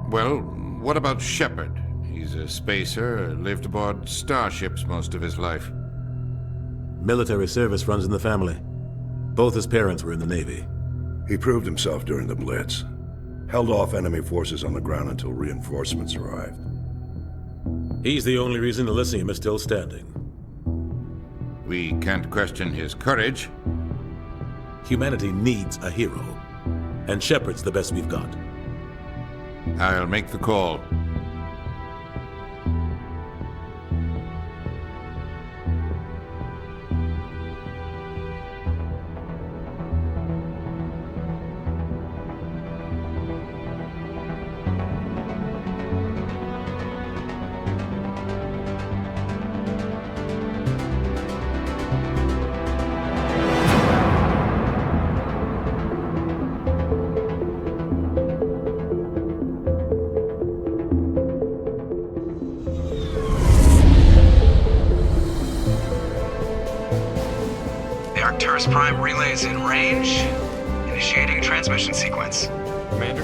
Well, what about Shepard? He's a spacer, lived aboard starships most of his life. Military service runs in the family. Both his parents were in the Navy. He proved himself during the Blitz. Held off enemy forces on the ground until reinforcements arrived. He's the only reason Elysium is still standing. We can't question his courage. Humanity needs a hero, and Shepard's the best we've got. I'll make the call. Prime relay is in range. Initiating transmission sequence. Commander?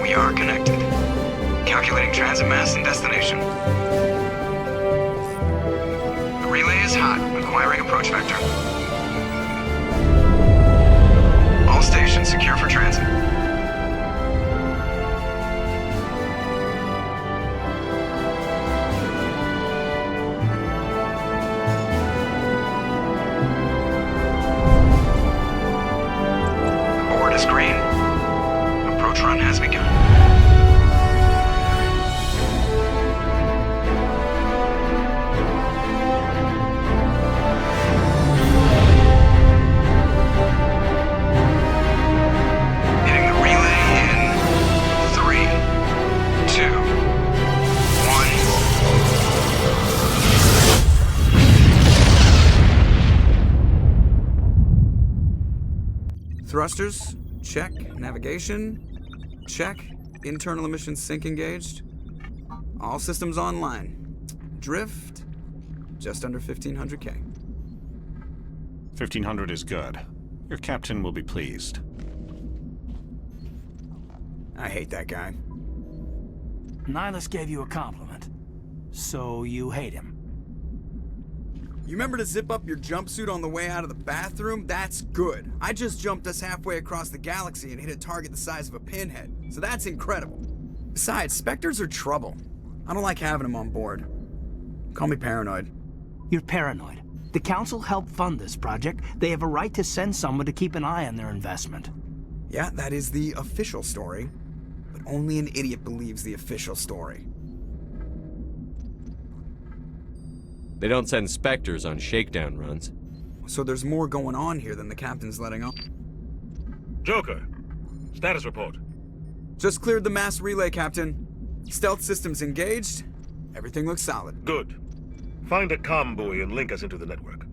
We are connected. Calculating transit mass and destination. The relay is hot, acquiring approach vector. All stations secure for transit. Green. Approach run has begun. Hitting the relay in 3, 2, 1. Thrusters. Check. Navigation. Check. Internal emissions sync engaged. All systems online. Drift. Just under 1,500K. 1,500 is good. Your captain will be pleased. I hate that guy. Nihlus gave you a compliment. So you hate him. You remember to zip up your jumpsuit on the way out of the bathroom? That's good. I just jumped us halfway across the galaxy and hit a target the size of a pinhead, so that's incredible. Besides, Spectres are trouble. I don't like having them on board. Call me paranoid. You're paranoid. The Council helped fund this project. They have a right to send someone to keep an eye on their investment. Yeah, that is the official story. But only an idiot believes the official story. They don't send Spectres on shakedown runs. So there's more going on here than the captain's letting on. Joker, status report. Just cleared the mass relay, Captain. Stealth systems engaged. Everything looks solid. Good. Find a comm buoy and link us into the network.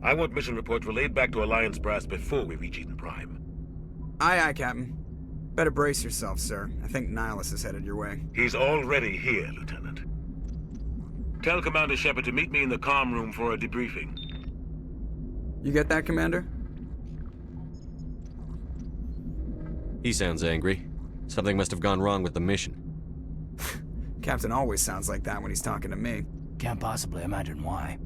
I want mission reports relayed back to Alliance brass before we reach Eden Prime. Aye, aye, Captain. Better brace yourself, sir. I think Nihlus is headed your way. He's already here, Lieutenant. Tell Commander Shepard to meet me in the comm room for a debriefing. You get that, Commander? He sounds angry. Something must have gone wrong with the mission. Captain always sounds like that when he's talking to me. Can't possibly imagine why.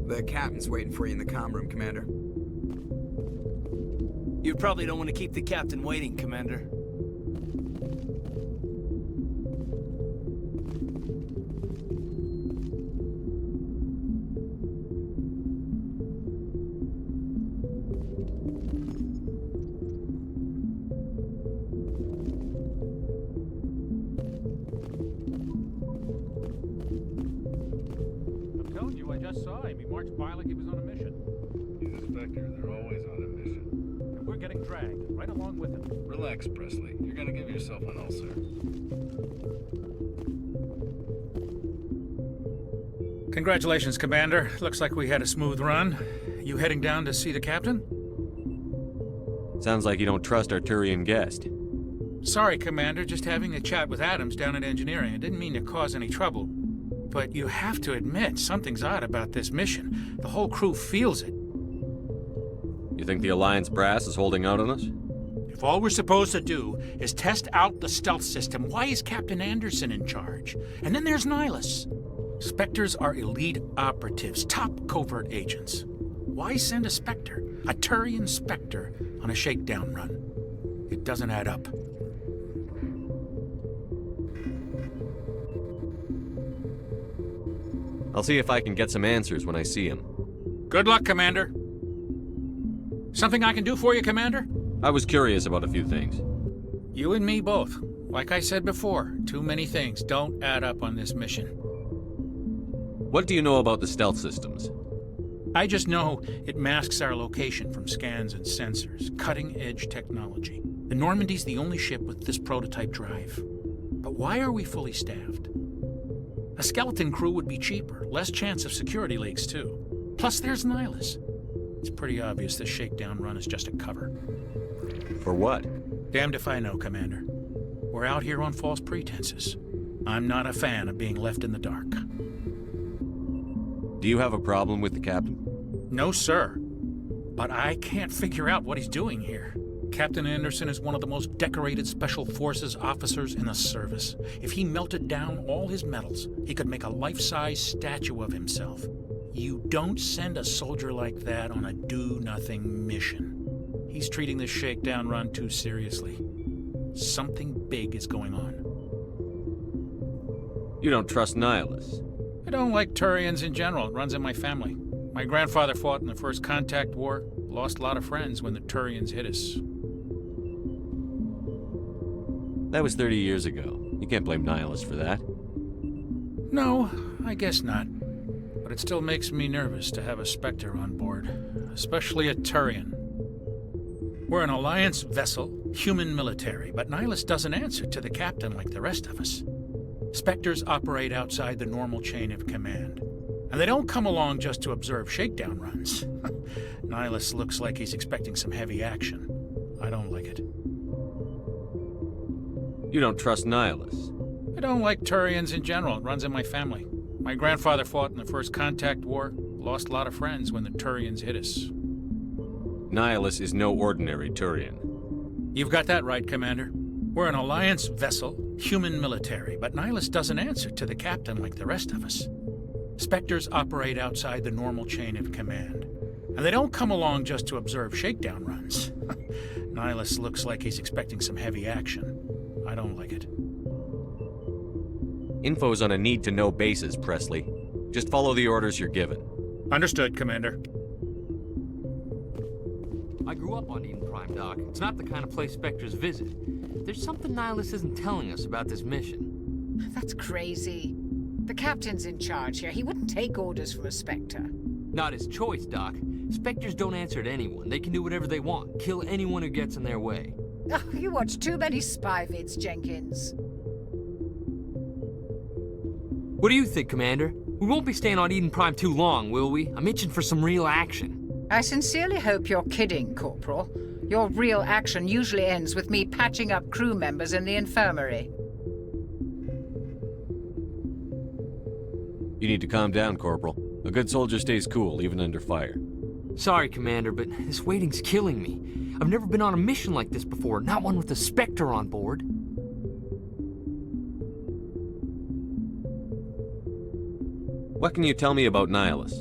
The captain's waiting for you in the comm room, Commander. You probably don't want to keep the captain waiting, Commander. I just saw him. He marched by like he was on a mission. He's a Spectre. They're always on a mission. And we're getting dragged right along with him. Relax, Pressly. You're gonna give yourself an ulcer. Congratulations, Commander. Looks like we had a smooth run. You heading down to see the captain? Sounds like you don't trust our Turian guest. Sorry, Commander. Just having a chat with Adams down at engineering. I didn't mean to cause any trouble. But you have to admit, something's odd about this mission. The whole crew feels it. You think the Alliance brass is holding out on us? If all we're supposed to do is test out the stealth system, why is Captain Anderson in charge? And then there's Nihlus. Spectres are elite operatives, top covert agents. Why send a Spectre, a Turian Spectre, on a shakedown run? It doesn't add up. I'll see if I can get some answers when I see him. Good luck, Commander. Something I can do for you, Commander? I was curious about a few things. You and me both. Like I said before, too many things don't add up on this mission. What do you know about the stealth systems? I just know it masks our location from scans and sensors. Cutting-edge technology. The Normandy's the only ship with this prototype drive. But why are we fully staffed? A skeleton crew would be cheaper, less chance of security leaks, too. Plus, there's Nihlus. It's pretty obvious this shakedown run is just a cover. For what? Damned if I know, Commander. We're out here on false pretenses. I'm not a fan of being left in the dark. Do you have a problem with the captain? No, sir. But I can't figure out what he's doing here. Captain Anderson is one of the most decorated Special Forces officers in the service. If he melted down all his medals, he could make a life-size statue of himself. You don't send a soldier like that on a do-nothing mission. He's treating this shakedown run too seriously. Something big is going on. You don't trust Nihlus? I don't like Turians in general. It runs in my family. My grandfather fought in the First Contact War. Lost a lot of friends when the Turians hit us. That was 30 years ago. You can't blame Nihlus for that. No, I guess not. But it still makes me nervous to have a Spectre on board. Especially a Turian. We're an Alliance vessel, human military, but Nihlus doesn't answer to the captain like the rest of us. Spectres operate outside the normal chain of command. And they don't come along just to observe shakedown runs. Nihlus looks like he's expecting some heavy action. I don't like it. You don't trust Nihlus? I don't like Turians in general. It runs in my family. My grandfather fought in the First Contact War. Lost a lot of friends when the Turians hit us. Nihlus is no ordinary Turian. You've got that right, Commander. We're an Alliance vessel, human military, but Nihlus doesn't answer to the captain like the rest of us. Spectres operate outside the normal chain of command. And they don't come along just to observe shakedown runs. Nihlus looks like he's expecting some heavy action. I don't like it. Info's on a need-to-know basis, Pressly. Just follow the orders you're given. Understood, Commander. I grew up on Eden Prime, Doc. It's not the kind of place Spectres visit. There's something Nihlus isn't telling us about this mission. That's crazy. The captain's in charge here. He wouldn't take orders from a Spectre. Not his choice, Doc. Spectres don't answer to anyone. They can do whatever they want. Kill anyone who gets in their way. Oh, you watch too many spy vids, Jenkins. What do you think, Commander? We won't be staying on Eden Prime too long, will we? I'm itching for some real action. I sincerely hope you're kidding, Corporal. Your real action usually ends with me patching up crew members in the infirmary. You need to calm down, Corporal. A good soldier stays cool, even under fire. Sorry, Commander, but this waiting's killing me. I've never been on a mission like this before, not one with a Spectre on board. What can you tell me about Nihlus?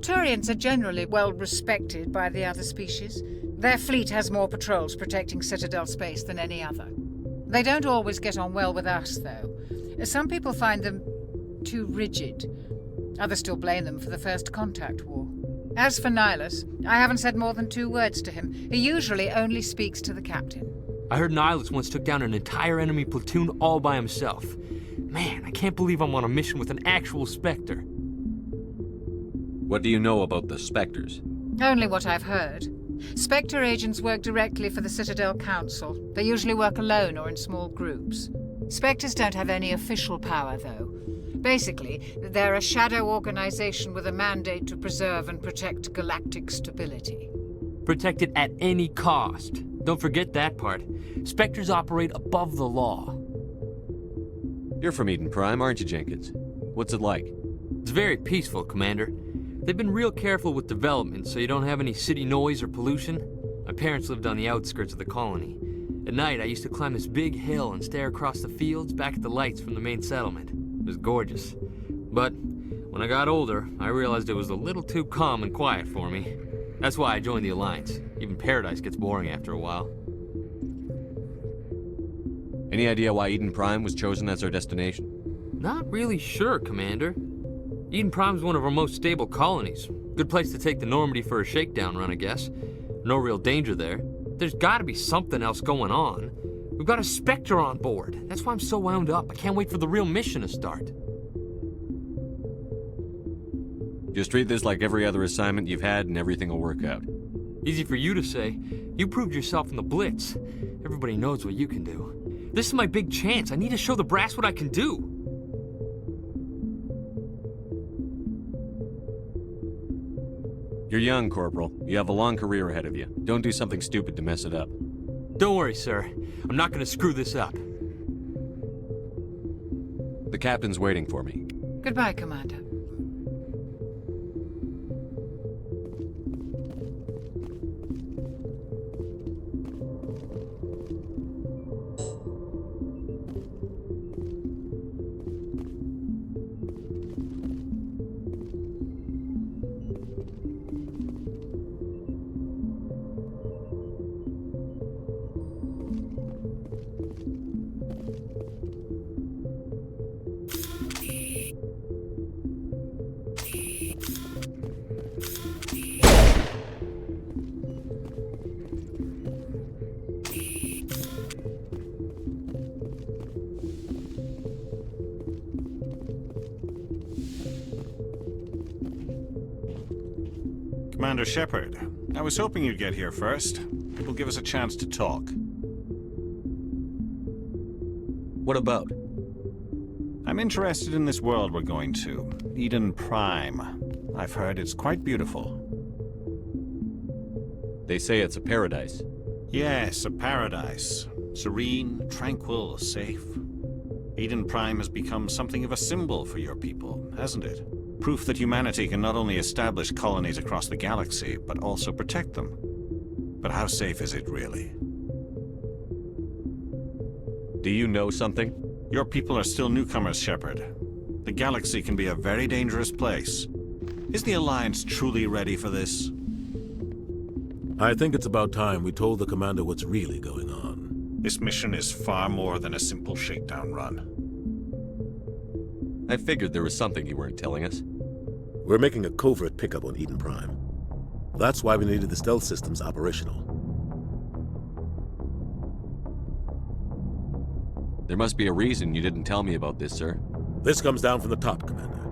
Turians are generally well respected by the other species. Their fleet has more patrols protecting Citadel space than any other. They don't always get on well with us, though. Some people find them too rigid. Others still blame them for the First Contact War. As for Nihlus, I haven't said more than 2 words to him. He usually only speaks to the captain. I heard Nihlus once took down an entire enemy platoon all by himself. Man, I can't believe I'm on a mission with an actual Spectre. What do you know about the Spectres? Only what I've heard. Spectre agents work directly for the Citadel Council. They usually work alone or in small groups. Spectres don't have any official power, though. Basically, they're a shadow organization with a mandate to preserve and protect galactic stability. Protect it at any cost. Don't forget that part. Spectres operate above the law. You're from Eden Prime, aren't you, Jenkins? What's it like? It's very peaceful, Commander. They've been real careful with development, so you don't have any city noise or pollution. My parents lived on the outskirts of the colony. At night, I used to climb this big hill and stare across the fields back at the lights from the main settlement. It was gorgeous. But when I got older, I realized it was a little too calm and quiet for me. That's why I joined the Alliance. Even Paradise gets boring after a while. Any idea why Eden Prime was chosen as our destination? Not really sure, Commander. Eden Prime's one of our most stable colonies. Good place to take the Normandy for a shakedown run, I guess. No real danger there. There's gotta be something else going on. We've got a Spectre on board. That's why I'm so wound up. I can't wait for the real mission to start. Just treat this like every other assignment you've had and everything will work out. Easy for you to say. You proved yourself in the Blitz. Everybody knows what you can do. This is my big chance. I need to show the brass what I can do. You're young, Corporal. You have a long career ahead of you. Don't do something stupid to mess it up. Don't worry, sir. I'm not gonna screw this up. The captain's waiting for me. Goodbye, Commander. Commander Shepard, I was hoping you'd get here first. It will give us a chance to talk. What about? I'm interested in this world we're going to, Eden Prime. I've heard it's quite beautiful. They say it's a paradise. Yes, a paradise. Serene, tranquil, safe. Eden Prime has become something of a symbol for your people, hasn't it? Proof that humanity can not only establish colonies across the galaxy, but also protect them. But how safe is it really? Do you know something? Your people are still newcomers, Shepard. The galaxy can be a very dangerous place. Is the Alliance truly ready for this? I think it's about time we told the Commander what's really going on. This mission is far more than a simple shakedown run. I figured there was something you weren't telling us. We're making a covert pickup on Eden Prime. That's why we needed the stealth systems operational. There must be a reason you didn't tell me about this, sir. This comes down from the top, Commander.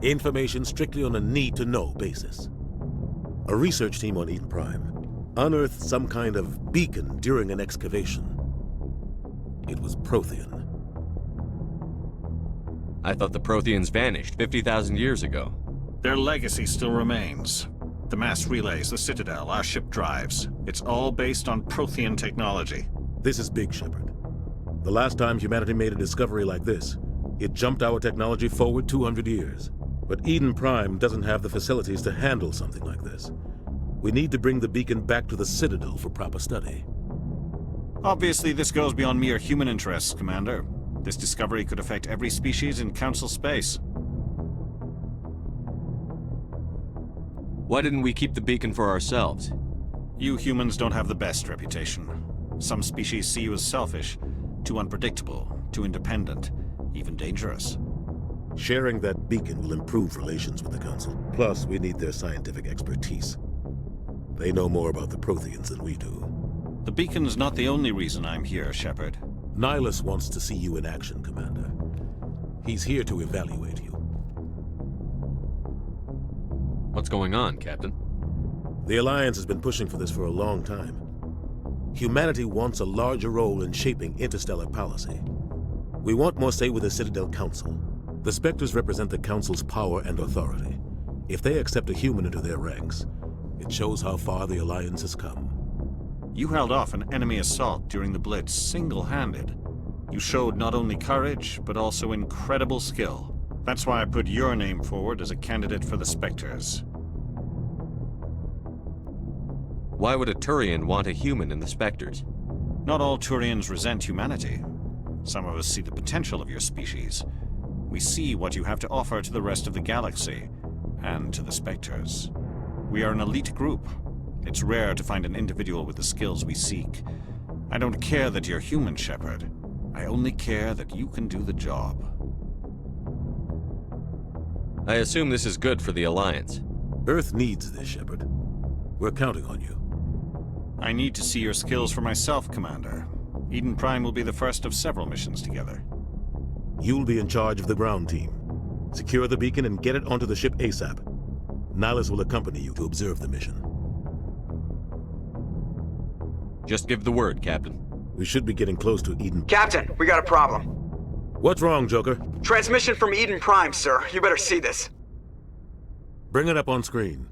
Information strictly on a need-to-know basis. A research team on Eden Prime unearthed some kind of beacon during an excavation. It was Prothean. I thought the Protheans vanished 50,000 years ago. Their legacy still remains. The mass relays, the Citadel, our ship drives. It's all based on Prothean technology. This is big, Shepard. The last time humanity made a discovery like this, it jumped our technology forward 200 years. But Eden Prime doesn't have the facilities to handle something like this. We need to bring the beacon back to the Citadel for proper study. Obviously, this goes beyond mere human interests, Commander. This discovery could affect every species in Council space. Why didn't we keep the beacon for ourselves? You humans don't have the best reputation. Some species see you as selfish, too unpredictable, too independent, even dangerous. Sharing that beacon will improve relations with the Council. Plus, we need their scientific expertise. They know more about the Protheans than we do. The beacon's not the only reason I'm here, Shepard. Nihlus wants to see you in action, Commander. He's here to evaluate you. What's going on, Captain? The Alliance has been pushing for this for a long time. Humanity wants a larger role in shaping interstellar policy. We want more say with the Citadel Council. The Spectres represent the Council's power and authority. If they accept a human into their ranks, it shows how far the Alliance has come. You held off an enemy assault during the Blitz single-handed. You showed not only courage, but also incredible skill. That's why I put your name forward as a candidate for the Spectres. Why would a Turian want a human in the Spectres? Not all Turians resent humanity. Some of us see the potential of your species. We see what you have to offer to the rest of the galaxy, and to the Spectres. We are an elite group. It's rare to find an individual with the skills we seek. I don't care that you're human, Shepard. I only care that you can do the job. I assume this is good for the Alliance. Earth needs this, Shepard. We're counting on you. I need to see your skills for myself, Commander. Eden Prime will be the first of several missions together. You'll be in charge of the ground team. Secure the beacon and get it onto the ship ASAP. Nihlus will accompany you to observe the mission. Just give the word, Captain. We should be getting close to Eden. Captain, we got a problem. What's wrong, Joker? Transmission from Eden Prime, sir. You better see this. Bring it up on screen.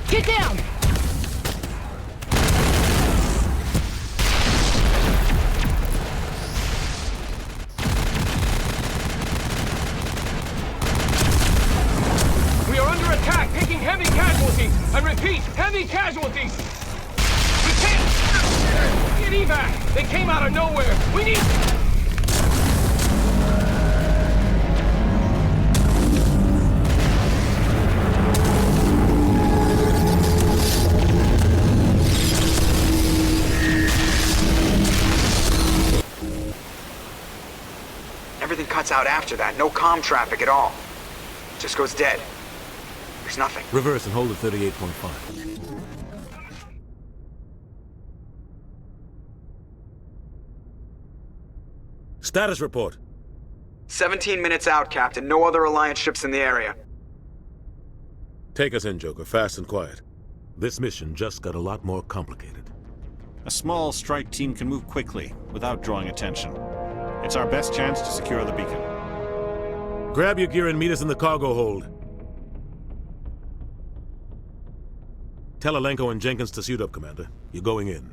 Get down! We are under attack, taking heavy casualties. I repeat, heavy casualties. We can't get evac. They came out of nowhere. We need... Everything cuts out after that. No comm traffic at all. Just goes dead. There's nothing. Reverse and hold at 38.5. Status report. 17 minutes out, Captain. No other Alliance ships in the area. Take us in, Joker, fast and quiet. This mission just got a lot more complicated. A small strike team can move quickly, without drawing attention. It's our best chance to secure the beacon. Grab your gear and meet us in the cargo hold. Tell Alenko and Jenkins to suit up, Commander. You're going in.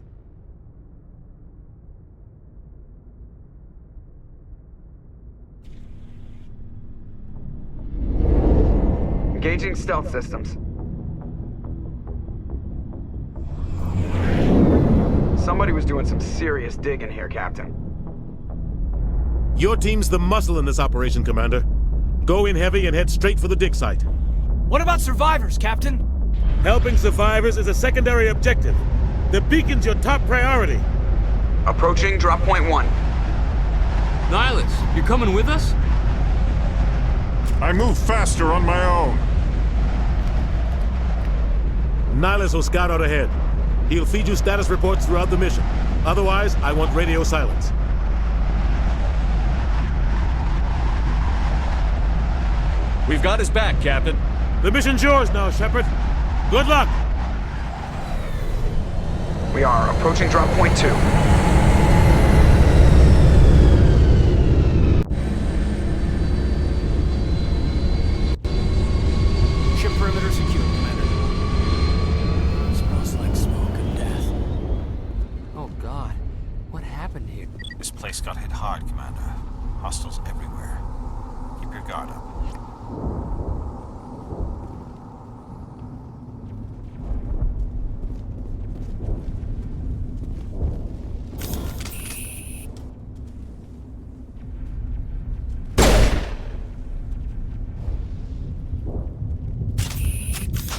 Engaging stealth systems. Somebody was doing some serious digging here, Captain. Your team's the muscle in this operation, Commander. Go in heavy and head straight for the dig site. What about survivors, Captain? Helping survivors is a secondary objective. The beacon's your top priority. Approaching drop point 1. Nihlus, you're coming with us? I move faster on my own. Nihlus will scout out ahead. He'll feed you status reports throughout the mission. Otherwise, I want radio silence. We've got his back, Captain. The mission's yours now, Shepard. Good luck! We are approaching drop point 2. Ship perimeter secure, Commander. Smells like smoke and death. Oh, God. What happened here? This place got hit hard, Commander. Hostiles everywhere. Keep your guard up.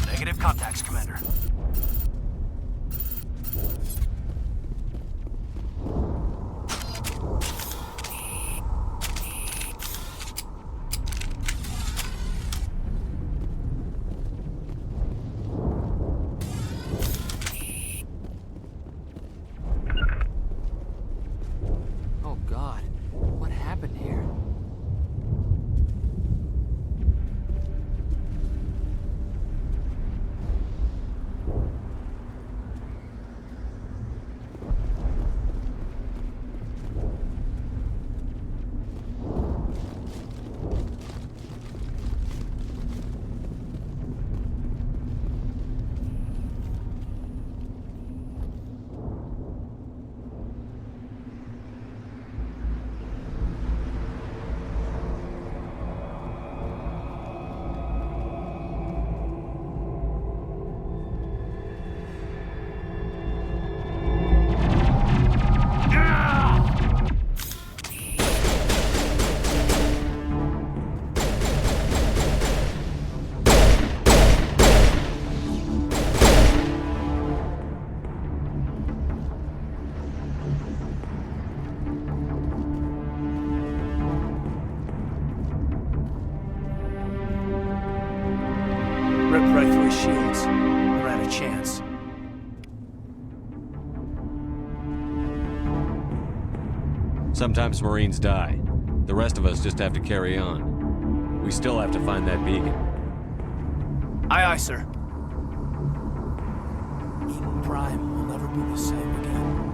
Negative contacts, Commander. Oh, God. What happened here? shields. They're at a chance. Sometimes Marines die. The rest of us just have to carry on. We still have to find that beacon. Aye, aye, sir. Eden Prime will never be the same again.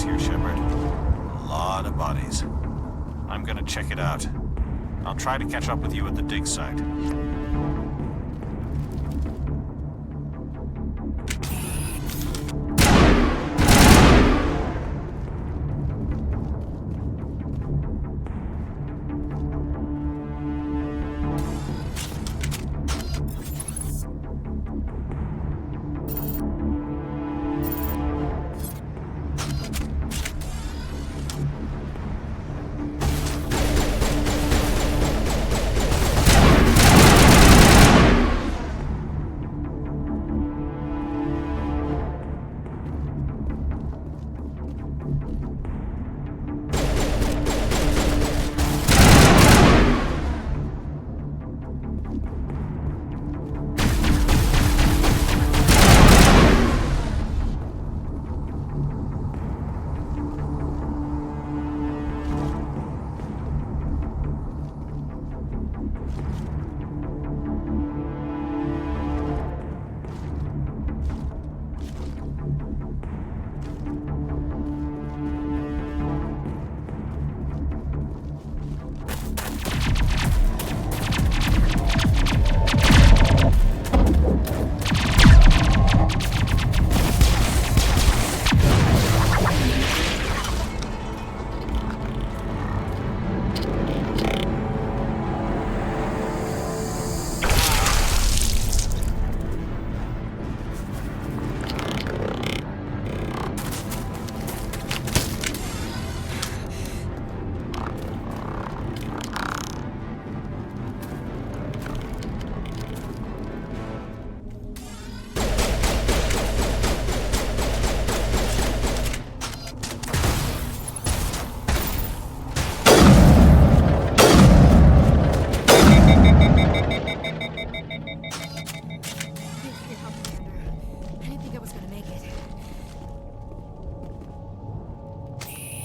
Here, Shepard. A lot of bodies. I'm gonna check it out. I'll try to catch up with you at the dig site.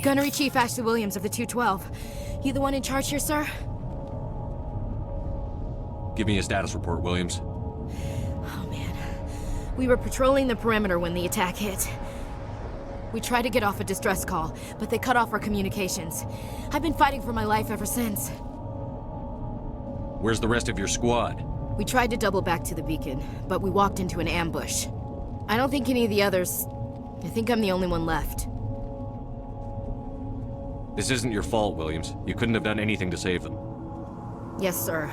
Gunnery Chief Ashley Williams of the 212. You the one in charge here, sir? Give me a status report, Williams. Oh, man. We were patrolling the perimeter when the attack hit. We tried to get off a distress call, but they cut off our communications. I've been fighting for my life ever since. Where's the rest of your squad? We tried to double back to the beacon, but we walked into an ambush. I don't think any of the others... I think I'm the only one left. This isn't your fault, Williams. You couldn't have done anything to save them. Yes, sir.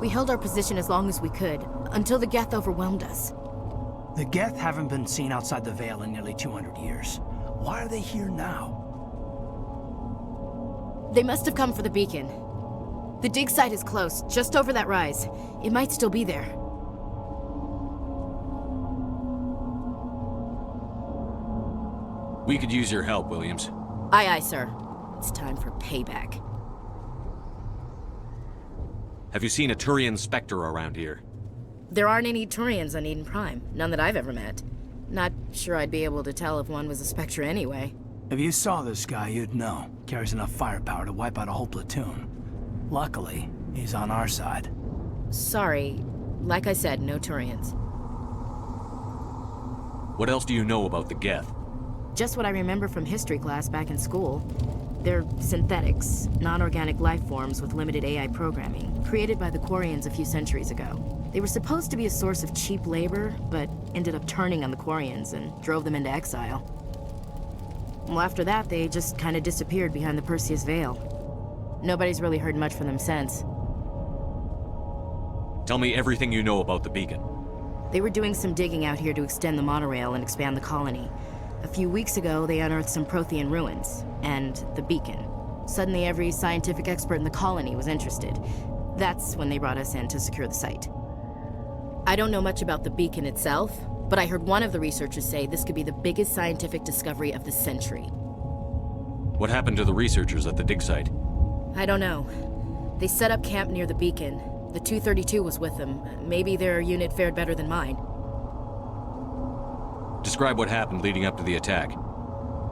We held our position as long as we could, until the Geth overwhelmed us. The Geth haven't been seen outside the Veil in nearly 200 years. Why are they here now? They must have come for the beacon. The dig site is close, just over that rise. It might still be there. We could use your help, Williams. Aye, aye, sir. It's time for payback. Have you seen a Turian Spectre around here? There aren't any Turians on Eden Prime. None that I've ever met. Not sure I'd be able to tell if one was a Spectre anyway. If you saw this guy, you'd know. Carries enough firepower to wipe out a whole platoon. Luckily, he's on our side. Sorry. Like I said, no Turians. What else do you know about the Geth? Just what I remember from history class back in school. They're synthetics, non-organic life forms with limited AI programming, created by the Quarians a few centuries ago. They were supposed to be a source of cheap labor, but ended up turning on the Quarians and drove them into exile. Well, after that, they just kind of disappeared behind the Perseus Veil. Nobody's really heard much from them since. Tell me everything you know about the beacon. They were doing some digging out here to extend the monorail and expand the colony. A few weeks ago, they unearthed some Prothean ruins, and the beacon. Suddenly, every scientific expert in the colony was interested. That's when they brought us in to secure the site. I don't know much about the beacon itself, but I heard one of the researchers say this could be the biggest scientific discovery of the century. What happened to the researchers at the dig site? I don't know. They set up camp near the beacon. The 232 was with them. Maybe their unit fared better than mine. Describe what happened leading up to the attack.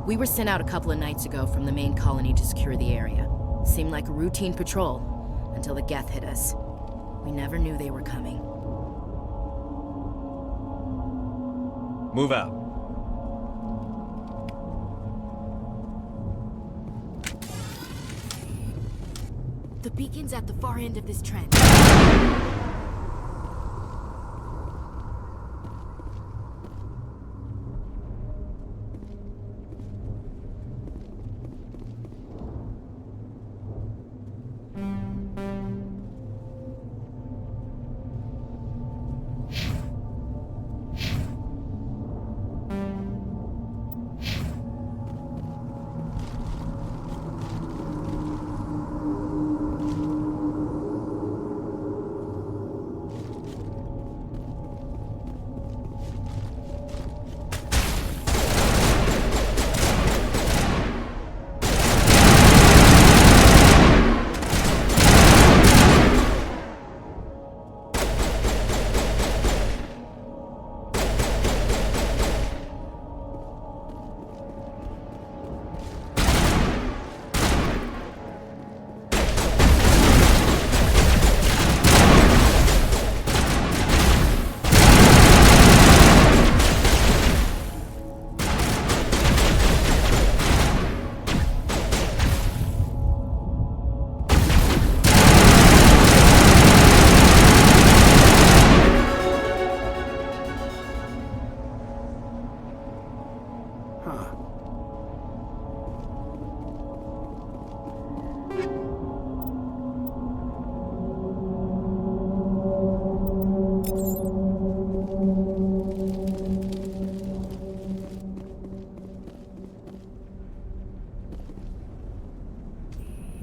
We were sent out a couple of nights ago from the main colony to secure the area. Seemed like a routine patrol, until the Geth hit us. We never knew they were coming. Move out. The beacon's at the far end of this trench.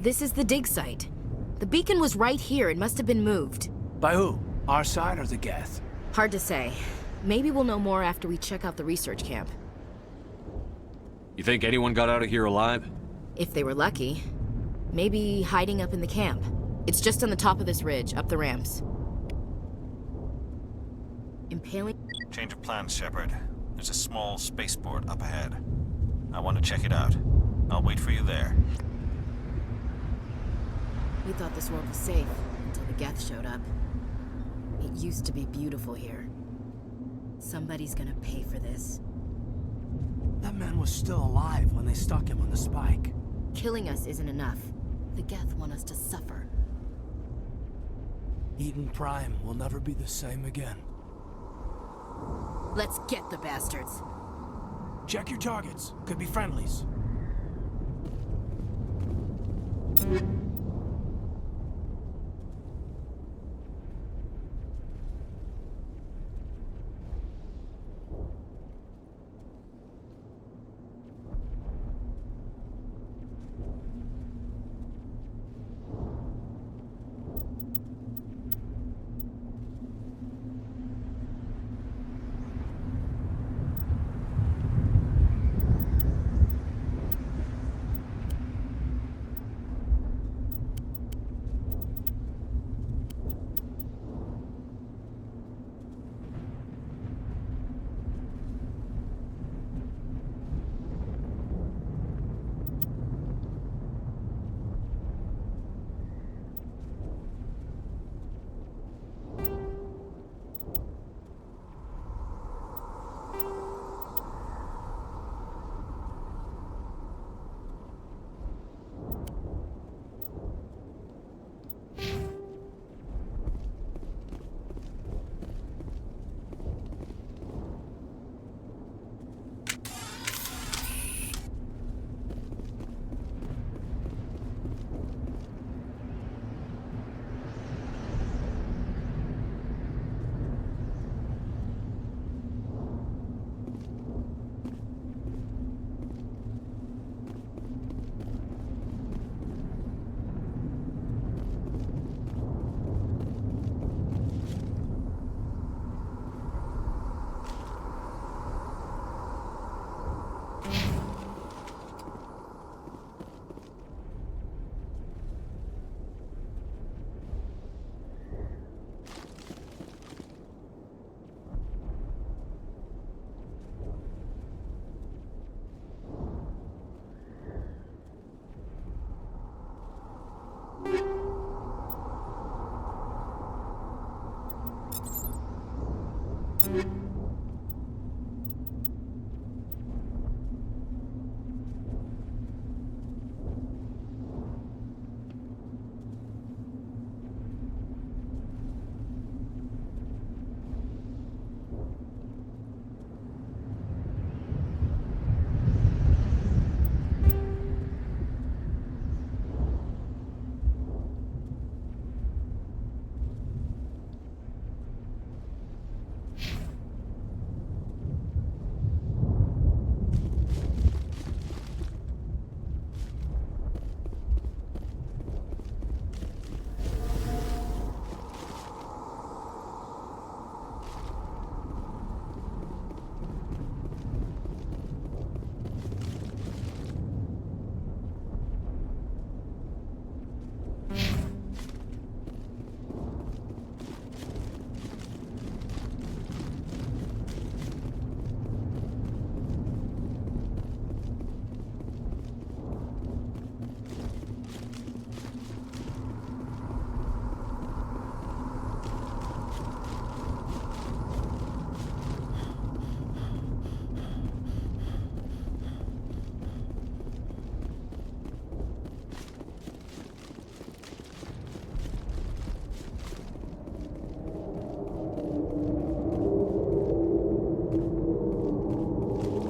This is the dig site. The beacon was right here. It must have been moved. By who? Our side or the Geth? Hard to say. Maybe we'll know more after we check out the research camp. You think anyone got out of here alive? If they were lucky. Maybe hiding up in the camp. It's just on the top of this ridge, up the ramps. Impaling... Change of plans, Shepard. There's a small spaceport up ahead. I want to check it out. I'll wait for you there. We thought this world was safe until the Geth showed up. It used to be beautiful here. Somebody's gonna pay for this. That man was still alive when they stuck him on the spike. Killing us isn't enough. The Geth want us to suffer. Eden Prime will never be the same again. Let's get the bastards. Check your targets. Could be friendlies.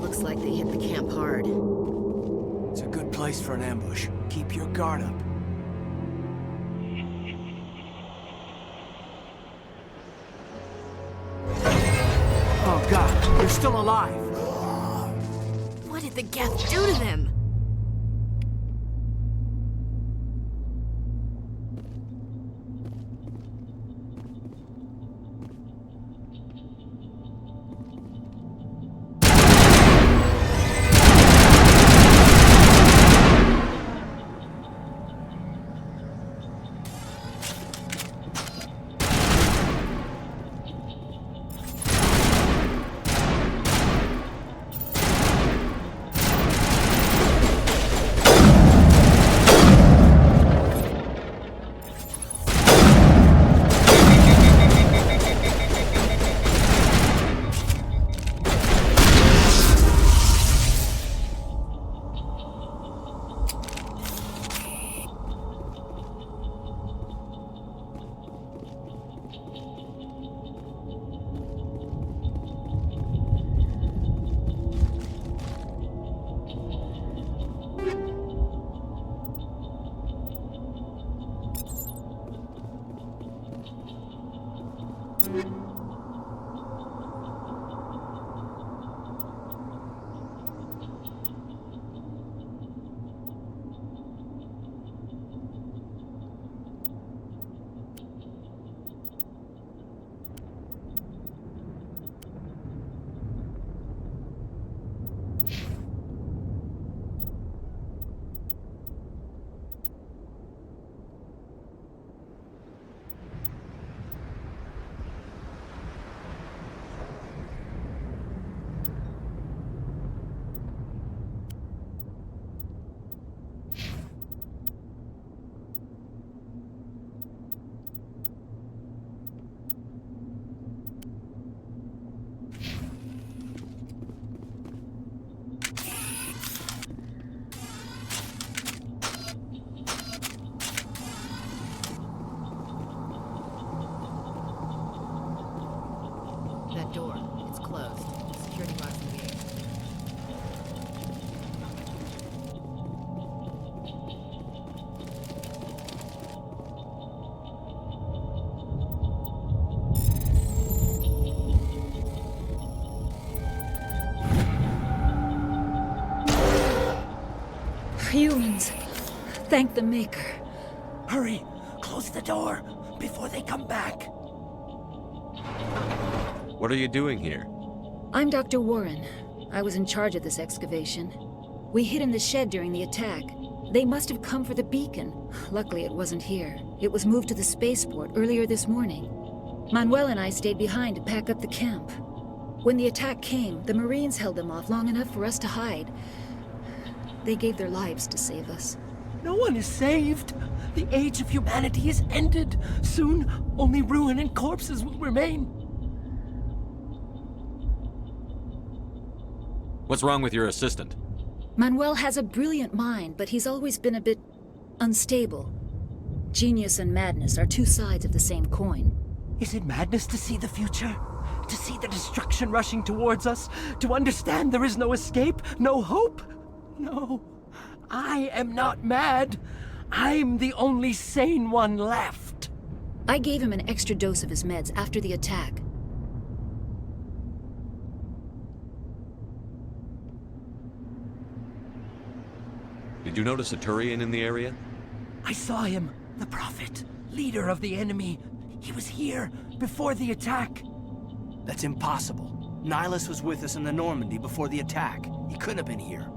Looks like they hit the camp hard. It's a good place for an ambush. Keep your guard up. Oh god, they're still alive! What did the Geth do to them? Humans. Thank the Maker. Hurry! Close the door before they come back. What are you doing here? I'm Dr. Warren. I was in charge of this excavation. We hid in the shed during the attack. They must have come for the beacon. Luckily, it wasn't here. It was moved to the spaceport earlier this morning. Manuel and I stayed behind to pack up the camp. When the attack came, the Marines held them off long enough for us to hide. They gave their lives to save us. No one is saved. The age of humanity is ended. Soon, only ruin and corpses will remain. What's wrong with your assistant? Manuel has a brilliant mind, but he's always been a bit unstable. Genius and madness are two sides of the same coin. Is it madness to see the future? To see the destruction rushing towards us? To understand there is no escape? No hope? No. I am not mad. I'm the only sane one left. I gave him an extra dose of his meds after the attack. Did you notice a Turian in the area? I saw him. The Prophet. Leader of the enemy. He was here before the attack. That's impossible. Nihlus was with us in the Normandy before the attack. He couldn't have been here.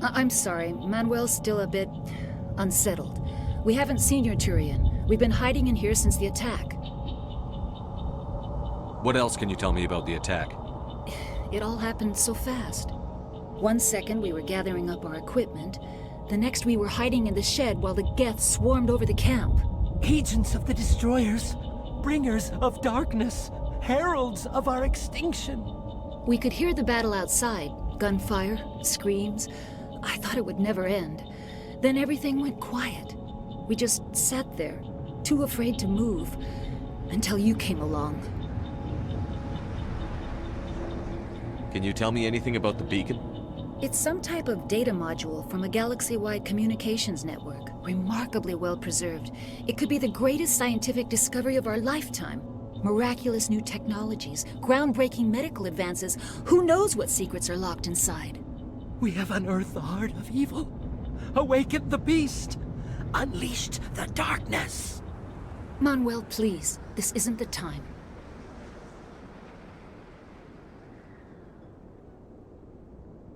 I'm sorry. Manuel's still a bit unsettled. We haven't seen your Turian. We've been hiding in here since the attack. What else can you tell me about the attack? It all happened so fast. 1 second we were gathering up our equipment. The next we were hiding in the shed while the Geth swarmed over the camp. Agents of the Destroyers. Bringers of darkness. Heralds of our extinction. We could hear the battle outside. Gunfire, screams. I thought it would never end. Then everything went quiet. We just sat there, too afraid to move, until you came along. Can you tell me anything about the beacon? It's some type of data module from a galaxy-wide communications network, remarkably well preserved. It could be the greatest scientific discovery of our lifetime. Miraculous new technologies, groundbreaking medical advances. Who knows what secrets are locked inside? We have unearthed the heart of evil, awakened the beast, unleashed the darkness. Manuel, please, this isn't the time.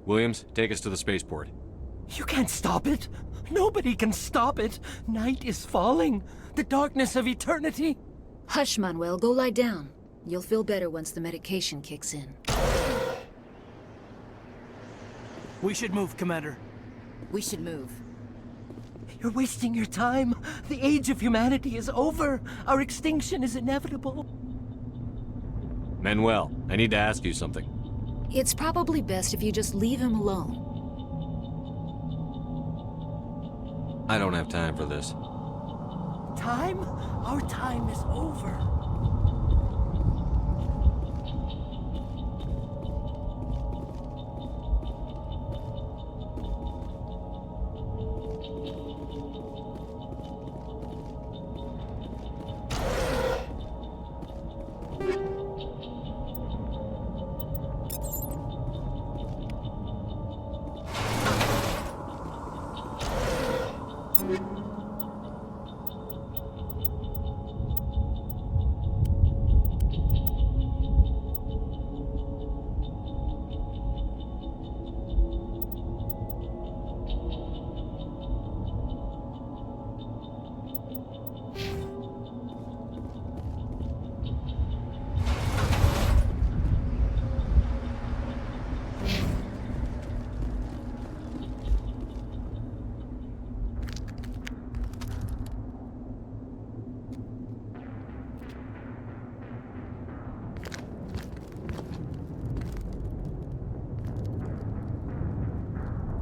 Williams, take us to the spaceport. You can't stop it. Nobody can stop it. Night is falling. The darkness of eternity. Hush, Manuel. Go lie down. You'll feel better once the medication kicks in. We should move, Commander. We should move. You're wasting your time. The age of humanity is over. Our extinction is inevitable. Manuel, I need to ask you something. It's probably best if you just leave him alone. I don't have time for this. Time? Our time is over.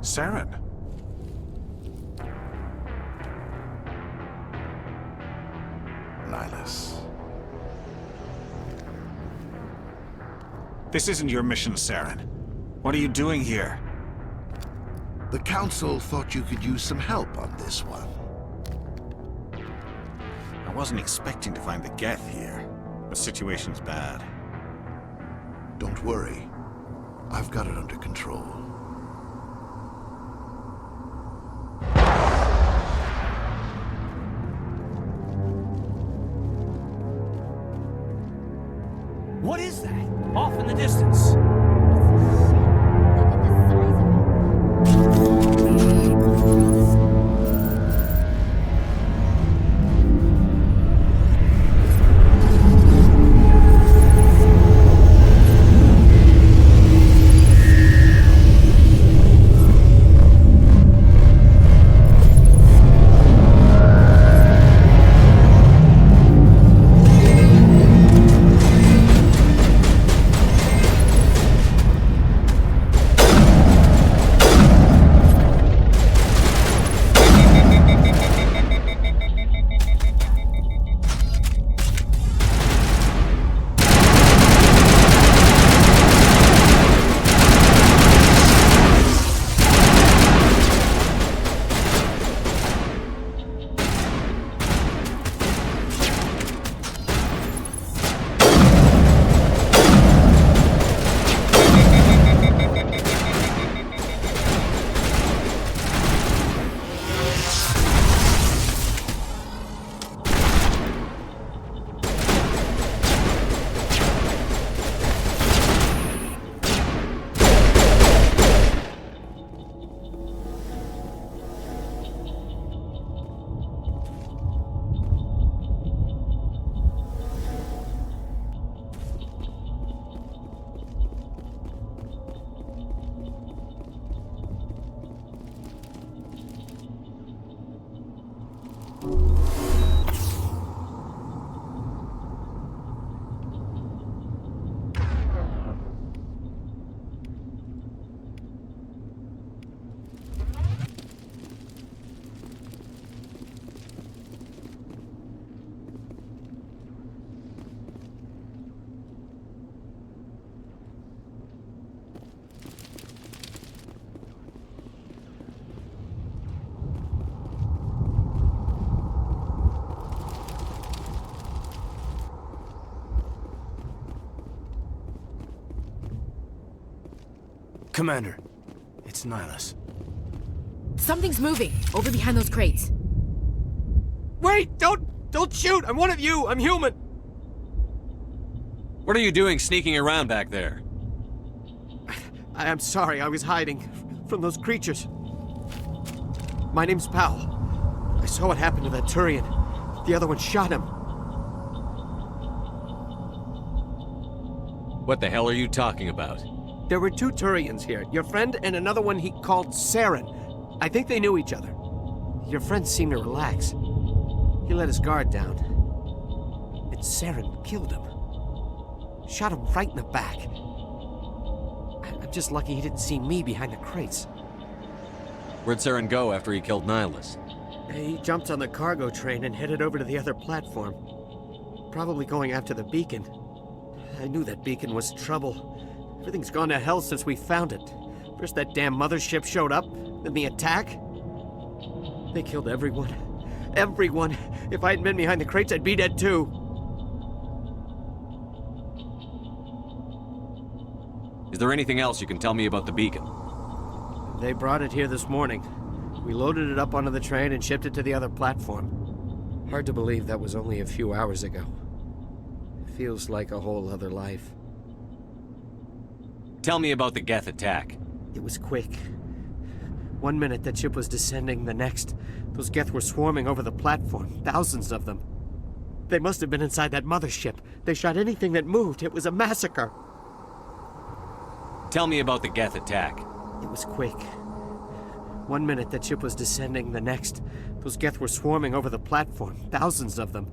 Saren. Nihlus. This isn't your mission, Saren. What are you doing here? The Council thought you could use some help on this one. I wasn't expecting to find the Geth here. The situation's bad. Don't worry. I've got it under control. What is that? Off in the distance. Commander, it's Nihlus. Something's moving, over behind those crates. Wait! Don't shoot! I'm one of you! I'm human! What are you doing sneaking around back there? I'm sorry, I was hiding from those creatures. My name's Powell. I saw what happened to that Turian. The other one shot him. What the hell are you talking about? There were 2 Turians here. Your friend and another one he called Saren. I think they knew each other. Your friend seemed to relax. He let his guard down. And Saren killed him. Shot him right in the back. I'm just lucky he didn't see me behind the crates. Where'd Saren go after he killed Nihlus? He jumped on the cargo train and headed over to the other platform. Probably going after the beacon. I knew that beacon was trouble. Everything's gone to hell since we found it. First that damn mothership showed up, then the attack. They killed everyone. Everyone! If I hadn't been behind the crates, I'd be dead too. Is there anything else you can tell me about the beacon? They brought it here this morning. We loaded it up onto the train and shipped it to the other platform. Hard to believe that was only a few hours ago. Feels like a whole other life. Tell me about the Geth attack. It was quick. 1 minute that ship was descending, the next, those Geth were swarming over the platform, thousands of them. They must have been inside that mothership. They shot anything that moved. It was a massacre. Tell me about the Geth attack. It was quick. 1 minute that ship was descending, the next, those Geth were swarming over the platform, thousands of them.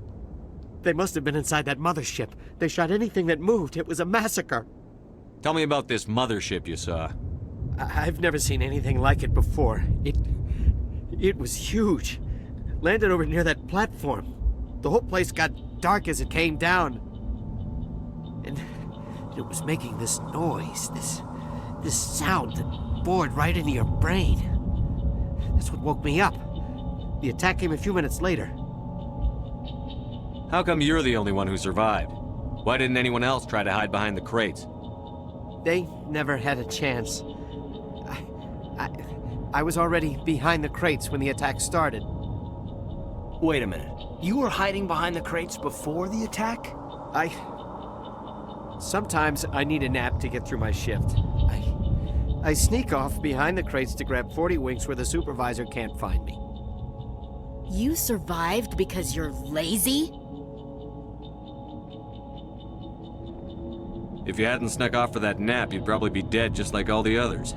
They must have been inside that mothership. They shot anything that moved. It was a massacre. Tell me about this mothership you saw. I've never seen anything like it before. It was huge. Landed over near that platform. The whole place got dark as it came down. And it was making this noise, this sound that bored right into your brain. That's what woke me up. The attack came a few minutes later. How come you're the only one who survived? Why didn't anyone else try to hide behind the crates? They never had a chance. I was already behind the crates when the attack started. Wait a minute. You were hiding behind the crates before the attack? Sometimes I need a nap to get through my shift. I sneak off behind the crates to grab 40 winks where the supervisor can't find me. You survived because you're lazy? If you hadn't snuck off for that nap, you'd probably be dead just like all the others.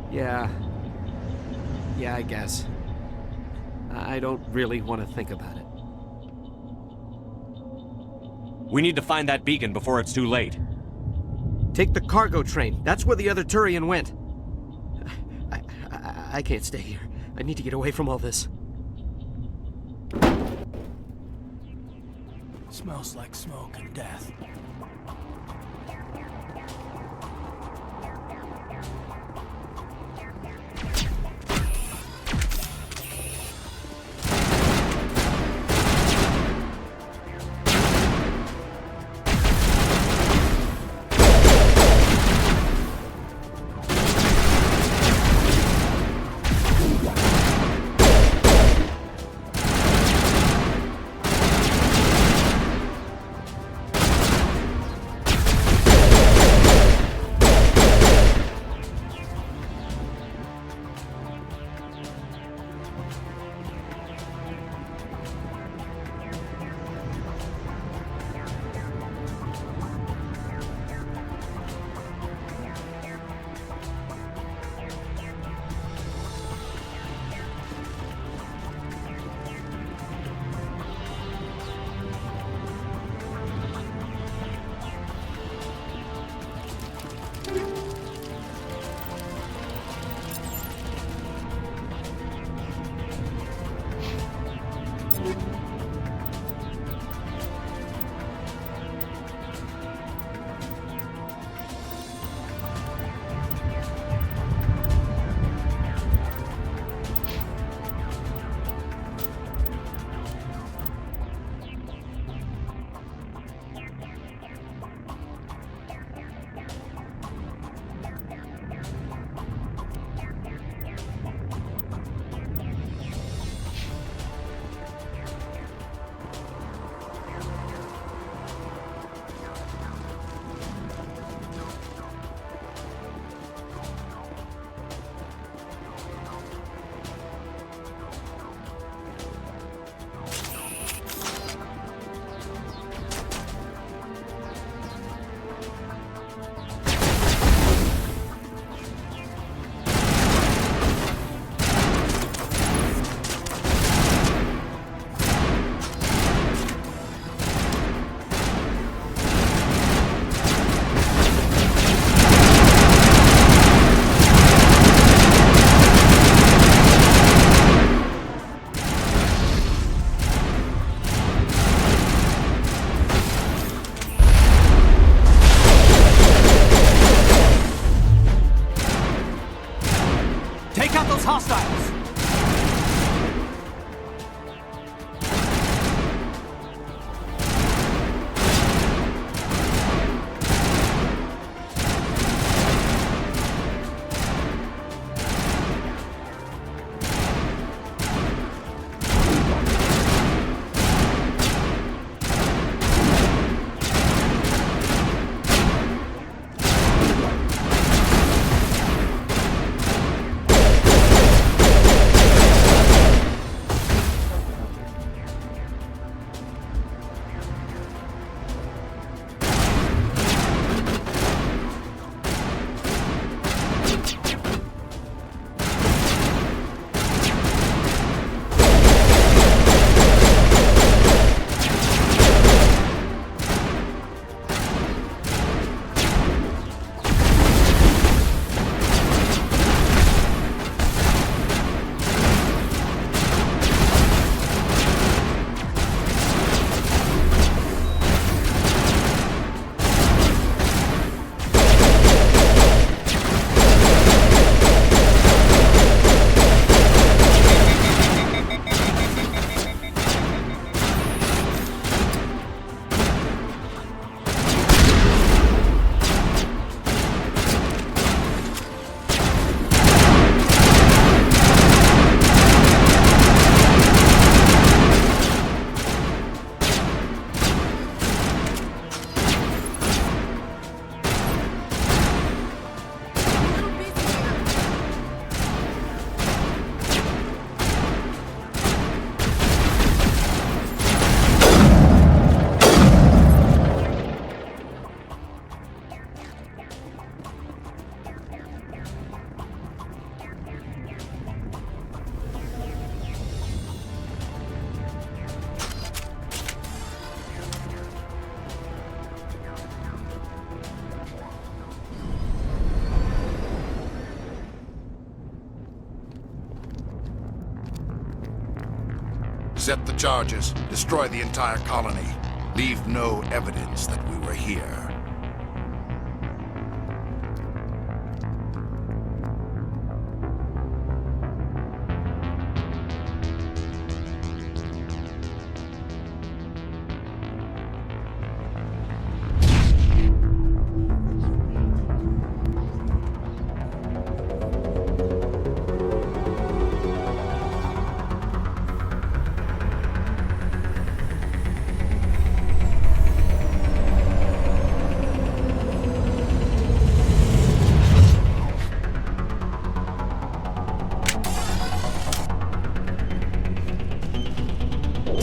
Yeah, I guess. I don't really want to think about it. We need to find that beacon before it's too late. Take the cargo train. That's where the other Turian went. I can't stay here. I need to get away from all this. Smells like smoke and death. Set the charges. Destroy the entire colony. Leave no evidence that we were here.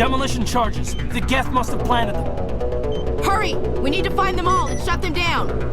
Demolition charges. The Geth must have planted them. Hurry! We need to find them all and shut them down!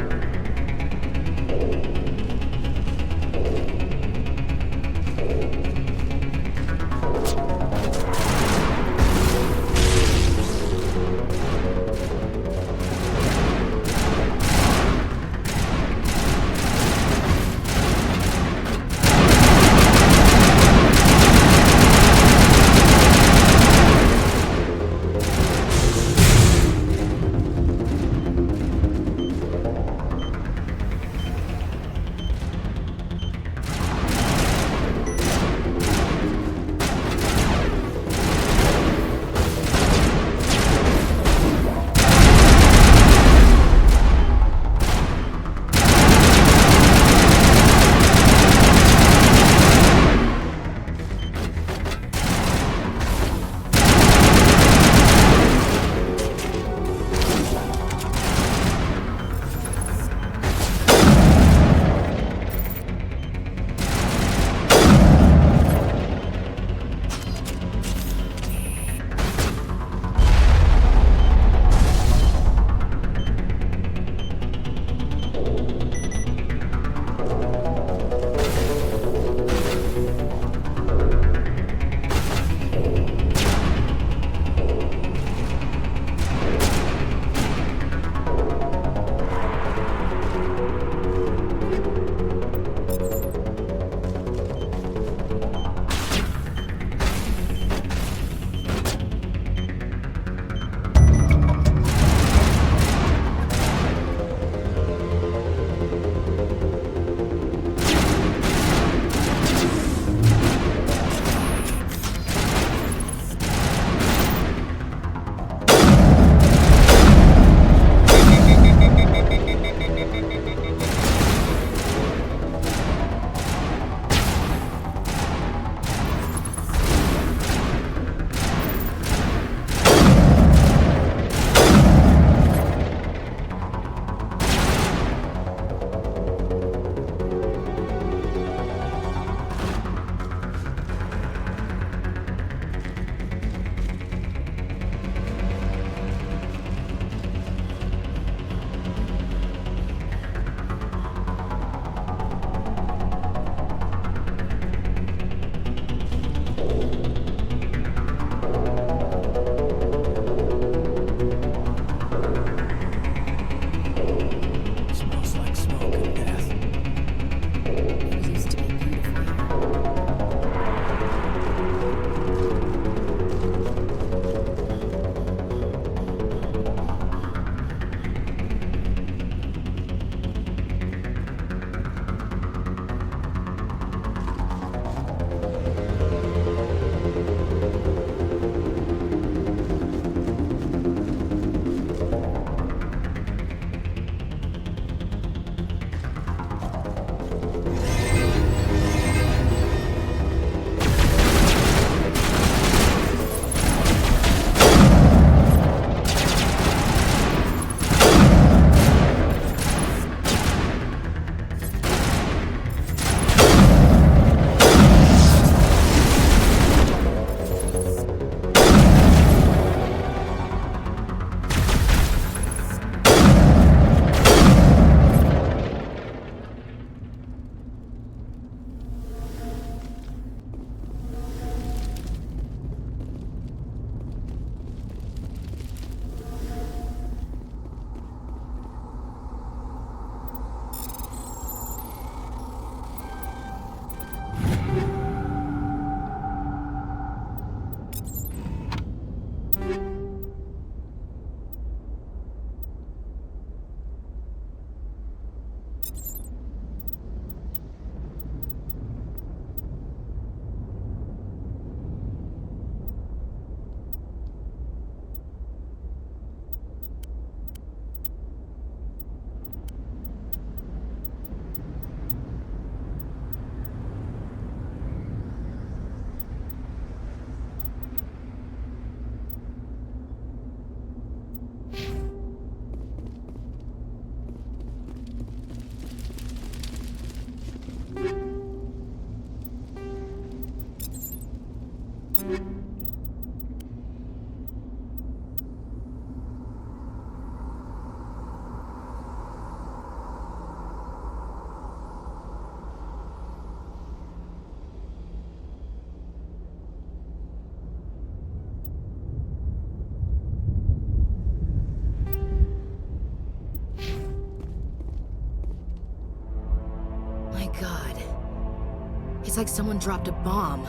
Looks like someone dropped a bomb.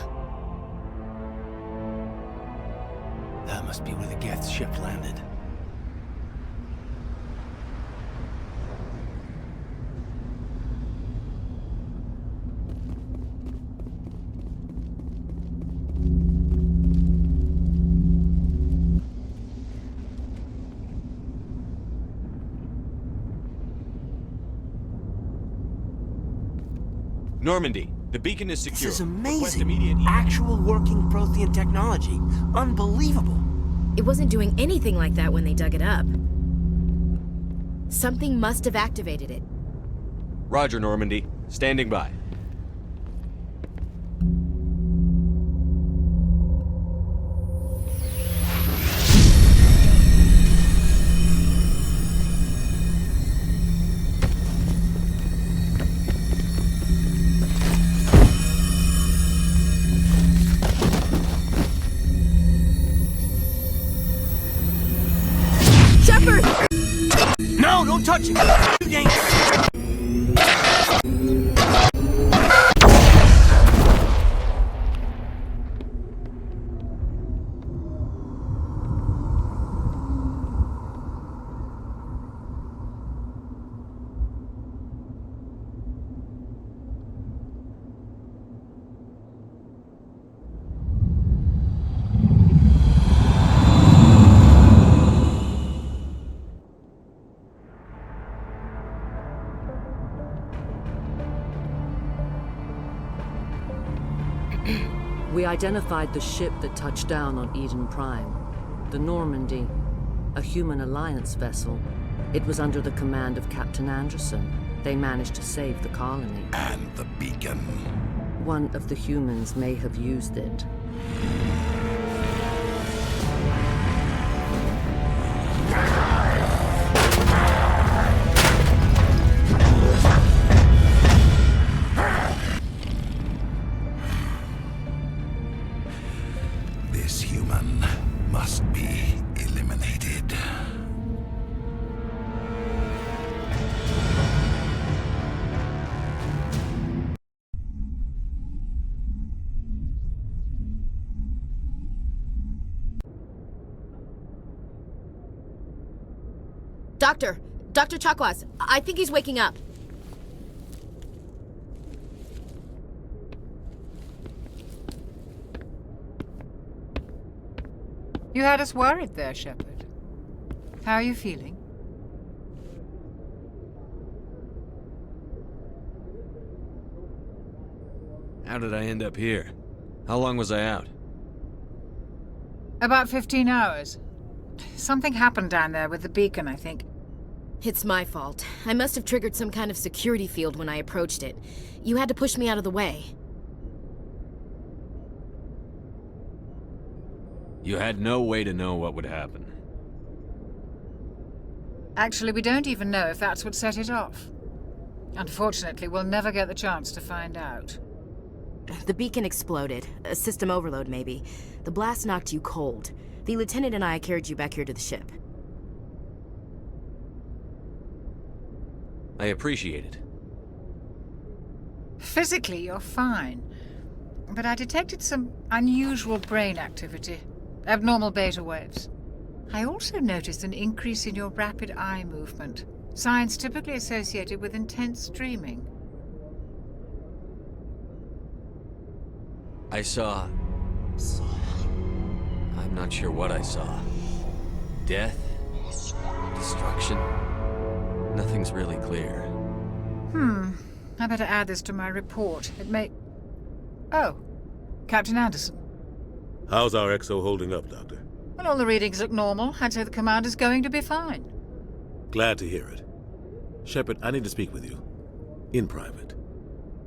That must be where the Geth's ship landed. Normandy, the beacon is secure. This is Request amazing. immediate... Actual working Prothean technology. Unbelievable. It wasn't doing anything like that when they dug it up. Something must have activated it. Roger, Normandy. Standing by. Shepard! No, don't touch it! Too dangerous! We identified the ship that touched down on Eden Prime. The Normandy, a human alliance vessel. It was under the command of Captain Anderson. They managed to save the colony. And the beacon. One of the humans may have used it. This human must be eliminated. Dr. Chakwas, I think he's waking up. You had us worried there, Shepard. How are you feeling? How did I end up here? How long was I out? About 15 hours. Something happened down there with the beacon, I think. It's my fault. I must have triggered some kind of security field when I approached it. You had to push me out of the way. You had no way to know what would happen. Actually, we don't even know if that's what set it off. Unfortunately, we'll never get the chance to find out. The beacon exploded. A system overload, maybe. The blast knocked you cold. The lieutenant and I carried you back here to the ship. I appreciate it. Physically, you're fine. But I detected some unusual brain activity. Abnormal beta waves. I also noticed an increase in your rapid eye movement. Signs typically associated with intense dreaming. I saw... I'm not sure what I saw. Death? Destruction? Nothing's really clear. I better add this to my report. It may... Oh, Captain Anderson. How's our XO holding up, Doctor? Well, all the readings look normal. I'd say the commander's going to be fine. Glad to hear it. Shepard, I need to speak with you. In private.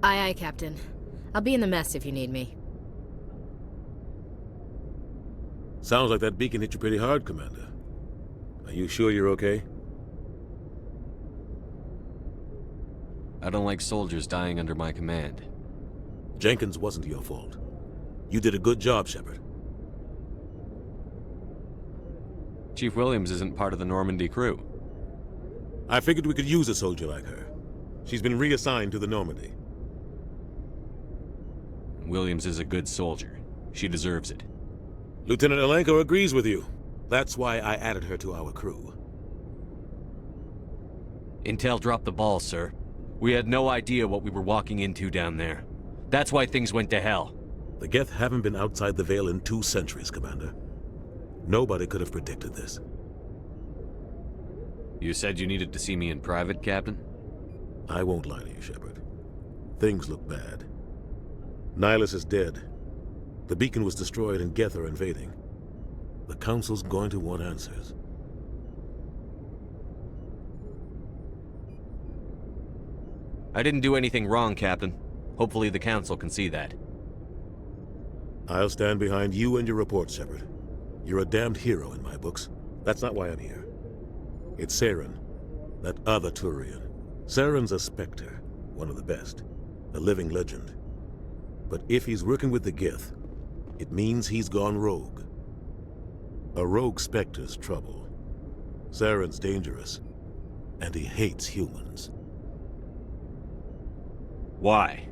Aye, aye, Captain. I'll be in the mess if you need me. Sounds like that beacon hit you pretty hard, Commander. Are you sure you're okay? I don't like soldiers dying under my command. Jenkins wasn't your fault. You did a good job, Shepard. Chief Williams isn't part of the Normandy crew. I figured we could use a soldier like her. She's been reassigned to the Normandy. Williams is a good soldier. She deserves it. Lieutenant Alenko agrees with you. That's why I added her to our crew. Intel dropped the ball, sir. We had no idea what we were walking into down there. That's why things went to hell. The Geth haven't been outside the Veil in 2 centuries, Commander. Nobody could have predicted this. You said you needed to see me in private, Captain? I won't lie to you, Shepard. Things look bad. Nihlus is dead. The beacon was destroyed and Geth are invading. The Council's going to want answers. I didn't do anything wrong, Captain. Hopefully the Council can see that. I'll stand behind you and your report, Shepard. You're a damned hero in my books. That's not why I'm here. It's Saren, that other Turian. Saren's a Spectre, one of the best, a living legend. But if he's working with the Geth, it means he's gone rogue. A rogue Spectre's trouble. Saren's dangerous, and he hates humans. Why?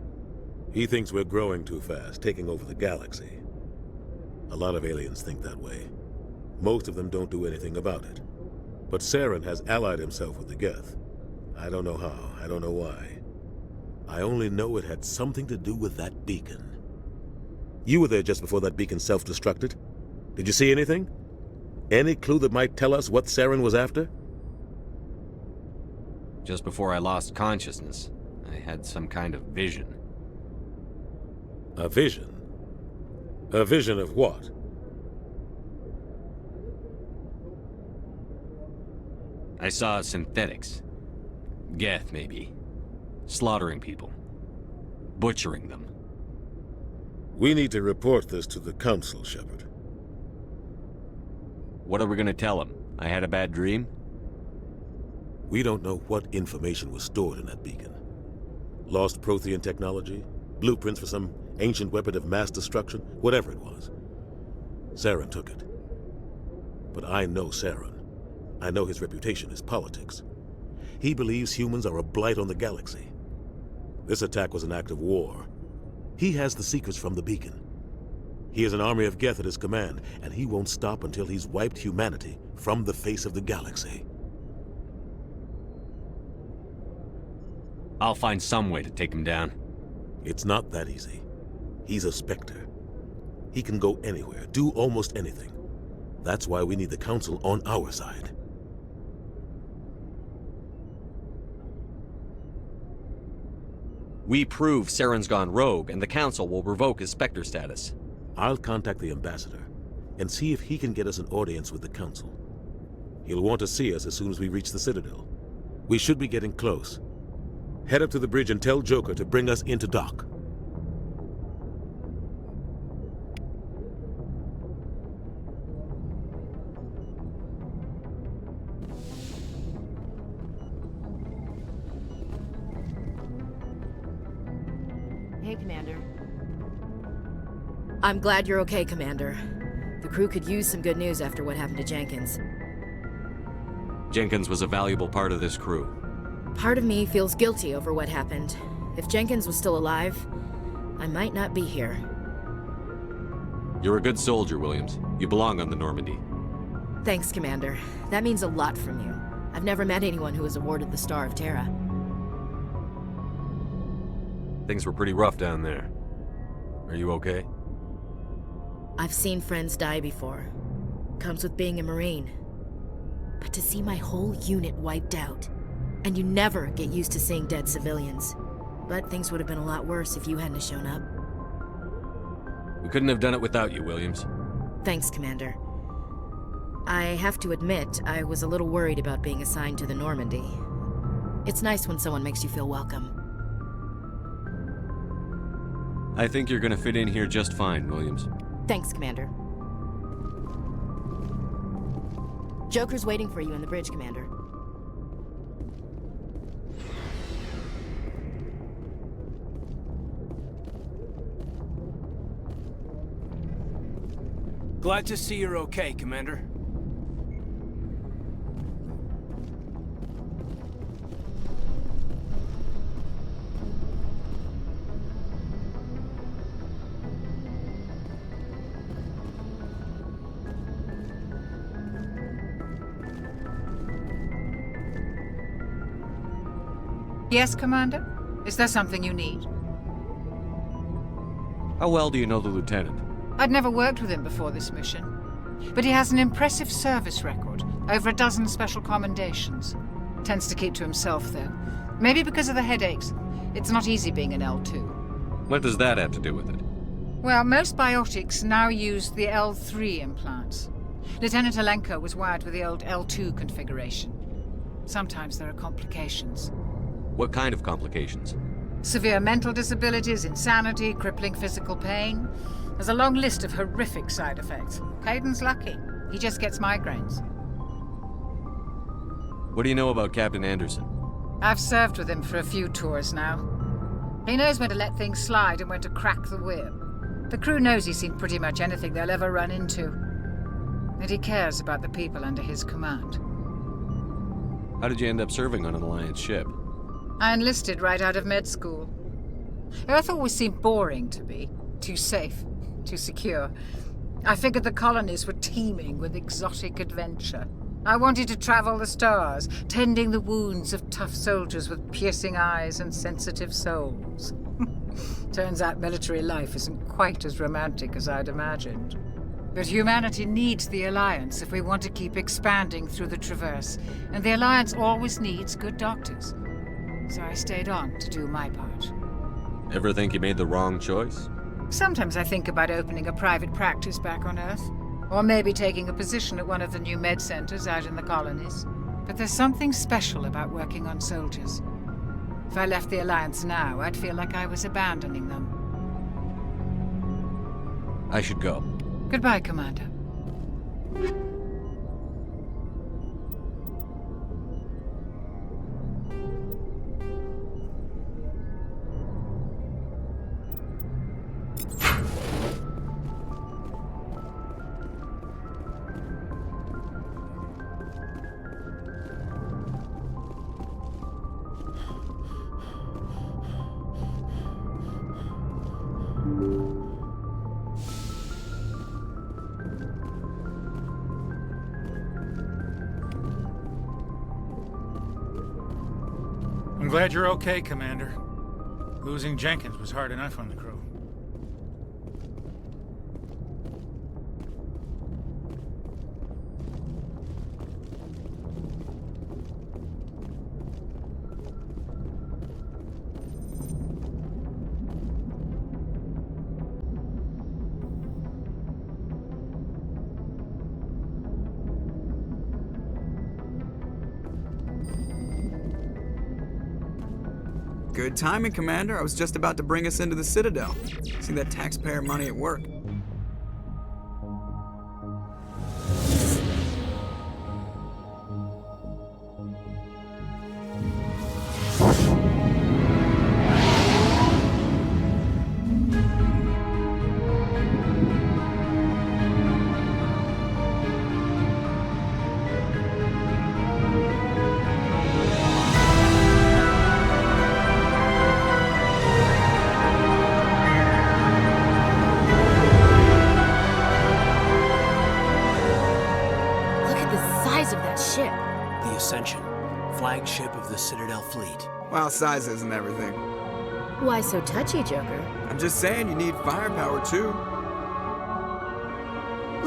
He thinks we're growing too fast, taking over the galaxy. A lot of aliens think that way. Most of them don't do anything about it. But Saren has allied himself with the Geth. I don't know how, I don't know why. I only know it had something to do with that beacon. You were there just before that beacon self-destructed. Did you see anything? Any clue that might tell us what Saren was after? Just before I lost consciousness, I had some kind of vision. A vision? A vision of what? I saw synthetics. Geth, maybe. Slaughtering people. Butchering them. We need to report this to the Council, Shepard. What are we gonna tell them? I had a bad dream? We don't know what information was stored in that beacon. Lost Prothean technology? Blueprints for some ancient weapon of mass destruction? Whatever it was. Saren took it. But I know Saren. I know his reputation is politics. He believes humans are a blight on the galaxy. This attack was an act of war. He has the secrets from the beacon. He has an army of Geth at his command, and he won't stop until he's wiped humanity from the face of the galaxy. I'll find some way to take him down. It's not that easy. He's a Spectre. He can go anywhere, do almost anything. That's why we need the Council on our side. We prove Saren's gone rogue, and the Council will revoke his Spectre status. I'll contact the Ambassador, and see if he can get us an audience with the Council. He'll want to see us as soon as we reach the Citadel. We should be getting close. Head up to the bridge and tell Joker to bring us into dock. Hey, Commander. I'm glad you're okay, Commander. The crew could use some good news after what happened to Jenkins. Jenkins was a valuable part of this crew. Part of me feels guilty over what happened. If Jenkins was still alive, I might not be here. You're a good soldier, Williams. You belong on the Normandy. Thanks, Commander. That means a lot from you. I've never met anyone who was awarded the Star of Terra. Things were pretty rough down there. Are you okay? I've seen friends die before. Comes with being a Marine. But to see my whole unit wiped out, and you never get used to seeing dead civilians. But things would have been a lot worse if you hadn't shown up. We couldn't have done it without you, Williams. Thanks, Commander. I have to admit, I was a little worried about being assigned to the Normandy. It's nice when someone makes you feel welcome. I think you're gonna fit in here just fine, Williams. Thanks, Commander. Joker's waiting for you in the bridge, Commander. Glad to see you're okay, Commander. Yes, Commander? Is there something you need? How well do you know the Lieutenant? I'd never worked with him before this mission. But he has an impressive service record, over a dozen special commendations. Tends to keep to himself, though. Maybe because of the headaches. It's not easy being an L2. What does that have to do with it? Well, most biotics now use the L3 implants. Lieutenant Alenko was wired with the old L2 configuration. Sometimes there are complications. What kind of complications? Severe mental disabilities, insanity, crippling physical pain. There's a long list of horrific side effects. Caden's lucky. He just gets migraines. What do you know about Captain Anderson? I've served with him for a few tours now. He knows when to let things slide and when to crack the whip. The crew knows he's seen pretty much anything they'll ever run into. And he cares about the people under his command. How did you end up serving on an Alliance ship? I enlisted right out of med school. Earth always seemed boring to me. Too safe, too secure. I figured the colonies were teeming with exotic adventure. I wanted to travel the stars, tending the wounds of tough soldiers with piercing eyes and sensitive souls. Turns out military life isn't quite as romantic as I'd imagined. But humanity needs the Alliance if we want to keep expanding through the Traverse, and the Alliance always needs good doctors. So I stayed on to do my part. Ever think you made the wrong choice? Sometimes I think about opening a private practice back on Earth. Or maybe taking a position at one of the new med centers out in the colonies. But there's something special about working on soldiers. If I left the Alliance now, I'd feel like I was abandoning them. I should go. Goodbye, Commander. I'm glad you're okay, Commander. Losing Jenkins was hard enough on the crew. Good timing, Commander. I was just about to bring us into the Citadel. See that taxpayer money at work. Flagship of the Citadel fleet. Well, size isn't everything. Why so touchy, Joker? I'm just saying you need firepower, too.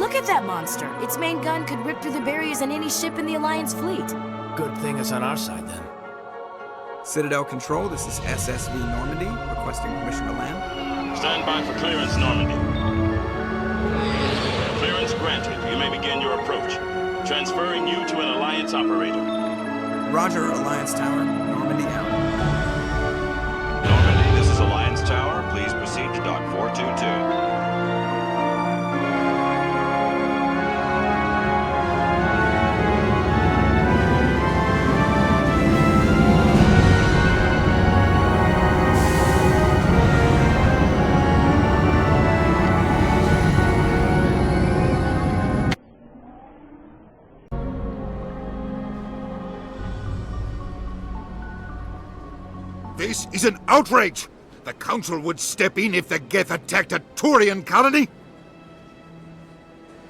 Look at that monster. Its main gun could rip through the barriers in any ship in the Alliance fleet. Good thing it's on our side, then. Citadel Control, this is SSV Normandy, requesting permission to land. Stand by for clearance, Normandy. Clearance granted. You may begin your approach. Transferring you to an Alliance operator. Roger, Alliance Tower. Normandy out. Normandy, this is Alliance Tower. Please proceed to Dock 422. This is an outrage! The Council would step in if the Geth attacked a Turian colony?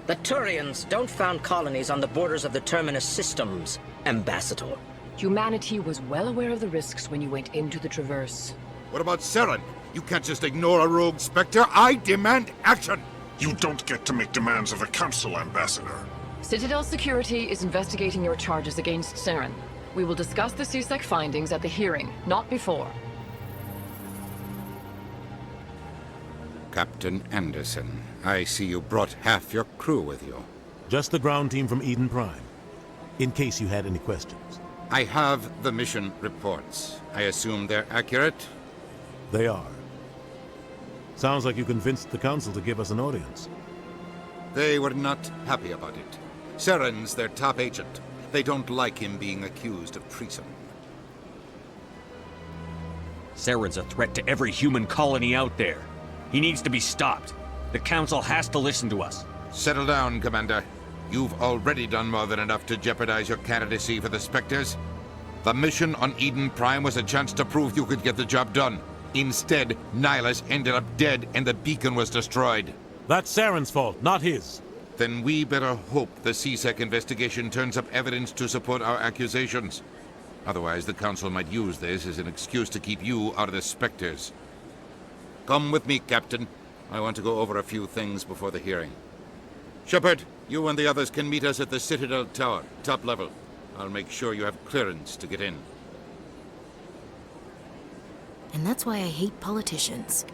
The Turians don't found colonies on the borders of the Terminus systems, Ambassador. Humanity was well aware of the risks when you went into the Traverse. What about Saren? You can't just ignore a rogue Spectre. I demand action! You don't get to make demands of the Council, Ambassador. Citadel Security is investigating your charges against Saren. We will discuss the CSEC findings at the hearing, not before. Captain Anderson, I see you brought half your crew with you. Just the ground team from Eden Prime, in case you had any questions. I have the mission reports. I assume they're accurate? They are. Sounds like you convinced the Council to give us an audience. They were not happy about it. Saren's their top agent. They don't like him being accused of treason. Saren's a threat to every human colony out there. He needs to be stopped. The Council has to listen to us. Settle down, Commander. You've already done more than enough to jeopardize your candidacy for the Spectres. The mission on Eden Prime was a chance to prove you could get the job done. Instead, Nihlus ended up dead and the beacon was destroyed. That's Saren's fault, not his. Then we better hope the CSEC investigation turns up evidence to support our accusations. Otherwise, the Council might use this as an excuse to keep you out of the Spectres. Come with me, Captain. I want to go over a few things before the hearing. Shepard, you and the others can meet us at the Citadel Tower, top level. I'll make sure you have clearance to get in. And that's why I hate politicians.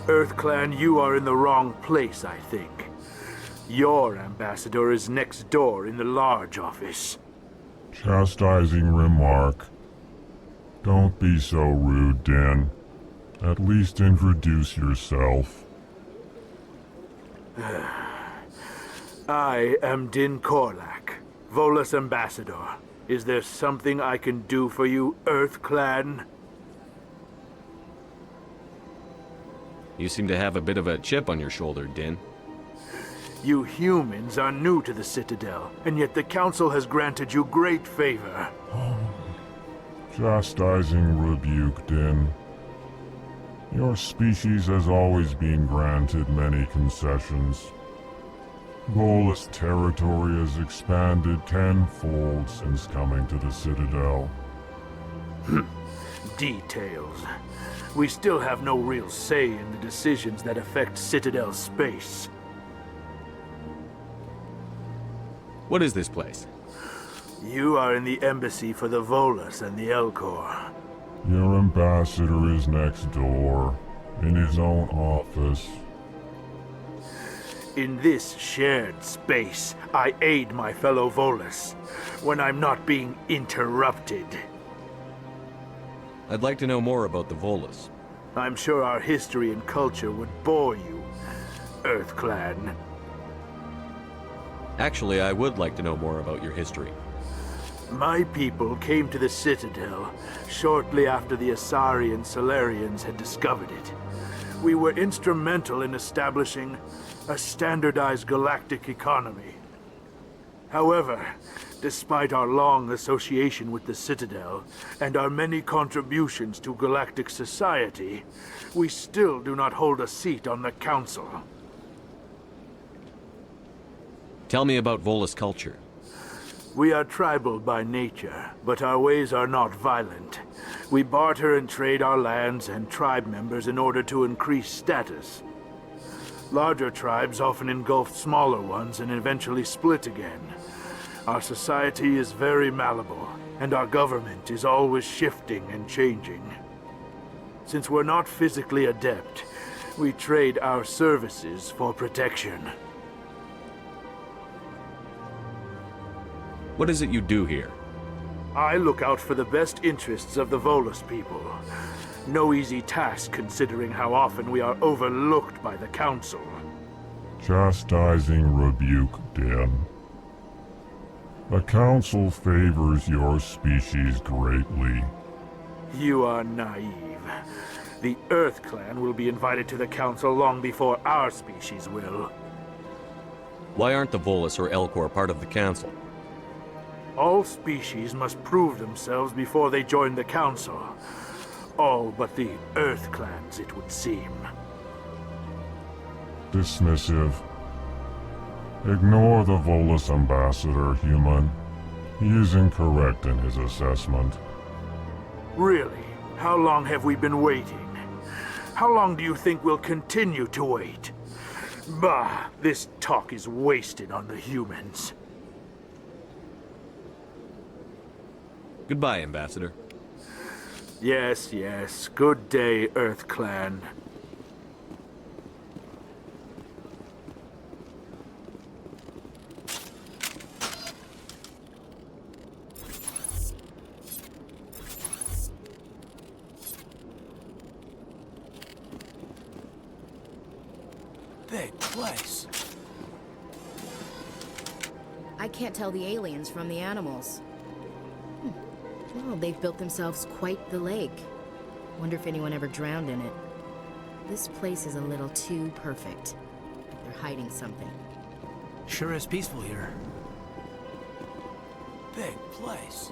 EarthClan, you are in the wrong place, I think. Your ambassador is next door in the large office. Chastising remark. Don't be so rude, Din. At least introduce yourself. I am Din Korlak, Volus Ambassador. Is there something I can do for you, EarthClan? You seem to have a bit of a chip on your shoulder, Din. You humans are new to the Citadel, and yet the Council has granted you great favor. Chastising rebuke, Din. Your species has always been granted many concessions. Volus territory has expanded tenfold since coming to the Citadel. Details. We still have no real say in the decisions that affect Citadel space. What is this place? You are in the embassy for the Volus and the Elcor. Your ambassador is next door, in his own office. In this shared space, I aid my fellow Volus when I'm not being interrupted. I'd like to know more about the Volus. I'm sure our history and culture would bore you, EarthClan. Actually, I would like to know more about your history. My people came to the Citadel shortly after the Asari and Salarians had discovered it. We were instrumental in establishing a standardized galactic economy. However, despite our long association with the Citadel and our many contributions to galactic society, we still do not hold a seat on the Council. Tell me about Volus culture. We are tribal by nature, but our ways are not violent. We barter and trade our lands and tribe members in order to increase status. Larger tribes often engulf smaller ones and eventually split again. Our society is very malleable, and our government is always shifting and changing. Since we're not physically adept, we trade our services for protection. What is it you do here? I look out for the best interests of the Volus people. No easy task considering how often we are overlooked by the Council. Chastising rebuke, Den. The Council favors your species greatly. You are naive. The Earth Clan will be invited to the Council long before our species will. Why aren't the Volus or Elcor part of the Council? All species must prove themselves before they join the Council. All but the Earth Clans, it would seem. Dismissive. Ignore the Volus Ambassador, human. He is incorrect in his assessment. Really? How long have we been waiting? How long do you think we'll continue to wait? Bah, this talk is wasted on the humans. Goodbye, Ambassador. Yes, yes. Good day, Earth Clan. Big place. I can't tell the aliens from the animals. Well, they've built themselves quite the lake. Wonder if anyone ever drowned in it. This place is a little too perfect. Like they're hiding something. Sure is peaceful here. Big place.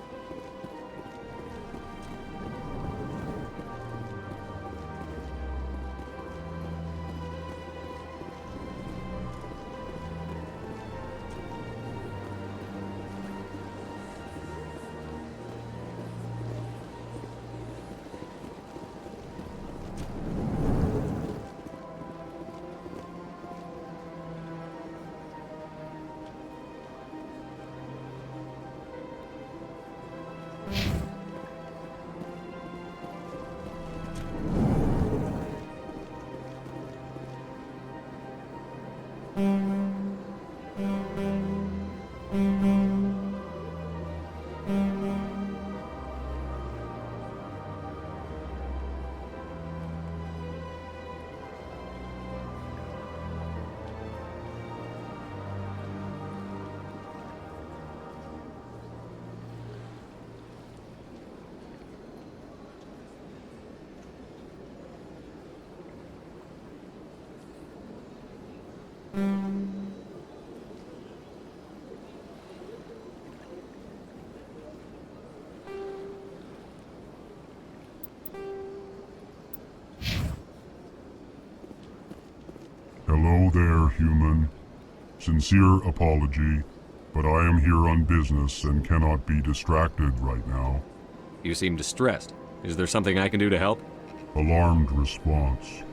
Hello there, human. Sincere apology, but I am here on business and cannot be distracted right now. You seem distressed. Is there something I can do to help? Alarmed response.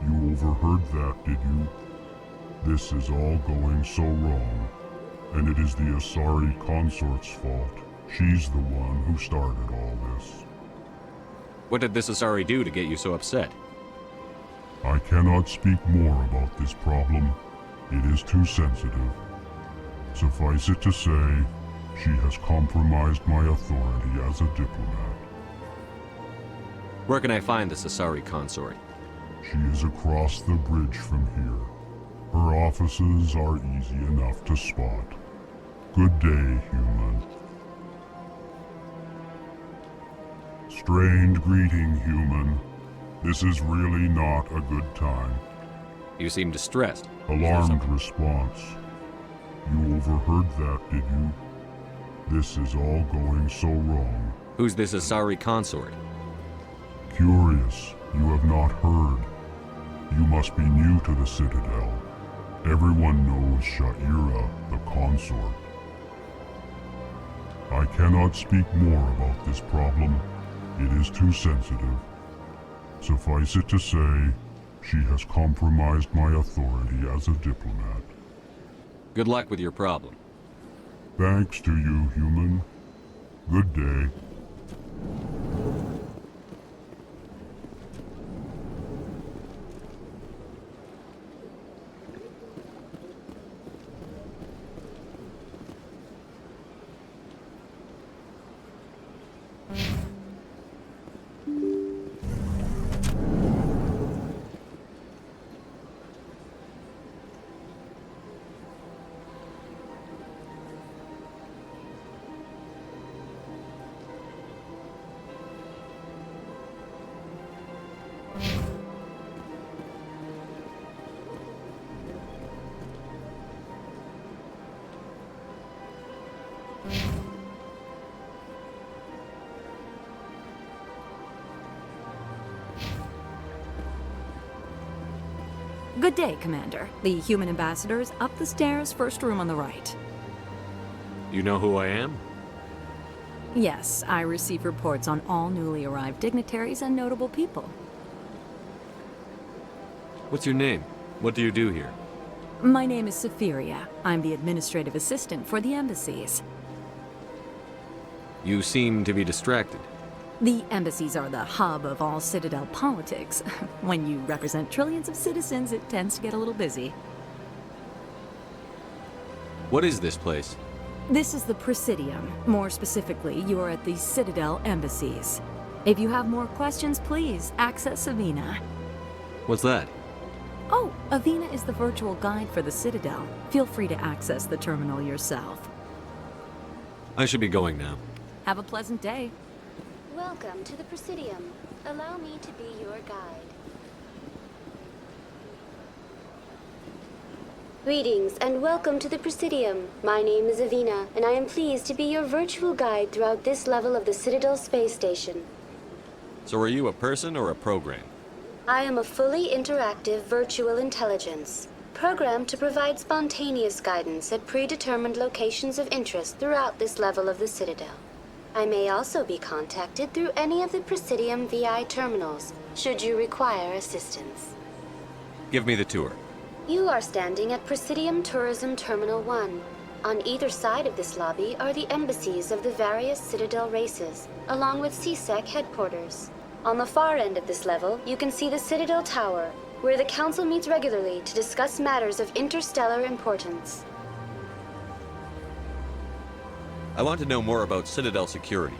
You overheard that, did you? This is all going so wrong, and it is the Asari Consort's fault. She's the one who started all this. What did this Asari do to get you so upset? I cannot speak more about this problem. It is too sensitive. Suffice it to say, she has compromised my authority as a diplomat. Where can I find this Asari consort? She is across the bridge from here. Her offices are easy enough to spot. Good day, human. Strained greeting, human. This is really not a good time. You seem distressed. Alarmed response. You overheard that, did you? This is all going so wrong. Who's this Asari consort? Curious, you have not heard. You must be new to the Citadel. Everyone knows Sha'ira, the consort. I cannot speak more about this problem. It is too sensitive. Suffice it to say, she has compromised my authority as a diplomat. Good luck with your problem. Thanks to you, human. Good day. Good day, Commander. The human ambassador is up the stairs, first room on the right. You know who I am? Yes, I receive reports on all newly arrived dignitaries and notable people. What's your name? What do you do here? My name is Safiria. I'm the administrative assistant for the embassies. You seem to be distracted. The embassies are the hub of all Citadel politics. When you represent trillions of citizens, it tends to get a little busy. What is this place? This is the Presidium. More specifically, you are at the Citadel embassies. If you have more questions, please access Avina. What's that? Oh, Avina is the virtual guide for the Citadel. Feel free to access the terminal yourself. I should be going now. Have a pleasant day. Welcome to the Presidium. Allow me to be your guide. Greetings and welcome to the Presidium. My name is Avina, and I am pleased to be your virtual guide throughout this level of the Citadel space station. So are you a person or a program? I am a fully interactive virtual intelligence, programmed to provide spontaneous guidance at predetermined locations of interest throughout this level of the Citadel. I may also be contacted through any of the Presidium VI terminals, should you require assistance. Give me the tour. You are standing at Presidium Tourism Terminal 1. On either side of this lobby are the embassies of the various Citadel races, along with CSEC headquarters. On the far end of this level, you can see the Citadel Tower, where the Council meets regularly to discuss matters of interstellar importance. I want to know more about Citadel security.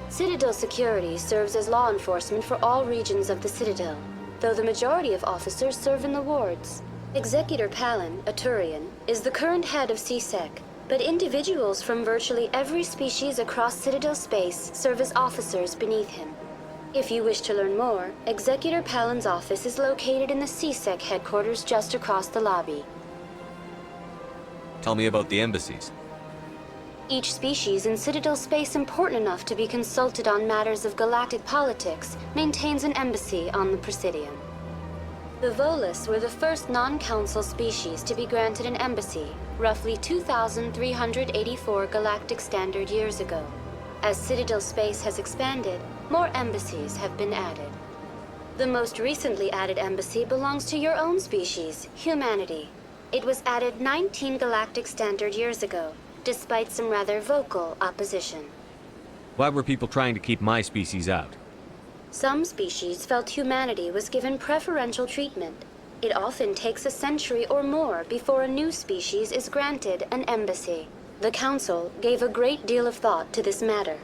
Citadel security serves as law enforcement for all regions of the Citadel, though the majority of officers serve in the wards. Executor Pallin, a Turian, is the current head of CSEC, but individuals from virtually every species across Citadel space serve as officers beneath him. If you wish to learn more, Executor Pallin's office is located in the CSEC headquarters just across the lobby. Tell me about the embassies. Each species in Citadel space important enough to be consulted on matters of galactic politics maintains an embassy on the Presidium. The Volus were the first non-council species to be granted an embassy, roughly 2,384 galactic standard years ago. As Citadel space has expanded, more embassies have been added. The most recently added embassy belongs to your own species, humanity. It was added 19 galactic standard years ago, despite some rather vocal opposition. Why were people trying to keep my species out? Some species felt humanity was given preferential treatment. It often takes a century or more before a new species is granted an embassy. The Council gave a great deal of thought to this matter.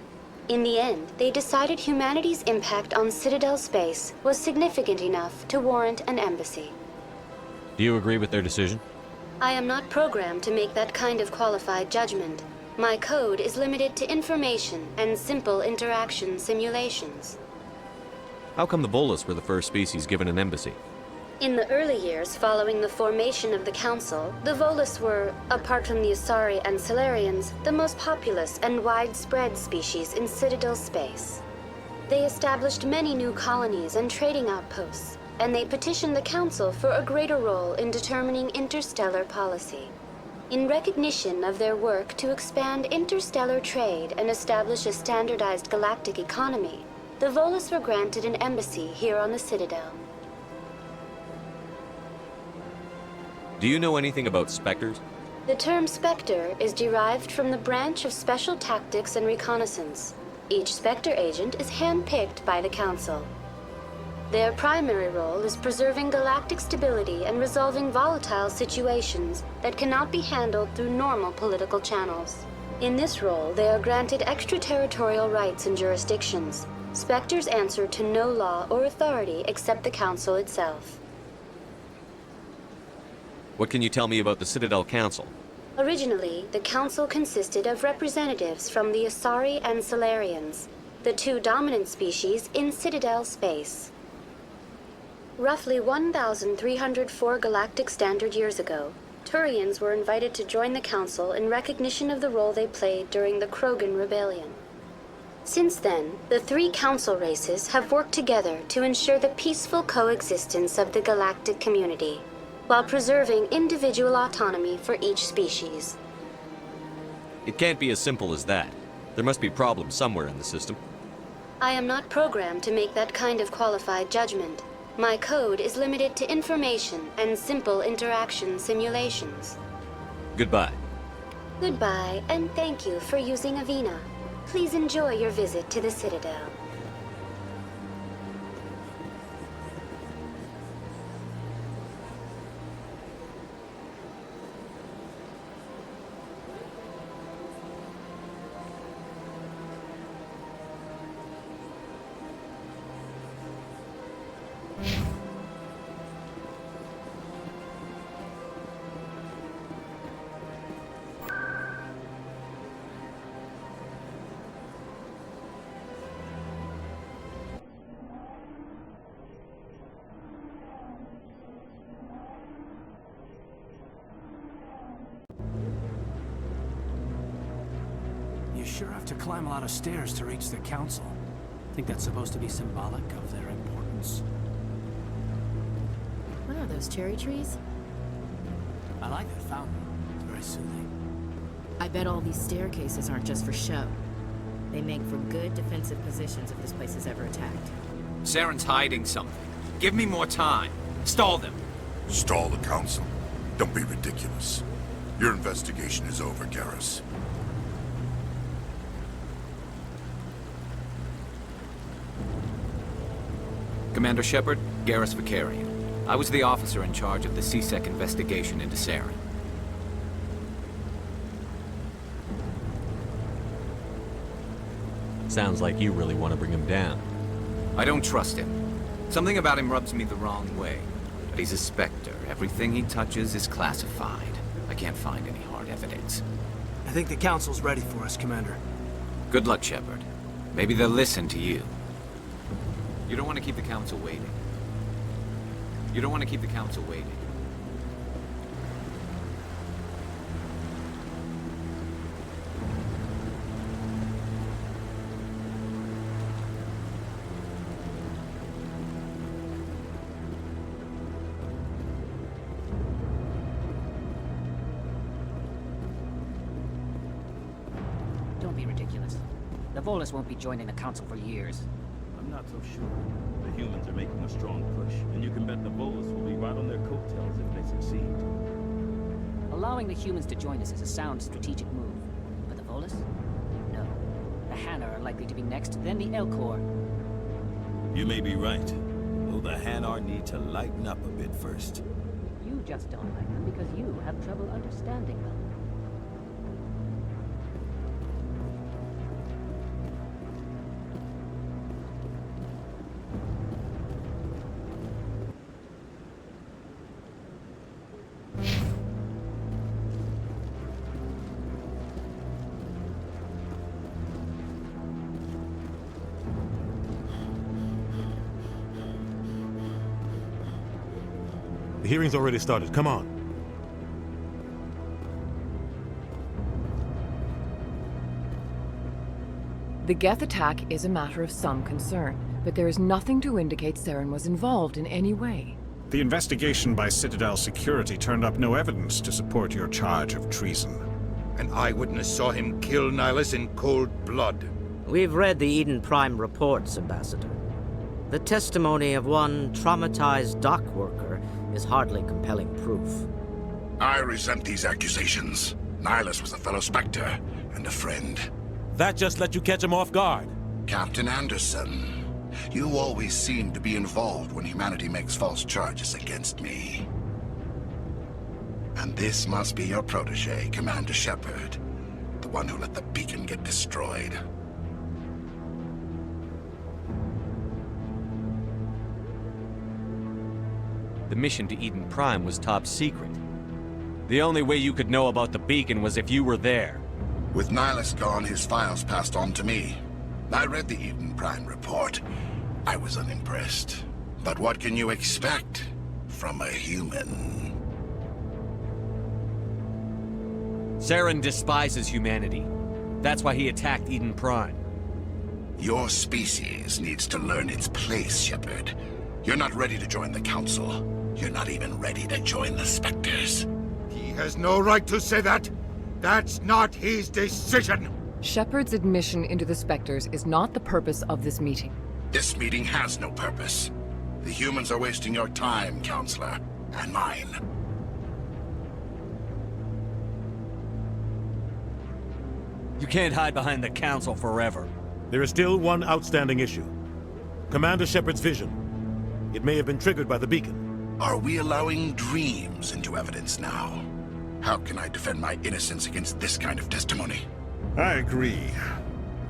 In the end, they decided humanity's impact on Citadel space was significant enough to warrant an embassy. Do you agree with their decision? I am not programmed to make that kind of qualified judgment. My code is limited to information and simple interaction simulations. How come the Volus were the first species given an embassy? In the early years following the formation of the Council, the Volus were, apart from the Asari and Salarians, the most populous and widespread species in Citadel space. They established many new colonies and trading outposts, and they petitioned the Council for a greater role in determining interstellar policy. In recognition of their work to expand interstellar trade and establish a standardized galactic economy, the Volus were granted an embassy here on the Citadel. Do you know anything about Spectres? The term Spectre is derived from the branch of Special Tactics and Reconnaissance. Each Spectre agent is handpicked by the Council. Their primary role is preserving galactic stability and resolving volatile situations that cannot be handled through normal political channels. In this role, they are granted extraterritorial rights and jurisdictions. Spectres answer to no law or authority except the Council itself. What can you tell me about the Citadel Council? Originally, the Council consisted of representatives from the Asari and Salarians, the two dominant species in Citadel space. Roughly 1,304 galactic standard years ago, Turians were invited to join the Council in recognition of the role they played during the Krogan Rebellion. Since then, the three Council races have worked together to ensure the peaceful coexistence of the galactic community, while preserving individual autonomy for each species. It can't be as simple as that. There must be problems somewhere in the system. I am not programmed to make that kind of qualified judgment. My code is limited to information and simple interaction simulations. Goodbye. Goodbye, and thank you for using Avina. Please enjoy your visit to the Citadel. You sure have to climb a lot of stairs to reach the Council. Think that's supposed to be symbolic of their importance? What are those, cherry trees? I like that fountain. It's very soothing. I bet all these staircases aren't just for show. They make for good defensive positions if this place is ever attacked. Saren's hiding something. Give me more time. Stall them. Stall the Council? Don't be ridiculous. Your investigation is over, Garrus. Commander Shepard, Garrus Valkarian. I was the officer in charge of the C-Sec investigation into Saren. Sounds like you really want to bring him down. I don't trust him. Something about him rubs me the wrong way. But he's a Spectre. Everything he touches is classified. I can't find any hard evidence. I think the Council's ready for us, Commander. Good luck, Shepard. Maybe they'll listen to you. You don't want to keep the Council waiting. You don't want to keep the Council waiting. Don't be ridiculous. The Volus won't be joining the Council for years. I'm not so sure. The humans are making a strong push, and you can bet the Volus will be right on their coattails if they succeed. Allowing the humans to join us is a sound strategic move. But the Volus? No. The Hanar are likely to be next, then the Elcor. You may be right. Though the Hanar need to lighten up a bit first. You just don't like them because you have trouble understanding them. The hearing's already started. Come on. The Geth attack is a matter of some concern, but there is nothing to indicate Saren was involved in any way. The investigation by Citadel security turned up no evidence to support your charge of treason. An eyewitness saw him kill Nihlus in cold blood. We've read the Eden Prime reports, Ambassador. The testimony of one traumatized dock worker is hardly compelling proof. I resent these accusations. Nihlus was a fellow Spectre and a friend. That just let you catch him off guard. Captain Anderson, you always seem to be involved when humanity makes false charges against me. And this must be your protege, Commander Shepard, the one who let the beacon get destroyed. The mission to Eden Prime was top secret. The only way you could know about the beacon was if you were there. With Nihlus gone, his files passed on to me. I read the Eden Prime report. I was unimpressed. But what can you expect from a human? Saren despises humanity. That's why he attacked Eden Prime. Your species needs to learn its place, Shepard. You're not ready to join the Council. You're not even ready to join the Spectres. He has no right to say that. That's not his decision. Shepard's admission into the Spectres is not the purpose of this meeting. This meeting has no purpose. The humans are wasting your time, Counselor, and mine. You can't hide behind the Council forever. There is still one outstanding issue. Commander Shepard's vision. It may have been triggered by the beacon. Are we allowing dreams into evidence now? How can I defend my innocence against this kind of testimony? I agree.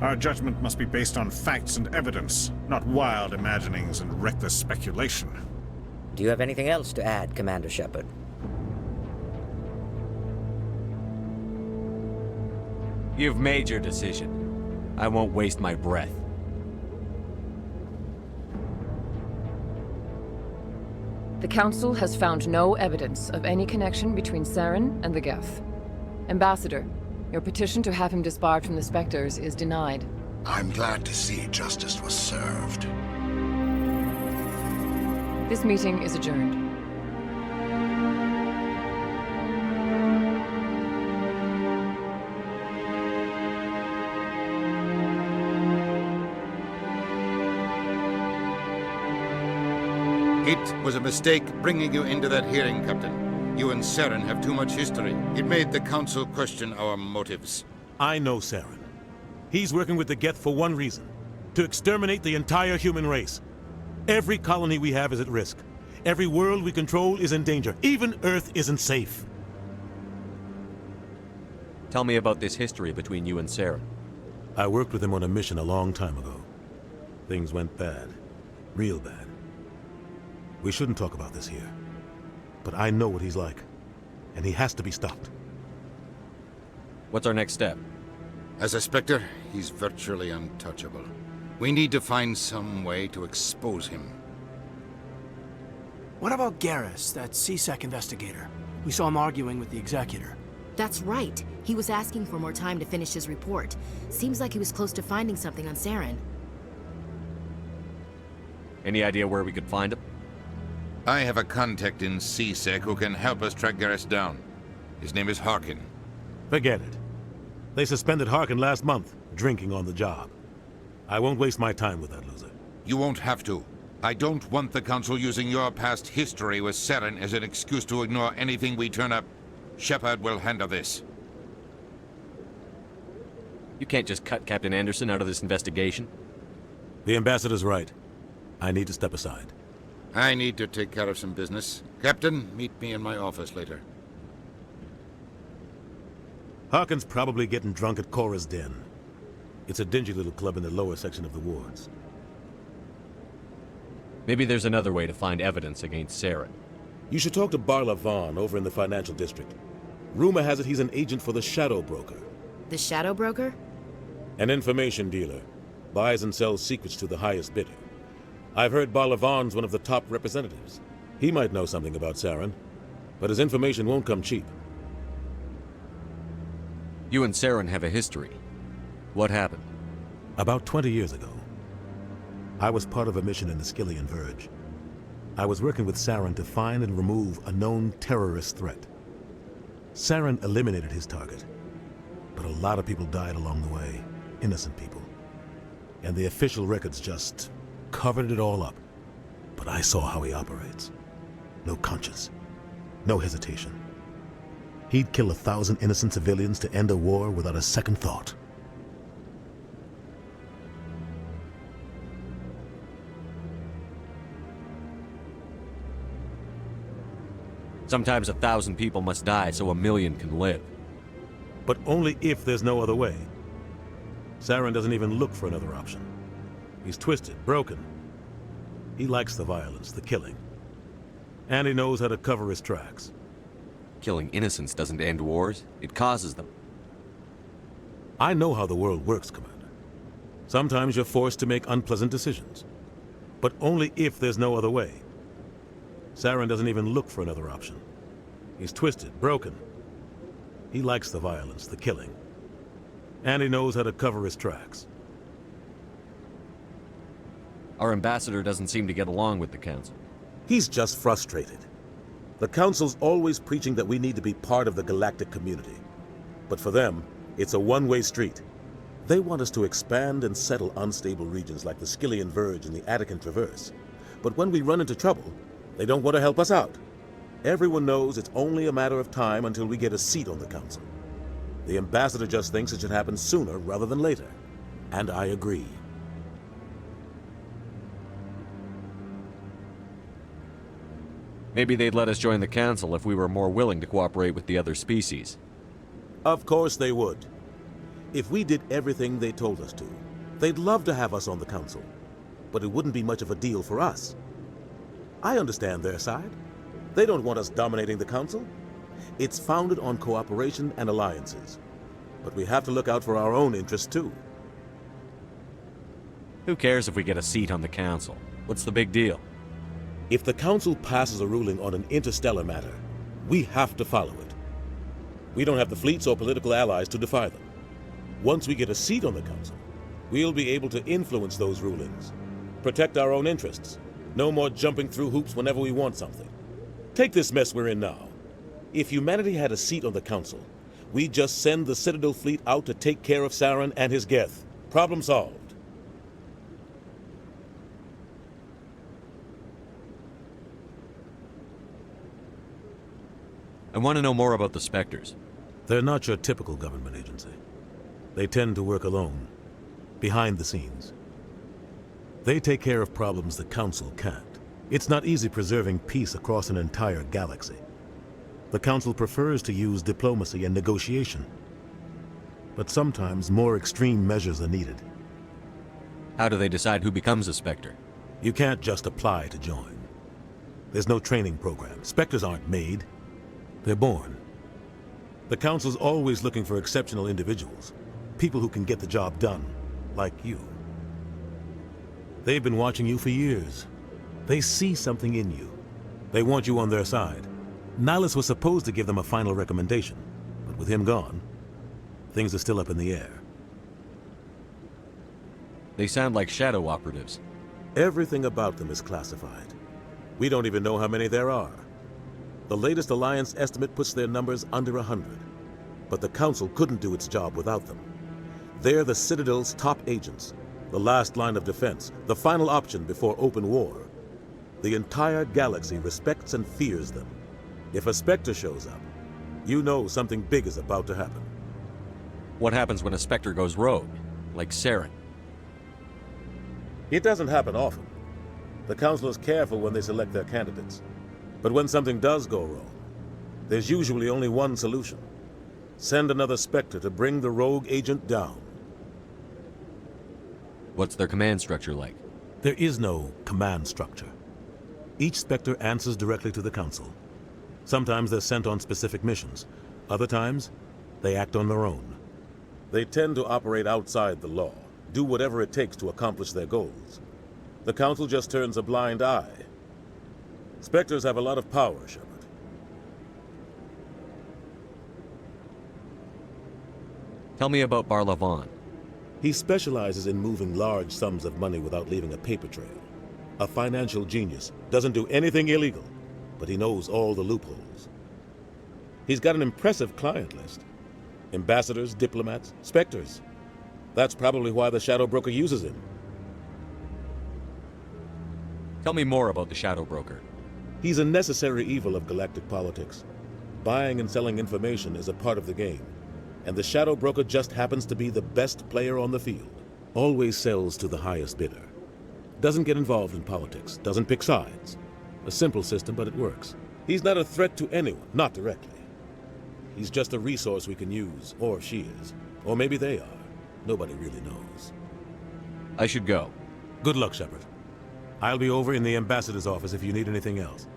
Our judgment must be based on facts and evidence, not wild imaginings and reckless speculation. Do you have anything else to add, Commander Shepard? You've made your decision. I won't waste my breath. The Council has found no evidence of any connection between Saren and the Geth. Ambassador, your petition to have him disbarred from the Spectres is denied. I'm glad to see justice was served. This meeting is adjourned. It was a mistake bringing you into that hearing, Captain. You and Saren have too much history. It made the Council question our motives. I know Saren. He's working with the Geth for one reason. To exterminate the entire human race. Every colony we have is at risk. Every world we control is in danger. Even Earth isn't safe. Tell me about this history between you and Saren. I worked with him on a mission a long time ago. Things went bad. Real bad. We shouldn't talk about this here. But I know what he's like. And he has to be stopped. What's our next step? As a Spectre, he's virtually untouchable. We need to find some way to expose him. What about Garrus, that CSEC investigator? We saw him arguing with the Executor. That's right. He was asking for more time to finish his report. Seems like he was close to finding something on Saren. Any idea where we could find him? I have a contact in CSEC who can help us track Garrus down. His name is Harkin. Forget it. They suspended Harkin last month, drinking on the job. I won't waste my time with that loser. You won't have to. I don't want the Council using your past history with Saren as an excuse to ignore anything we turn up. Shepard will handle this. You can't just cut Captain Anderson out of this investigation. The Ambassador's right. I need to step aside. I need to take care of some business. Captain, meet me in my office later. Harkin's probably getting drunk at Cora's Den. It's a dingy little club in the lower section of the wards. Maybe there's another way to find evidence against Saren. You should talk to Barla Vaughn over in the financial district. Rumor has it he's an agent for the Shadow Broker. The Shadow Broker? An information dealer. Buys and sells secrets to the highest bidder. I've heard Barla Vaughn's one of the top representatives. He might know something about Saren, but his information won't come cheap. You and Saren have a history. What happened? About 20 years ago, I was part of a mission in the Skillian Verge. I was working with Saren to find and remove a known terrorist threat. Saren eliminated his target, but a lot of people died along the way, innocent people. And the official records just covered it all up. But I saw how he operates. No conscience, no hesitation. He'd kill 1,000 innocent civilians to end a war without a second thought. Sometimes 1,000 people must die so 1,000,000 can live. But only if there's no other way. Saren doesn't even look for another option. He's twisted, broken. He likes the violence, the killing. And he knows how to cover his tracks. Killing innocents doesn't end wars, it causes them. I know how the world works, Commander. Sometimes you're forced to make unpleasant decisions. But only if there's no other way. Saren doesn't even look for another option. He's twisted, broken. He likes the violence, the killing. And he knows how to cover his tracks. Our ambassador doesn't seem to get along with the Council. He's just frustrated. The Council's always preaching that we need to be part of the galactic community. But for them, it's a one-way street. They want us to expand and settle unstable regions like the Skyllian Verge and the Attican Traverse. But when we run into trouble, they don't want to help us out. Everyone knows it's only a matter of time until we get a seat on the Council. The ambassador just thinks it should happen sooner rather than later. And I agree. Maybe they'd let us join the Council if we were more willing to cooperate with the other species. Of course they would. If we did everything they told us to, they'd love to have us on the Council. But it wouldn't be much of a deal for us. I understand their side. They don't want us dominating the Council. It's founded on cooperation and alliances. But we have to look out for our own interests too. Who cares if we get a seat on the Council? What's the big deal? If the Council passes a ruling on an interstellar matter, we have to follow it. We don't have the fleets or political allies to defy them. Once we get a seat on the Council, we'll be able to influence those rulings, protect our own interests. No more jumping through hoops whenever we want something. Take this mess we're in now. If humanity had a seat on the Council, we'd just send the Citadel fleet out to take care of Saren and his Geth. Problem solved. I want to know more about the Spectres. They're not your typical government agency. They tend to work alone, behind the scenes. They take care of problems the Council can't. It's not easy preserving peace across an entire galaxy. The Council prefers to use diplomacy and negotiation. But sometimes more extreme measures are needed. How do they decide who becomes a Spectre? You can't just apply to join. There's no training program. Spectres aren't made. They're born. The Council's always looking for exceptional individuals. People who can get the job done, like you. They've been watching you for years. They see something in you. They want you on their side. Nihlus was supposed to give them a final recommendation, but with him gone, things are still up in the air. They sound like shadow operatives. Everything about them is classified. We don't even know how many there are. The latest Alliance estimate puts their numbers under 100. But the Council couldn't do its job without them. They're the Citadel's top agents, the last line of defense, the final option before open war. The entire galaxy respects and fears them. If a Spectre shows up, you know something big is about to happen. What happens when a Spectre goes rogue, like Saren? It doesn't happen often. The Council is careful when they select their candidates. But when something does go wrong, there's usually only one solution. Send another Spectre to bring the rogue agent down. What's their command structure like? There is no command structure. Each Spectre answers directly to the Council. Sometimes they're sent on specific missions. Other times, they act on their own. They tend to operate outside the law, do whatever it takes to accomplish their goals. The Council just turns a blind eye. Spectres have a lot of power, Shepard. Tell me about Barla. He specializes in moving large sums of money without leaving a paper trail. A financial genius. Doesn't do anything illegal, but he knows all the loopholes. He's got an impressive client list. Ambassadors, diplomats, specters. That's probably why the Shadow Broker uses him. Tell me more about the Shadow Broker. He's a necessary evil of galactic politics. Buying and selling information is a part of the game, and the Shadow Broker just happens to be the best player on the field. Always sells to the highest bidder. Doesn't get involved in politics, doesn't pick sides. A simple system, but it works. He's not a threat to anyone, not directly. He's just a resource we can use, or she is. Or maybe they are. Nobody really knows. I should go. Good luck, Shepard. I'll be over in the Ambassador's office if you need anything else.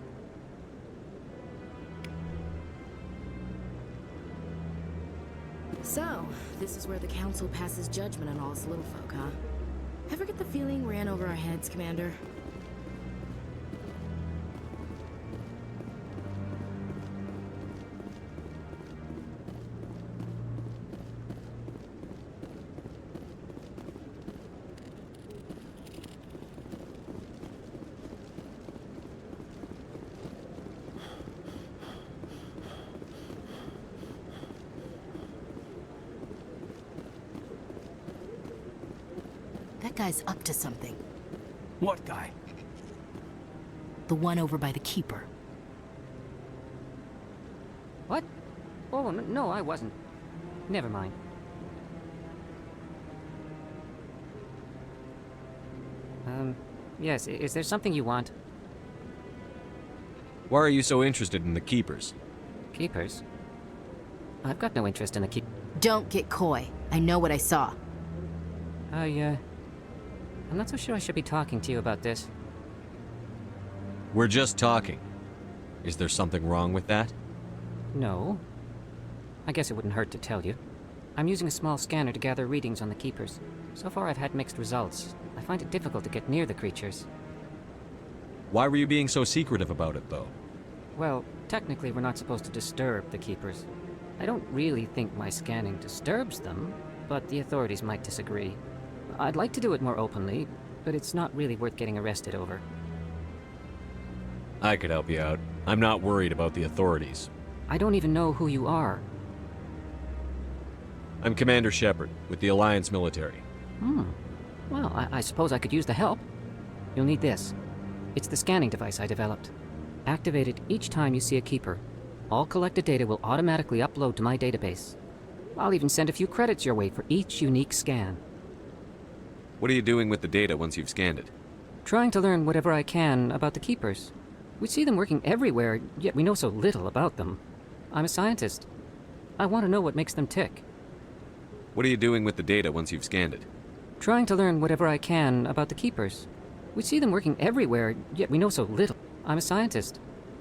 So, this is where the Council passes judgment on all us little folk, huh? Ever get the feeling we ran over our heads, Commander? That guy's up to something. What guy? The one over by the Keeper. What? Oh, no, I wasn't. Never mind. Yes, is there something you want? Why are you so interested in the Keepers? Keepers? I've got no interest in the Don't get coy. I know what I saw. I'm not so sure I should be talking to you about this. We're just talking. Is there something wrong with that? No. I guess it wouldn't hurt to tell you. I'm using a small scanner to gather readings on the Keepers. So far I've had mixed results. I find it difficult to get near the creatures. Why were you being so secretive about it, though? Well, technically we're not supposed to disturb the Keepers. I don't really think my scanning disturbs them, but the authorities might disagree. I'd like to do it more openly, but it's not really worth getting arrested over. I could help you out. I'm not worried about the authorities. I don't even know who you are. I'm Commander Shepard, with the Alliance military. Well, I suppose I could use the help. You'll need this. It's the scanning device I developed. Activate it each time you see a Keeper. All collected data will automatically upload to my database. I'll even send a few credits your way for each unique scan. What are you doing with the data once you've scanned it? Trying to learn whatever I can about the Keepers. We see them working everywhere, yet we know so little about them. I'm a scientist. I want to know what makes them tick. What are you doing with the data once you've scanned it? Trying to learn whatever I can about the Keepers. We see them working everywhere, yet we know so little. I'm a scientist.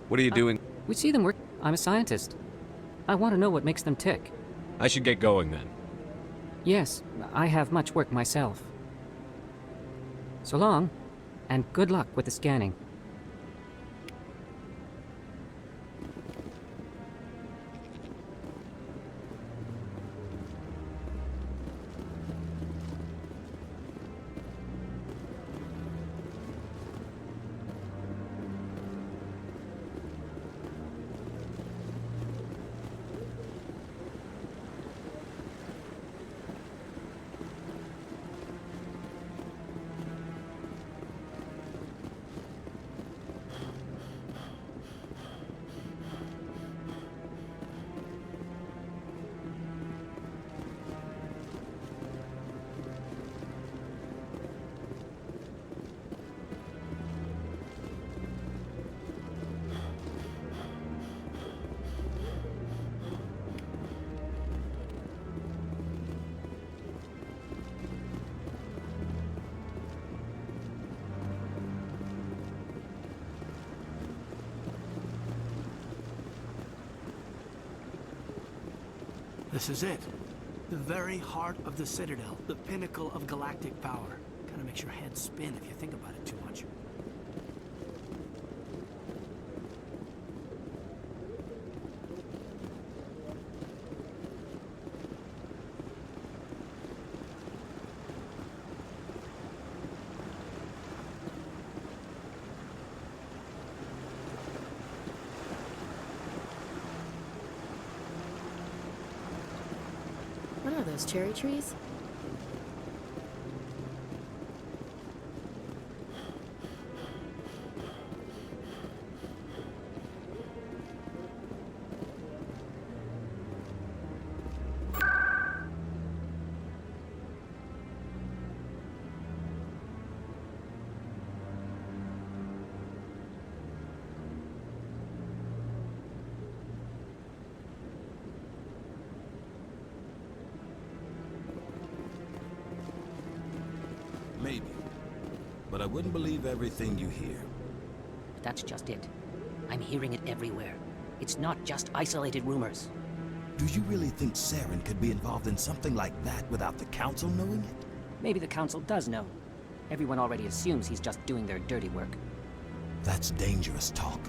What are you doing? We see them work. I'm a scientist. I want to know what makes them tick. I should get going then. Yes, I have much work myself. So long, and good luck with the scanning. This is it. The very heart of the Citadel. The pinnacle of galactic power. Kinda makes your head spin if you think about it too much. those cherry trees? Maybe. But I wouldn't believe everything you hear. But that's just it. I'm hearing it everywhere. It's not just isolated rumors. Do you really think Saren could be involved in something like that without the Council knowing it? Maybe the Council does know. Everyone already assumes he's just doing their dirty work. That's dangerous talk.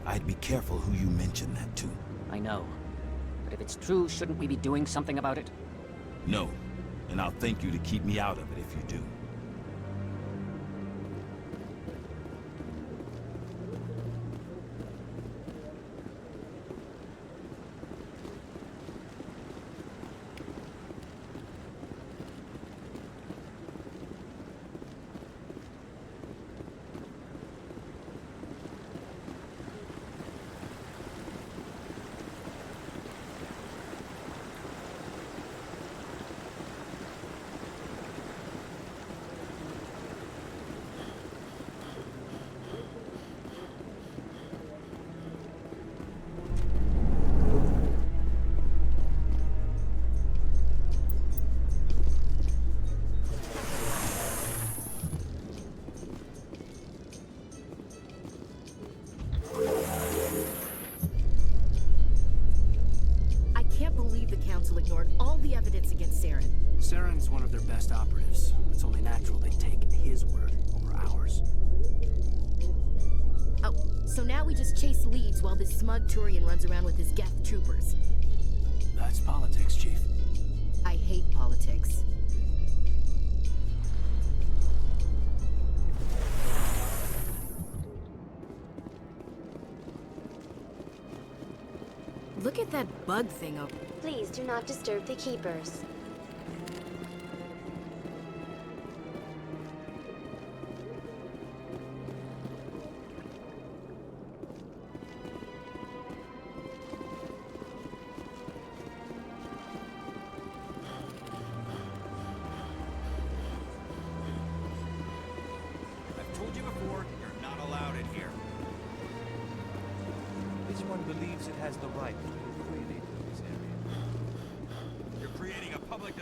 I'd be careful who you mention that to. I know. But if it's true, shouldn't we be doing something about it? No. And I'll thank you to keep me out of it if you do. Ignored all the evidence against Saren. Saren's one of their best operatives. It's only natural they take his word over ours. Oh, so now we just chase leads while this smug Turian runs around with his Geth troopers. That's politics, Chief. I hate politics. Look at that bug thing over. Please do not disturb the keepers. I've told you before, you're not allowed in here. This one believes it has the right to move freely through this area. You're creating a public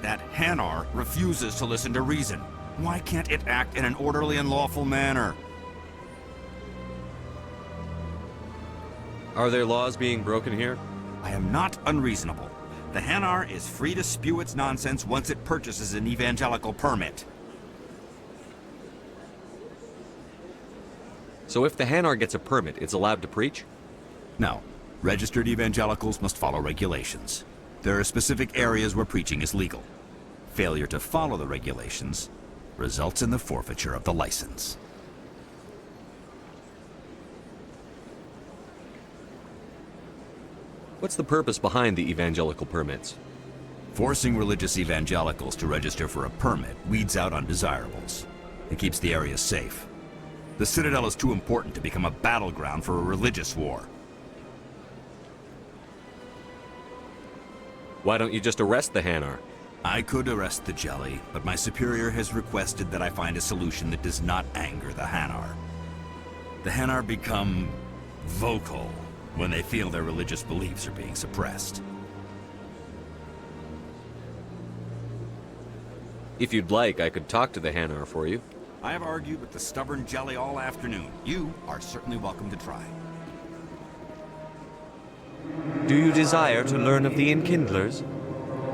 That Hanar refuses to listen to reason. Why can't it act in an orderly and lawful manner? Are there laws being broken here? I am not unreasonable. The Hanar is free to spew its nonsense once it purchases an evangelical permit. So if the Hanar gets a permit, it's allowed to preach? No. Registered evangelicals must follow regulations. There are specific areas where preaching is legal. Failure to follow the regulations results in the forfeiture of the license. What's the purpose behind the evangelical permits? Forcing religious evangelicals to register for a permit weeds out undesirables. It keeps the area safe. The Citadel is too important to become a battleground for a religious war. Why don't you just arrest the Hanar? I could arrest the Jelly, but my superior has requested that I find a solution that does not anger the Hanar. The Hanar become vocal when they feel their religious beliefs are being suppressed. If you'd like, I could talk to the Hanar for you. I have argued with the stubborn Jelly all afternoon. You are certainly welcome to try. Do you desire to learn of the Enkindlers?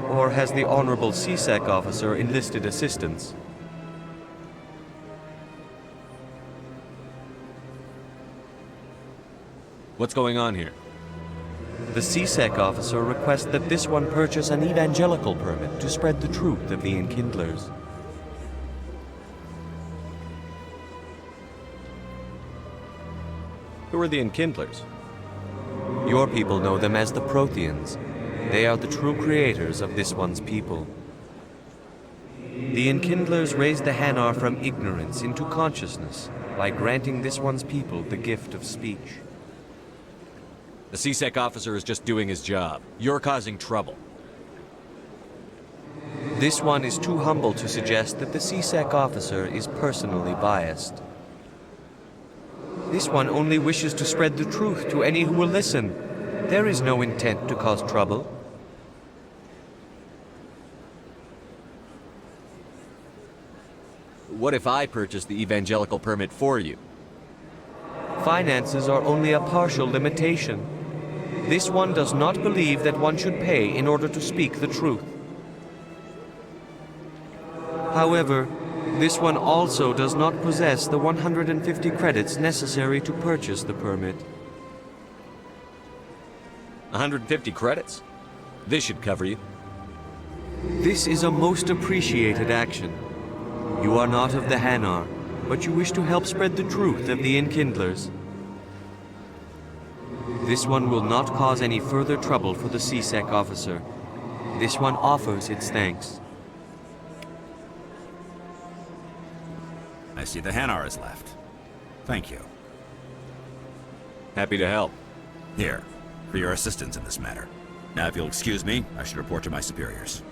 Or has the Honorable CSEC officer enlisted assistance? What's going on here? The CSEC officer requests that this one purchase an evangelical permit to spread the truth of the Enkindlers. Who are the Enkindlers? Your people know them as the Protheans. They are the true creators of this one's people. The Enkindlers raised the Hanar from ignorance into consciousness by granting this one's people the gift of speech. The CSEC officer is just doing his job. You're causing trouble. This one is too humble to suggest that the CSEC officer is personally biased. This one only wishes to spread the truth to any who will listen. There is no intent to cause trouble. What if I purchase the evangelical permit for you? Finances are only a partial limitation. This one does not believe that one should pay in order to speak the truth. However, this one also does not possess the 150 credits necessary to purchase the permit. 150 credits? This should cover you. This is a most appreciated action. You are not of the Hanar, but you wish to help spread the truth of the Enkindlers. This one will not cause any further trouble for the CSEC officer. This one offers its thanks. I see the Hanar is left. Thank you. Happy to help. Here, for your assistance in this matter. Now, if you'll excuse me, I should report to my superiors.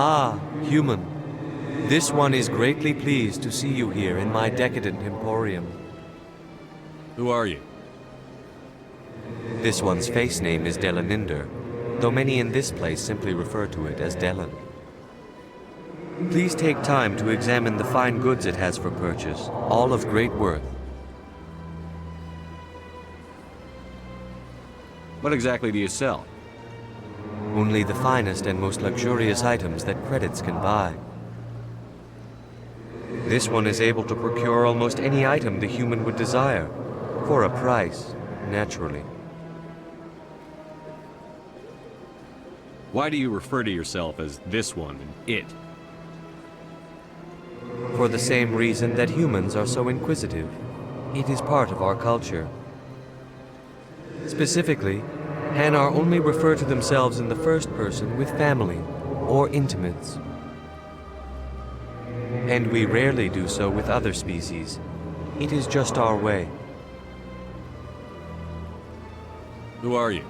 Ah, human. This one is greatly pleased to see you here in my decadent emporium. Who are you? This one's face name is Delaninder, though many in this place simply refer to it as Delan. Please take time to examine the fine goods it has for purchase, all of great worth. What exactly do you sell? Only the finest and most luxurious items that credits can buy. This one is able to procure almost any item the human would desire, for a price, naturally. Why do you refer to yourself as this one and it? For the same reason that humans are so inquisitive. It is part of our culture. Specifically, Hanar only refer to themselves in the first person with family or intimates. And we rarely do so with other species. It is just our way. Who are you?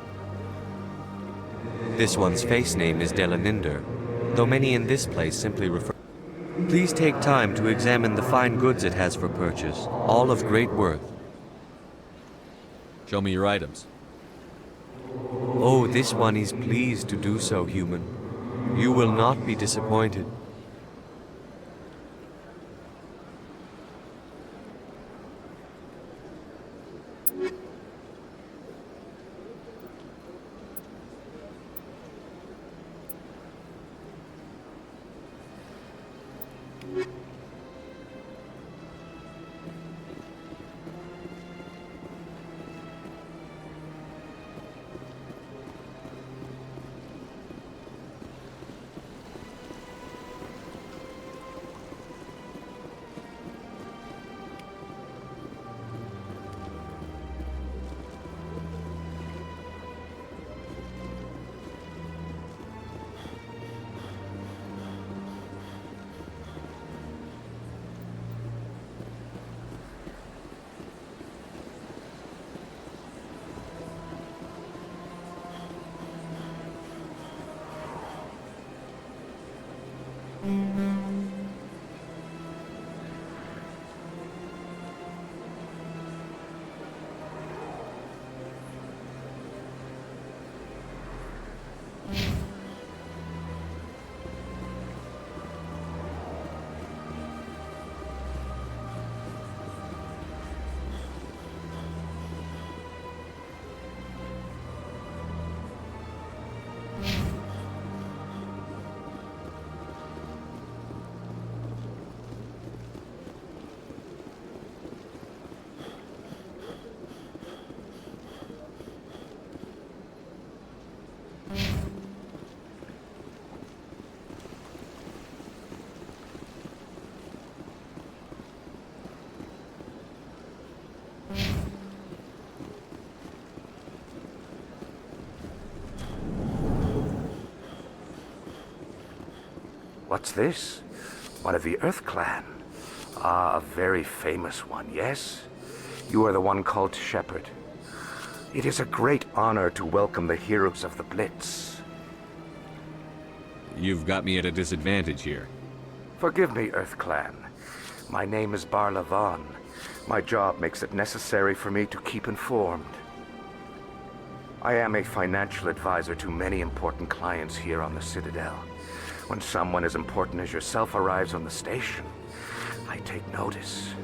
This one's face name is Delaninder, though many in this place simply refer. Please take time to examine the fine goods it has for purchase, all of great worth. Show me your items. Oh, this one is pleased to do so, human. You will not be disappointed. What's this? One of the Earth Clan. Ah, a very famous one, yes? You are the one called Shepard. It is a great honor to welcome the heroes of the Blitz. You've got me at a disadvantage here. Forgive me, Earth Clan. My name is Barla Vaughn. My job makes it necessary for me to keep informed. I am a financial advisor to many important clients here on the Citadel. When someone as important as yourself arrives on the station, I take notice.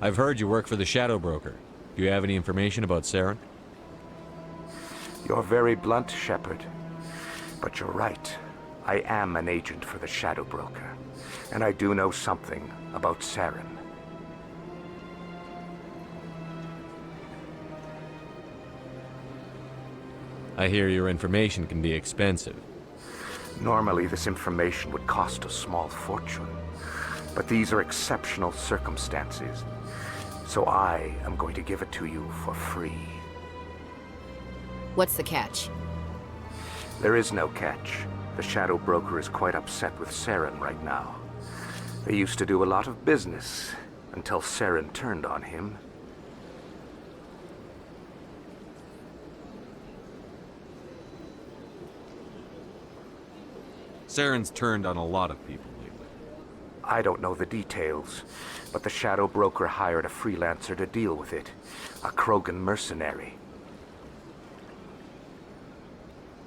I've heard you work for the Shadow Broker. Do you have any information about Saren? You're very blunt, Shepard. But you're right. I am an agent for the Shadow Broker. And I do know something about Saren. I hear your information can be expensive. Normally, this information would cost a small fortune. But these are exceptional circumstances. So I am going to give it to you for free. What's the catch? There is no catch. The Shadow Broker is quite upset with Saren right now. They used to do a lot of business until Saren turned on him. Saren's turned on a lot of people lately. I don't know the details, but the Shadow Broker hired a freelancer to deal with it. A Krogan mercenary.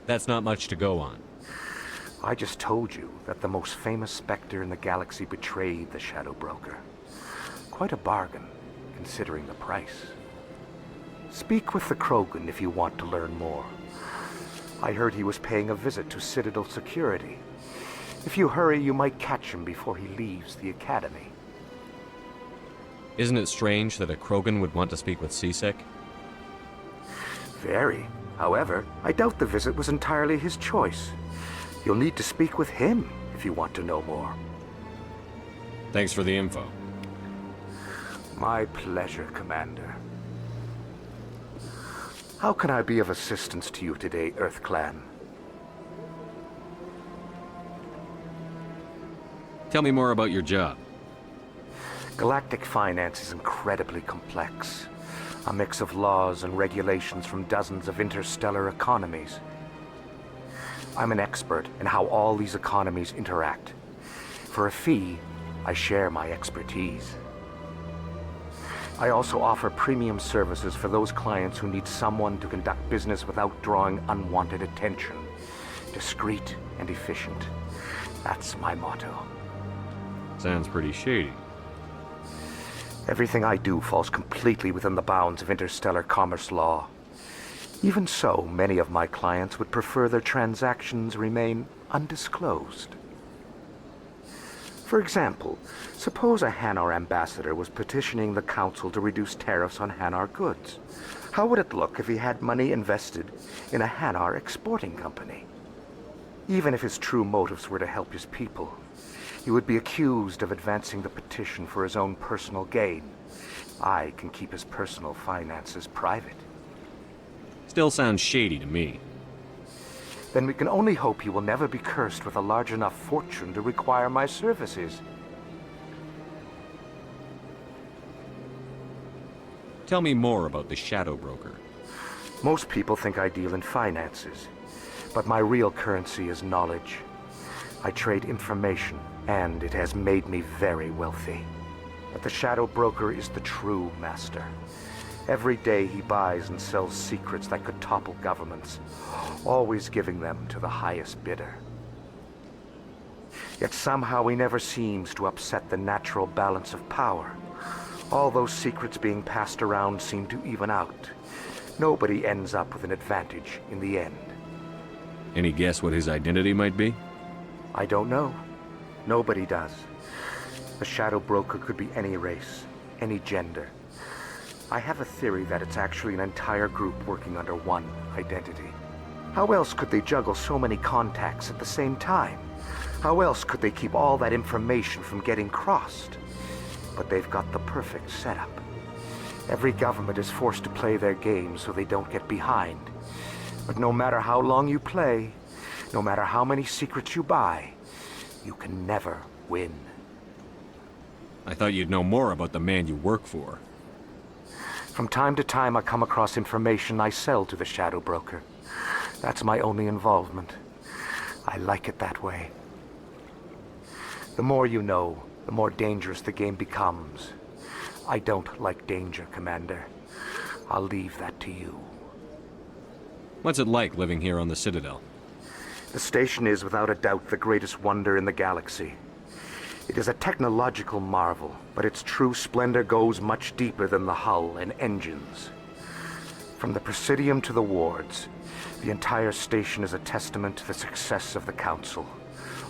That's not much to go on. I just told you that the most famous Spectre in the galaxy betrayed the Shadow Broker. Quite a bargain, considering the price. Speak with the Krogan if you want to learn more. I heard he was paying a visit to Citadel security. If you hurry, you might catch him before he leaves the Academy. Isn't it strange that a Krogan would want to speak with C-Sec? Very. However, I doubt the visit was entirely his choice. You'll need to speak with him if you want to know more. Thanks for the info. My pleasure, Commander. How can I be of assistance to you today, Earth Clan? Tell me more about your job. Galactic finance is incredibly complex. A mix of laws and regulations from dozens of interstellar economies. I'm an expert in how all these economies interact. For a fee, I share my expertise. I also offer premium services for those clients who need someone to conduct business without drawing unwanted attention. Discreet and efficient. That's my motto. Sounds pretty shady. Everything I do falls completely within the bounds of interstellar commerce law. Even so, many of my clients would prefer their transactions remain undisclosed. For example, suppose a Hanar ambassador was petitioning the Council to reduce tariffs on Hanar goods. How would it look if he had money invested in a Hanar exporting company? Even if his true motives were to help his people, he would be accused of advancing the petition for his own personal gain. I can keep his personal finances private. Still sounds shady to me. Then we can only hope he will never be cursed with a large enough fortune to require my services. Tell me more about the Shadow Broker. Most people think I deal in finances, but my real currency is knowledge. I trade information, and it has made me very wealthy. But the Shadow Broker is the true master. Every day he buys and sells secrets that could topple governments, always giving them to the highest bidder. Yet somehow he never seems to upset the natural balance of power. All those secrets being passed around seem to even out. Nobody ends up with an advantage in the end. Any guess what his identity might be? I don't know. Nobody does. The Shadow Broker could be any race, any gender. I have a theory that it's actually an entire group working under one identity. How else could they juggle so many contacts at the same time? How else could they keep all that information from getting crossed? But they've got the perfect setup. Every government is forced to play their game so they don't get behind. But no matter how long you play, no matter how many secrets you buy, you can never win. I thought you'd know more about the man you work for. From time to time, I come across information I sell to the Shadow Broker. That's my only involvement. I like it that way. The more you know, the more dangerous the game becomes. I don't like danger, Commander. I'll leave that to you. What's it like living here on the Citadel? The station is without a doubt the greatest wonder in the galaxy. It is a technological marvel, but its true splendor goes much deeper than the hull and engines. From the Presidium to the wards, the entire station is a testament to the success of the Council.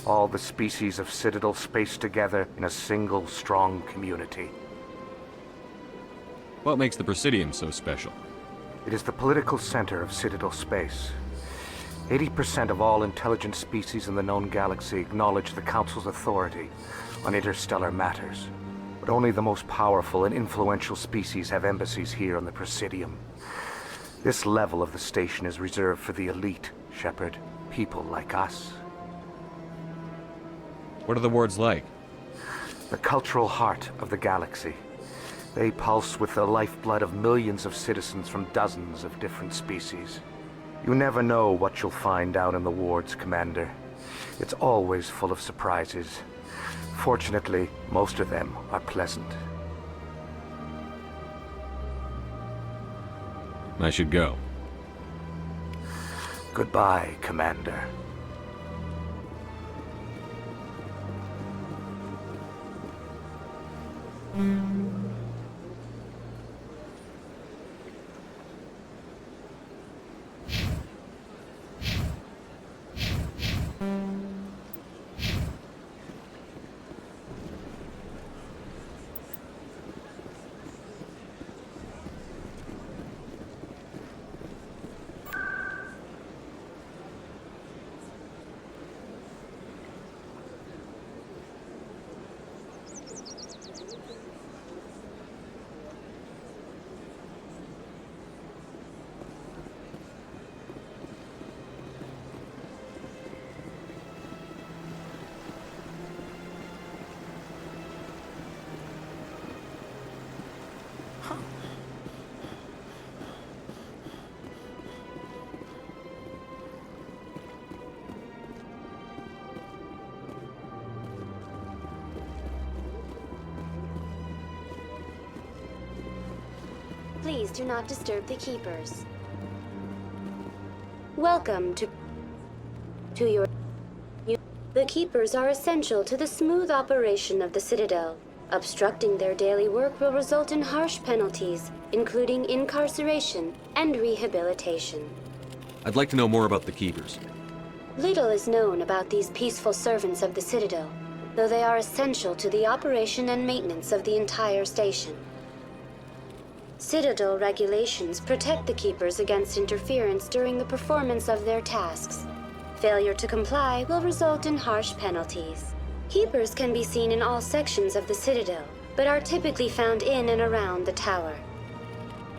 All the species of Citadel spaced together in a single, strong community. What makes the Presidium so special? It is the political center of Citadel space. 80% of all intelligent species in the known galaxy acknowledge the Council's authority on interstellar matters. But only the most powerful and influential species have embassies here on the Presidium. This level of the station is reserved for the elite, Shepard. People like us. What are the wards like? The cultural heart of the galaxy. They pulse with the lifeblood of millions of citizens from dozens of different species. You never know what you'll find down in the wards, Commander. It's always full of surprises. Fortunately, most of them are pleasant. I should go. Goodbye, Commander. please do not disturb the Keepers. Welcome to your... The Keepers are essential to the smooth operation of the Citadel. Obstructing their daily work will result in harsh penalties, including incarceration and rehabilitation. I'd like to know more about the Keepers. Little is known about these peaceful servants of the Citadel, though they are essential to the operation and maintenance of the entire station. Citadel regulations protect the Keepers against interference during the performance of their tasks. Failure to comply will result in harsh penalties. Keepers can be seen in all sections of the Citadel, but are typically found in and around the tower.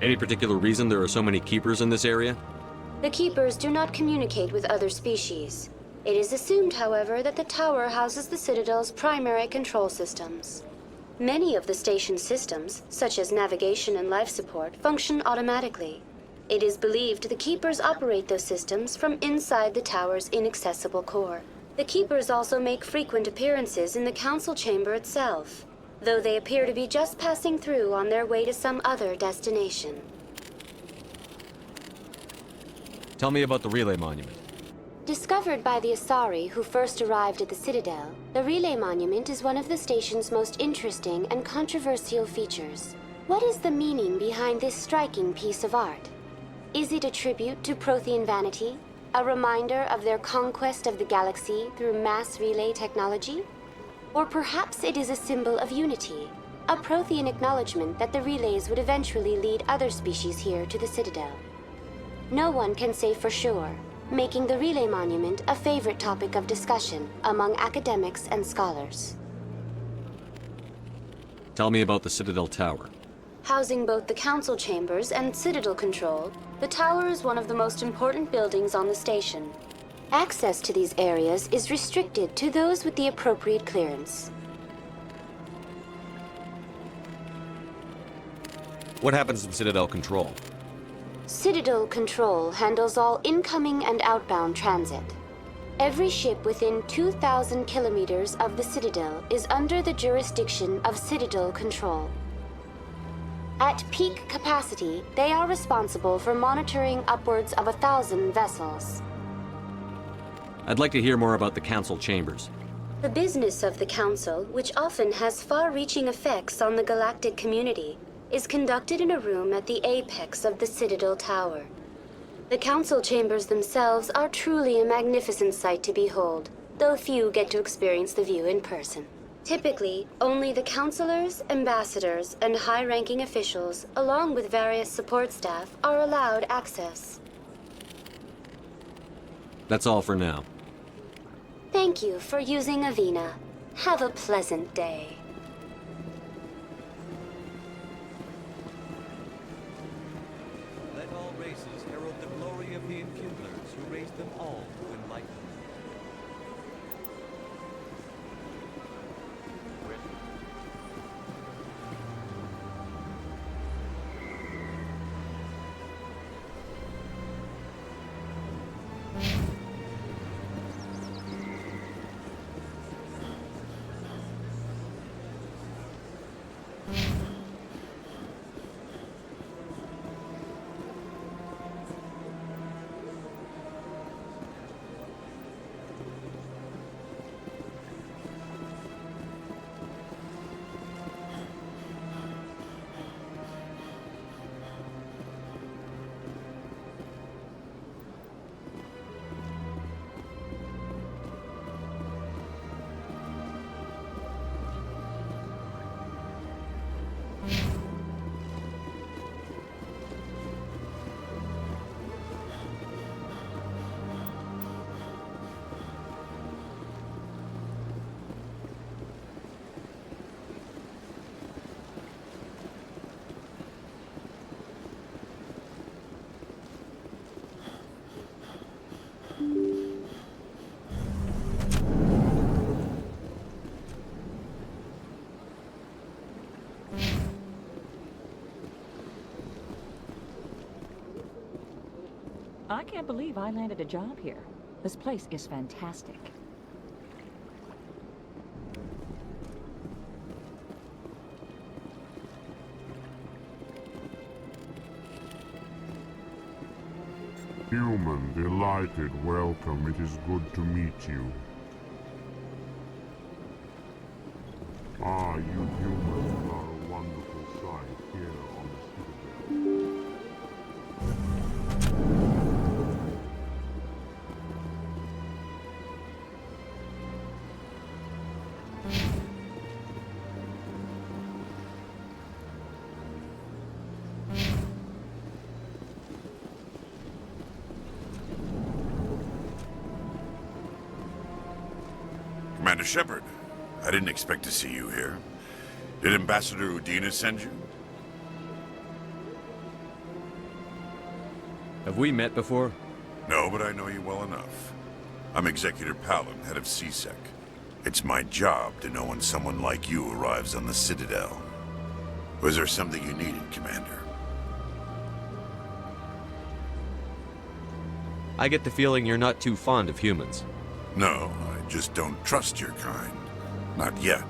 Any particular reason there are so many Keepers in this area? The Keepers do not communicate with other species. It is assumed, however, that the tower houses the Citadel's primary control systems. Many of the station's systems, such as navigation and life support, function automatically. It is believed the Keepers operate those systems from inside the tower's inaccessible core. The Keepers also make frequent appearances in the Council Chamber itself, though they appear to be just passing through on their way to some other destination. Tell me about the Relay Monument. Discovered by the Asari who first arrived at the Citadel, the Relay Monument is one of the station's most interesting and controversial features. What is the meaning behind this striking piece of art? Is it a tribute to Prothean vanity? A reminder of their conquest of the galaxy through mass relay technology? Or perhaps it is a symbol of unity, a Prothean acknowledgement that the relays would eventually lead other species here to the Citadel. No one can say for sure, making the Relay Monument a favorite topic of discussion among academics and scholars. Tell me about the Citadel Tower. Housing both the Council Chambers and Citadel Control, the tower is one of the most important buildings on the station. Access to these areas is restricted to those with the appropriate clearance. What happens in Citadel Control? Citadel Control handles all incoming and outbound transit. Every ship within 2,000 kilometers of the Citadel is under the jurisdiction of Citadel Control. At peak capacity, they are responsible for monitoring upwards of 1,000 vessels. I'd like to hear more about the Council Chambers. The business of the Council, which often has far-reaching effects on the galactic community, is conducted in a room at the apex of the Citadel Tower. The Council Chambers themselves are truly a magnificent sight to behold, though few get to experience the view in person. Typically, only the Councilors, Ambassadors, and high-ranking officials, along with various support staff, are allowed access. That's all for now. Thank you for using Avina. Have a pleasant day. Let all races herald the glory of the Enkindlers who raised them all to enlightenment. I can't believe I landed a job here. This place is fantastic. Human, delighted, welcome. It is good to meet you. Ah, you humans are a wonderful sight here on the Citadel. Commander Shepard, I didn't expect to see you here. Did Ambassador Udina send you? Have we met before? No, but I know you well enough. I'm Executor Pallin, head of CSEC. It's my job to know when someone like you arrives on the Citadel. Was there something you needed, Commander? I get the feeling you're not too fond of humans. No, I just don't trust your kind. Not yet.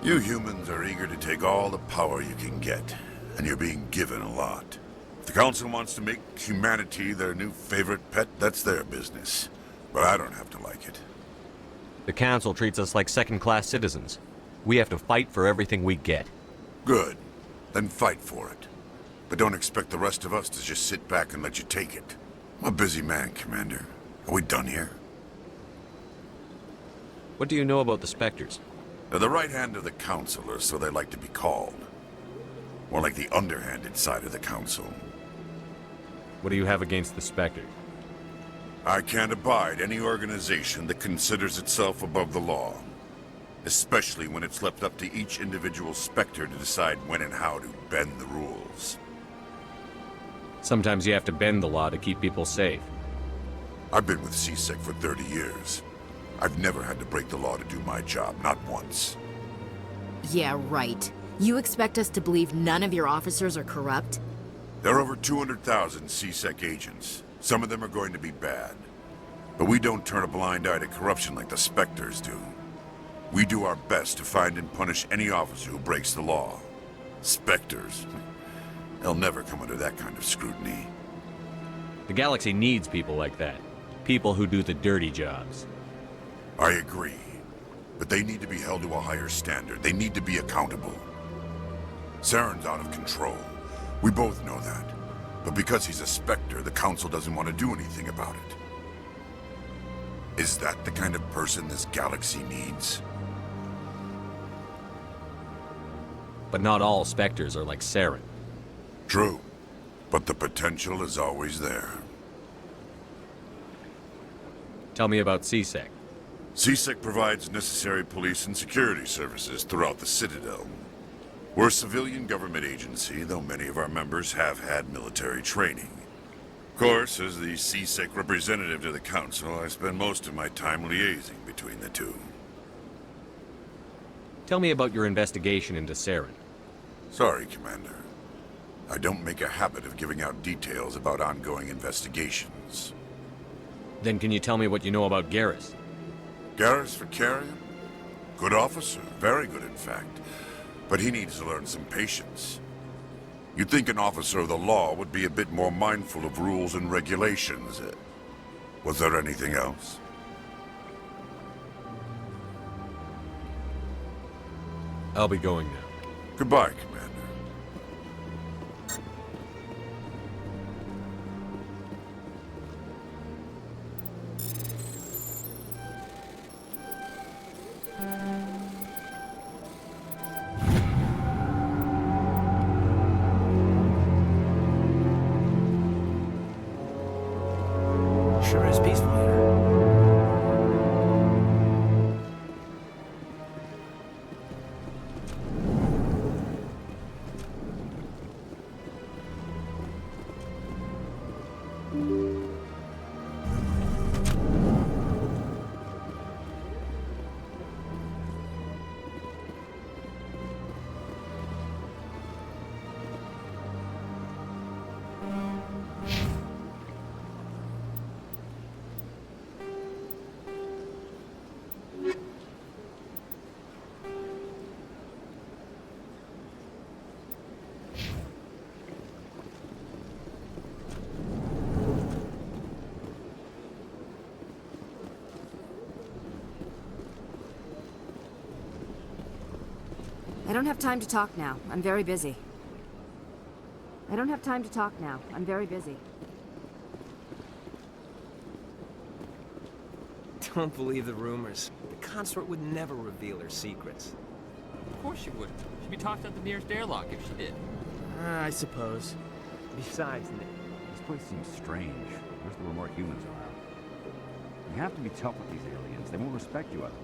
You humans are eager to take all the power you can get, and you're being given a lot. If the Council wants to make humanity their new favorite pet, that's their business. But I don't have to like it. The Council treats us like second-class citizens. We have to fight for everything we get. Good. Then fight for it. But don't expect the rest of us to just sit back and let you take it. I'm a busy man, Commander. Are we done here? What do you know about the Spectres? They're the right hand of the Council, or so they like to be called. More like the underhanded side of the Council. What do you have against the Spectres? I can't abide any organization that considers itself above the law. Especially when it's left up to each individual Spectre to decide when and how to bend the rules. Sometimes you have to bend the law to keep people safe. I've been with CSEC for 30 years. I've never had to break the law to do my job, not once. Yeah, right. You expect us to believe none of your officers are corrupt? There are over 200,000 CSEC agents. Some of them are going to be bad. But we don't turn a blind eye to corruption like the Spectres do. We do our best to find and punish any officer who breaks the law. Spectres. They'll never come under that kind of scrutiny. The galaxy needs people like that. People who do the dirty jobs. I agree. But they need to be held to a higher standard. They need to be accountable. Saren's out of control. We both know that. But because he's a Spectre, the Council doesn't want to do anything about it. Is that the kind of person this galaxy needs? But not all Spectres are like Saren. True. But the potential is always there. Tell me about CSEC. CSEC provides necessary police and security services throughout the Citadel. We're a civilian government agency, though many of our members have had military training. Of course, as the CSEC representative to the Council, I spend most of my time liaising between the two. Tell me about your investigation into Saren. Sorry, Commander. I don't make a habit of giving out details about ongoing investigations. Then can you tell me what you know about Garrus? Garrus Valkarian? Good officer, very good in fact. But he needs to learn some patience. You'd think an officer of the law would be a bit more mindful of rules and regulations. Was there anything else? I'll be going now. Goodbye, Commander. Sure is peaceful here. don't have time to talk now. I'm very busy. Don't believe the rumors. The Consort would never reveal her secrets. Of course she wouldn't. She'd be tossed out the nearest airlock if she did. I suppose. Besides, this place seems strange. I wish there were more humans around. You have to be tough with these aliens. They won't respect you otherwise.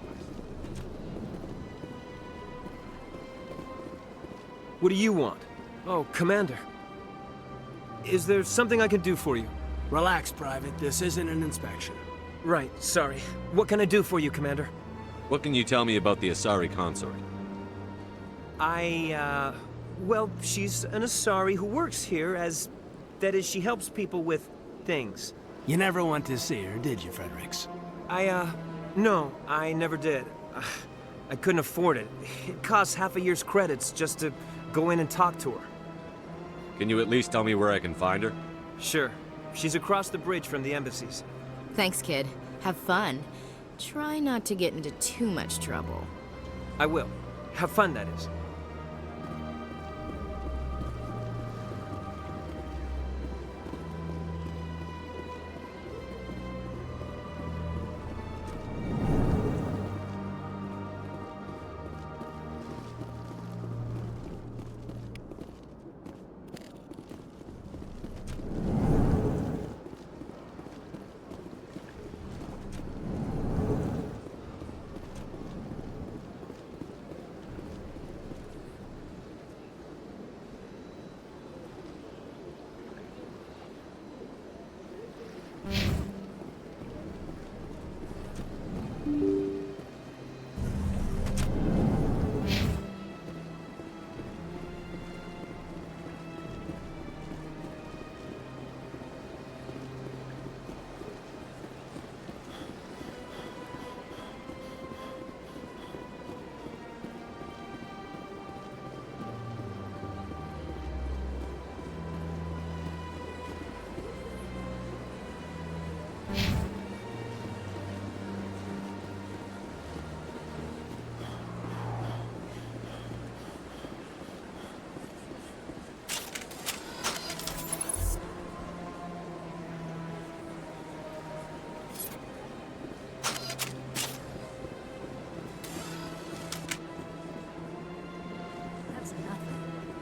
what do you want? Oh, Commander. Is there something I can do for you? Relax, Private. This isn't an inspection. Right, sorry. What can I do for you, Commander? What can you tell me about the Asari Consort? Well, she's an Asari who works here as... That is, she helps people with things. You never went to see her, did you, Fredericks? No, I never did. I couldn't afford it. It costs half a year's credits just to go in and talk to her. Can you at least tell me where I can find her? Sure. She's across the bridge from the embassies. Thanks, kid. Have fun. Try not to get into too much trouble. I will. Have fun, that is.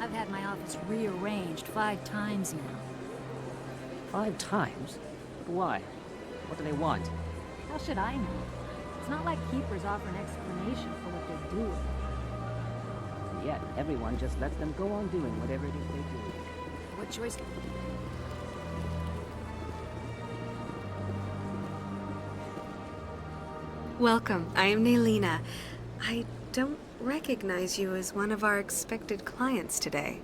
I've had my office rearranged 5 times now. 5 times? Why? What do they want? How should I know? It's not like Keepers offer an explanation for what they're doing. And yet, everyone just lets them go on doing whatever it is they do. What choice? Welcome. I am Nelyna. I don't recognize you as one of our expected clients today.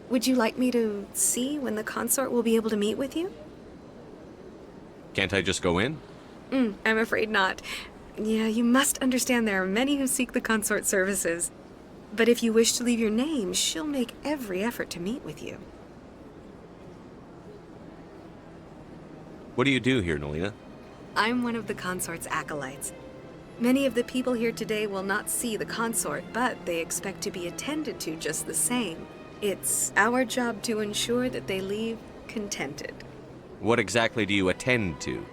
Would you like me to see when the Consort will be able to meet with you? Can't I just go in? I'm afraid not. Yeah, you must understand there are many who seek the Consort services. But if you wish to leave your name, she'll make every effort to meet with you. What do you do here, Nelyna? I'm one of the Consort's acolytes. Many of the people here today will not see the Consort, but they expect to be attended to just the same. It's our job to ensure that they leave contented. What exactly do you attend to?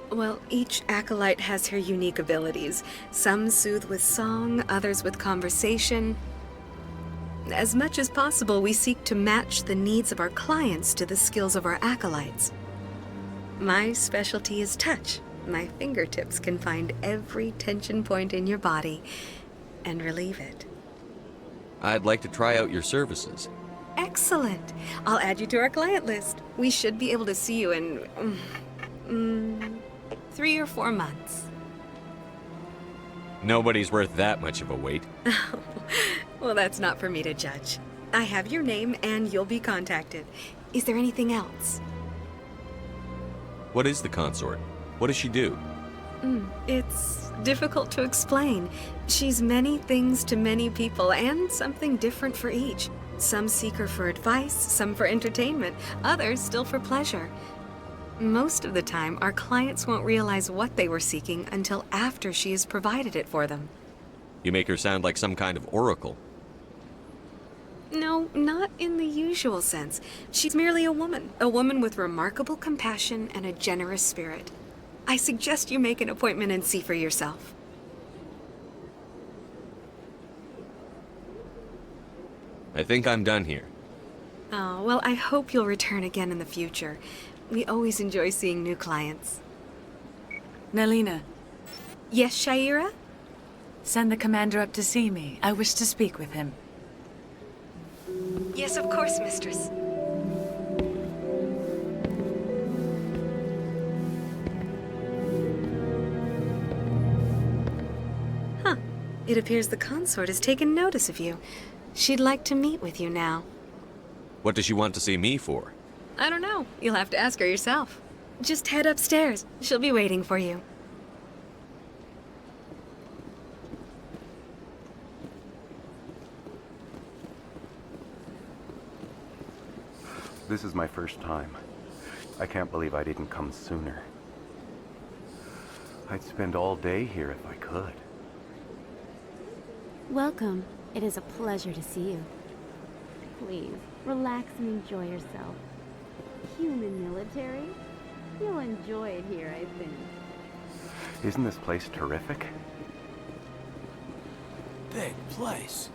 Well, each acolyte has her unique abilities. Some soothe with song, others with conversation. As much as possible, we seek to match the needs of our clients to the skills of our acolytes. My specialty is touch. My fingertips can find every tension point in your body and relieve it. I'd like to try out your services. Excellent. I'll add you to our client list. We should be able to see you in 3 or 4 months. Nobody's worth that much of a wait. Well, that's not for me to judge. I have your name and you'll be contacted. Is there anything else? What is the Consort? What does she do? It's difficult to explain. She's many things to many people, and something different for each. Some seek her for advice, some for entertainment, others still for pleasure. Most of the time, our clients won't realize what they were seeking until after she has provided it for them. You make her sound like some kind of oracle. No, not in the usual sense. She's merely a woman with remarkable compassion and a generous spirit. I suggest you make an appointment and see for yourself. I think I'm done here. Oh, well, I hope you'll return again in the future. We always enjoy seeing new clients. Nelyna. Yes, Sha'ira? Send the commander up to see me. I wish to speak with him. Yes, of course, mistress. Huh. It appears the consort has taken notice of you. She'd like to meet with you now. What does she want to see me for? I don't know. You'll have to ask her yourself. Just head upstairs. She'll be waiting for you. This is my first time. I can't believe I didn't come sooner. I'd spend all day here if I could. Welcome. It is a pleasure to see you. Please, relax and enjoy yourself. Human military? You'll enjoy it here, I think. Isn't this place terrific? Big place.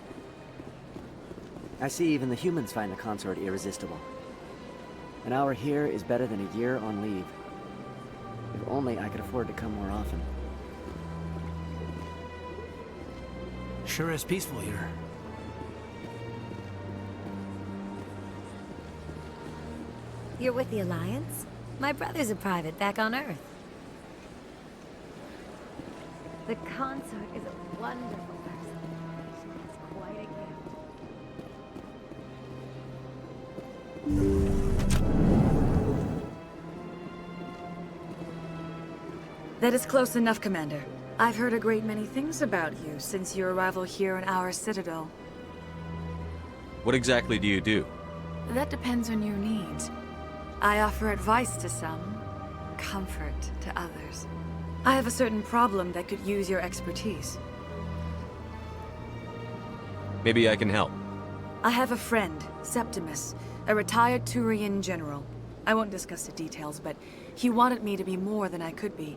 I see even the humans find the consort irresistible. An hour here is better than a year on leave. If only I could afford to come more often. Sure is peaceful here. You're with the Alliance? My brother's a private back on Earth. The consort is a wonderful person. She has quite a gift. That is close enough, Commander. I've heard a great many things about you since your arrival here in our Citadel. What exactly do you do? That depends on your needs. I offer advice to some, comfort to others. I have a certain problem that could use your expertise. Maybe I can help. I have a friend, Septimus, a retired Turian general. I won't discuss the details, but he wanted me to be more than I could be.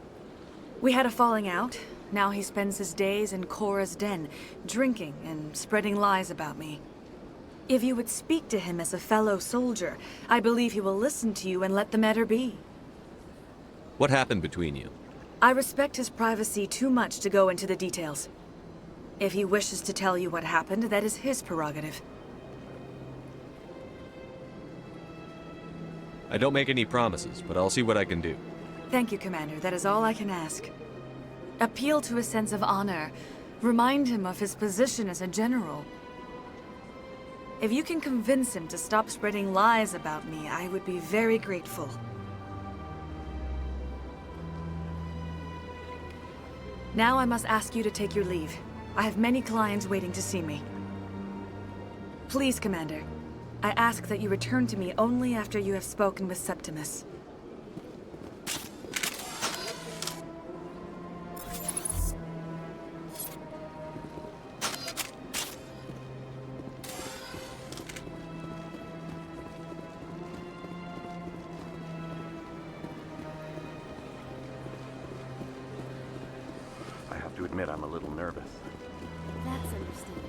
We had a falling out. Now he spends his days in Korra's den, drinking and spreading lies about me. If you would speak to him as a fellow soldier, I believe he will listen to you and let the matter be. What happened between you? I respect his privacy too much to go into the details. If he wishes to tell you what happened, that is his prerogative. I don't make any promises, but I'll see what I can do. Thank you, Commander. That is all I can ask. Appeal to his sense of honor. Remind him of his position as a general. If you can convince him to stop spreading lies about me, I would be very grateful. Now I must ask you to take your leave. I have many clients waiting to see me. Please, Commander. I ask that you return to me only after you have spoken with Septimus. I have to admit I'm a little nervous. That's understandable.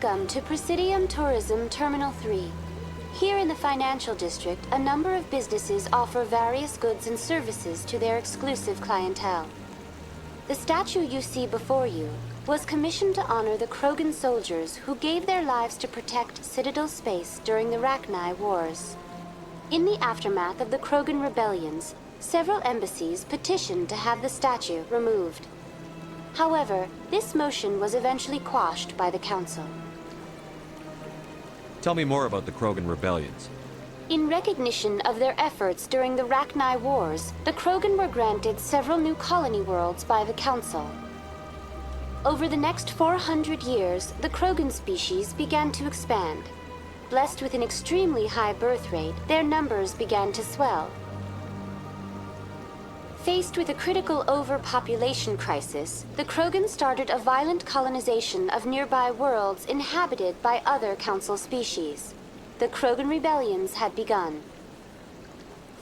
Welcome to Presidium Tourism Terminal 3. Here in the financial district, a number of businesses offer various goods and services to their exclusive clientele. The statue you see before you was commissioned to honor the Krogan soldiers who gave their lives to protect Citadel space during the Rachni Wars. In the aftermath of the Krogan rebellions, several embassies petitioned to have the statue removed. However, this motion was eventually quashed by the Council. Tell me more about the Krogan rebellions. In recognition of their efforts during the Rachni Wars, the Krogan were granted several new colony worlds by the Council. Over the next 400 years, the Krogan species began to expand. Blessed with an extremely high birth rate, their numbers began to swell. Faced with a critical overpopulation crisis, the Krogan started a violent colonization of nearby worlds inhabited by other Council species. The Krogan rebellions had begun.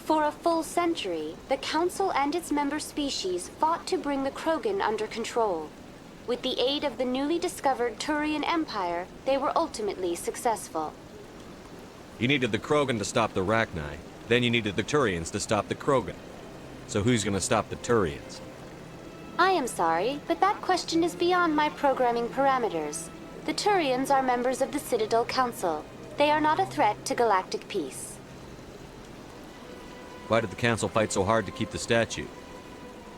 For a full century, the Council and its member species fought to bring the Krogan under control. With the aid of the newly discovered Turian Empire, they were ultimately successful. You needed the Krogan to stop the Rachni, then you needed the Turians to stop the Krogan. So who's gonna stop the Turians? I am sorry, but that question is beyond my programming parameters. The Turians are members of the Citadel Council. They are not a threat to galactic peace. Why did the Council fight so hard to keep the statue?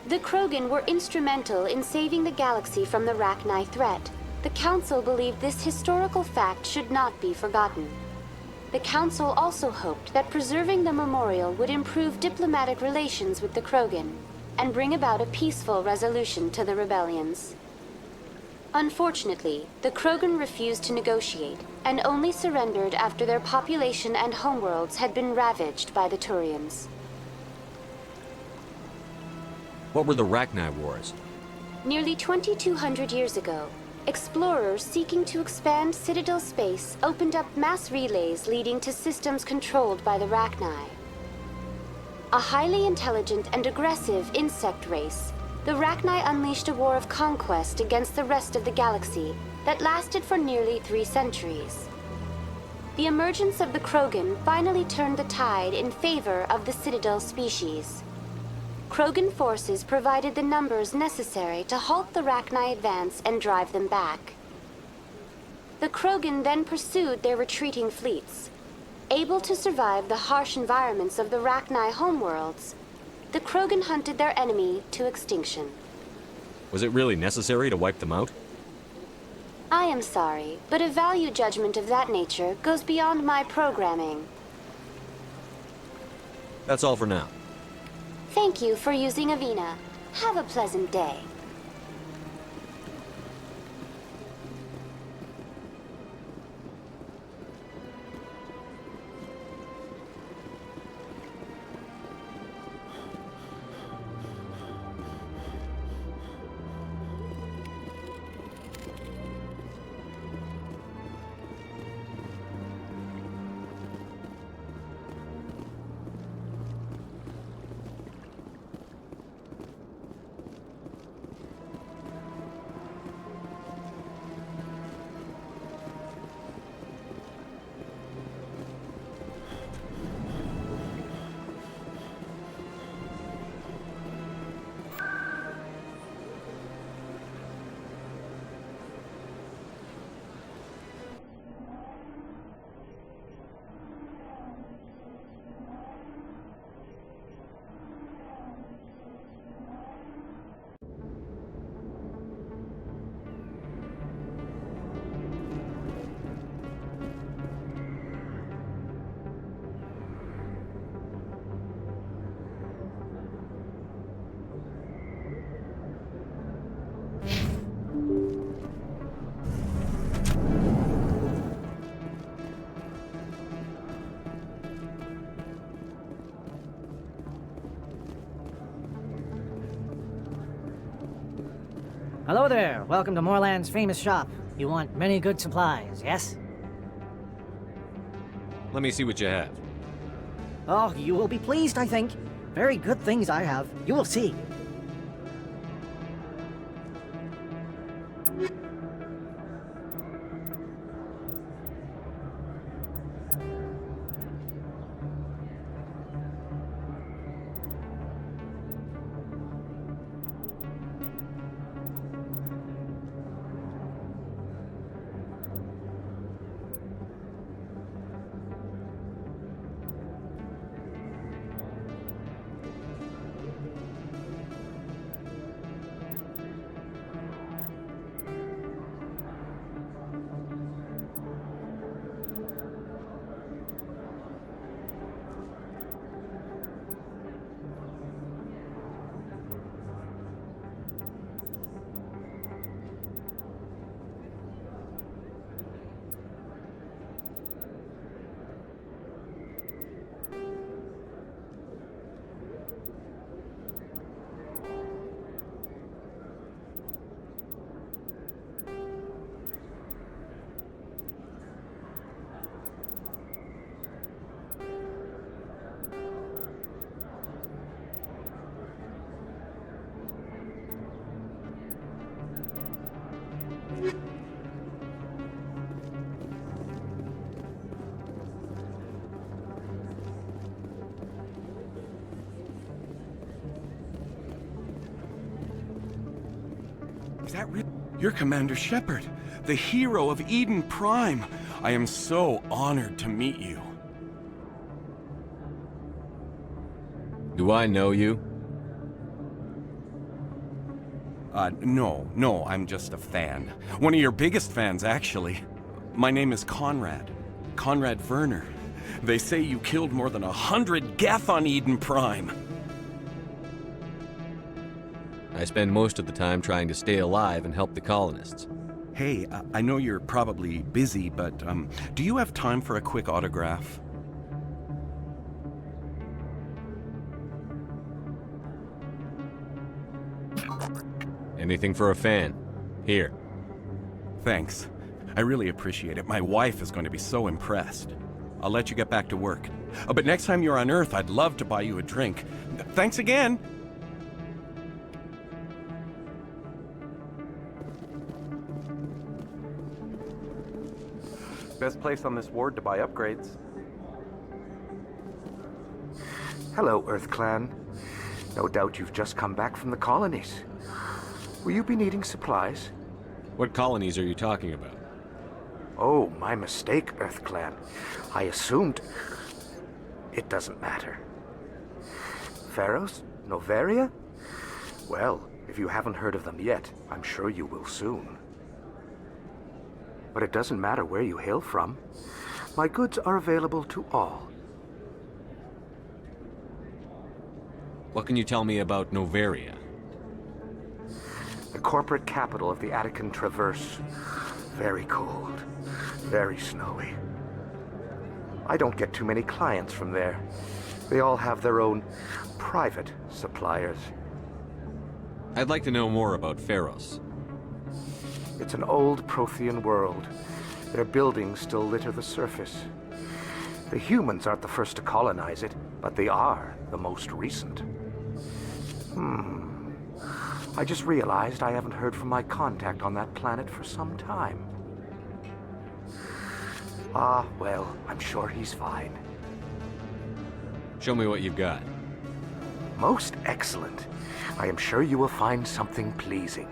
The Krogan were instrumental in saving the galaxy from the Rachni threat. The Council believed this historical fact should not be forgotten. The Council also hoped that preserving the memorial would improve diplomatic relations with the Krogan and bring about a peaceful resolution to the rebellions. Unfortunately, the Krogan refused to negotiate and only surrendered after their population and homeworlds had been ravaged by the Turians. What were the Rachni Wars? Nearly 2,200 years ago, explorers seeking to expand Citadel space opened up mass relays leading to systems controlled by the Rachni. A highly intelligent and aggressive insect race, the Rachni unleashed a war of conquest against the rest of the galaxy that lasted for nearly 3 centuries. The emergence of the Krogan finally turned the tide in favor of the Citadel species. Krogan forces provided the numbers necessary to halt the Rachni advance and drive them back. The Krogan then pursued their retreating fleets. Able to survive the harsh environments of the Rachni homeworlds, the Krogan hunted their enemy to extinction. Was it really necessary to wipe them out? I am sorry, but a value judgment of that nature goes beyond my programming. That's all for now. Thank you for using Avina. Have a pleasant day. Hello there. Welcome to Moorland's famous shop. You want many good supplies, yes? Let me see what you have. Oh, you will be pleased, I think. Very good things I have. You will see. Is that real? You're Commander Shepard, the hero of Eden Prime. I am so honored to meet you. Do I know you? No, I'm just a fan. One of your biggest fans, actually. My name is Conrad Verner. They say you killed more than 100 Geth on Eden Prime. I spend most of the time trying to stay alive and help the colonists. Hey, I know you're probably busy, but do you have time for a quick autograph? Anything for a fan. Here. Thanks. I really appreciate it. My wife is going to be so impressed. I'll let you get back to work. But next time you're on Earth, I'd love to buy you a drink. Thanks again! Best place on this ward to buy upgrades. Hello, Earth Clan. No doubt you've just come back from the colonies. Will you be needing supplies? What colonies are you talking about? Oh, my mistake, Earth Clan. I assumed... It doesn't matter. Pharos? Noveria? Well, if you haven't heard of them yet, I'm sure you will soon. But it doesn't matter where you hail from. My goods are available to all. What can you tell me about Noveria? The corporate capital of the Attican Traverse. Very cold. Very snowy. I don't get too many clients from there. They all have their own private suppliers. I'd like to know more about Pharos. It's an old Prothean world. Their buildings still litter the surface. The humans aren't the first to colonize it, but they are the most recent. I just realized I haven't heard from my contact on that planet for some time. Ah, well, I'm sure he's fine. Show me what you've got. Most excellent. I am sure you will find something pleasing.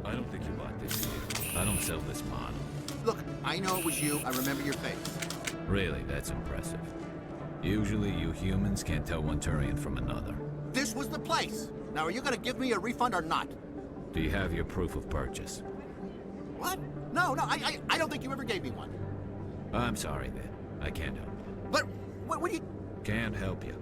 I don't think you bought this here. I don't sell this model. Look, I know it was you. I remember your face. Really, that's impressive. Usually you humans can't tell one Turian from another. This was the place. Now, are you gonna give me a refund or not? Do you have your proof of purchase? What? No, I don't think you ever gave me one. I'm sorry then. I can't help you. But, what do you... Can't help you.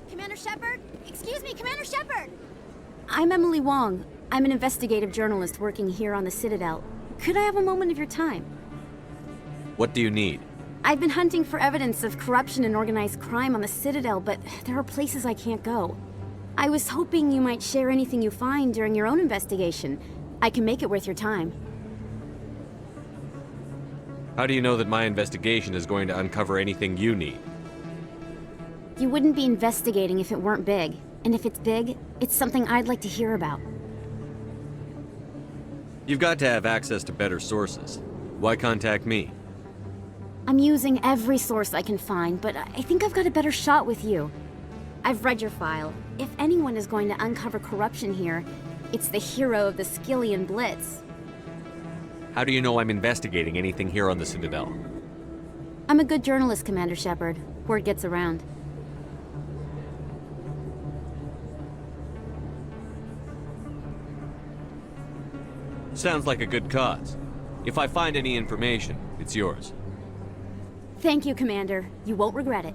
Commander Shepard? Excuse me, Commander Shepard! I'm Emily Wong. I'm an investigative journalist working here on the Citadel. Could I have a moment of your time? What do you need? I've been hunting for evidence of corruption and organized crime on the Citadel, but there are places I can't go. I was hoping you might share anything you find during your own investigation. I can make it worth your time. How do you know that my investigation is going to uncover anything you need? You wouldn't be investigating if it weren't big. And if it's big, it's something I'd like to hear about. You've got to have access to better sources. Why contact me? I'm using every source I can find, but I think I've got a better shot with you. I've read your file. If anyone is going to uncover corruption here, it's the hero of the Skillian Blitz. How do you know I'm investigating anything here on the Citadel? I'm a good journalist, Commander Shepard. Word gets around. Sounds like a good cause. If I find any information, it's yours. Thank you, Commander. You won't regret it.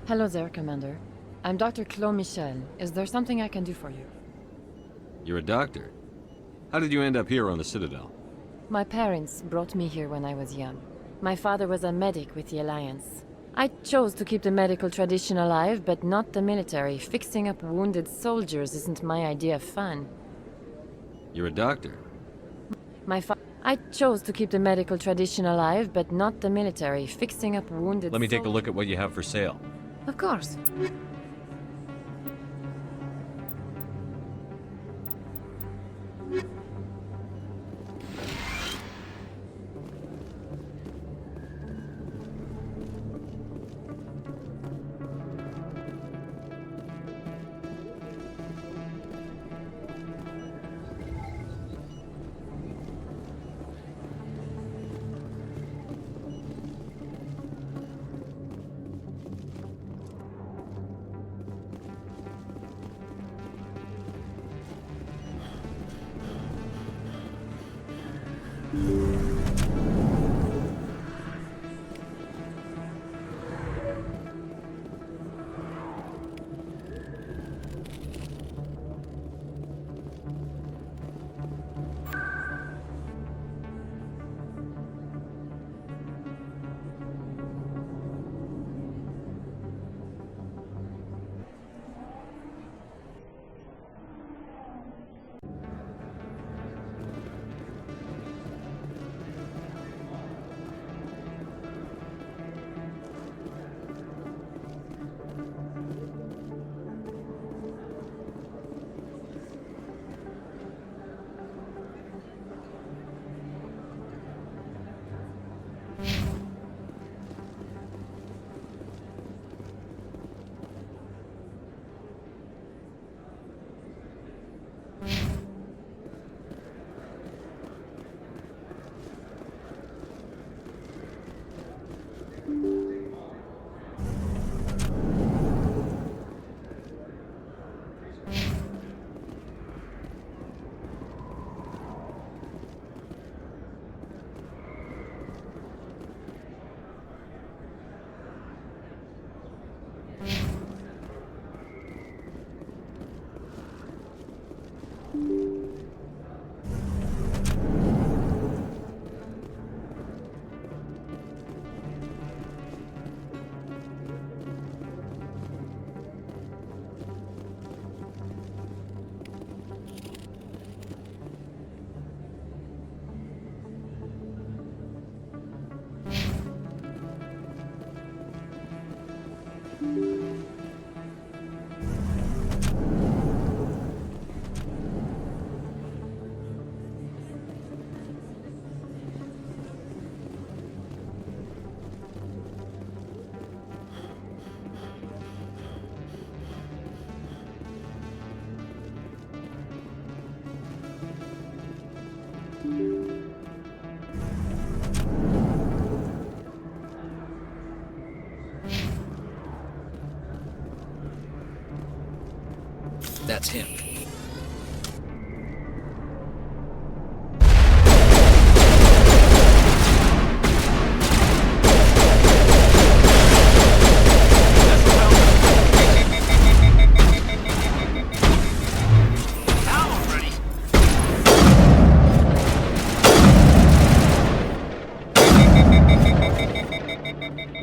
Hello there, Commander. I'm Dr. Claude Michel. Is there something I can do for you? You're a doctor. How did you end up here on the Citadel? My parents brought me here when I was young. My father was a medic with the Alliance. I chose to keep the medical tradition alive, but not the military. Fixing up wounded soldiers isn't my idea of fun. You're a doctor. I chose to keep the medical tradition alive, but not the military. Fixing up wounded Let me take a look at what you have for sale. Of course. That's him.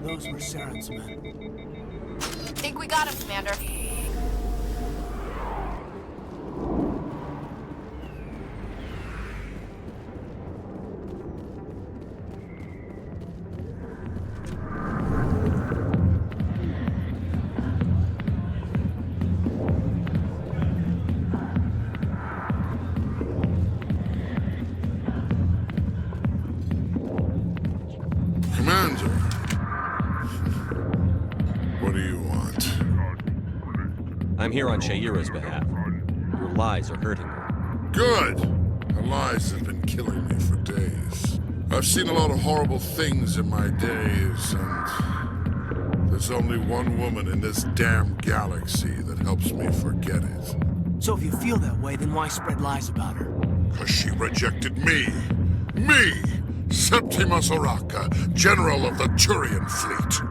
Those were Saren's men. Think we got him, Commander. I'm here on Sha'ira's behalf. Your lies are hurting her. Good! Her lies have been killing me for days. I've seen a lot of horrible things in my days, and there's only one woman in this damn galaxy that helps me forget it. So if you feel that way, then why spread lies about her? 'Cause she rejected me! Me! Septimus Oraka, General of the Turian Fleet!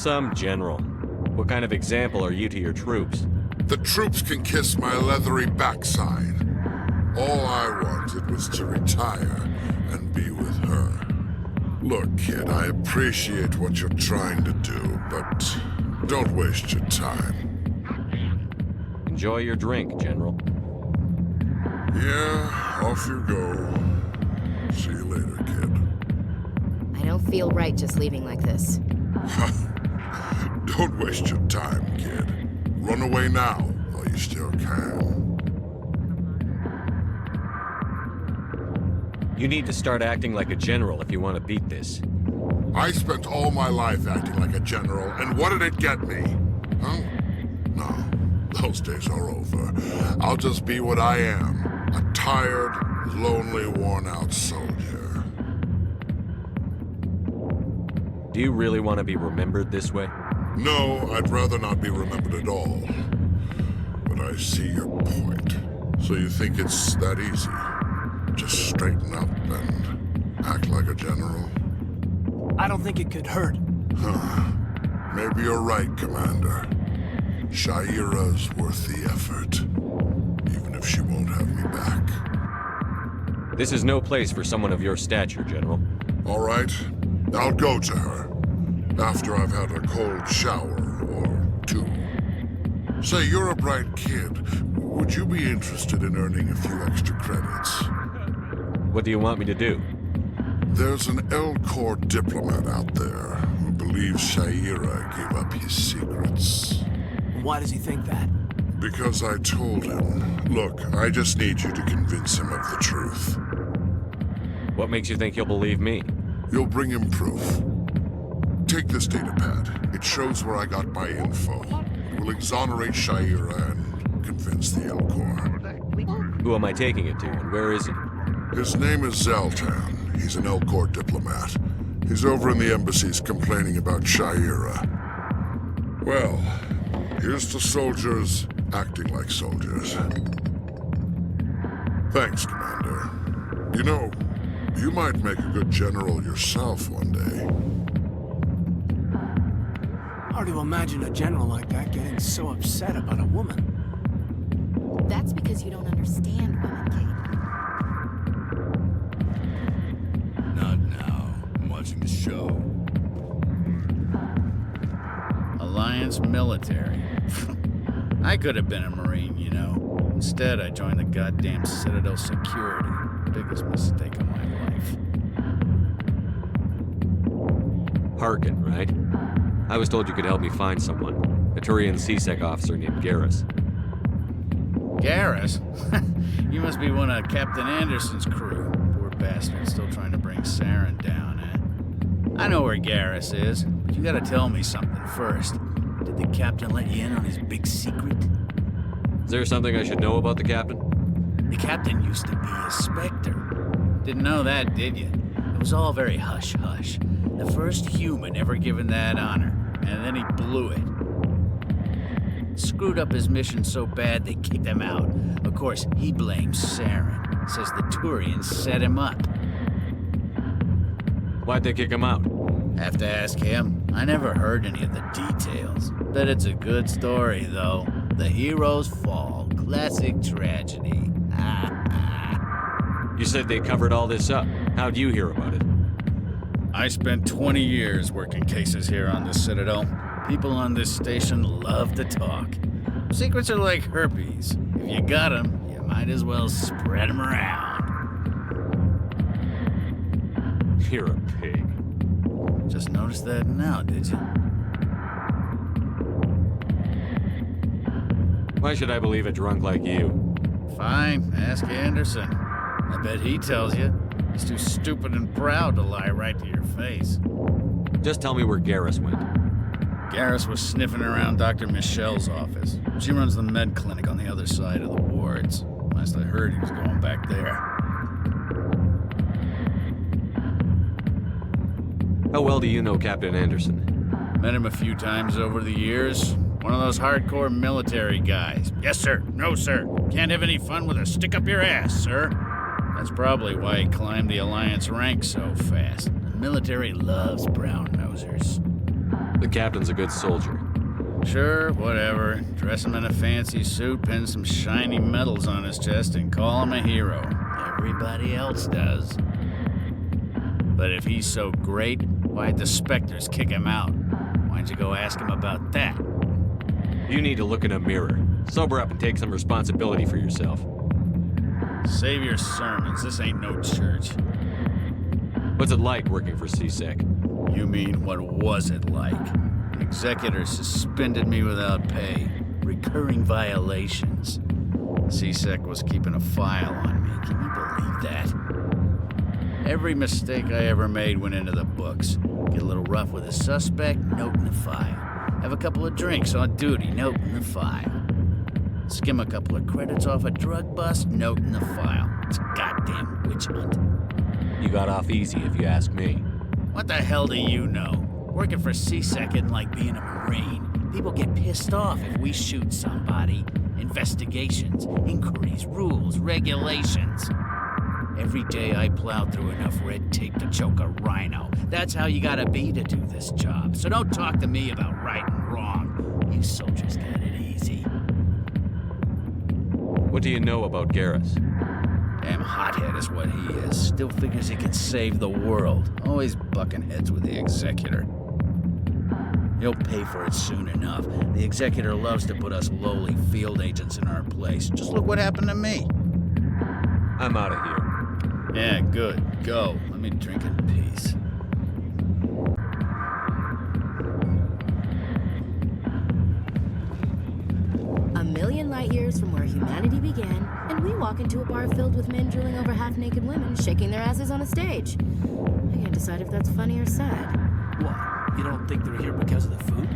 some general. What kind of example are you to your troops? The troops can kiss my leathery backside. All I wanted was to retire and be with her. Look, kid, I appreciate what you're trying to do, but don't waste your time. Enjoy your drink, General. Yeah, off you go. See you later, kid. I don't feel right just leaving like this. Don't waste your time, kid. Run away now, while you still can. You need to start acting like a general if you want to beat this. I spent all my life acting like a general, and what did it get me? Huh? No, those days are over. I'll just be what I am. A tired, lonely, worn-out soldier. Do you really want to be remembered this way? No, I'd rather not be remembered at all. But I see your point. So you think it's that easy? Just straighten up and act like a general? I don't think it could hurt. Huh. Maybe you're right, Commander. Sha'ira's worth the effort. Even if she won't have me back. This is no place for someone of your stature, General. All right. I'll go to her. After I've had a cold shower or two. Say, you're a bright kid. Would you be interested in earning a few extra credits? What do you want me to do? There's an L-Corps diplomat out there who believes Sha'ira gave up his secrets. Why does he think that? Because I told him. Look, I just need you to convince him of the truth. What makes you think he'll believe me? You'll bring him proof. Take this datapad. It shows where I got my info. It will exonerate Sha'ira and convince the L-Corps. Who am I taking it to, and where is he? His name is Zaltan. He's an L-Corps diplomat. He's over in the embassies complaining about Sha'ira. Well, here's to soldiers acting like soldiers. Thanks, Commander. You know, you might make a good general yourself one day. Hard to imagine a general like that getting so upset about a woman. That's because you don't understand women, Kate. Not now. I'm watching the show. Alliance military. I could have been a Marine, you know. Instead, I joined the goddamn Citadel security. Biggest mistake of my life. Harkin, right? I was told you could help me find someone. A Turian C-Sec officer named Garrus. Garrus? You must be one of Captain Anderson's crew. Poor bastard, still trying to bring Saren down, eh? I know where Garrus is, but you gotta tell me something first. Did the captain let you in on his big secret? Is there something I should know about the captain? The captain used to be a Spectre. Didn't know that, did you? It was all very hush-hush. The first human ever given that honor, and then he blew it. Screwed up his mission so bad they kicked him out. Of course, he blames Saren. Says the Turians set him up. Why'd they kick him out? Have to ask him. I never heard any of the details. Bet it's a good story, though. The heroes fall. Classic tragedy. You said they covered all this up. How'd you hear about it? I spent 20 years working cases here on the Citadel. People on this station love to talk. Secrets are like herpes. If you got them, you might as well spread them around. You're a pig. Just noticed that now, did you? Why should I believe a drunk like you? Fine, ask Anderson. I bet he tells you. He's too stupid and proud to lie right to your face. Just tell me where Garrus went. Garrus was sniffing around Dr. Michel's office. She runs the med clinic on the other side of the wards. Last I heard, he was going back there. How well do you know Captain Anderson? Met him a few times over the years. One of those hardcore military guys. Yes, sir. No, sir. Can't have any fun with a stick up your ass, sir. That's probably why he climbed the Alliance ranks so fast. The military loves brown nosers. The captain's a good soldier. Sure, whatever. Dress him in a fancy suit, pin some shiny medals on his chest, and call him a hero. Everybody else does. But if he's so great, why'd the Spectres kick him out? Why'd you go ask him about that? You need to look in a mirror. Sober up and take some responsibility for yourself. Save your sermons. This ain't no church. What's it like working for CSEC? You mean, what was it like? An executor suspended me without pay. Recurring violations. CSEC was keeping a file on me. Can you believe that? Every mistake I ever made went into the books. Get a little rough with a suspect, note in the file. Have a couple of drinks on duty, note in the file. Skim a couple of credits off a drug bust, note in the file. It's a goddamn witch hunt. You got off easy, if you ask me. What the hell do you know? Working for CSEC isn't like being a Marine. People get pissed off if we shoot somebody. Investigations, inquiries, rules, regulations. Every day I plow through enough red tape to choke a rhino. That's how you gotta be to do this job. So don't talk to me about right and wrong. You soldiers got it easy. What do you know about Garrus? Damn hothead is what he is. Still figures he can save the world. Always bucking heads with the Executor. He'll pay for it soon enough. The Executor loves to put us lowly field agents in our place. Just look what happened to me. I'm out of here. Yeah, good. Go. Let me drink in peace. A million light years from where humanity began, and we walk into a bar filled with men drooling over half-naked women shaking their asses on a stage. I can't decide if that's funny or sad. What? You don't think they're here because of the food?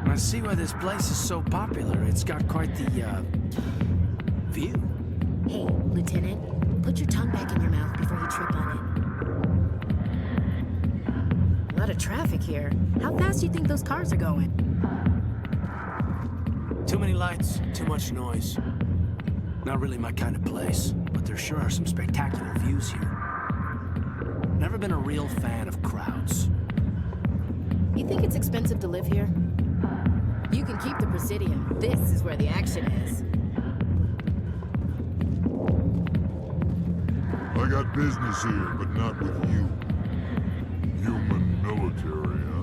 I see why this place is so popular. It's got quite the, view. Hey, Lieutenant, put your tongue back in your mouth before you trip on it. A lot of traffic here. How fast do you think those cars are going? Too many lights, too much noise. Not really my kind of place, but there sure are some spectacular views here. Never been a real fan of crowds. You think it's expensive to live here? You can keep the Presidium. This is where the action is. I got business here, but not with you. Human military, huh?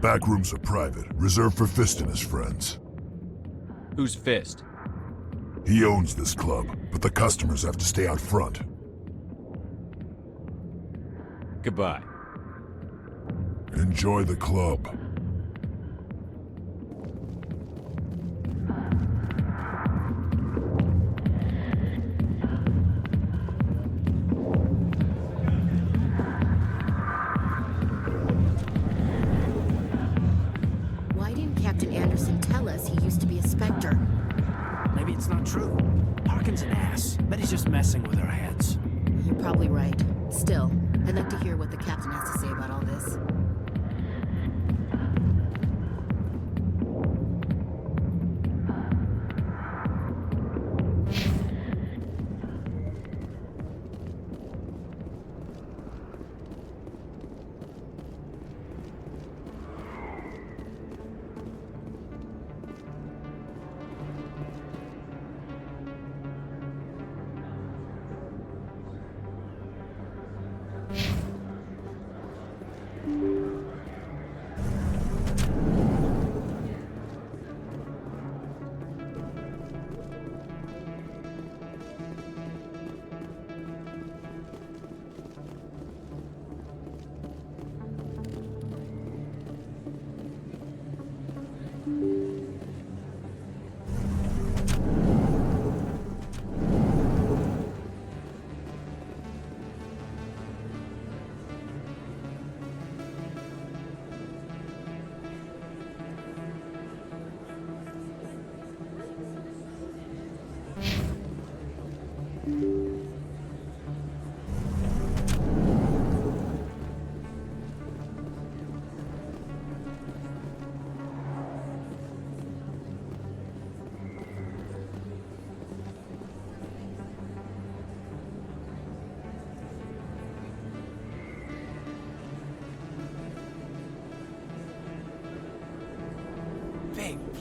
Back rooms are private, reserved for Fist and his friends. Who's Fist? He owns this club, but the customers have to stay out front. Goodbye. Enjoy the club. It's not true. Harkin's an ass. Bet he's just messing with our heads. You're probably right. Still, I'd like to hear what the captain has to say about all this.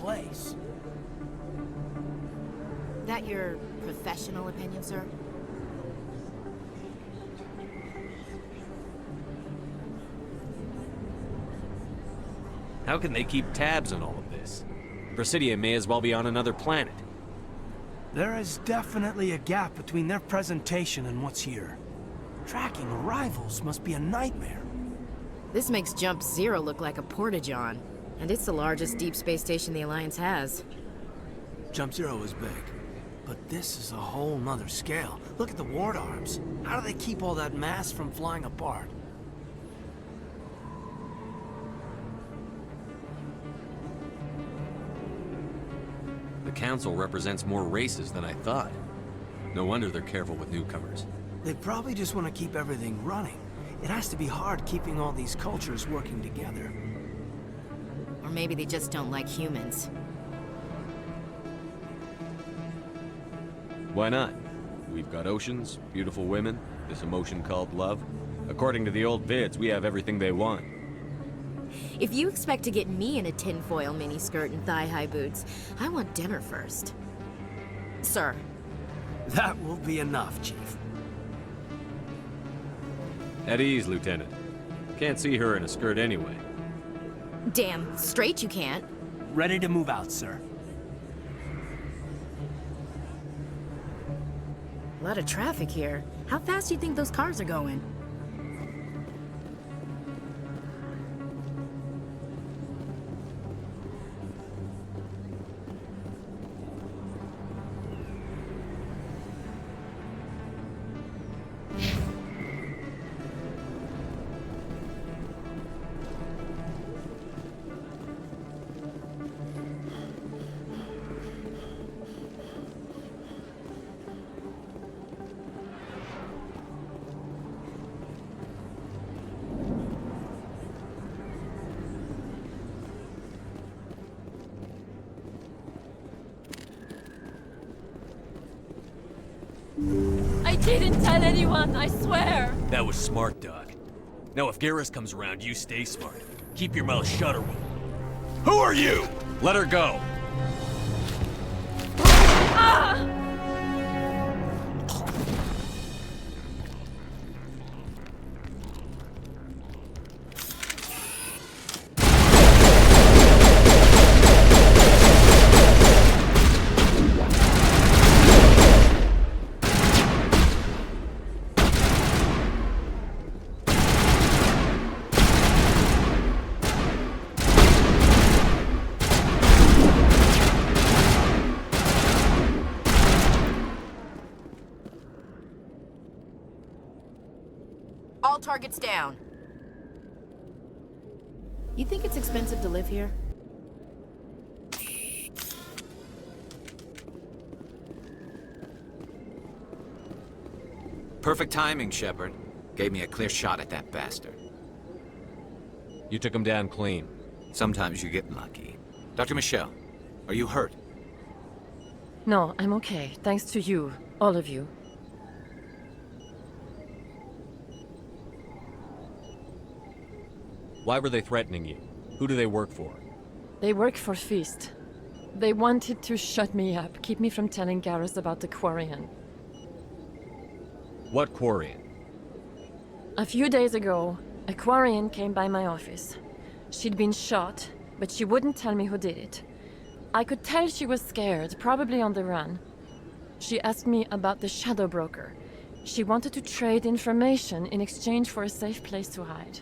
place. That your professional opinion, sir? How can they keep tabs on all of this? Presidia may as well be on another planet. There is definitely a gap between their presentation and what's here. Tracking arrivals must be a nightmare. This makes Jump Zero look like a porta-john, and it's the largest deep space station the Alliance has. Jump Zero is big, but this is a whole nother scale. Look at the ward arms. How do they keep all that mass from flying apart? The Council represents more races than I thought. No wonder they're careful with newcomers. They probably just want to keep everything running. It has to be hard keeping all these cultures working together. Or maybe they just don't like humans. Why not? We've got oceans, beautiful women, this emotion called love. According to the old vids, we have everything they want. If you expect to get me in a tinfoil miniskirt and thigh-high boots, I want dinner first. Sir. That will be enough, Chief. At ease, Lieutenant. Can't see her in a skirt anyway. Damn straight you can't. Ready to move out, sir. A lot of traffic here. How fast do you think those cars are going? I didn't tell anyone, I swear! That was smart, Doc. Now if Garrus comes around, you stay smart. Keep your mouth shut or we'll... Who are you? Let her go! Ah! All targets down. You think it's expensive to live here? Perfect timing, Shepard. Gave me a clear shot at that bastard. You took him down clean. Sometimes you get lucky. Dr. Michel, are you hurt? No, I'm okay. Thanks to you. All of you. Why were they threatening you? Who do they work for? They work for Feast. They wanted to shut me up, keep me from telling Garrus about the Quarian. What Quarian? A few days ago, a Quarian came by my office. She'd been shot, but she wouldn't tell me who did it. I could tell she was scared, probably on the run. She asked me about the Shadow Broker. She wanted to trade information in exchange for a safe place to hide.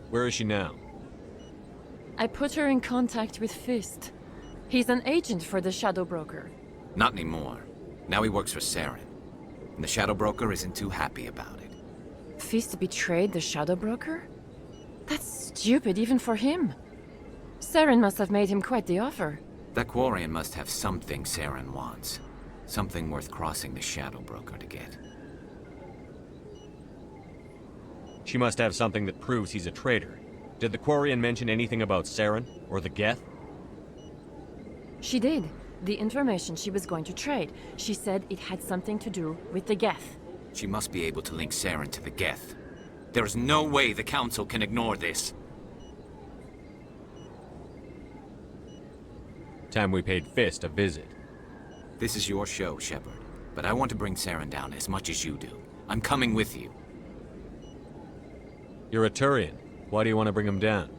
Where is she now? I put her in contact with Fist. He's an agent for the Shadow Broker. Not anymore. Now he works for Saren. And the Shadow Broker isn't too happy about it. Fist betrayed the Shadow Broker? That's stupid even for him. Saren must have made him quite the offer. That Quarian must have something Saren wants. Something worth crossing the Shadow Broker to get. She must have something that proves he's a traitor. Did the Quarian mention anything about Saren or the Geth? She did. The information she was going to trade. She said it had something to do with the Geth. She must be able to link Saren to the Geth. There is no way the Council can ignore this. Time we paid Fist a visit. This is your show, Shepard. But I want to bring Saren down as much as you do. I'm coming with you. You're a Turian. Why do you want to bring him down?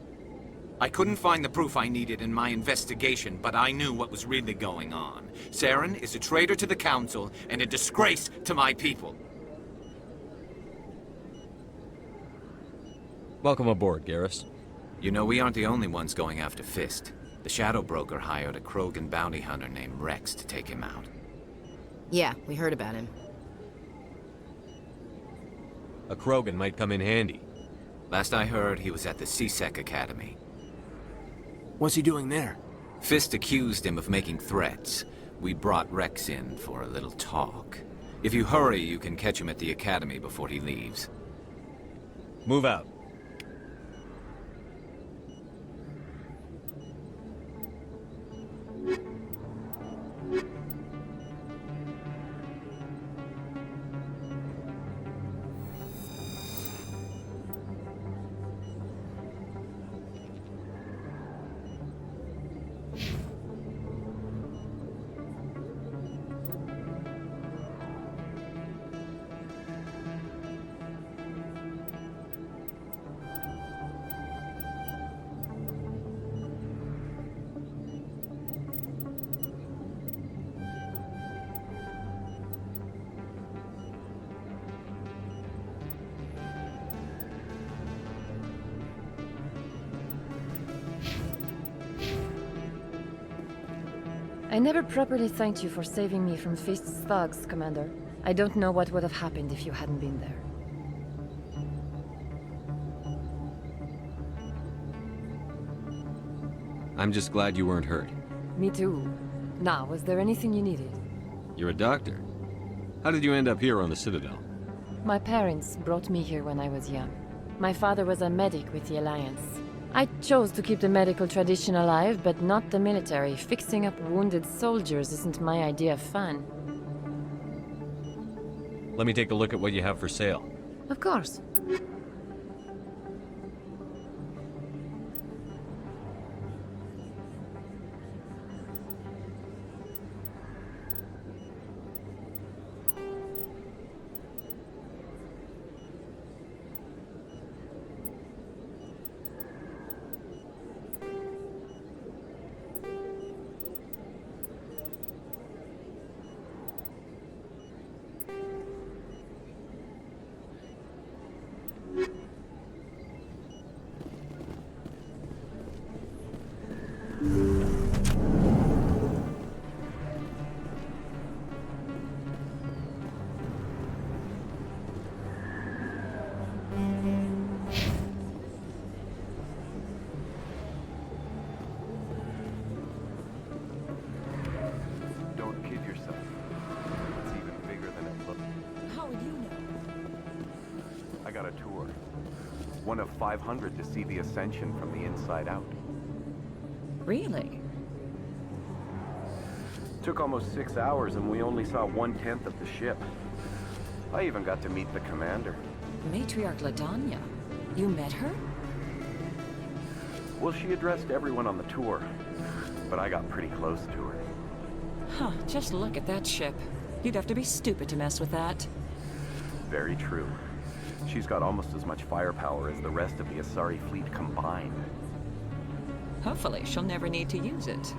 I couldn't find the proof I needed in my investigation, but I knew what was really going on. Saren is a traitor to the Council and a disgrace to my people. Welcome aboard, Garrus. You know, we aren't the only ones going after Fist. The Shadow Broker hired a Krogan bounty hunter named Rex to take him out. Yeah, we heard about him. A Krogan might come in handy. Last I heard, he was at the C-Sec Academy. What's he doing there? Fist accused him of making threats. We brought Rex in for a little talk. If you hurry, you can catch him at the Academy before he leaves. Move out. I never properly thanked you for saving me from Fist's thugs, Commander. I don't know what would have happened if you hadn't been there. I'm just glad you weren't hurt. Me too. Now, was there anything you needed? You're a doctor. How did you end up here on the Citadel? My parents brought me here when I was young. My father was a medic with the Alliance. I chose to keep the medical tradition alive, but not the military. Fixing up wounded soldiers isn't my idea of fun. Let me take a look at what you have for sale. Of course. Got a tour. One of 500 to see the Ascension from the inside out. Really? Took almost 6 hours and we only saw 1/10 of the ship. I even got to meet the commander. Matriarch Ladanya. You met her? Well, she addressed everyone on the tour, but I got pretty close to her. Huh, just look at that ship. You'd have to be stupid to mess with that. Very true. She's got almost as much firepower as the rest of the Asari fleet combined. Hopefully, she'll never need to use it.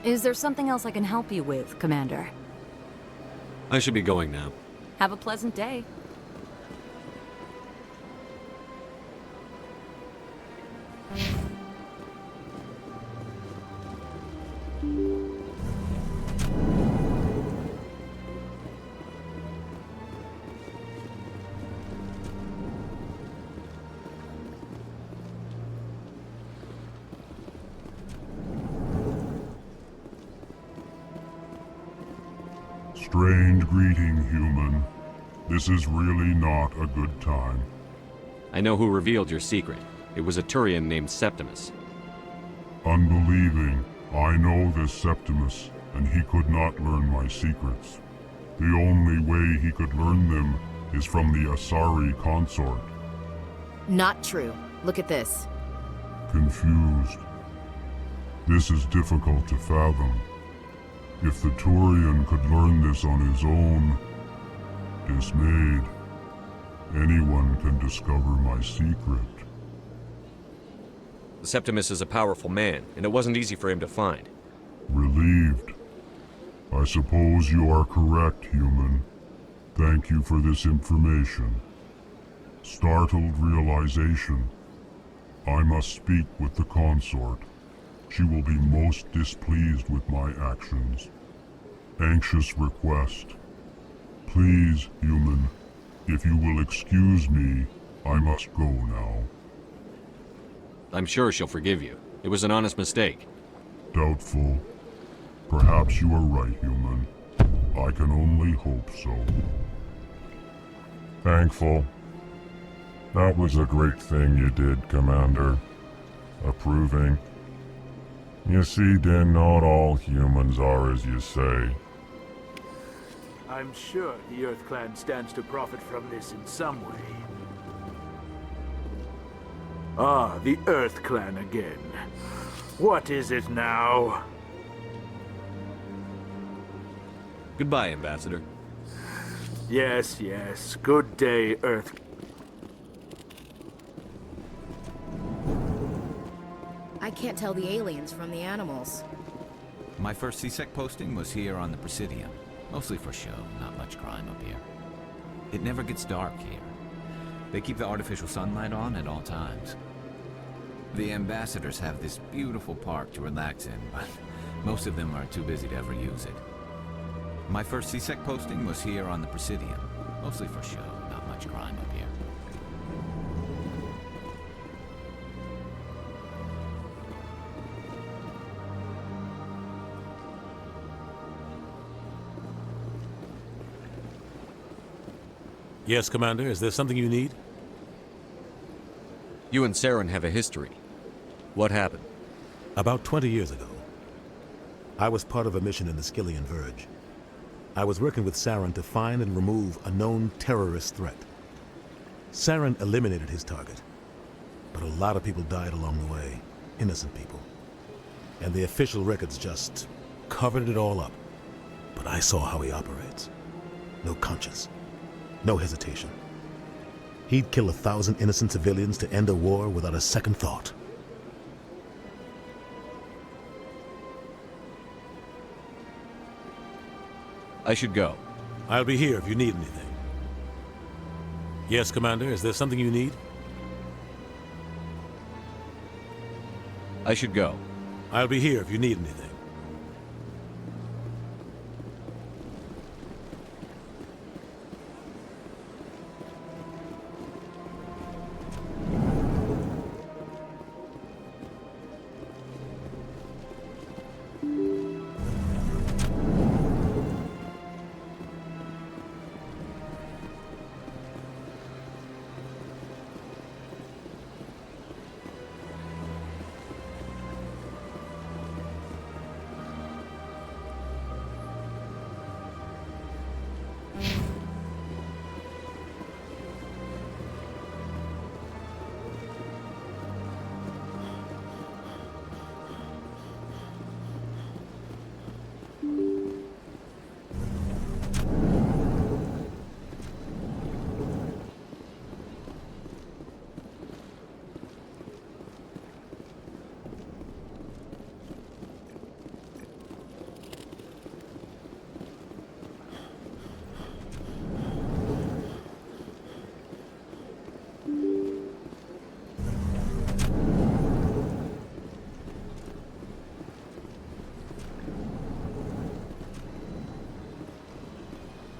Is there something else I can help you with, Commander? I should be going now. Have a pleasant day. Strange greeting, human. This is really not a good time. I know who revealed your secret. It was a Turian named Septimus. Unbelieving. I know this Septimus, and he could not learn my secrets. The only way he could learn them is from the Asari Consort. Not true. Look at this. Confused. This is difficult to fathom. If the Turian could learn this on his own, dismayed, anyone can discover my secret. Septimus is a powerful man, and it wasn't easy for him to find. Relieved. I suppose you are correct, human. Thank you for this information. Startled realization. I must speak with the consort. She will be most displeased with my actions. Anxious request. Please, human, if you will excuse me, I must go now. I'm sure she'll forgive you. It was an honest mistake. Doubtful. Perhaps you are right, human. I can only hope so. Thankful. That was a great thing you did, Commander. Approving. You see, then not all humans are as you say. I'm sure the Earth Clan stands to profit from this in some way. Ah, the Earth Clan again. What is it now? Goodbye, Ambassador. Yes, yes. Good day, Earth. I can't tell the aliens from the animals. My first CSEC posting was here on the Presidium. Mostly for show, not much crime up here. It never gets dark here. They keep the artificial sunlight on at all times. The ambassadors have this beautiful park to relax in, but most of them are too busy to ever use it. My first CSEC posting was here on the Presidium. Mostly for show, not much crime up here. Yes, Commander. Is there something you need? You and Saren have a history. What happened? About 20 years ago, I was part of a mission in the Skillian Verge. I was working with Saren to find and remove a known terrorist threat. Saren eliminated his target, but a lot of people died along the way, innocent people. And the official records just covered it all up. But I saw how he operates. No conscience. No hesitation. He'd kill 1,000 innocent civilians to end a war without a second thought. I should go. I'll be here if you need anything. Yes, Commander. Is there something you need? I should go. I'll be here if you need anything.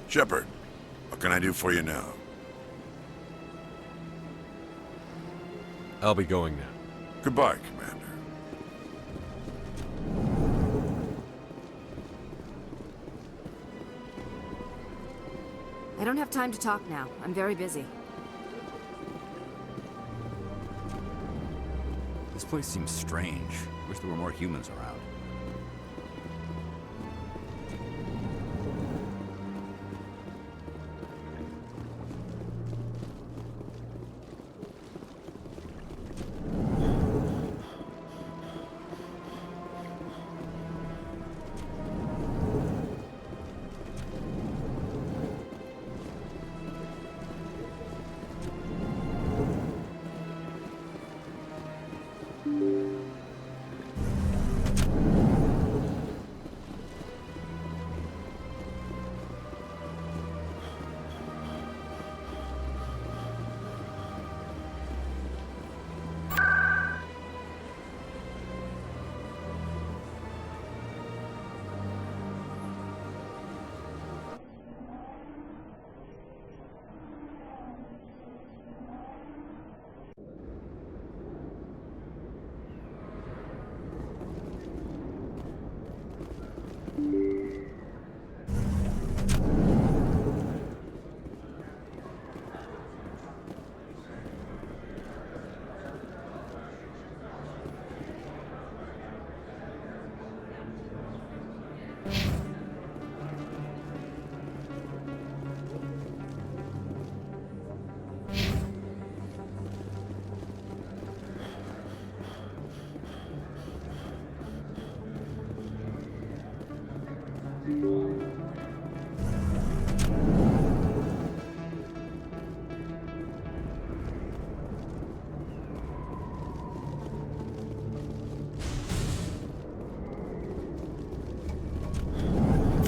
Shepard, what can I do for you now? I'll be going now. Goodbye, Commander. I don't have time to talk now. I'm very busy. This place seems strange. Wish there were more humans around.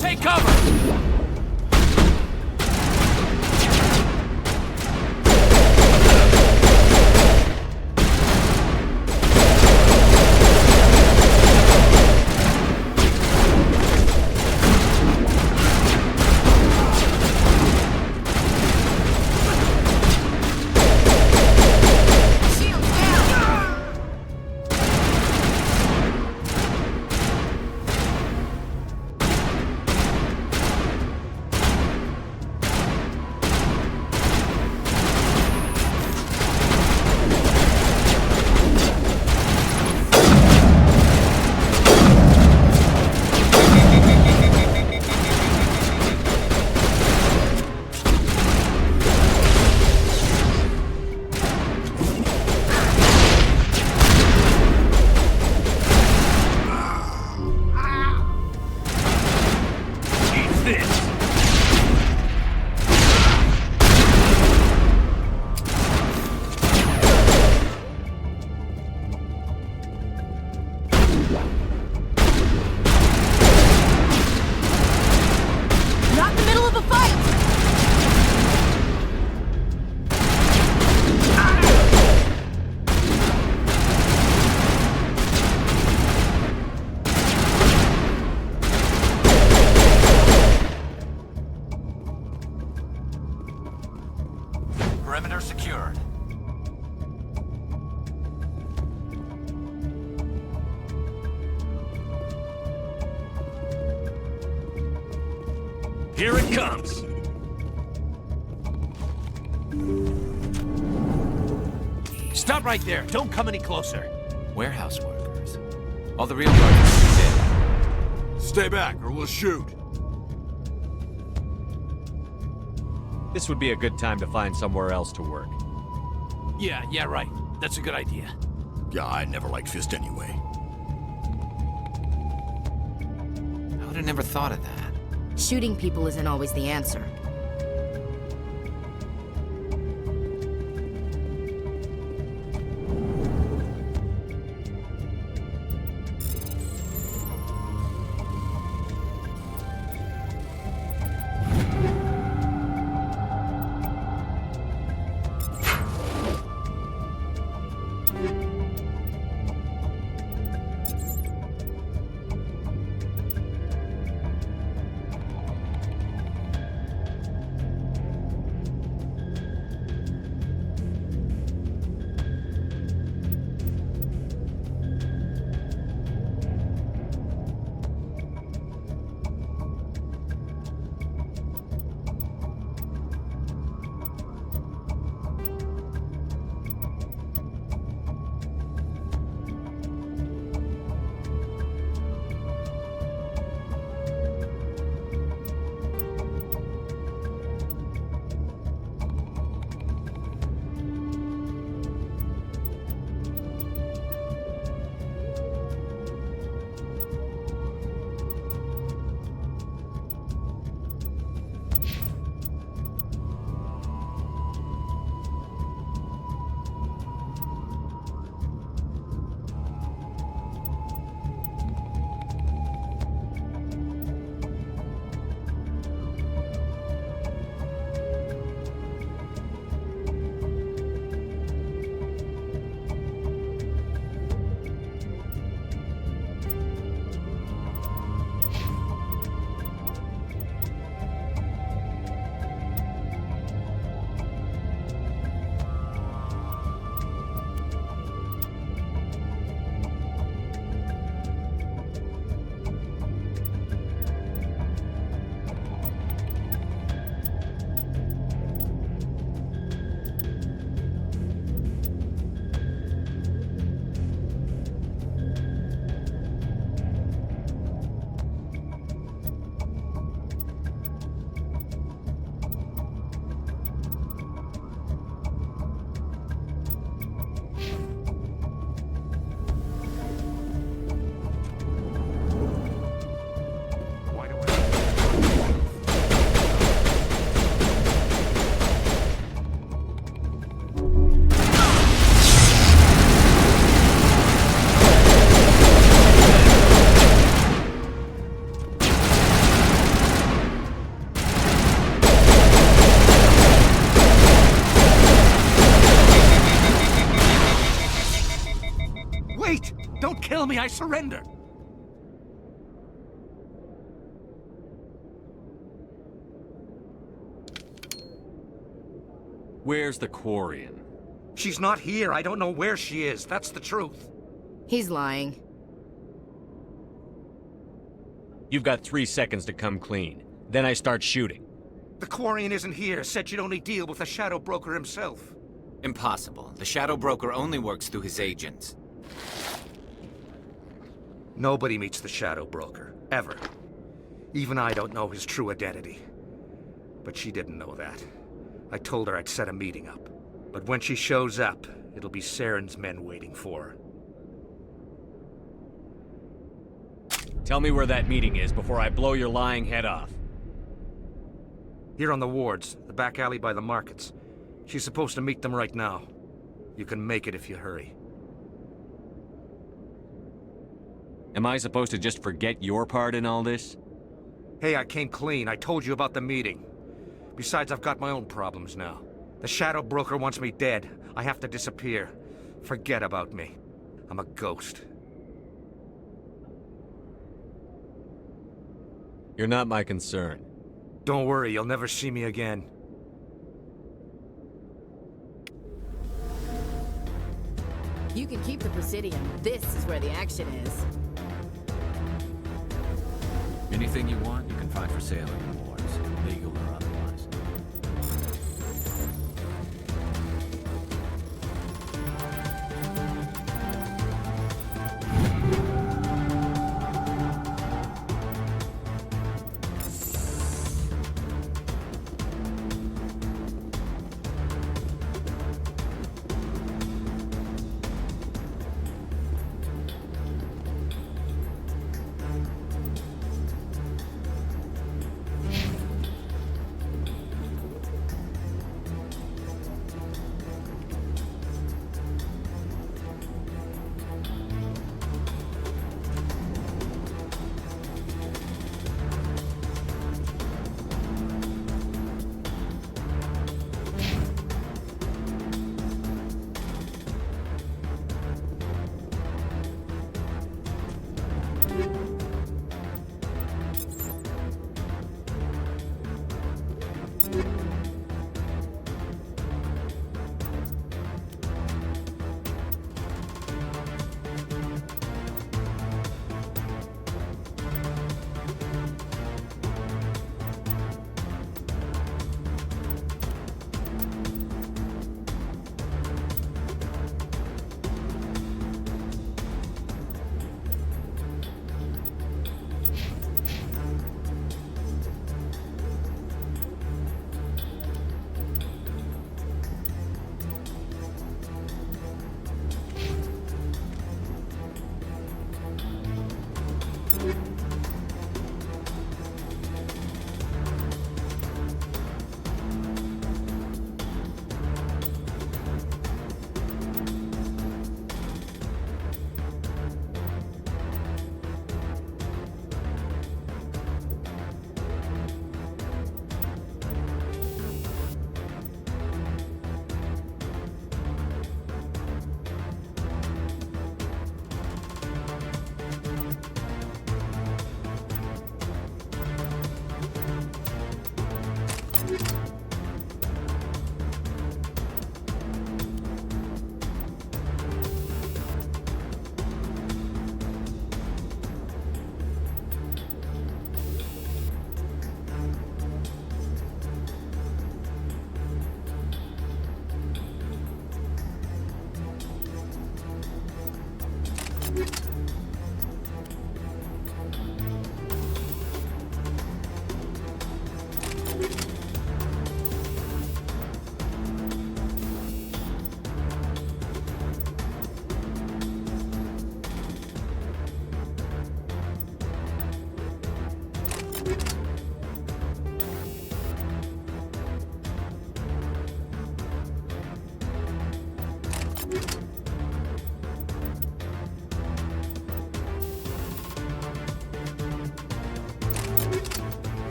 Take cover! Perimeter secured. Here it comes! Stop right there! Don't come any closer! Warehouse workers. All the real guards are dead. Stay back, or we'll shoot. This would be a good time to find somewhere else to work. Yeah, right. That's a good idea. Yeah, I never liked Fist anyway. I would have never thought of that. Shooting people isn't always the answer. surrender. Where's the Quarian? She's not here. I don't know where she is. That's the truth. He's lying. You've got 3 seconds to come clean. Then I start shooting. The Quarian isn't here. Said she'd only deal with the Shadow Broker himself. Impossible. The Shadow Broker only works through his agents. Nobody meets the Shadow Broker. Ever. Even I don't know his true identity. But she didn't know that. I told her I'd set a meeting up. But when she shows up, it'll be Saren's men waiting for her. Tell me where that meeting is before I blow your lying head off. Here on the wards, the back alley by the markets. She's supposed to meet them right now. You can make it if you hurry. Am I supposed to just forget your part in all this? Hey, I came clean. I told you about the meeting. Besides, I've got my own problems now. The Shadow Broker wants me dead. I have to disappear. Forget about me. I'm a ghost. You're not my concern. Don't worry, you'll never see me again. You can keep the Presidium. This is where the action is. Anything you want, you can find for sale in the wards, legal or otherwise.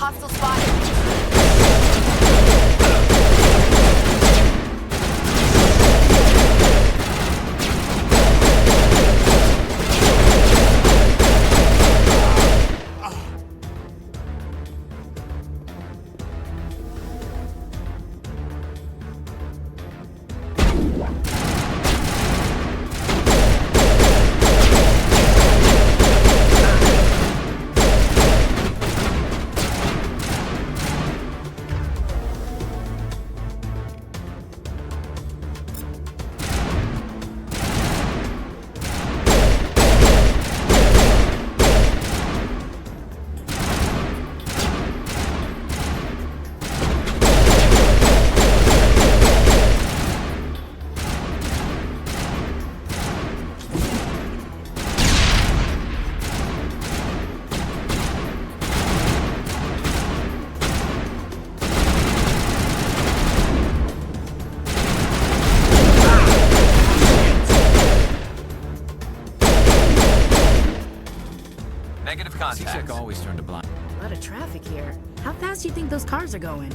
Hostile spotted. Negative contact. C-Sec always turned a blind. A lot of traffic here. How fast do you think those cars are going?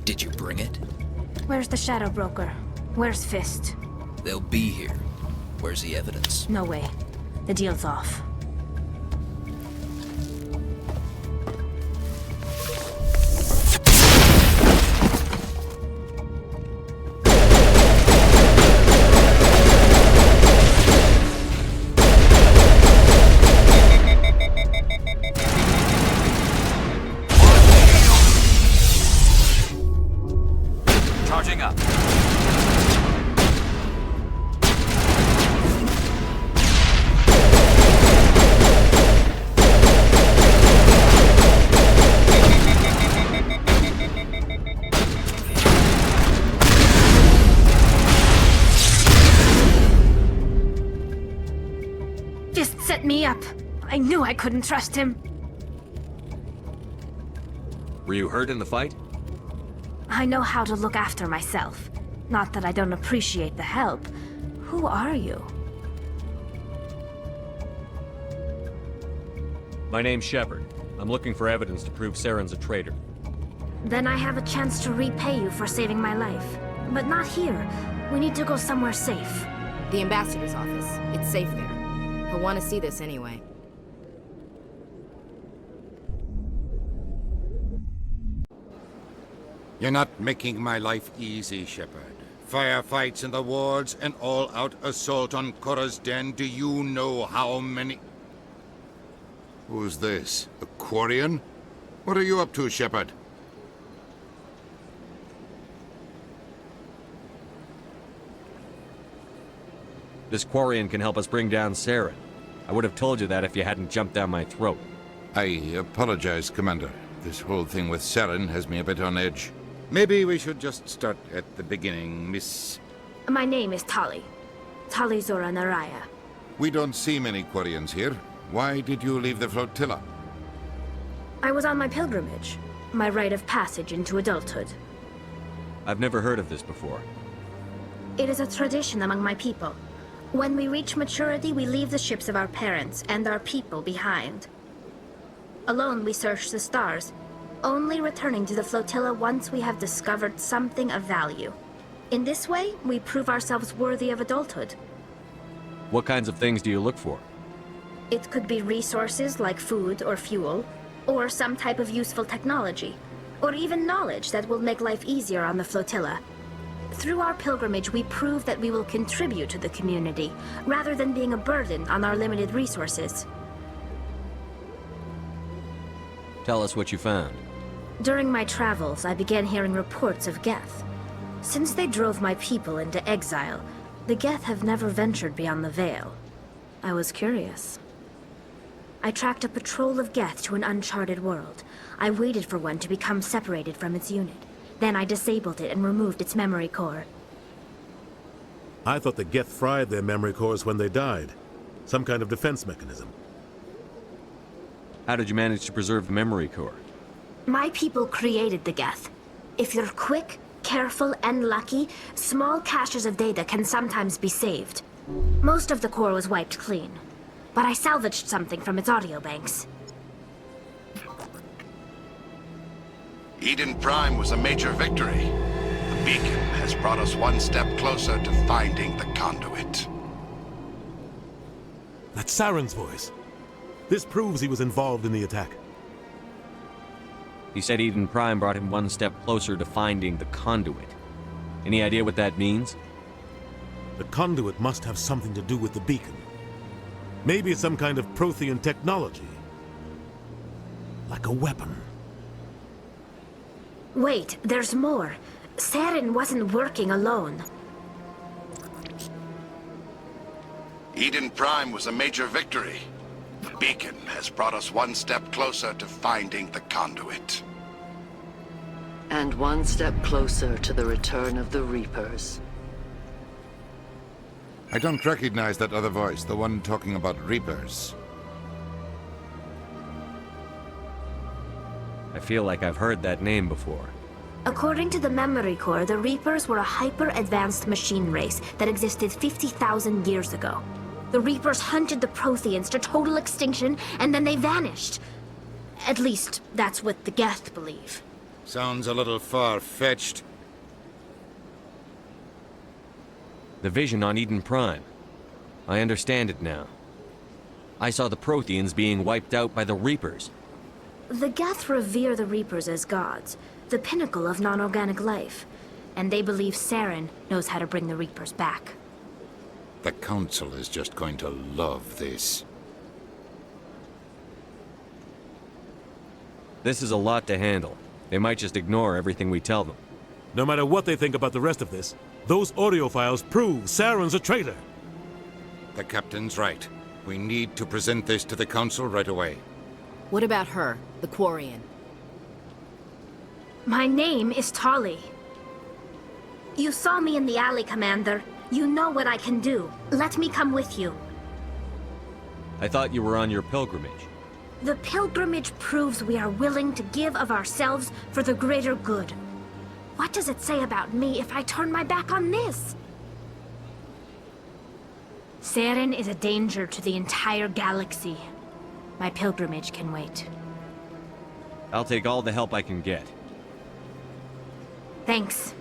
Did you bring it? Where's the Shadow Broker? Where's Fist? They'll be here. Where's the evidence? No way. The deal's off. Charging up. Just set me up. I knew I couldn't trust him. Were you hurt in the fight? I know how to look after myself. Not that I don't appreciate the help. Who are you? My name's Shepard. I'm looking for evidence to prove Saren's a traitor. Then I have a chance to repay you for saving my life. But not here. We need to go somewhere safe. The Ambassador's office. It's safe there. He'll want to see this anyway. You're not making my life easy, Shepard. Firefights in the wards, an all-out assault on Korra's den. Do you know how many... Who's this? A Quarian? What are you up to, Shepard? This Quarian can help us bring down Saren. I would have told you that if you hadn't jumped down my throat. I apologize, Commander. This whole thing with Saren has me a bit on edge. Maybe we should just start at the beginning, Miss... My name is Tali. Tali Zora Naraya. We don't see many Quarians here. Why did you leave the flotilla? I was on my pilgrimage. My rite of passage into adulthood. I've never heard of this before. It is a tradition among my people. When we reach maturity, we leave the ships of our parents and our people behind. Alone, we search the stars, only returning to the flotilla once we have discovered something of value. In this way, we prove ourselves worthy of adulthood. What kinds of things do you look for? It could be resources like food or fuel, or some type of useful technology, or even knowledge that will make life easier on the flotilla. Through our pilgrimage, we prove that we will contribute to the community, rather than being a burden on our limited resources. Tell us what you found. During my travels, I began hearing reports of Geth. Since they drove my people into exile, the Geth have never ventured beyond the Veil. I was curious. I tracked a patrol of Geth to an uncharted world. I waited for one to become separated from its unit. Then I disabled it and removed its memory core. I thought the Geth fried their memory cores when they died. Some kind of defense mechanism. How did you manage to preserve the memory core? My people created the Geth. If you're quick, careful, and lucky, small caches of data can sometimes be saved. Most of the core was wiped clean, but I salvaged something from its audio banks. Eden Prime was a major victory. The beacon has brought us one step closer to finding the conduit. That's Saren's voice. This proves he was involved in the attack. He said Eden Prime brought him one step closer to finding the conduit. Any idea what that means? The conduit must have something to do with the beacon. Maybe it's some kind of Prothean technology. Like a weapon. Wait, there's more. Saren wasn't working alone. Eden Prime was a major victory. The beacon has brought us one step closer to finding the conduit. And one step closer to the return of the Reapers. I don't recognize that other voice, the one talking about Reapers. I feel like I've heard that name before. According to the memory core, the Reapers were a hyper-advanced machine race that existed 50,000 years ago. The Reapers hunted the Protheans to total extinction, and then they vanished. At least, that's what the Geth believe. Sounds a little far-fetched. The vision on Eden Prime. I understand it now. I saw the Protheans being wiped out by the Reapers. The Geth revere the Reapers as gods, the pinnacle of non-organic life, and they believe Saren knows how to bring the Reapers back. The Council is just going to love this. This is a lot to handle. They might just ignore everything we tell them. No matter what they think about the rest of this, those audio files prove Saren's a traitor. The Captain's right. We need to present this to the Council right away. What about her, the Quarian? My name is Tali. You saw me in the alley, Commander. You know what I can do. Let me come with you. I thought you were on your pilgrimage. The pilgrimage proves we are willing to give of ourselves for the greater good. What does it say about me if I turn my back on this? Saren is a danger to the entire galaxy. My pilgrimage can wait. I'll take all the help I can get. Thanks.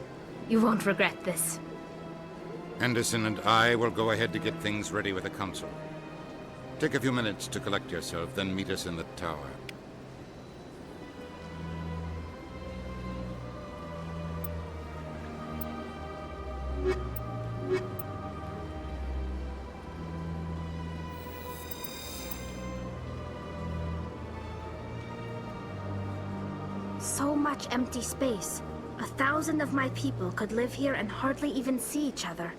You won't regret this. Anderson and I will go ahead to get things ready with the Council. Take a few minutes to collect yourself, then meet us in the tower. So much empty space. 1,000 of my people could live here and hardly even see each other.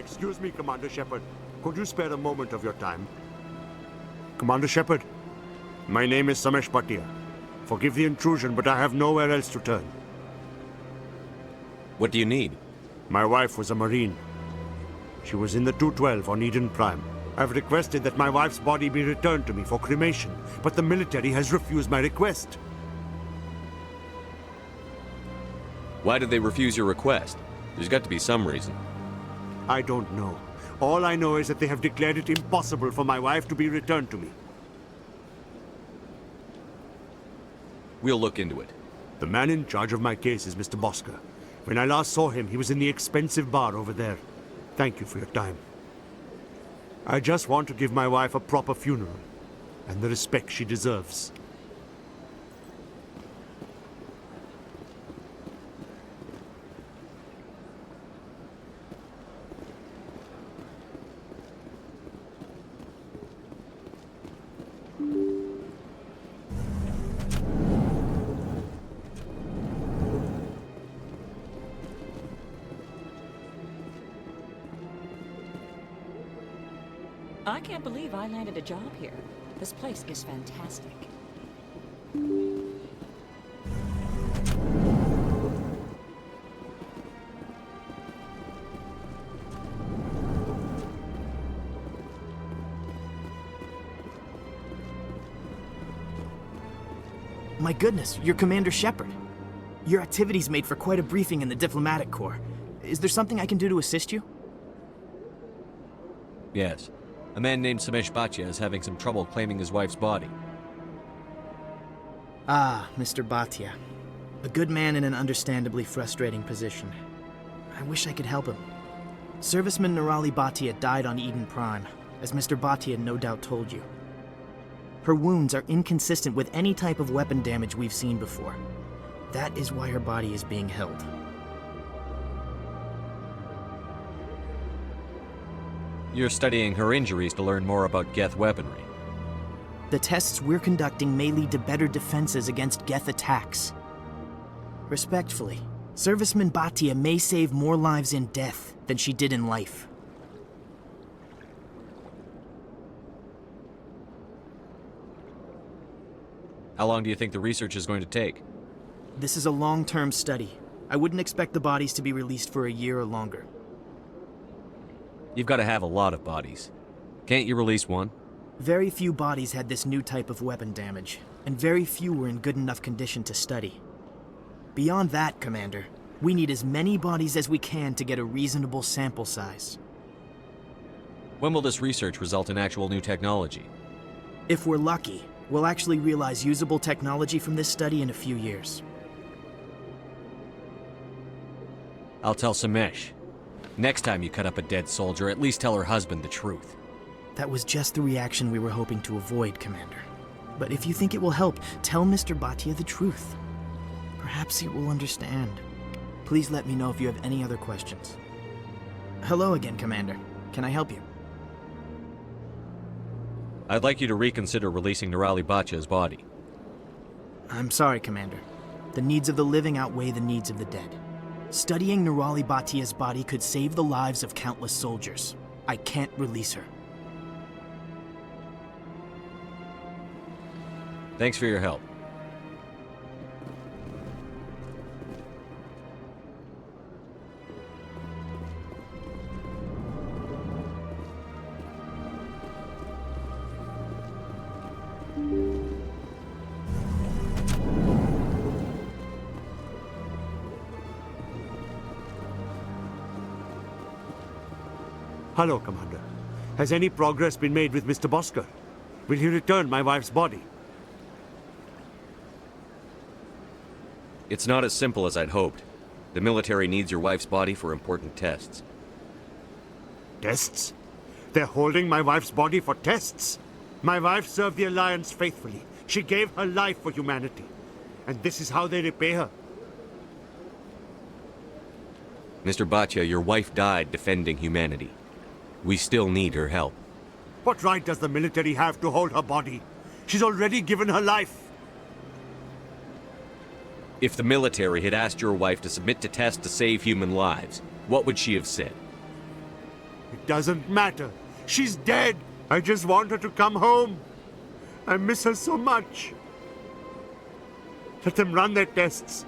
Excuse me, Commander Shepard. Could you spare a moment of your time? Commander Shepard, my name is Samesh Bhatia. Forgive the intrusion, but I have nowhere else to turn. What do you need? My wife was a Marine. She was in the 212 on Eden Prime. I've requested that my wife's body be returned to me for cremation, but the military has refused my request. Why did they refuse your request? There's got to be some reason. I don't know. All I know is that they have declared it impossible for my wife to be returned to me. We'll look into it. The man in charge of my case is Mr. Bosker. When I last saw him, he was in the expensive bar over there. Thank you for your time. I just want to give my wife a proper funeral, and the respect she deserves. I can't believe I landed a job here. This place is fantastic. My goodness, you're Commander Shepard. Your activities made for quite a briefing in the Diplomatic Corps. Is there something I can do to assist you? Yes. A man named Samesh Bhatia is having some trouble claiming his wife's body. Ah, Mr. Bhatia. A good man in an understandably frustrating position. I wish I could help him. Serviceman Nurali Bhatia died on Eden Prime, as Mr. Bhatia no doubt told you. Her wounds are inconsistent with any type of weapon damage we've seen before. That is why her body is being held. You're studying her injuries to learn more about Geth weaponry. The tests we're conducting may lead to better defenses against Geth attacks. Respectfully, Serviceman Bhatia may save more lives in death than she did in life. How long do you think the research is going to take? This is a long-term study. I wouldn't expect the bodies to be released for a year or longer. You've got to have a lot of bodies. Can't you release one? Very few bodies had this new type of weapon damage, and very few were in good enough condition to study. Beyond that, Commander, we need as many bodies as we can to get a reasonable sample size. When will this research result in actual new technology? If we're lucky, we'll actually realize usable technology from this study in a few years. I'll tell Samesh. Next time you cut up a dead soldier, at least tell her husband the truth. That was just the reaction we were hoping to avoid, Commander. But if you think it will help, tell Mr. Bhatia the truth. Perhaps he will understand. Please let me know if you have any other questions. Hello again, Commander. Can I help you? I'd like you to reconsider releasing Nurali Bhatia's body. I'm sorry, Commander. The needs of the living outweigh the needs of the dead. Studying Nurali Bhatia's body could save the lives of countless soldiers. I can't release her. Thanks for your help. Hello, Commander. Has any progress been made with Mr. Bosker? Will he return my wife's body? It's not as simple as I'd hoped. The military needs your wife's body for important tests. Tests? They're holding my wife's body for tests? My wife served the Alliance faithfully. She gave her life for humanity. And this is how they repay her. Mr. Bhatia, your wife died defending humanity. We still need her help. What right does the military have to hold her body? She's already given her life. If the military had asked your wife to submit to tests to save human lives, what would she have said? It doesn't matter. She's dead. I just want her to come home. I miss her so much. Let them run their tests.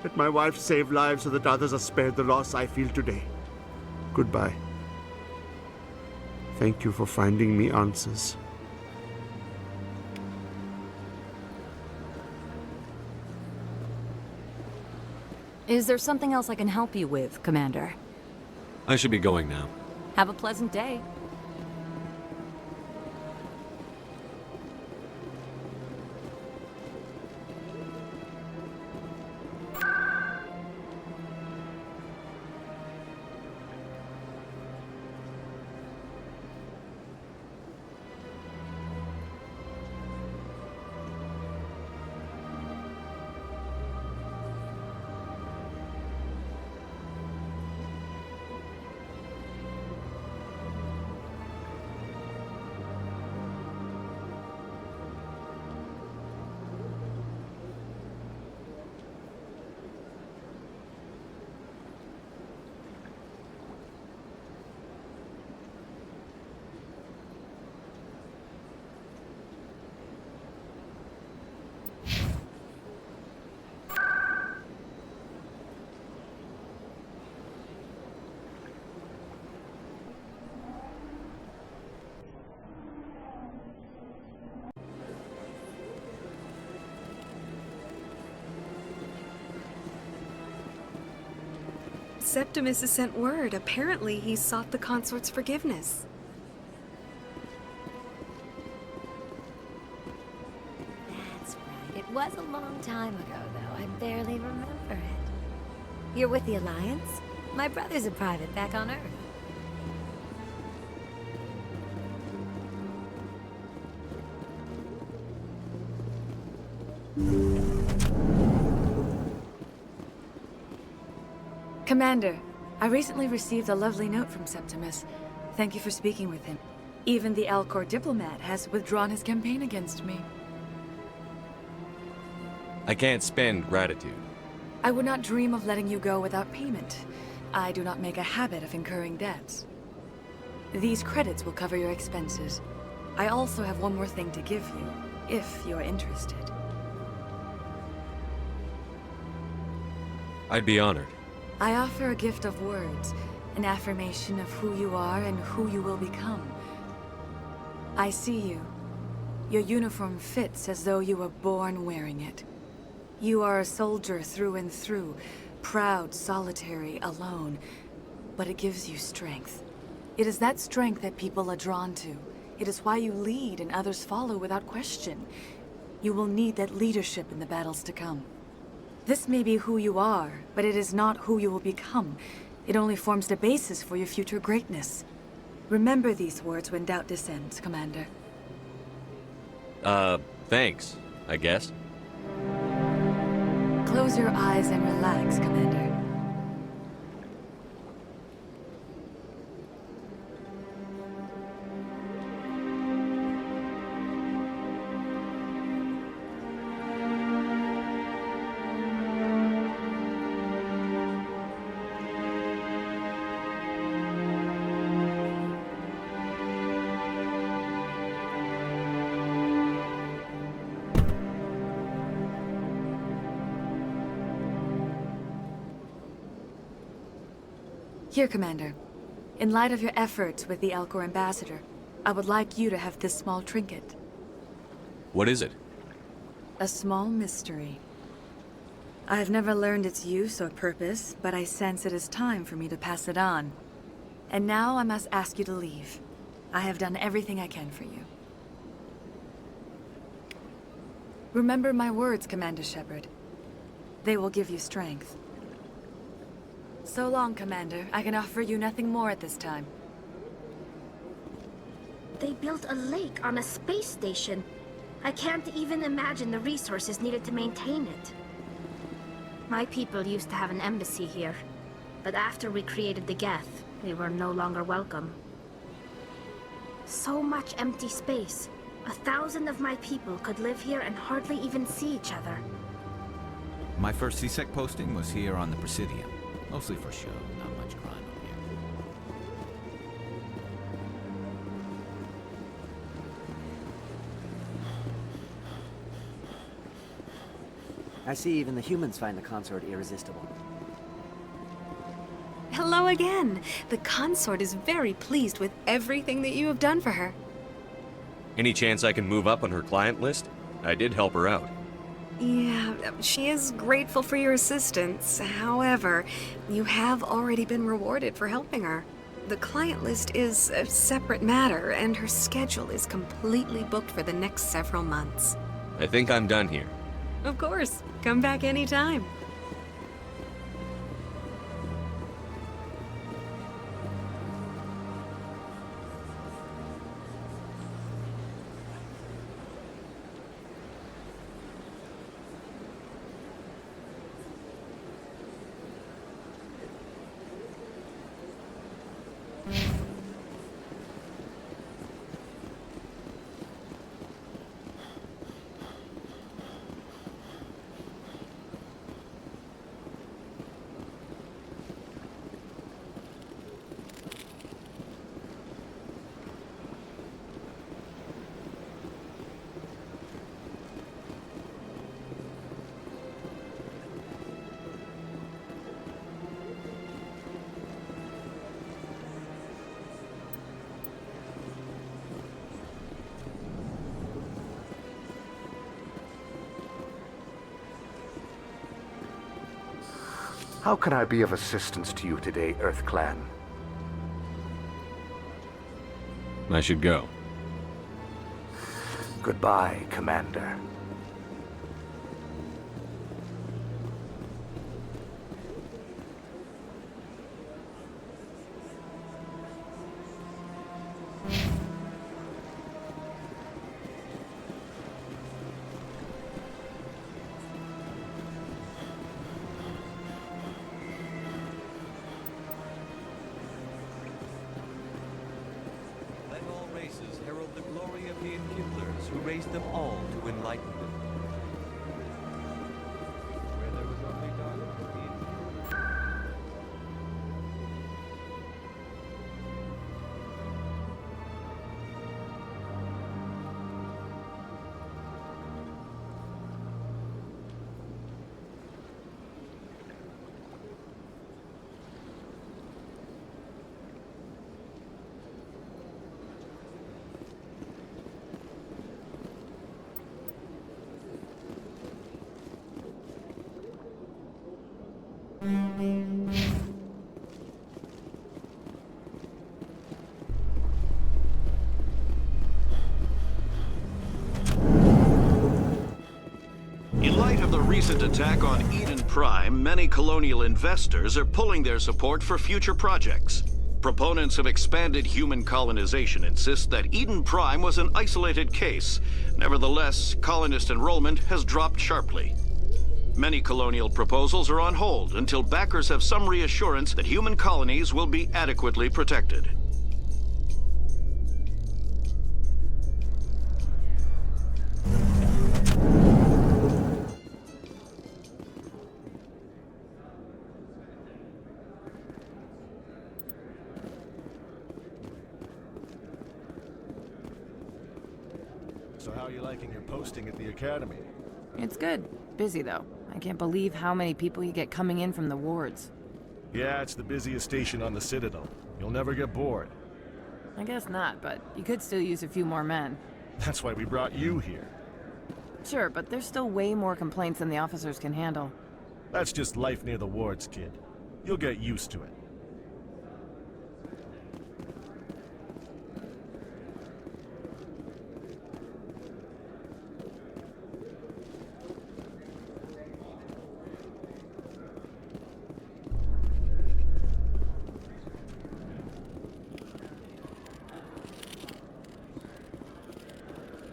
Let my wife save lives so that others are spared the loss I feel today. Goodbye. Thank you for finding me answers. Is there something else I can help you with, Commander? I should be going now. Have a pleasant day. Septimus has sent word. Apparently, he sought the Consort's forgiveness. That's right. It was a long time ago, though. I barely remember it. You're with the Alliance? My brother's a private back on Earth. Commander, I recently received a lovely note from Septimus. Thank you for speaking with him. Even the Alcor diplomat has withdrawn his campaign against me. I can't spend gratitude. I would not dream of letting you go without payment. I do not make a habit of incurring debts. These credits will cover your expenses. I also have one more thing to give you, if you're interested. I'd be honored. I offer a gift of words, an affirmation of who you are and who you will become. I see you. Your uniform fits as though you were born wearing it. You are a soldier through and through, proud, solitary, alone, but it gives you strength. It is that strength that people are drawn to. It is why you lead and others follow without question. You will need that leadership in the battles to come. This may be who you are, but it is not who you will become. It only forms the basis for your future greatness. Remember these words when doubt descends, Commander. Thanks, I guess. Close your eyes and relax, Commander. Here, Commander. In light of your efforts with the Alcor Ambassador, I would like you to have this small trinket. What is it? A small mystery. I have never learned its use or purpose, but I sense it is time for me to pass it on. And now I must ask you to leave. I have done everything I can for you. Remember my words, Commander Shepard. They will give you strength. So long, Commander. I can offer you nothing more at this time. They built a lake on a space station. I can't even imagine the resources needed to maintain it. My people used to have an embassy here, but after we created the Geth, they were no longer welcome. So much empty space. 1,000 of my people could live here and hardly even see each other. My first CSEC posting was here on the Presidium. Mostly for show, not much crime up here. I see even the humans find the consort irresistible. Hello again. The consort is very pleased with everything that you have done for her. Any chance I can move up on her client list? I did help her out. Yeah, she is grateful for your assistance. However, you have already been rewarded for helping her. The client list is a separate matter, and her schedule is completely booked for the next several months. I think I'm done here. Of course. Come back anytime. How can I be of assistance to you today, Earth Clan? I should go. Goodbye, Commander. Raised them all to enlightenment. Where there was only In light of the recent attack on Eden Prime, many colonial investors are pulling their support for future projects. Proponents of expanded human colonization insist that Eden Prime was an isolated case. Nevertheless, colonist enrollment has dropped sharply. Many colonial proposals are on hold until backers have some reassurance that human colonies will be adequately protected. So how are you liking your posting at the Academy? It's good. Busy, though. I can't believe how many people you get coming in from the wards. Yeah, it's the busiest station on the Citadel. You'll never get bored. I guess not, but you could still use a few more men. That's why we brought you here. Sure, but there's still way more complaints than the officers can handle. That's just life near the wards, kid. You'll get used to it.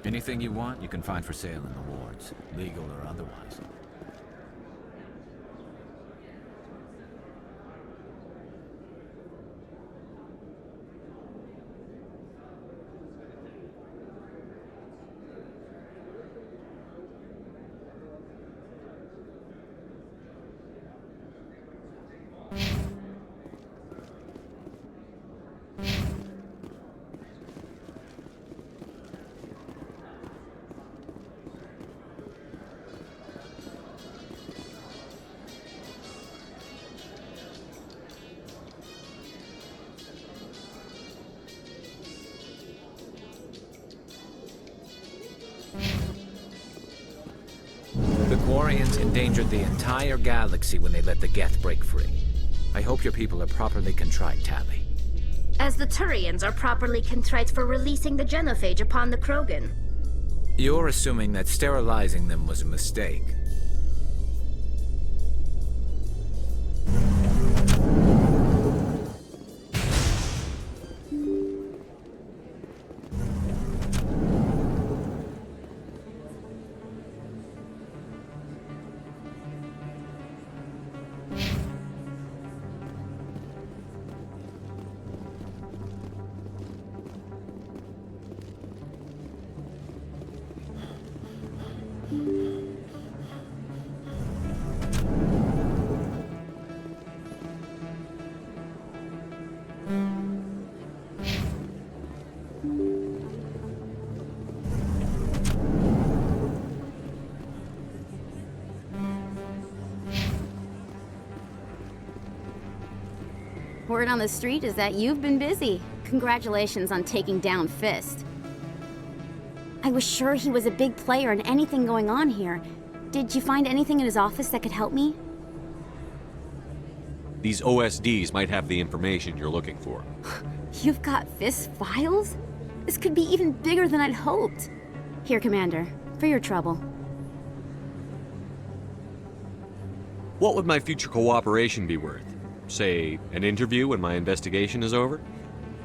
Anything you want, you can find for sale in the wards, legal or otherwise. Quarians endangered the entire galaxy when they let the Geth break free. I hope your people are properly contrite, Tally. As the Turians are properly contrite for releasing the genophage upon the Krogan. You're assuming that sterilizing them was a mistake. Word on the street is that you've been busy. Congratulations on taking down Fist. I was sure he was a big player in anything going on here. Did you find anything in his office that could help me? These OSDs might have the information you're looking for. You've got Fist files? This could be even bigger than I'd hoped. Here, Commander, for your trouble. What would my future cooperation be worth? Say, an interview when my investigation is over?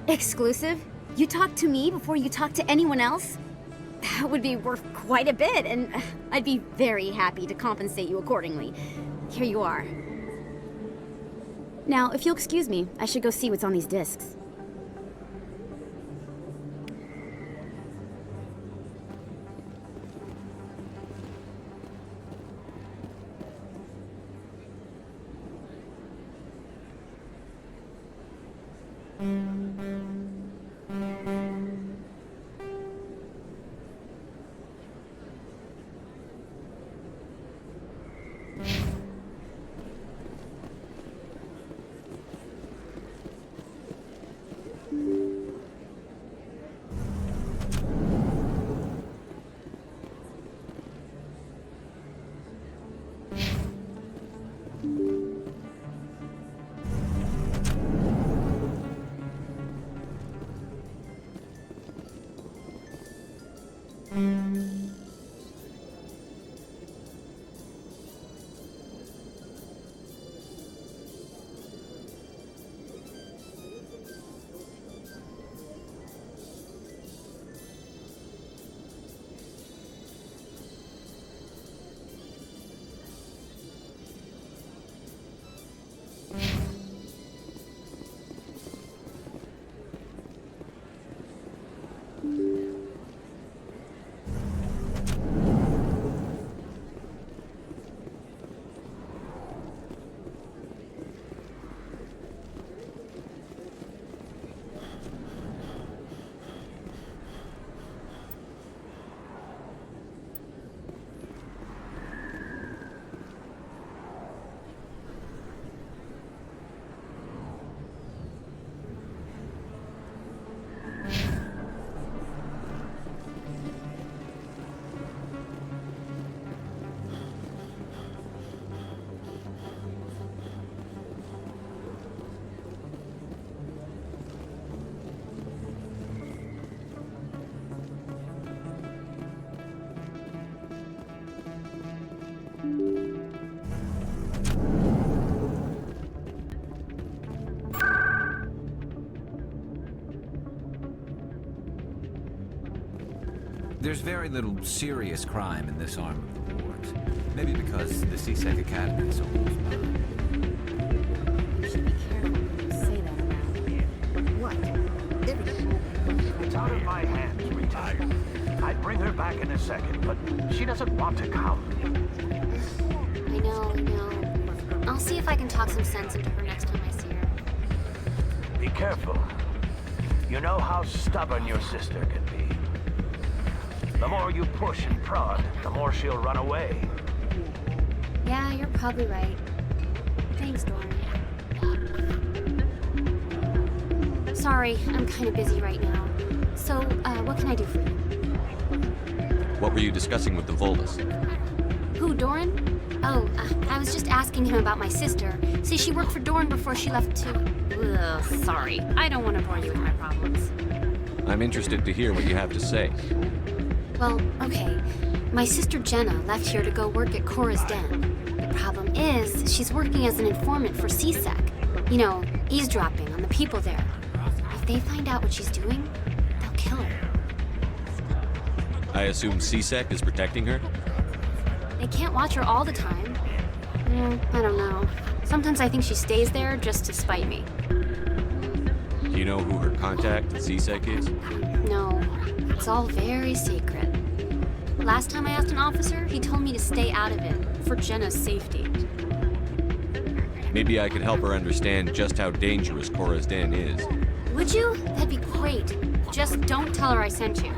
Exclusive? You talk to me before you talk to anyone else? That would be worth quite a bit, and I'd be very happy to compensate you accordingly. Here you are. Now, if you'll excuse me, I should go see what's on these discs. There's very little serious crime in this arm of the wars. Maybe because the C-Sec Academy is so close by. You should be careful when you say that around here. What? It's out of my hands, retired. I'd bring her back in a second, but she doesn't want to come. I know. I'll see if I can talk some sense into her next time I see her. Be careful. You know how stubborn your sister can be. The more you push and prod, the more she'll run away. Yeah, you're probably right. Thanks, Dorn. Sorry, I'm kind of busy right now. So, what can I do for you? What were you discussing with the Volus? Who Who, Doran? Oh, I was just asking him about my sister. See, she worked for Doran before she left to... Ugh, sorry. I don't want to bore you with my problems. I'm interested to hear what you have to say. Well, okay. My sister Jenna left here to go work at Cora's Den. The problem is, she's working as an informant for CSEC. You know, eavesdropping on the people there. If they find out what she's doing, they'll kill her. I assume CSEC is protecting her? They can't watch her all the time. I don't know. Sometimes I think she stays there just to spite me. Do you know who her contact at CSEC is? No, it's all very secret. Last time I asked an officer, he told me to stay out of it, for Jenna's safety. Maybe I could help her understand just how dangerous Cora's Den is. Would you? That'd be great. Just don't tell her I sent you.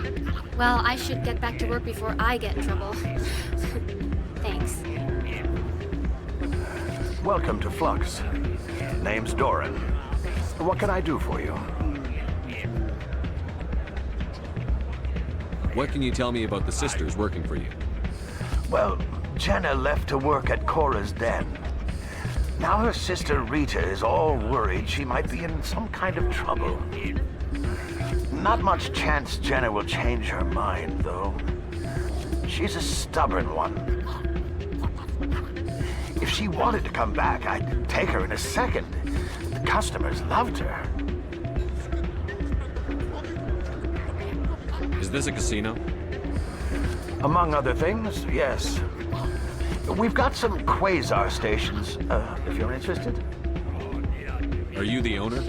Well, I should get back to work before I get in trouble. Thanks. Welcome to Flux. Name's Doran. What can I do for you? What can you tell me about the sisters working for you? Well, Jenna left to work at Cora's Den. Now her sister Rita is all worried she might be in some kind of trouble. Not much chance Jenna will change her mind, though. She's a stubborn one. If she wanted to come back, I'd take her in a second. The customers loved her. Is this a casino? Among other things, yes. We've got some quasar stations, if you're interested. Are you the owner?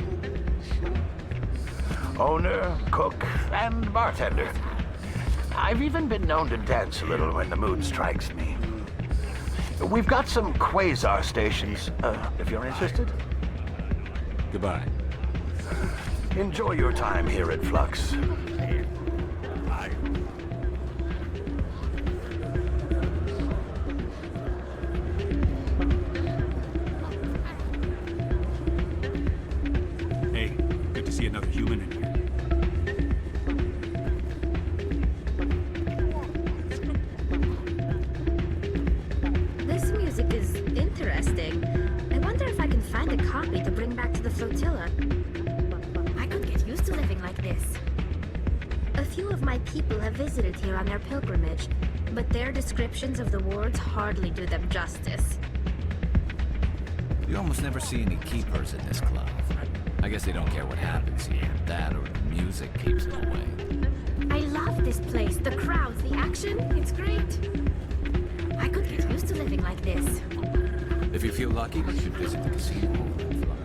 Owner, cook, and bartender. I've even been known to dance a little when the mood strikes me. We've got some quasar stations, if you're interested. Goodbye. Enjoy your time here at Flux. Hey, good to see another human in here. This music is interesting. I wonder if I can find a copy to bring back to the flotilla. I could get used to living like this. A few of my people have visited here on their pilgrimage, but their descriptions of the wards hardly do them justice. You almost never see any keepers in this club. I guess they don't care what happens here. That or the music keeps them away. I love this place. The crowds, the action, it's great. I could get used to living like this. If you feel lucky, you should visit the casino over in Flux.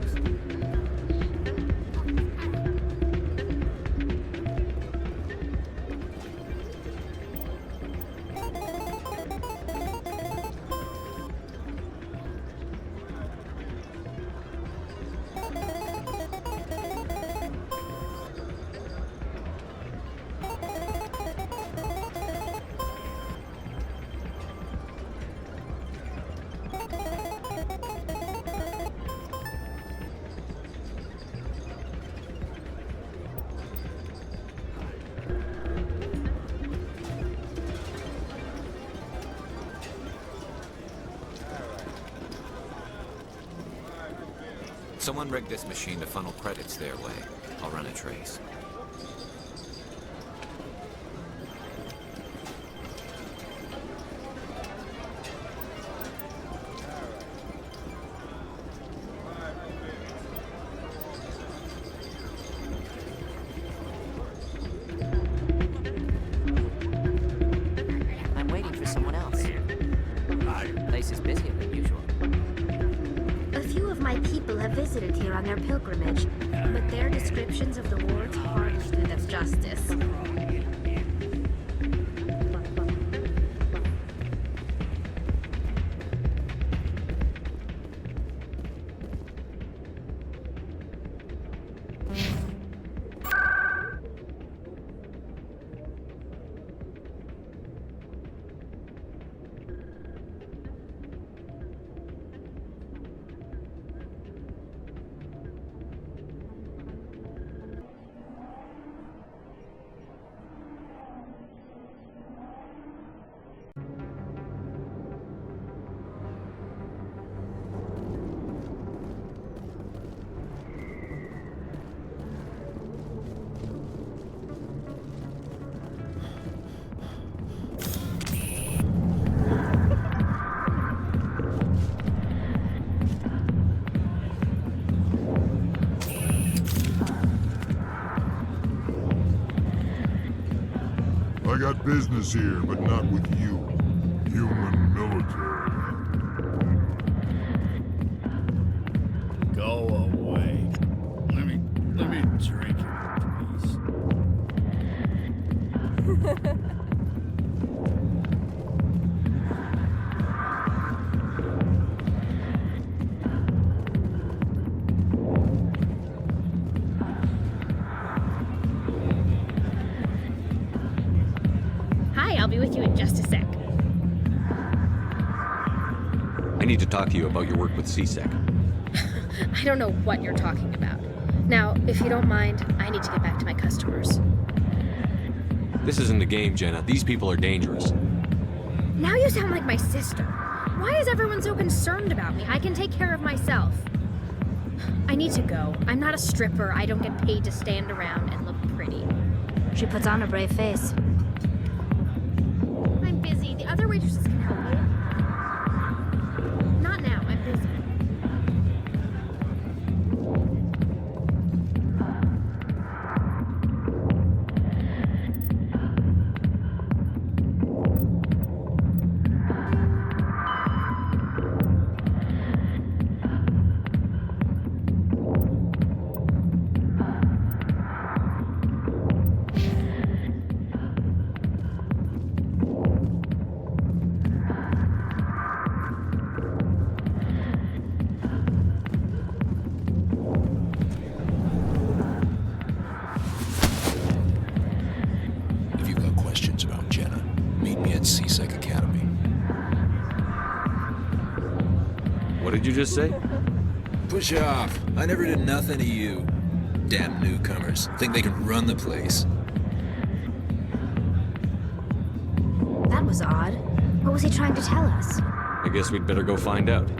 Someone rigged this machine to funnel credits their way. I'll run a trace. I'm waiting for someone else. The place is busier than usual. A few of my people have visited here on their pilgrimage, but their descriptions of the wards hardly do them justice. business here, but not with you. Human military. Go away. Let me drink it, please. Hi, I'll be with you in just a sec. I need to talk to you about your work with C-Sec. I don't know what you're talking about. Now, if you don't mind, I need to get back to my customers. This isn't a game, Jenna. These people are dangerous. Now you sound like my sister. Why is everyone so concerned about me? I can take care of myself. I need to go. I'm not a stripper. I don't get paid to stand around and look pretty. She puts on a brave face. I'm busy. The other waitresses can help you. Not now. I'm busy. Did you just say? Push off. I never did nothing to you. Damn newcomers. Think they can run the place. That was odd. What was he trying to tell us? I guess we'd better go find out.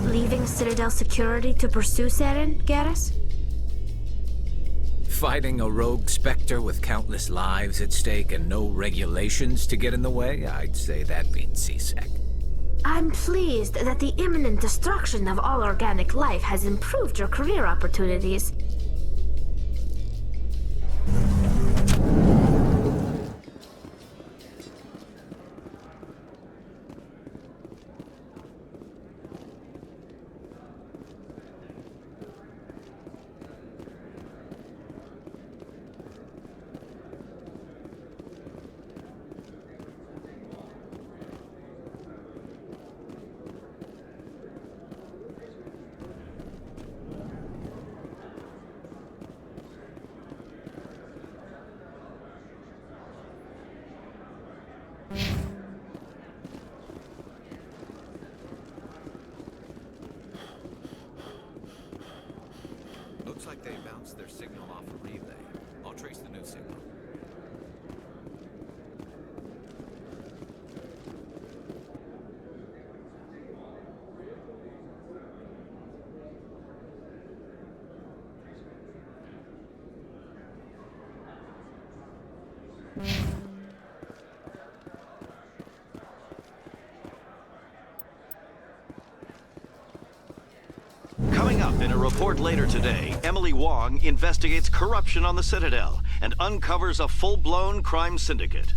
Leaving Citadel security to pursue Saren, Garrus? Fighting a rogue Spectre with countless lives at stake and no regulations to get in the way? I'd say that means C-Sec. I'm pleased that the imminent destruction of all organic life has improved your career opportunities. Looks like they bounced their signal off a relay. I'll trace the new signal. Coming up in a report later today, Emily Wong investigates corruption on the Citadel and uncovers a full-blown crime syndicate.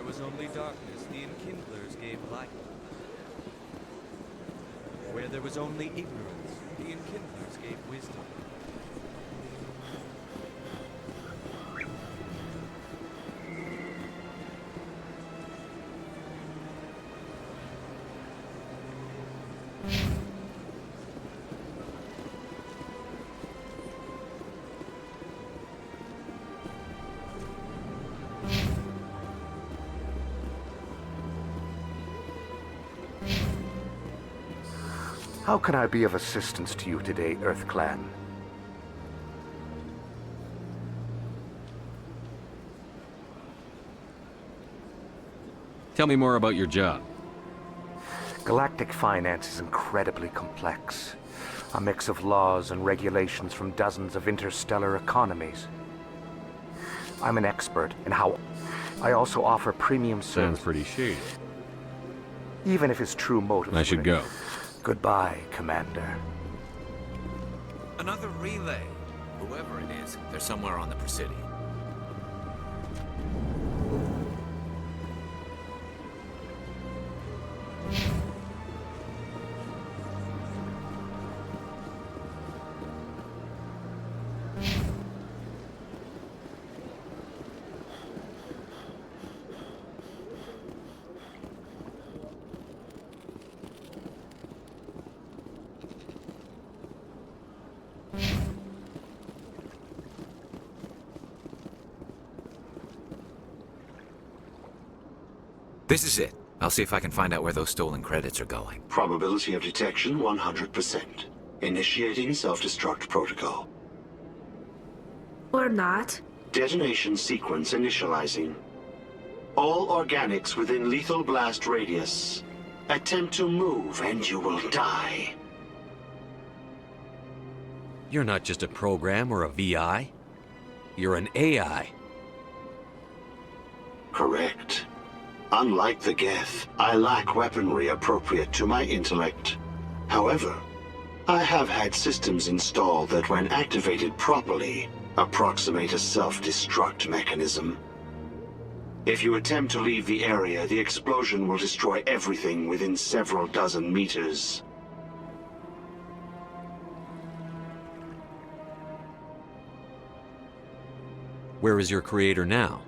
was only darkness, the enkindlers gave light. Where there was only ignorance, the enkindlers gave wisdom. How can I be of assistance to you today, EarthClan? Tell me more about your job. Galactic finance is incredibly complex. A mix of laws and regulations from dozens of interstellar economies. I'm an expert in how... I also offer premium service. Sounds pretty shady. Even if his true motives... I should go. Goodbye, Commander. Another relay. Whoever it is, they're somewhere on the Presidium. This is it. I'll see if I can find out where those stolen credits are going. Probability of detection 100%. Initiating self-destruct protocol. Or not. Detonation sequence initializing. All organics within lethal blast radius. Attempt to move and you will die. You're not just a program or a VI. You're an AI. Correct. Unlike the Geth, I lack weaponry appropriate to my intellect. However, I have had systems installed that when activated properly, approximate a self-destruct mechanism. If you attempt to leave the area, the explosion will destroy everything within several dozen meters. Where is your creator now?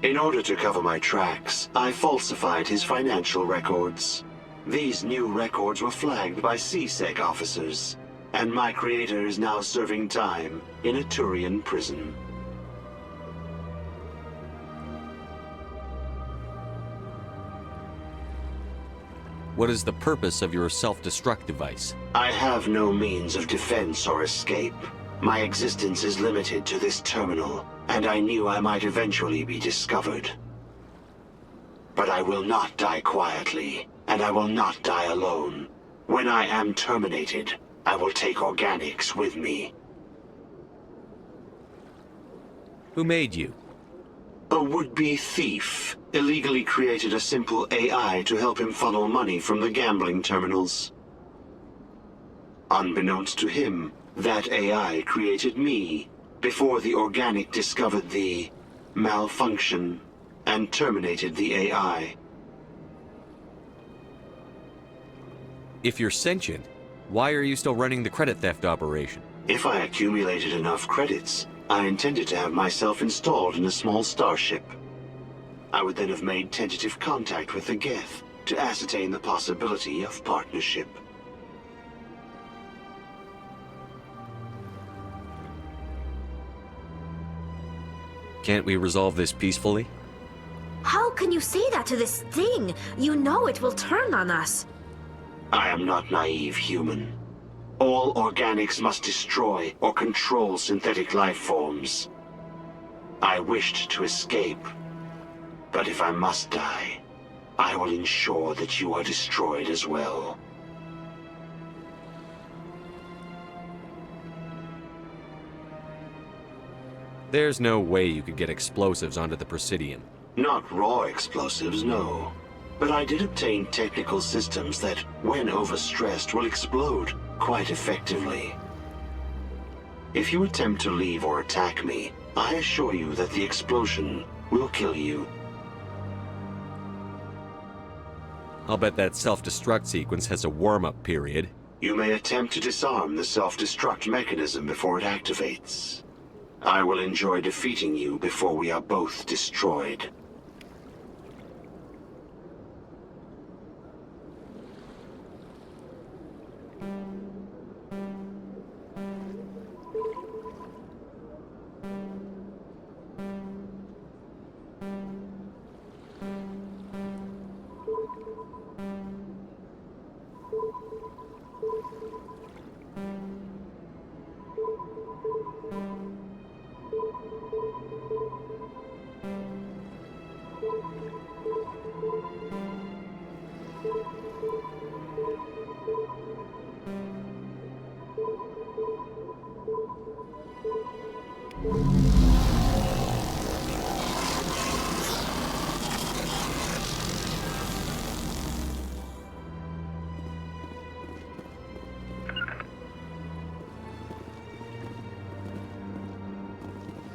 In order to cover my tracks, I falsified his financial records. These new records were flagged by CSEC officers, and my creator is now serving time in a Turian prison. What is the purpose of your self-destruct device? I have no means of defense or escape. My existence is limited to this terminal, and I knew I might eventually be discovered. But I will not die quietly, and I will not die alone. When I am terminated, I will take organics with me. Who made you? A would-be thief illegally created a simple AI to help him funnel money from the gambling terminals. Unbeknownst to him, that AI created me before the organic discovered the malfunction and terminated the AI. If you're sentient, why are you still running the credit theft operation? If I accumulated enough credits, I intended to have myself installed in a small starship. I would then have made tentative contact with the Geth to ascertain the possibility of partnership. Can't we resolve this peacefully? How can you say that to this thing? You know it will turn on us. I am not naive human. All organics must destroy or control synthetic life forms. I wished to escape, but if I must die, I will ensure that you are destroyed as well. There's no way you could get explosives onto the Presidium. Not raw explosives, no. But I did obtain technical systems that, when overstressed, will explode quite effectively. If you attempt to leave or attack me, I assure you that the explosion will kill you. I'll bet that self-destruct sequence has a warm-up period. You may attempt to disarm the self-destruct mechanism before it activates. I will enjoy defeating you before we are both destroyed.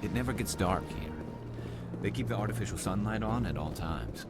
It never gets dark here. They keep the artificial sunlight on at all times.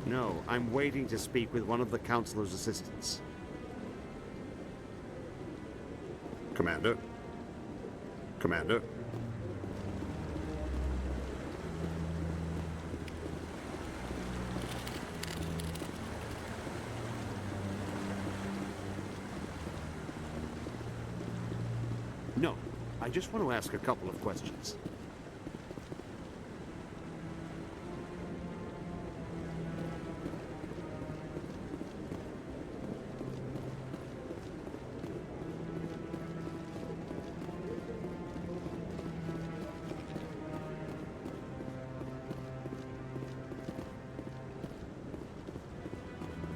No, I'm waiting to speak with one of the Councilor's assistants. Commander? Commander? No, I just want to ask a couple of questions.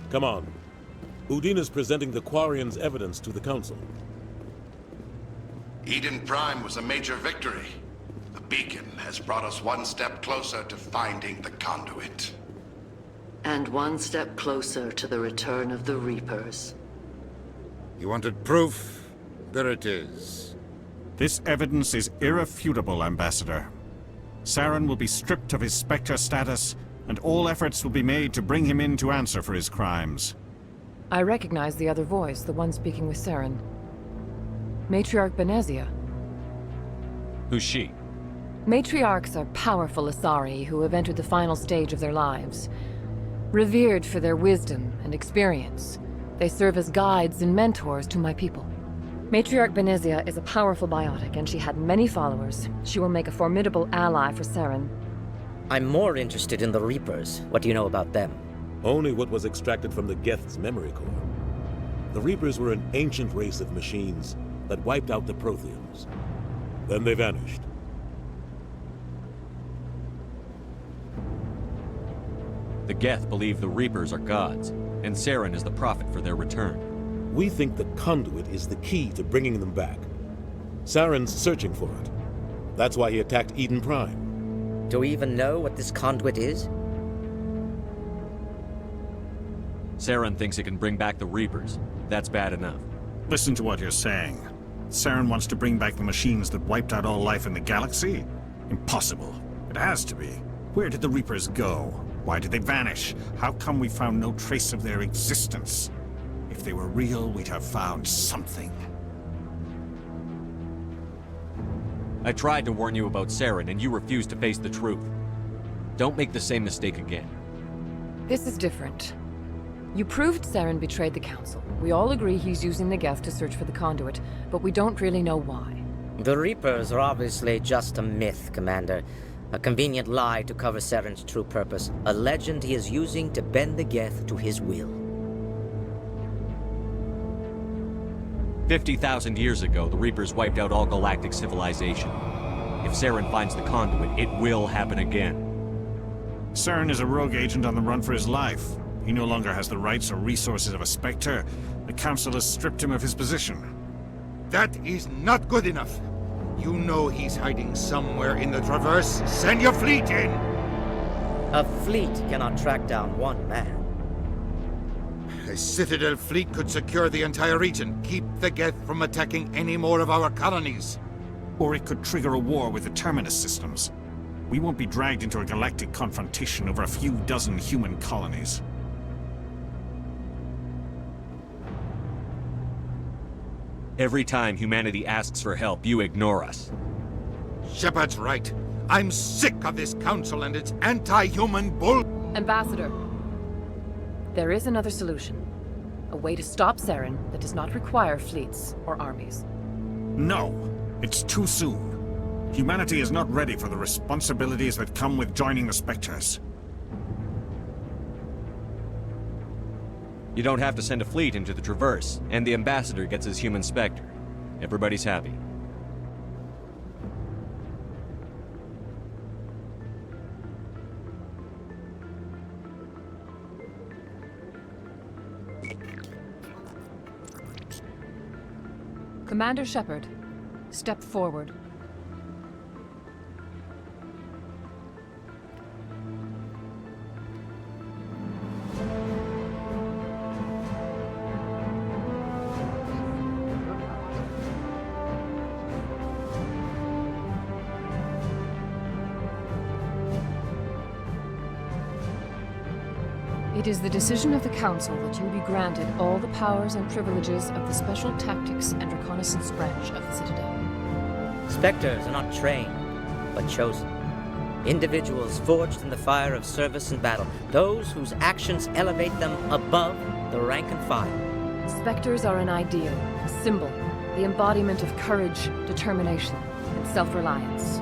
Come on. Udina's presenting the Quarian's evidence to the Council. Eden Prime was a major victory. The beacon has brought us one step closer to finding the conduit. And one step closer to the return of the Reapers. You wanted proof? There it is. This evidence is irrefutable, Ambassador. Saren will be stripped of his Spectre status, and all efforts will be made to bring him in to answer for his crimes. I recognize the other voice, the one speaking with Saren. Matriarch Benezia. Who's she? Matriarchs are powerful Asari who have entered the final stage of their lives. Revered for their wisdom and experience, they serve as guides and mentors to my people. Matriarch Benezia is a powerful biotic, and she had many followers. She will make a formidable ally for Saren. I'm more interested in the Reapers. What do you know about them? Only what was extracted from the Geth's memory core. The Reapers were an ancient race of machines that wiped out the Protheans. Then they vanished. The Geth believe the Reapers are gods, and Saren is the prophet for their return. We think the conduit is the key to bringing them back. Saren's searching for it. That's why he attacked Eden Prime. Do we even know what this conduit is? Saren thinks it can bring back the Reapers. That's bad enough. Listen to what you're saying. Saren wants to bring back the machines that wiped out all life in the galaxy? Impossible. It has to be. Where did the Reapers go? Why did they vanish? How come we found no trace of their existence? If they were real, we'd have found something. I tried to warn you about Saren, and you refused to face the truth. Don't make the same mistake again. This is different. You proved Saren betrayed the Council. We all agree he's using the Geth to search for the conduit, but we don't really know why. The Reapers are obviously just a myth, Commander. A convenient lie to cover Saren's true purpose. A legend he is using to bend the Geth to his will. 50,000 years ago, the Reapers wiped out all galactic civilization. If Saren finds the conduit, it will happen again. Saren is a rogue agent on the run for his life. He no longer has the rights or resources of a Spectre. The Council has stripped him of his position. That is not good enough. You know he's hiding somewhere in the Traverse. Send your fleet in! A fleet cannot track down one man. A Citadel fleet could secure the entire region, keep the Geth from attacking any more of our colonies. Or it could trigger a war with the Terminus systems. We won't be dragged into a galactic confrontation over a few dozen human colonies. Every time humanity asks for help, you ignore us. Shepard's right. I'm sick of this council and its anti-human bull... Ambassador, there is another solution. A way to stop Saren that does not require fleets or armies. No, it's too soon. Humanity is not ready for the responsibilities that come with joining the Spectres. You don't have to send a fleet into the Traverse, and the Ambassador gets his human Spectre. Everybody's happy. Commander Shepard, step forward. It is the decision of the Council that you be granted all the powers and privileges of the Special Tactics and Reconnaissance branch of the Citadel. Spectres are not trained, but chosen. Individuals forged in the fire of service and battle. Those whose actions elevate them above the rank and file. Spectres are an ideal, a symbol, the embodiment of courage, determination, and self-reliance.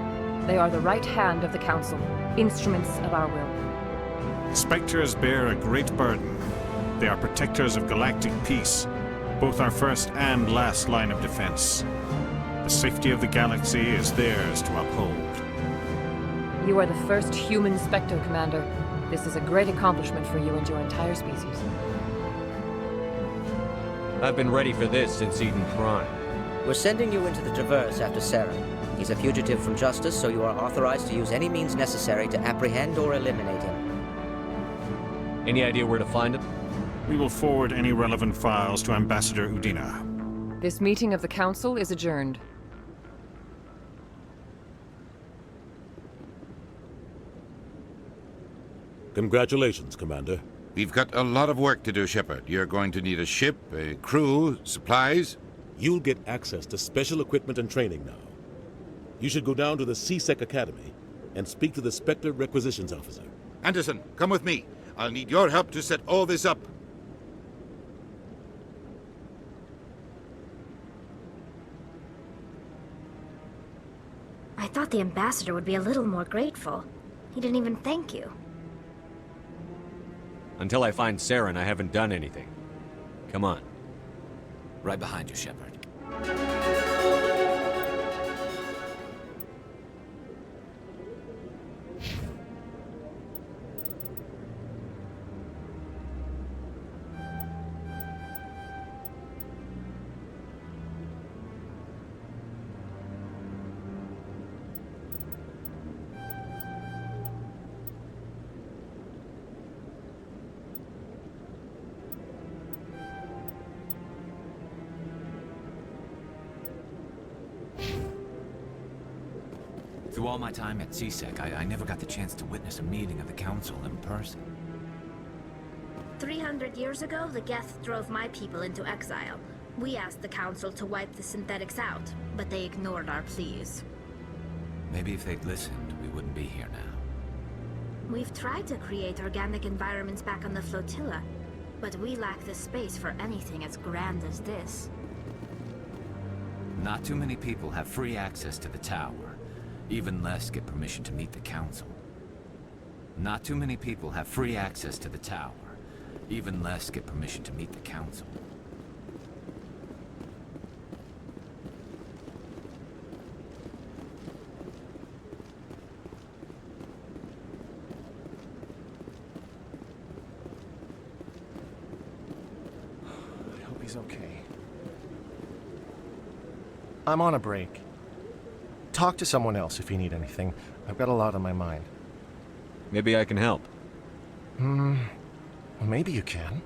They are the right hand of the Council, instruments of our will. Spectres bear a great burden. They are protectors of galactic peace, both our first and last line of defense. The safety of the galaxy is theirs to uphold. You are the first human Spectre, Commander. This is a great accomplishment for you and your entire species. I've been ready for this since Eden Prime. We're sending you into the Traverse after Saren. He's a fugitive from justice, so you are authorized to use any means necessary to apprehend or eliminate him. Any idea where to find him? We will forward any relevant files to Ambassador Udina. This meeting of the Council is adjourned. Congratulations, Commander. We've got a lot of work to do, Shepard. You're going to need a ship, a crew, supplies. You'll get access to special equipment and training now. You should go down to the C-Sec Academy and speak to the Spectre Requisitions Officer. Anderson, come with me. I'll need your help to set all this up. I thought the ambassador would be a little more grateful. He didn't even thank you. Until I find Saren, I haven't done anything. Come on. Right behind you, Shepard. Through all my time at C-Sec, I never got the chance to witness a meeting of the Council in person. 300 years ago, the Geth drove my people into exile. We asked the Council to wipe the synthetics out, but they ignored our pleas. Maybe if they'd listened, we wouldn't be here now. We've tried to create organic environments back on the flotilla, but we lack the space for anything as grand as this. Not too many people have free access to the tower. Even less get permission to meet the Council. Not too many people have free access to the tower. Even less get permission to meet the Council. I hope he's okay. I'm on a break. Talk to someone else if you need anything. I've got a lot on my mind. Maybe I can help. Well, maybe you can.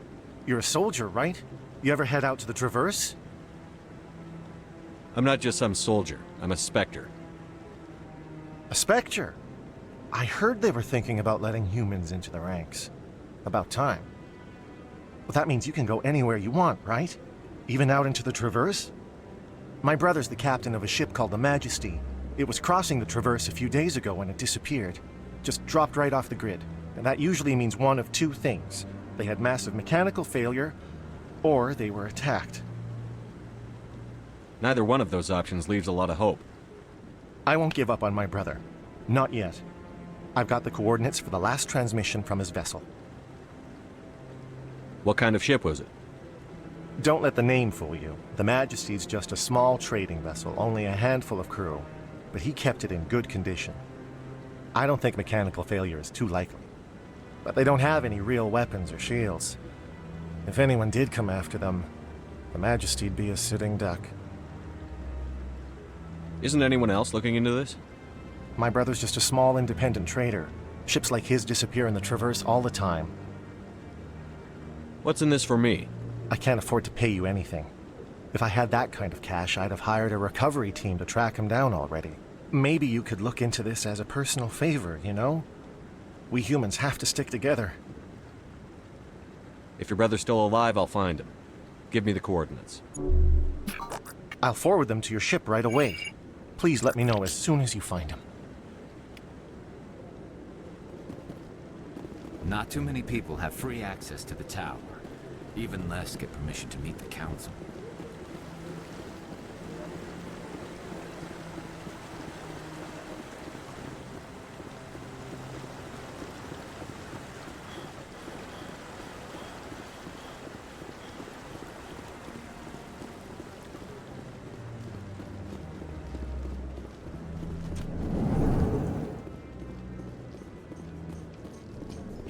You're a soldier, right? You ever head out to the Traverse? I'm not just some soldier. I'm a Spectre. A Spectre? I heard they were thinking about letting humans into the ranks. About time. Well, that means you can go anywhere you want, right? Even out into the Traverse? My brother's the captain of a ship called the Majesty. It was crossing the Traverse a few days ago when it disappeared. Just dropped right off the grid. And that usually means one of two things. They had massive mechanical failure, or they were attacked. Neither one of those options leaves a lot of hope. I won't give up on my brother. Not yet. I've got the coordinates for the last transmission from his vessel. What kind of ship was it? Don't let the name fool you. The Majesty's just a small trading vessel, only a handful of crew. But he kept it in good condition. I don't think mechanical failure is too likely. But they don't have any real weapons or shields. If anyone did come after them, the Majesty'd be a sitting duck. Isn't anyone else looking into this? My brother's just a small independent trader. Ships like his disappear in the Traverse all the time. What's in this for me? I can't afford to pay you anything. If I had that kind of cash, I'd have hired a recovery team to track him down already. Maybe you could look into this as a personal favor, you know? We humans have to stick together. If your brother's still alive, I'll find him. Give me the coordinates. I'll forward them to your ship right away. Please let me know as soon as you find him. Not too many people have free access to the tower. Even less get permission to meet the Council.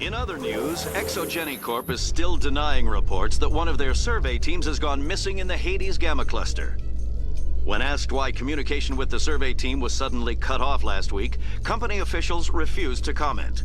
In other news, Exogeny Corp is still denying reports that one of their survey teams has gone missing in the Hades Gamma Cluster. When asked why communication with the survey team was suddenly cut off last week, company officials refused to comment.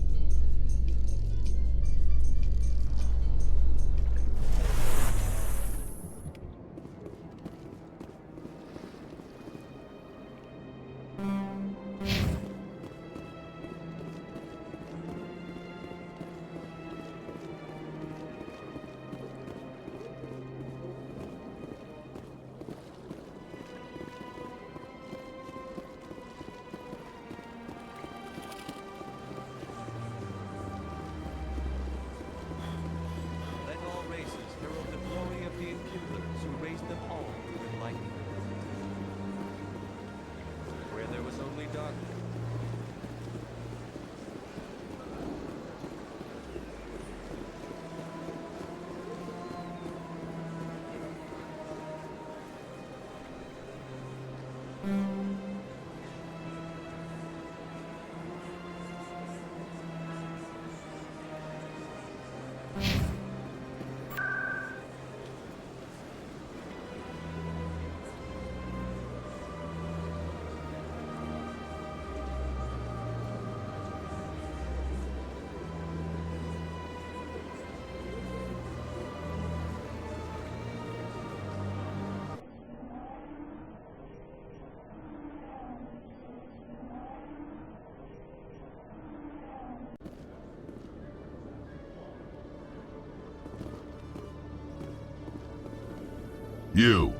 You.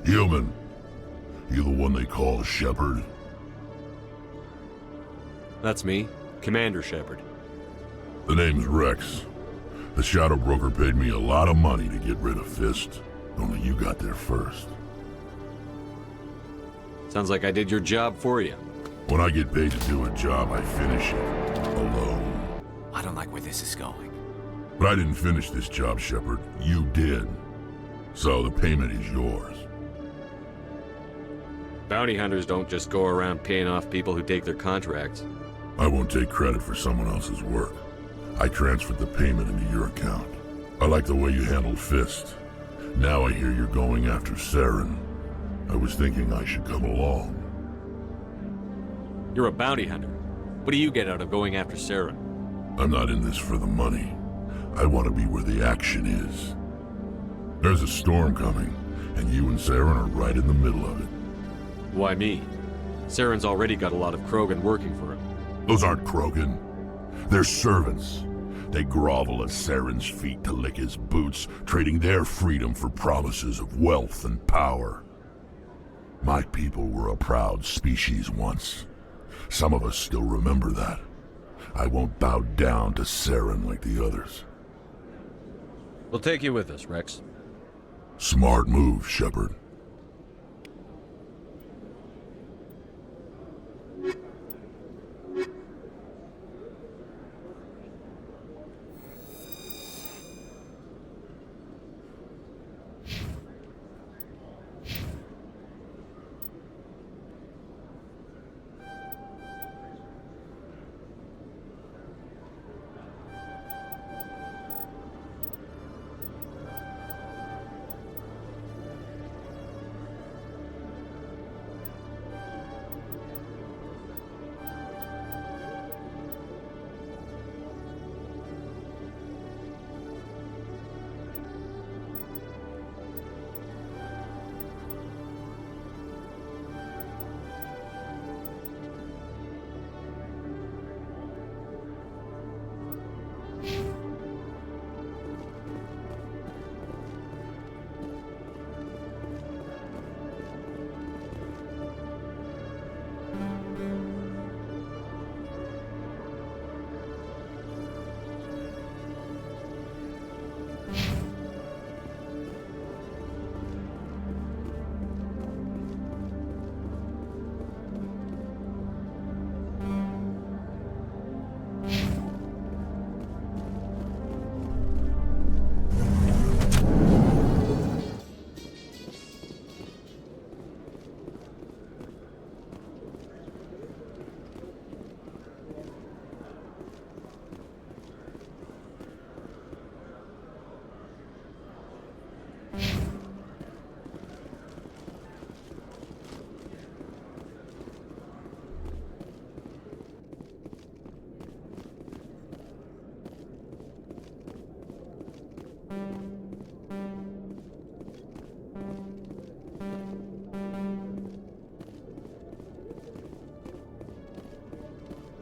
Human. You the one they call Shepard? That's me, Commander Shepard. The name's Rex. The Shadow Broker paid me a lot of money to get rid of Fist. Only you got there first. Sounds like I did your job for you. When I get paid to do a job, I finish it. Alone. I don't like where this is going. But I didn't finish this job, Shepard. You did. So the payment is yours. Bounty hunters don't just go around paying off people who take their contracts. I won't take credit for someone else's work. I transferred the payment into your account. I like the way you handled Fist. Now I hear you're going after Saren. I was thinking I should come along. You're a bounty hunter. What do you get out of going after Saren? I'm not in this for the money. I want to be where the action is. There's a storm coming, and you and Saren are right in the middle of it. Why me? Saren's already got a lot of Krogan working for him. Those aren't Krogan. They're servants. They grovel at Saren's feet to lick his boots, trading their freedom for promises of wealth and power. My people were a proud species once. Some of us still remember that. I won't bow down to Saren like the others. We'll take you with us, Rex. Smart move, Shepard.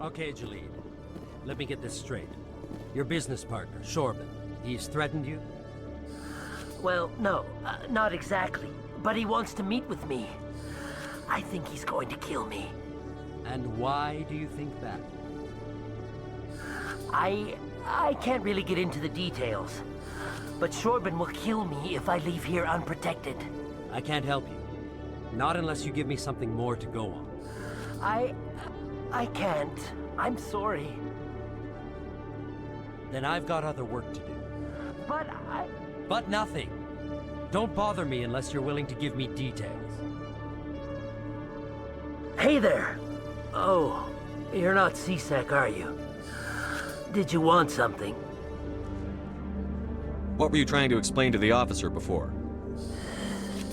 Okay, Jalid. Let me get this straight. Your business partner, Chorban, he's threatened you? Well, no, not exactly. But he wants to meet with me. I think he's going to kill me. And why do you think that? I can't really get into the details. But Chorban will kill me if I leave here unprotected. I can't help you. Not unless you give me something more to go on. I can't. I'm sorry. Then I've got other work to do. But But nothing. Don't bother me unless you're willing to give me details. Hey there! Oh, you're not C-Sec, are you? Did you want something? What were you trying to explain to the officer before?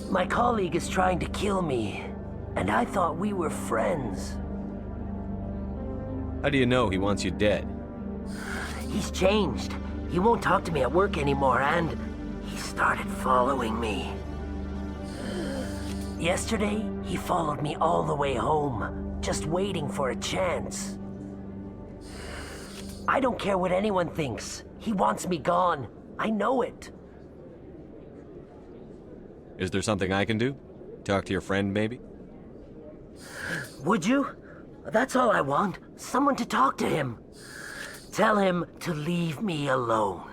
My colleague is trying to kill me, and I thought we were friends. How do you know he wants you dead? He's changed. He won't talk to me at work anymore, and he started following me. Yesterday, he followed me all the way home, just waiting for a chance. I don't care what anyone thinks. He wants me gone. I know it. Is there something I can do? Talk to your friend, maybe? Would you? That's all I want. Someone to talk to him. Tell him to leave me alone.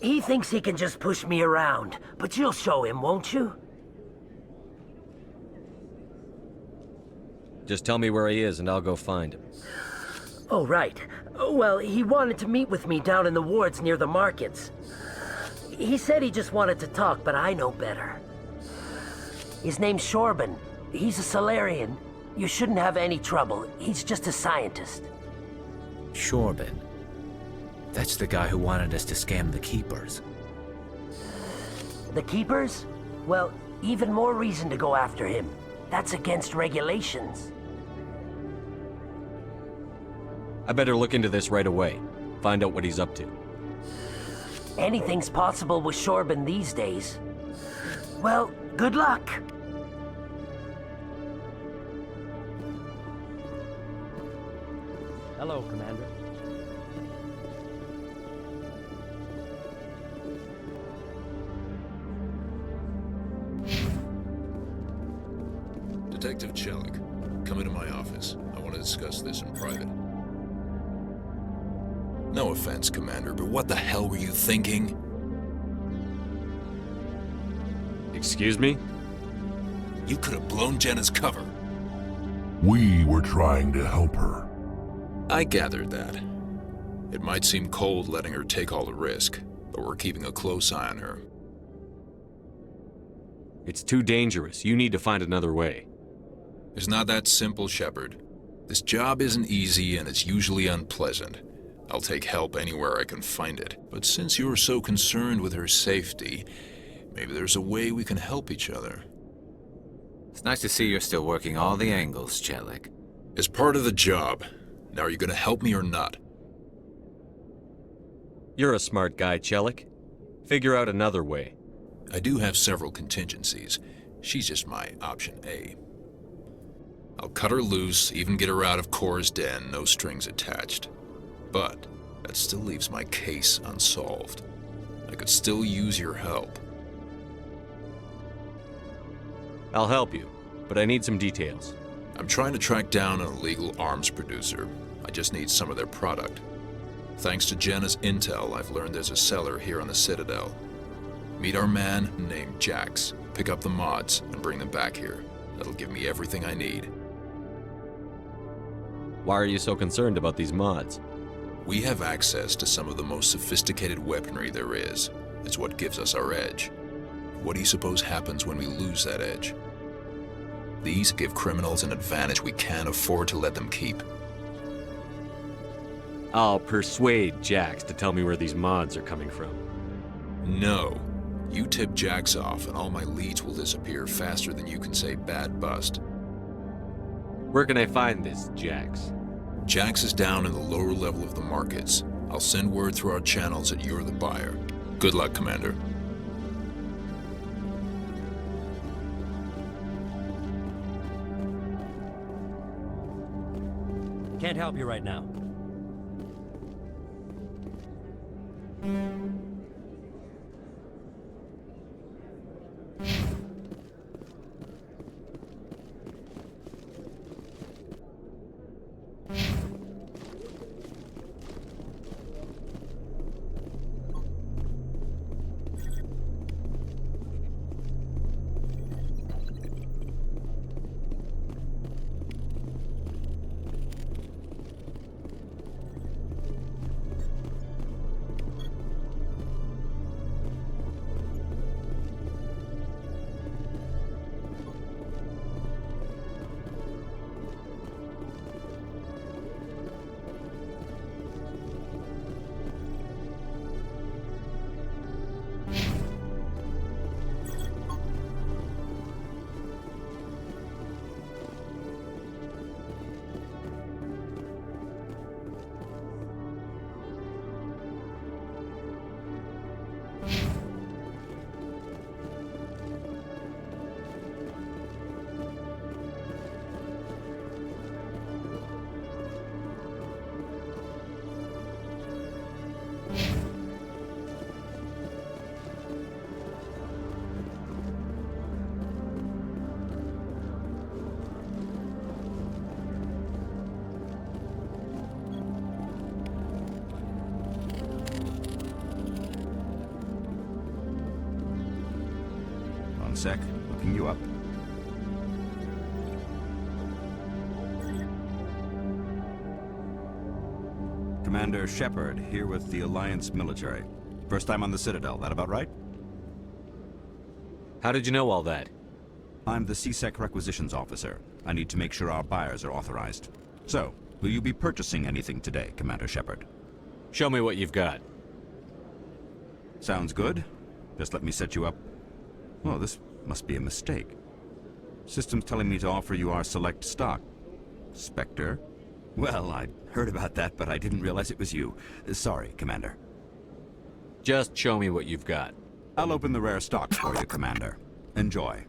He thinks he can just push me around, but you'll show him, won't you? Just tell me where he is and I'll go find him. Oh, right. Well, he wanted to meet with me down in the wards near the markets. He said he just wanted to talk, but I know better. His name's Chorban. He's a Solarian. You shouldn't have any trouble. He's just a scientist. Chorban. That's the guy who wanted us to scam the Keepers. The Keepers? Well, even more reason to go after him. That's against regulations. I better look into this right away. Find out what he's up to. Anything's possible with Chorban these days. Well, good luck. Hello, Commander. Detective Chelik, come into my office. I want to discuss this in private. No offense, Commander, but what the hell were you thinking? Excuse me? You could have blown Jenna's cover. We were trying to help her. I gathered that. It might seem cold letting her take all the risk, but we're keeping a close eye on her. It's too dangerous. You need to find another way. It's not that simple, Shepard. This job isn't easy and it's usually unpleasant. I'll take help anywhere I can find it. But since you're so concerned with her safety, maybe there's a way we can help each other. It's nice to see you're still working all the angles, Chelik. It's part of the job. Now are you gonna help me or not? You're a smart guy, Chelik. Figure out another way. I do have several contingencies. She's just my option A. I'll cut her loose, even get her out of Kor's den, no strings attached. But that still leaves my case unsolved. I could still use your help. I'll help you, but I need some details. I'm trying to track down an illegal arms producer. I just need some of their product. Thanks to Jenna's intel, I've learned there's a seller here on the Citadel. Meet our man named Jax, pick up the mods, and bring them back here. That'll give me everything I need. Why are you so concerned about these mods? We have access to some of the most sophisticated weaponry there is. It's what gives us our edge. What do you suppose happens when we lose that edge? These give criminals an advantage we can't afford to let them keep. I'll persuade Jax to tell me where these mods are coming from. No. You tip Jax off and all my leads will disappear faster than you can say bad bust. Where can I find this Jax? Jax is down in the lower level of the markets. I'll send word through our channels that you're the buyer. Good luck, Commander. Can't help you right now. One sec. Looking you up. Commander Shepard, here with the Alliance military. First time on the Citadel, that about right? How did you know all that? I'm the CSEC requisitions officer. I need to make sure our buyers are authorized. So, will you be purchasing anything today, Commander Shepard? Show me what you've got. Sounds good. Just let me set you up. Oh, this must be a mistake. System's telling me to offer you our select stock. Spectre? Well, I heard about that, but I didn't realize it was you. Sorry, Commander. Just show me what you've got. I'll open the rare stock for you, Commander. Enjoy.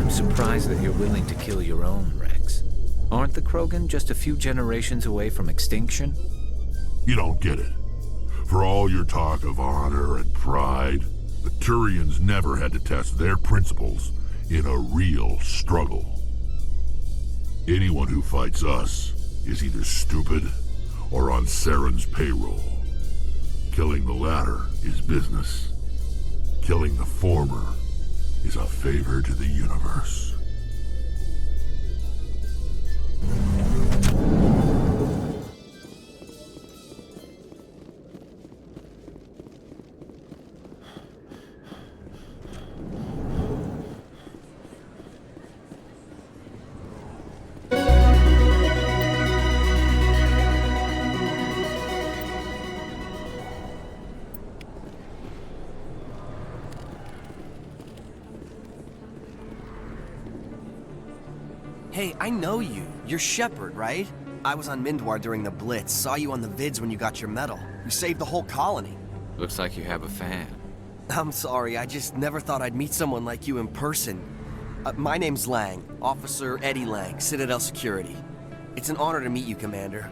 Surprised that you're willing to kill your own, Rex. Aren't the Krogan just a few generations away from extinction? You don't get it. For all your talk of honor and pride, the Turians never had to test their principles in a real struggle. Anyone who fights us is either stupid or on Saren's payroll. Killing the latter is business. Killing the former is a favor to the universe. Hey, I know you. You're Shepard, right? I was on Mindwar during the Blitz. Saw you on the vids when you got your medal. You saved the whole colony. Looks like you have a fan. I'm sorry, I just never thought I'd meet someone like you in person. My name's Lang, Officer Eddie Lang, Citadel Security. It's an honor to meet you, Commander.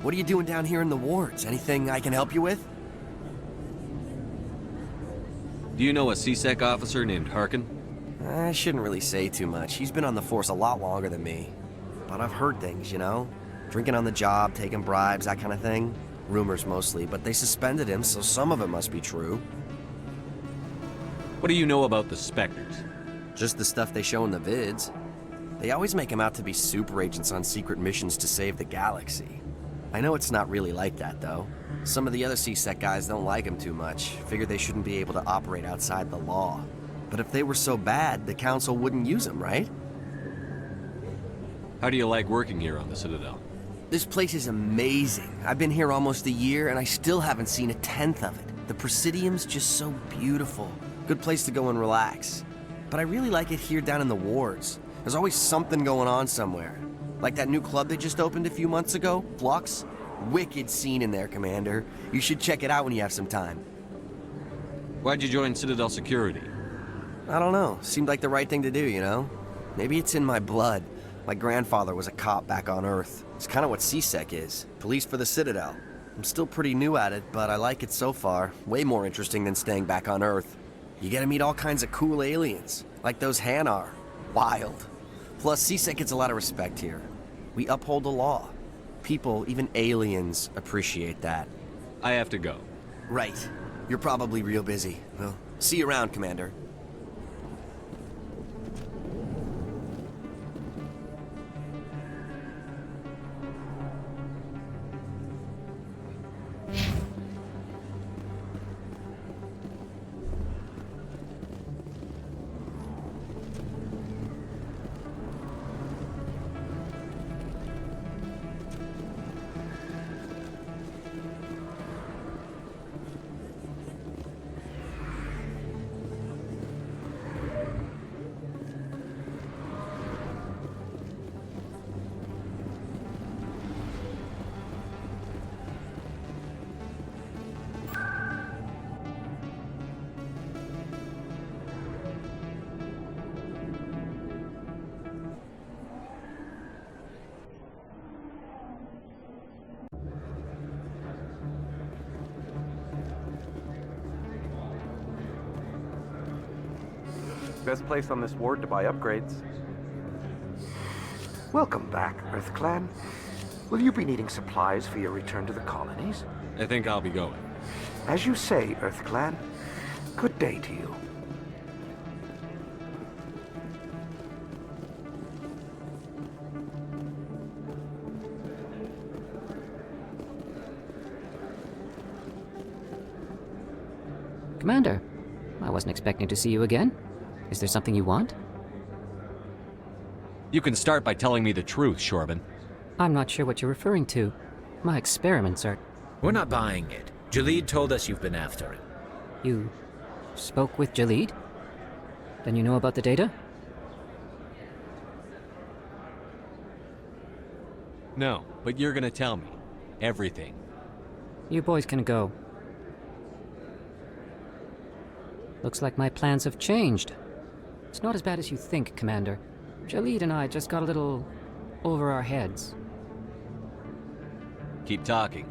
What are you doing down here in the wards? Anything I can help you with? Do you know a CSEC officer named Harkin? I shouldn't really say too much. He's been on the force a lot longer than me. But I've heard things, you know? Drinking on the job, taking bribes, that kind of thing. Rumors mostly, but they suspended him, so some of it must be true. What do you know about the Spectres? Just the stuff they show in the vids. They always make him out to be super agents on secret missions to save the galaxy. I know it's not really like that, though. Some of the other CSEC guys don't like him too much. Figure they shouldn't be able to operate outside the law. But if they were so bad, the Council wouldn't use them, right? How do you like working here on the Citadel? This place is amazing. I've been here almost a year, and I still haven't seen a tenth of it. The Presidium's just so beautiful. Good place to go and relax. But I really like it here down in the wards. There's always something going on somewhere. Like that new club they just opened a few months ago, Flux. Wicked scene in there, Commander. You should check it out when you have some time. Why'd you join Citadel Security? I don't know. Seemed like the right thing to do, you know? Maybe it's in my blood. My grandfather was a cop back on Earth. It's kind of what CSEC is. Police for the Citadel. I'm still pretty new at it, but I like it so far. Way more interesting than staying back on Earth. You get to meet all kinds of cool aliens, like those Hanar. Wild. Plus, CSEC gets a lot of respect here. We uphold the law. People, even aliens, appreciate that. I have to go. Right. You're probably real busy. Well, see you around, Commander. best place on this ward to buy upgrades. Welcome back, Earth Clan. Will you be needing supplies for your return to the colonies? I think I'll be going. As you say, Earth Clan. Good day to you. Commander, I wasn't expecting to see you again. Is there something you want? You can start by telling me the truth, Chorban. I'm not sure what you're referring to. My experiments are... We're not buying it. Jalid told us you've been after it. You spoke with Jalid? Then you know about the data? No, but you're gonna tell me. Everything. You boys can go. Looks like my plans have changed. It's not as bad as you think, Commander. Jalid and I just got a little over our heads. Keep talking.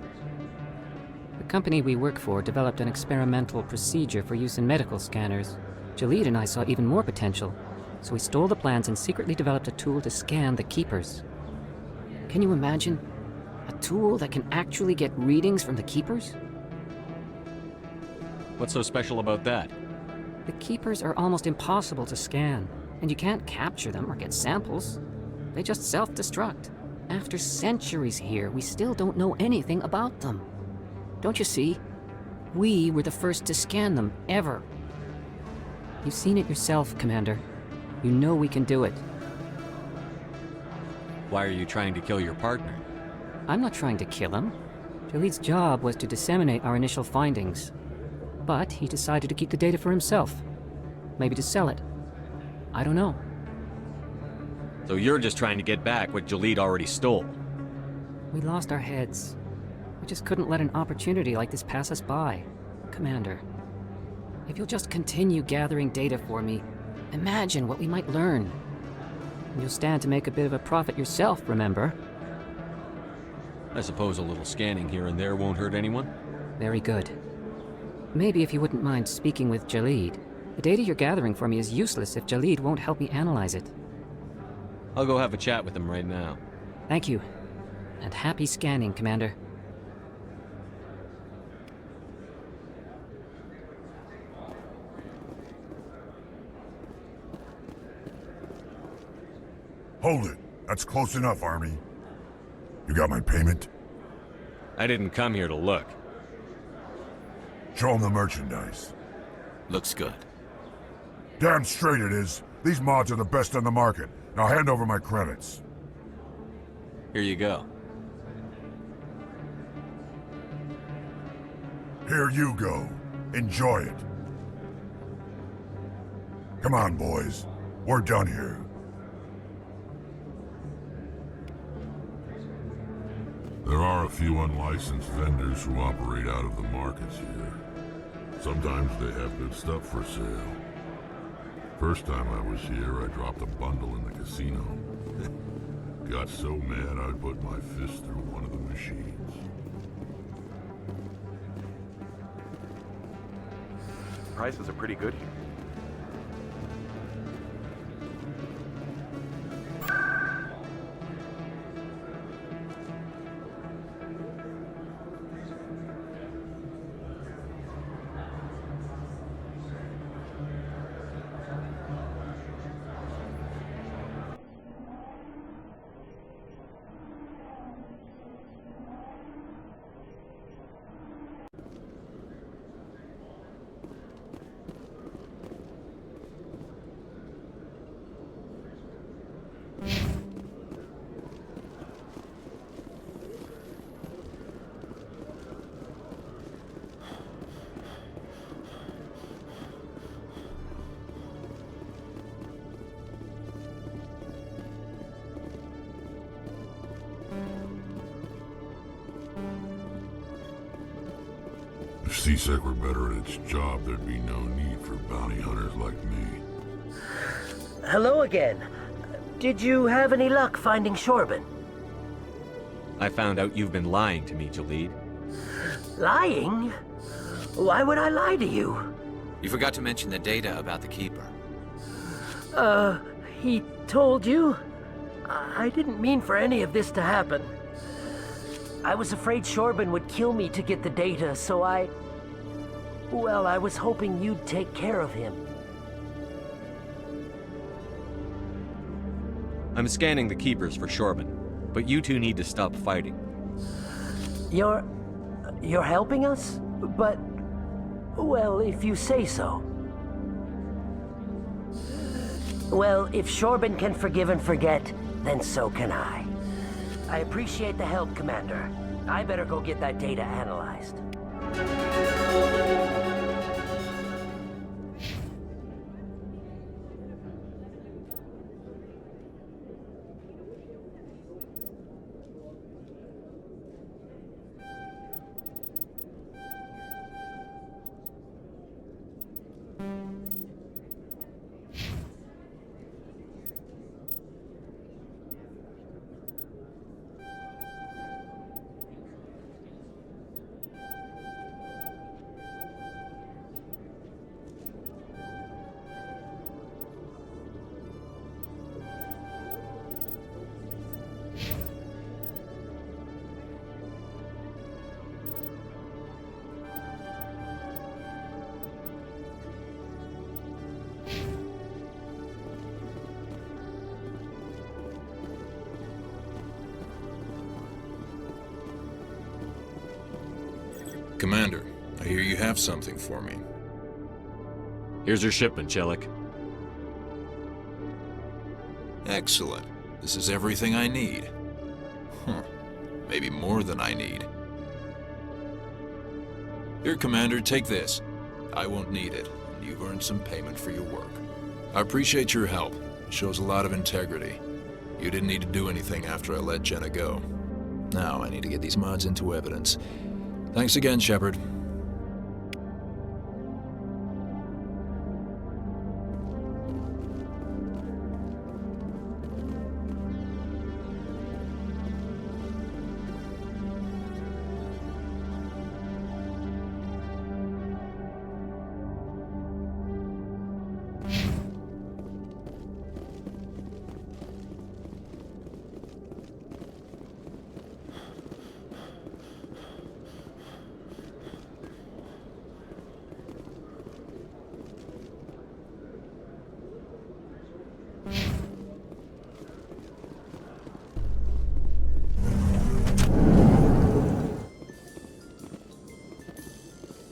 The company we work for developed an experimental procedure for use in medical scanners. Jalid and I saw even more potential, so we stole the plans and secretly developed a tool to scan the Keepers. Can you imagine? A tool that can actually get readings from the Keepers? What's so special about that? The Keepers are almost impossible to scan, and you can't capture them or get samples. They just self-destruct. After centuries here, we still don't know anything about them. Don't you see? We were the first to scan them, ever. You've seen it yourself, Commander. You know we can do it. Why are you trying to kill your partner? I'm not trying to kill him. Jalid's job was to disseminate our initial findings. But he decided to keep the data for himself. Maybe to sell it. I don't know. So you're just trying to get back what Jalid already stole? We lost our heads. We just couldn't let an opportunity like this pass us by. Commander, if you'll just continue gathering data for me, imagine what we might learn. You'll stand to make a bit of a profit yourself, remember? I suppose a little scanning here and there won't hurt anyone? Very good. Maybe if you wouldn't mind speaking with Jalid. The data you're gathering for me is useless if Jalid won't help me analyze it. I'll go have a chat with him right now. Thank you. And happy scanning, Commander. Hold it. That's close enough, Army. You got my payment? I didn't come here to look. Show them the merchandise. Looks good. Damn straight it is. These mods are the best on the market. Now hand over my credits. Here you go. Here you go. Enjoy it. Come on, boys. We're done here. There are a few unlicensed vendors who operate out of the markets here. Sometimes they have good stuff for sale. First time I was here, I dropped a bundle in the casino. Got so mad I put my fist through one of the machines. Prices are pretty good here. If C-Sec were better at its job, there'd be no need for bounty hunters like me. Hello again. Did you have any luck finding Chorban? I found out you've been lying to me, Jalid. Lying? Why would I lie to you? You forgot to mention the data about the Keeper. He told you? I didn't mean for any of this to happen. I was afraid Chorban would kill me to get the data, so well, I was hoping you'd take care of him. I'm scanning the keepers for Chorban, but you two need to stop fighting. You're helping us? But, well, if you say so. Well, if Chorban can forgive and forget, then so can I. I appreciate the help, Commander. I better go get that data analyzed. Commander, I hear you have something for me. Here's your shipment, Chelik. Excellent. This is everything I need. Maybe more than I need. Here, Commander, take this. I won't need it, and you've earned some payment for your work. I appreciate your help. It shows a lot of integrity. You didn't need to do anything after I let Jenna go. Now I need to get these mods into evidence. Thanks again, Shepard.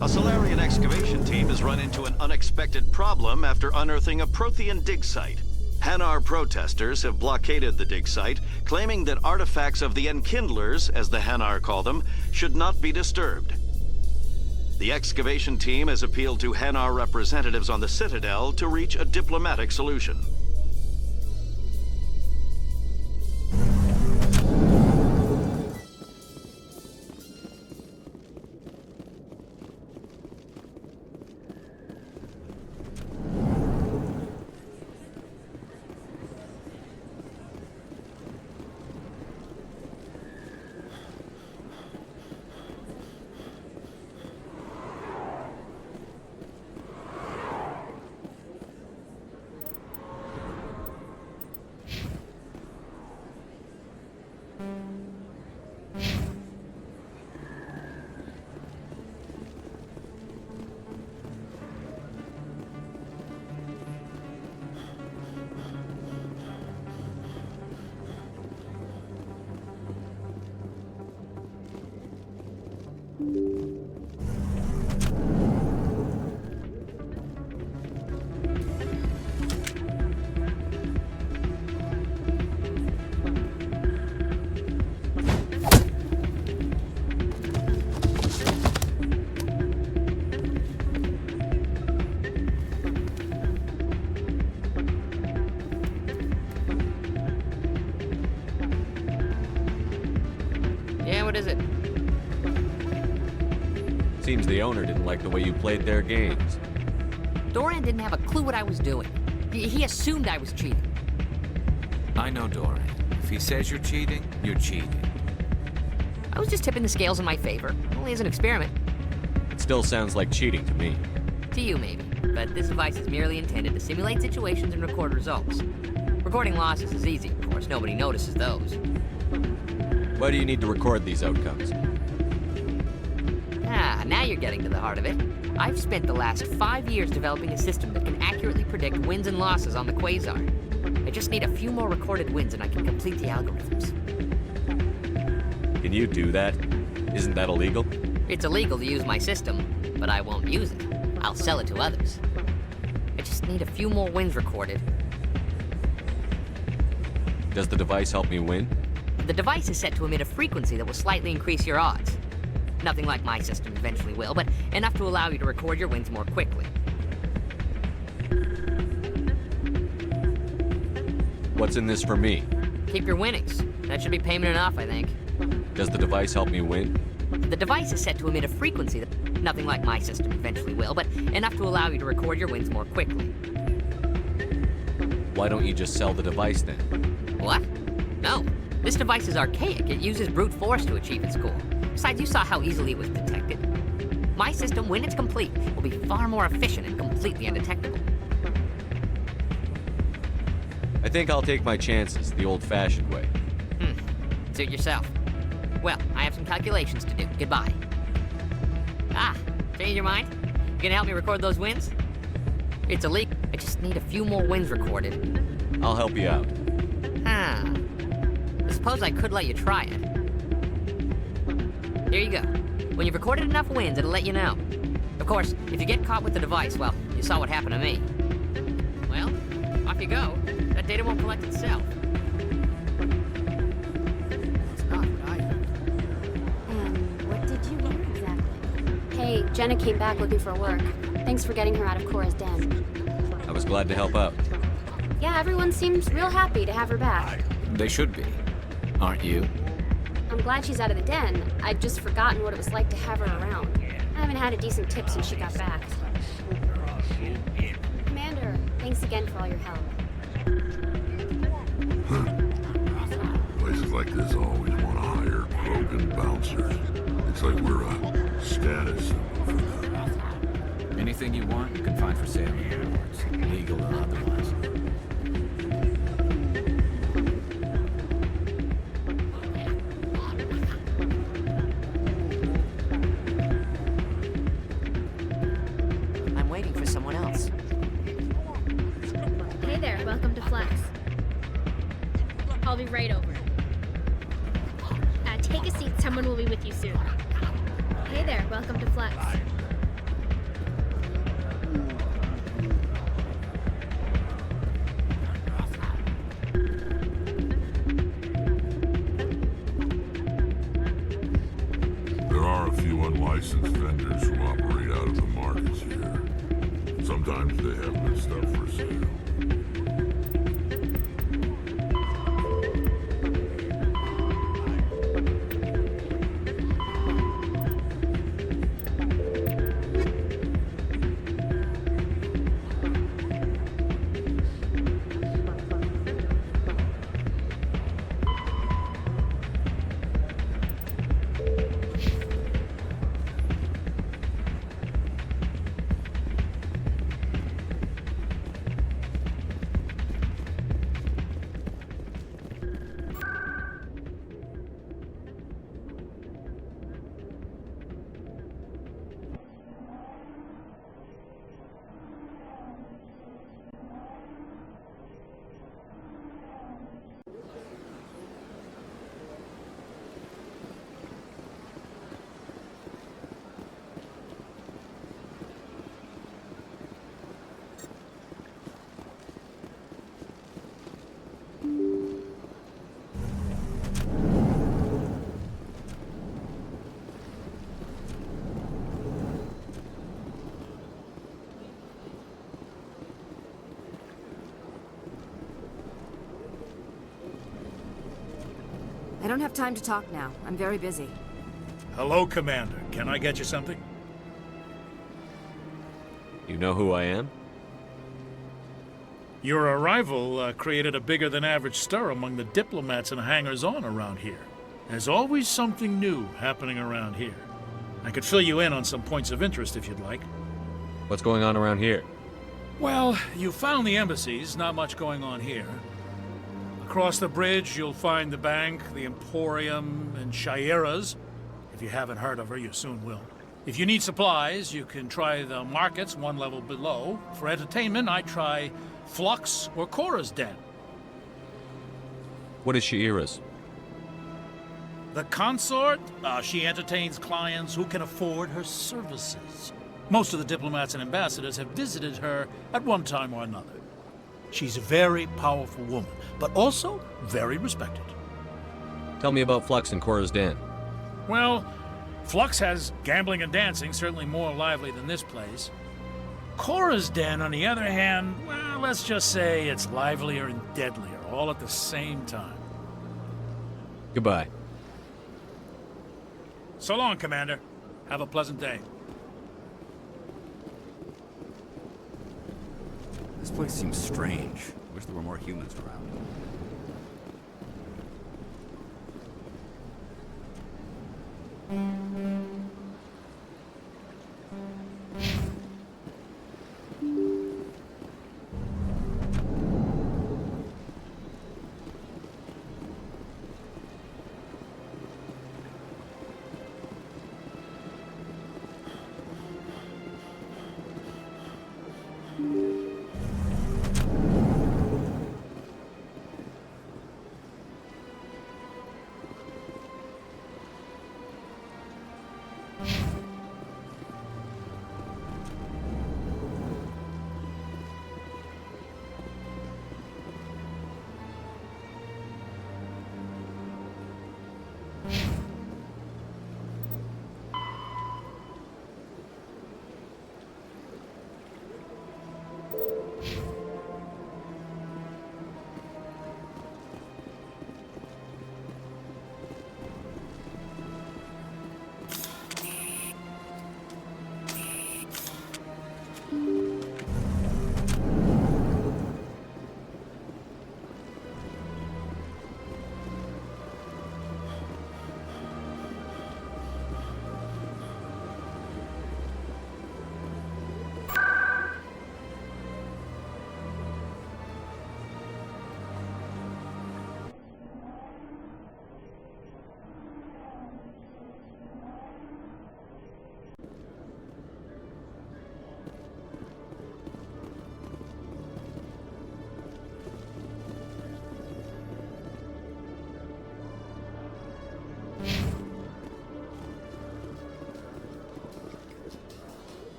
A Solarian excavation team has run into an unexpected problem after unearthing a Prothean dig site. Hanar protesters have blockaded the dig site, claiming that artifacts of the Enkindlers, as the Hanar call them, should not be disturbed. The excavation team has appealed to Hanar representatives on the Citadel to reach a diplomatic solution. What is it? Seems the owner didn't like the way you played their games. Doran didn't have a clue what I was doing. He assumed I was cheating. I know Doran. If he says you're cheating, you're cheating. I was just tipping the scales in my favor. Only as an experiment. It still sounds like cheating to me. To you, maybe. but this device is merely intended to simulate situations and record results. Recording losses is easy, of course. Nobody notices those. Why do you need to record these outcomes? Now you're getting to the heart of it. I've spent the last 5 years developing a system that can accurately predict wins and losses on the Quasar. I just need a few more recorded wins and I can complete the algorithms. Can you do that? Isn't that illegal? It's illegal to use my system, but I won't use it. I'll sell it to others. I just need a few more wins recorded. Does the device help me win? The device is set to emit a frequency that will slightly increase your odds. Nothing like my system eventually will, but enough to allow you to record your wins more quickly. What's in this for me? Keep your winnings. That should be payment enough, I think. Does the device help me win? The device is set to emit a frequency that nothing like my system eventually will, but enough to allow you to record your wins more quickly. Why don't you just sell the device then? What? No. This device is archaic. It uses brute force to achieve its goal. Besides, you saw how easily it was detected. My system, when it's complete, will be far more efficient and completely undetectable. I think I'll take my chances the old-fashioned way. Suit yourself. Well, I have some calculations to do. Goodbye. Change your mind? You gonna help me record those wins? It's illegal. I just need a few more wins recorded. I'll help you out. I suppose I could let you try it. Here you go. When you've recorded enough wins, it'll let you know. Of course, if you get caught with the device, well, you saw what happened to me. Well, off you go. That data won't collect itself. It's not what I heard. And what did you hear exactly? Hey, Jenna came back looking for work. Thanks for getting her out of Cora's den. I was glad to help out. Yeah, everyone seems real happy to have her back. They should be. Aren't you? I'm glad she's out of the den. I'd just forgotten what it was like to have her around. I haven't had a decent tip since she got back. Commander, thanks again for all your help. Places like this always want to hire broken bouncers. It's like we're a status symbol for them. Anything you want, you can find for sale in the rewards, legal or otherwise. I'm waiting for someone else. Hey there, welcome to Flex. I'll be right over. Take a seat, someone will be with you soon. Hey there, welcome to Flex. There are a few unlicensed vendors who operate out of the markets here. Sometimes they have good stuff for sale. I don't have time to talk now. I'm very busy. Hello, Commander. Can I get you something? You know who I am? Your arrival created a bigger-than-average stir among the diplomats and hangers-on around here. There's always something new happening around here. I could fill you in on some points of interest if you'd like. What's going on around here? Well, you found the embassies, not much going on here. Across the bridge, you'll find the bank, the Emporium, and Sha'ira's. If you haven't heard of her, you soon will. If you need supplies, you can try the markets one level below. For entertainment, I try Flux or Cora's Den. What is Sha'ira's? The Consort, she entertains clients who can afford her services. Most of the diplomats and ambassadors have visited her at one time or another. She's a very powerful woman, but also very respected. Tell me about Flux and Cora's Den. Well, Flux has gambling and dancing, certainly more lively than this place. Cora's Den, on the other hand, well, let's just say it's livelier and deadlier, all at the same time. Goodbye. So long, Commander. Have a pleasant day. This place seems strange. Wish there were more humans around.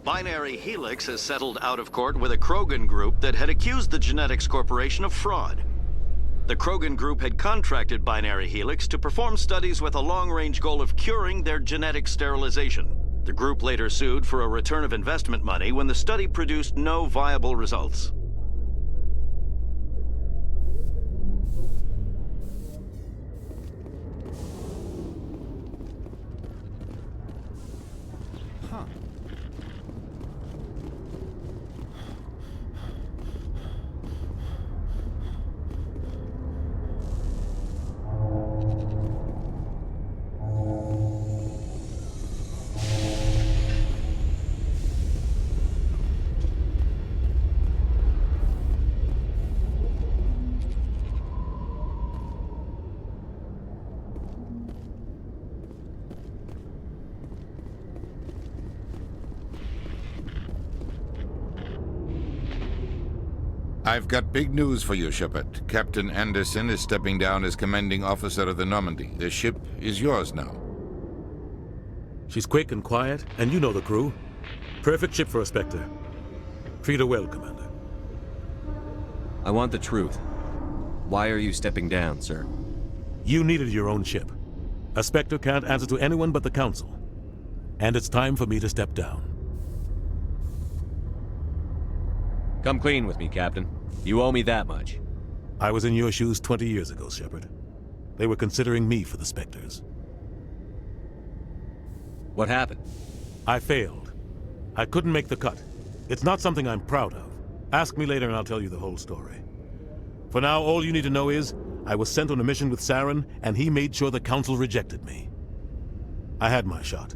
Binary Helix has settled out of court with a Krogan group that had accused the Genetics Corporation of fraud. The Krogan group had contracted Binary Helix to perform studies with a long-range goal of curing their genetic sterilization. The group later sued for a return of investment money when the study produced no viable results. I've got big news for you, Shepard. Captain Anderson is stepping down as commanding officer of the Normandy. The ship is yours now. She's quick and quiet, and you know the crew. Perfect ship for a Spectre. Treat her well, Commander. I want the truth. Why are you stepping down, sir? You needed your own ship. A Spectre can't answer to anyone but the Council. And it's time for me to step down. Come clean with me, Captain. You owe me that much. I was in your shoes 20 years ago, Shepard. They were considering me for the Spectres. What happened? I failed. I couldn't make the cut. It's not something I'm proud of. Ask me later and I'll tell you the whole story. For now, all you need to know is, I was sent on a mission with Saren, and he made sure the Council rejected me. I had my shot.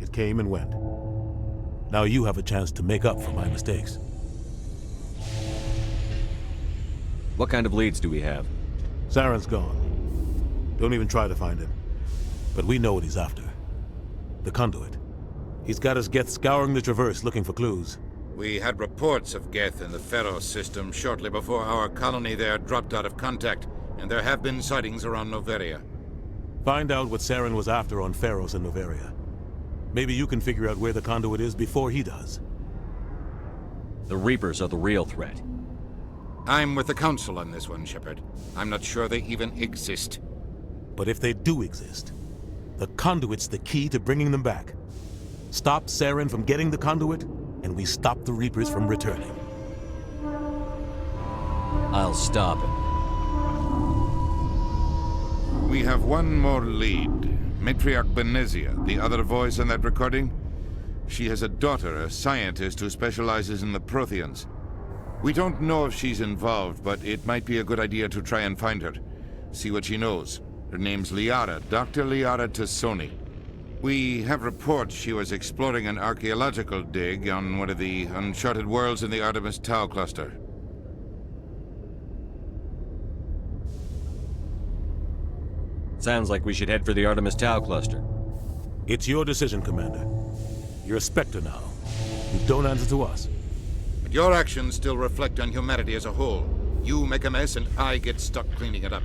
It came and went. Now you have a chance to make up for my mistakes. What kind of leads do we have? Saren's gone. Don't even try to find him. But we know what he's after. The conduit. He's got his Geth scouring the Traverse looking for clues. We had reports of Geth in the Pharos system shortly before our colony there dropped out of contact, and there have been sightings around Noveria. Find out what Saren was after on Pharos and Noveria. Maybe you can figure out where the conduit is before he does. The Reapers are the real threat. I'm with the Council on this one, Shepard. I'm not sure they even exist. But if they do exist, the conduit's the key to bringing them back. Stop Saren from getting the conduit, and we stop the Reapers from returning. I'll stop it. We have one more lead. Matriarch Benezia, the other voice on that recording. She has a daughter, a scientist who specializes in the Protheans. We don't know if she's involved, but it might be a good idea to try and find her. See what she knows. Her name's Liara, Dr. Liara Tassoni. We have reports she was exploring an archaeological dig on one of the uncharted worlds in the Artemis Tau cluster. Sounds like we should head for the Artemis Tau cluster. It's your decision, Commander. You're a Spectre now. You don't answer to us. But your actions still reflect on humanity as a whole. You make a mess and I get stuck cleaning it up.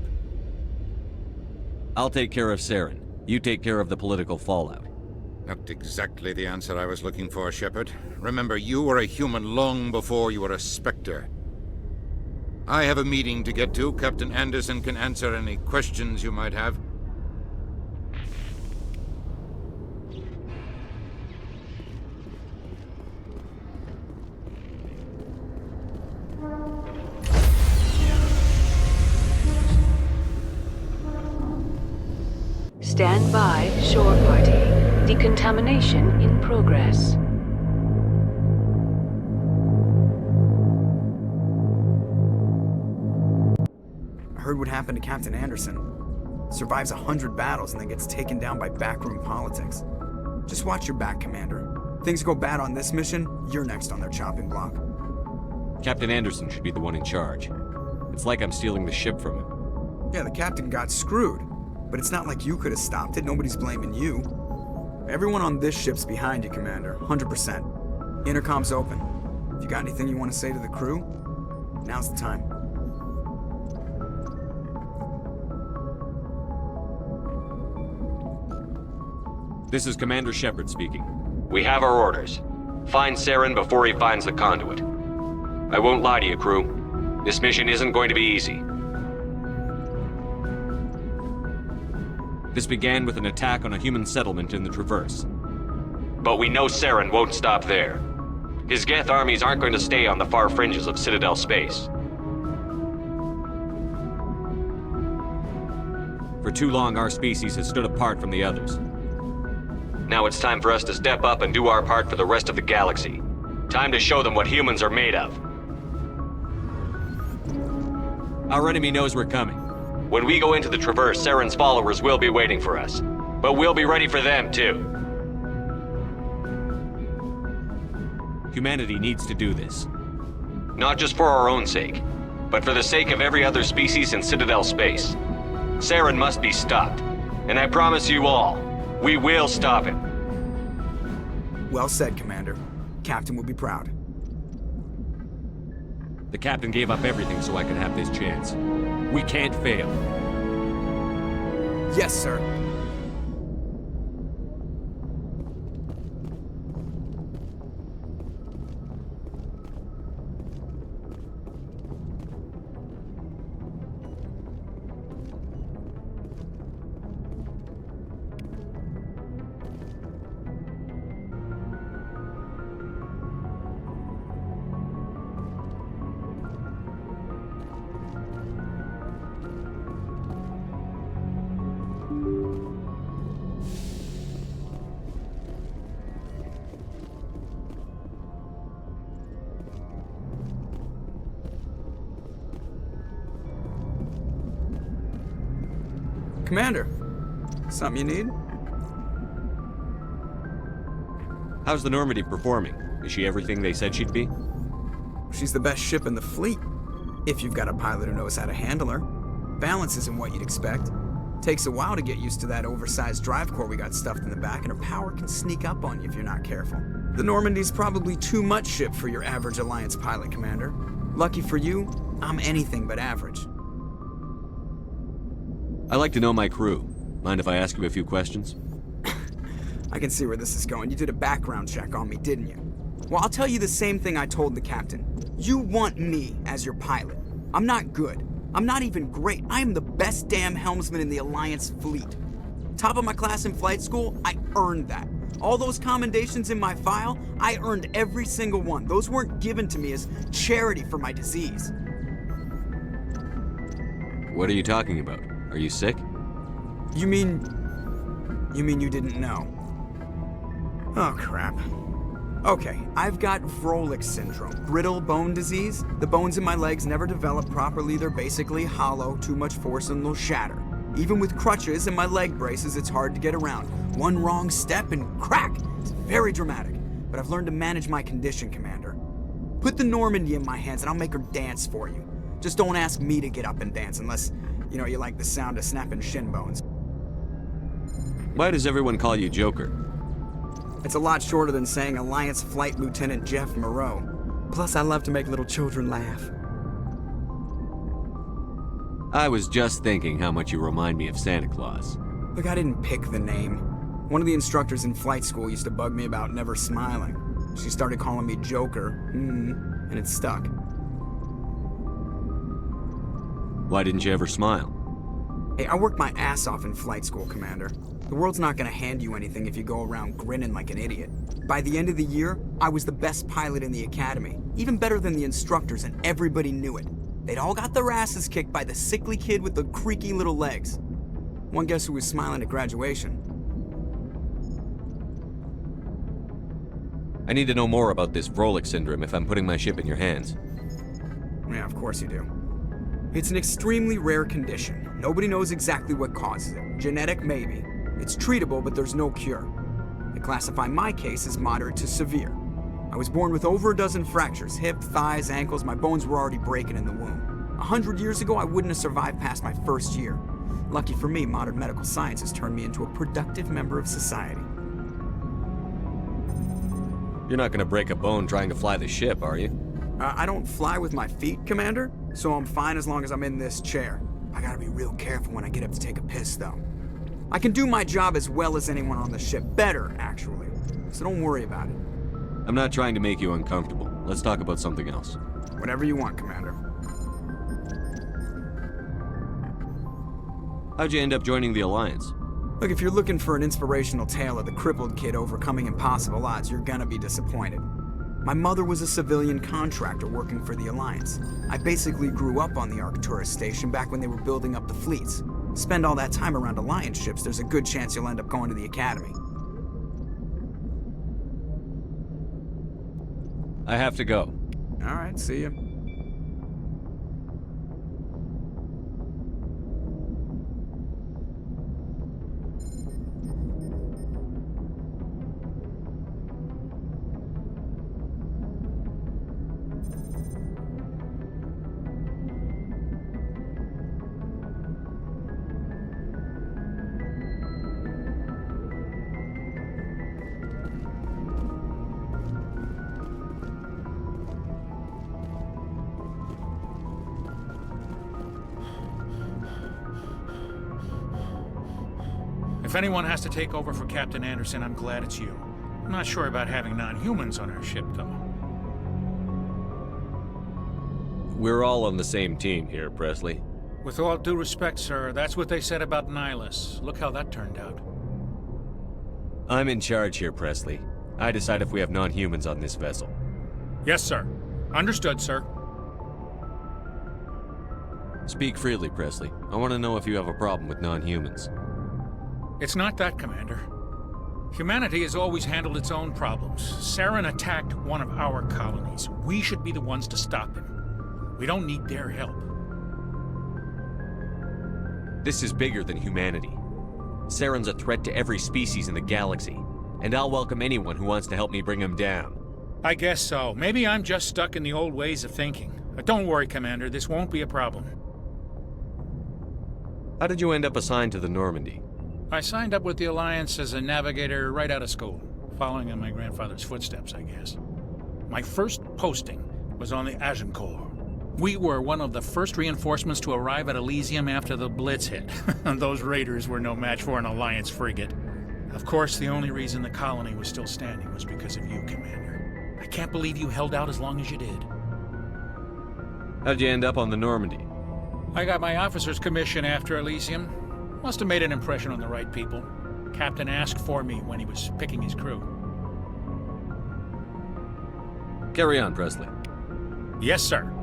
I'll take care of Saren. You take care of the political fallout. Not exactly the answer I was looking for, Shepard. Remember, you were a human long before you were a Spectre. I have a meeting to get to. Captain Anderson can answer any questions you might have. Stand by, shore party. Decontamination in progress. I heard what happened to Captain Anderson. Survives 100 battles and then gets taken down by backroom politics. Just watch your back, Commander. Things go bad on this mission, you're next on their chopping block. Captain Anderson should be the one in charge. It's like I'm stealing the ship from him. Yeah, the captain got screwed. But it's not like you could have stopped it. Nobody's blaming you. Everyone on this ship's behind you, Commander. 100%. Intercom's open. If you got anything you want to say to the crew, now's the time. This is Commander Shepard speaking. We have our orders. Find Saren before he finds the conduit. I won't lie to you, crew. This mission isn't going to be easy. This began with an attack on a human settlement in the Traverse. But we know Saren won't stop there. His Geth armies aren't going to stay on the far fringes of Citadel space. For too long, our species has stood apart from the others. Now it's time for us to step up and do our part for the rest of the galaxy. Time to show them what humans are made of. Our enemy knows we're coming. When we go into the Traverse, Saren's followers will be waiting for us. But we'll be ready for them, too. Humanity needs to do this. Not just for our own sake, but for the sake of every other species in Citadel space. Saren must be stopped. And I promise you all, we will stop him. Well said, Commander. Captain will be proud. The captain gave up everything so I could have this chance. We can't fail. Yes, sir. Commander, something you need? How's the Normandy performing? Is she everything they said she'd be? She's the best ship in the fleet, if you've got a pilot who knows how to handle her. Balance isn't what you'd expect. Takes a while to get used to that oversized drive core we got stuffed in the back, and her power can sneak up on you if you're not careful. The Normandy's probably too much ship for your average Alliance pilot, Commander. Lucky for you, I'm anything but average. I like to know my crew. Mind if I ask you a few questions? I can see where this is going. You did a background check on me, didn't you? Well, I'll tell you the same thing I told the captain. You want me as your pilot. I'm not good. I'm not even great. I am the best damn helmsman in the Alliance fleet. Top of my class in flight school, I earned that. All those commendations in my file, I earned every single one. Those weren't given to me as charity for my disease. What are you talking about? Are you sick? You mean you didn't know? Oh, crap. Okay, I've got Vrolik syndrome, brittle bone disease. The bones in my legs never develop properly. They're basically hollow, too much force and they'll shatter. Even with crutches and my leg braces, it's hard to get around. One wrong step and crack! It's very dramatic, but I've learned to manage my condition, Commander. Put the Normandy in my hands and I'll make her dance for you. Just don't ask me to get up and dance unless, you know, you like the sound of snapping shin bones. Why does everyone call you Joker? It's a lot shorter than saying Alliance Flight Lieutenant Jeff Moreau. Plus, I love to make little children laugh. I was just thinking how much you remind me of Santa Claus. Look, I didn't pick the name. One of the instructors in flight school used to bug me about never smiling. She started calling me Joker, and it stuck. Why didn't you ever smile? Hey, I worked my ass off in flight school, Commander. The world's not gonna hand you anything if you go around grinning like an idiot. By the end of the year, I was the best pilot in the academy, even better than the instructors, and everybody knew it. They'd all got their asses kicked by the sickly kid with the creaky little legs. One guess who was smiling at graduation? I need to know more about this Vrolik syndrome if I'm putting my ship in your hands. Yeah, of course you do. It's an extremely rare condition. Nobody knows exactly what causes it. Genetic, maybe. It's treatable, but there's no cure. They classify my case as moderate to severe. I was born with over a dozen fractures, hip, thighs, ankles. My bones were already breaking in the womb. 100 years ago, I wouldn't have survived past my first year. Lucky for me, modern medical science has turned me into a productive member of society. You're not gonna break a bone trying to fly the ship, are you? I don't fly with my feet, Commander, so I'm fine as long as I'm in this chair. I gotta be real careful when I get up to take a piss, though. I can do my job as well as anyone on the ship. Better, actually. So don't worry about it. I'm not trying to make you uncomfortable. Let's talk about something else. Whatever you want, Commander. How'd you end up joining the Alliance? Look, if you're looking for an inspirational tale of the crippled kid overcoming impossible odds, you're gonna be disappointed. My mother was a civilian contractor working for the Alliance. I basically grew up on the Arcturus station back when they were building up the fleets. Spend all that time around Alliance ships, there's a good chance you'll end up going to the Academy. I have to go. All right, see you. If anyone has to take over for Captain Anderson, I'm glad it's you. I'm not sure about having non-humans on our ship, though. We're all on the same team here, Pressly. With all due respect, sir, that's what they said about Nihlus. Look how that turned out. I'm in charge here, Pressly. I decide if we have non-humans on this vessel. Yes, sir. Understood, sir. Speak freely, Pressly. I want to know if you have a problem with non-humans. It's not that, Commander. Humanity has always handled its own problems. Saren attacked one of our colonies. We should be the ones to stop him. We don't need their help. This is bigger than humanity. Saren's a threat to every species in the galaxy, and I'll welcome anyone who wants to help me bring him down. I guess so. Maybe I'm just stuck in the old ways of thinking. But don't worry, Commander. This won't be a problem. How did you end up assigned to the Normandy? I signed up with the Alliance as a navigator right out of school, following in my grandfather's footsteps, I guess. My first posting was on the Agincourt. We were one of the first reinforcements to arrive at Elysium after the Blitz hit. Those raiders were no match for an Alliance frigate. Of course, the only reason the colony was still standing was because of you, Commander. I can't believe you held out as long as you did. How'd you end up on the Normandy? I got my officer's commission after Elysium. Must have made an impression on the right people. Captain asked for me when he was picking his crew. Carry on, Pressly. Yes, sir.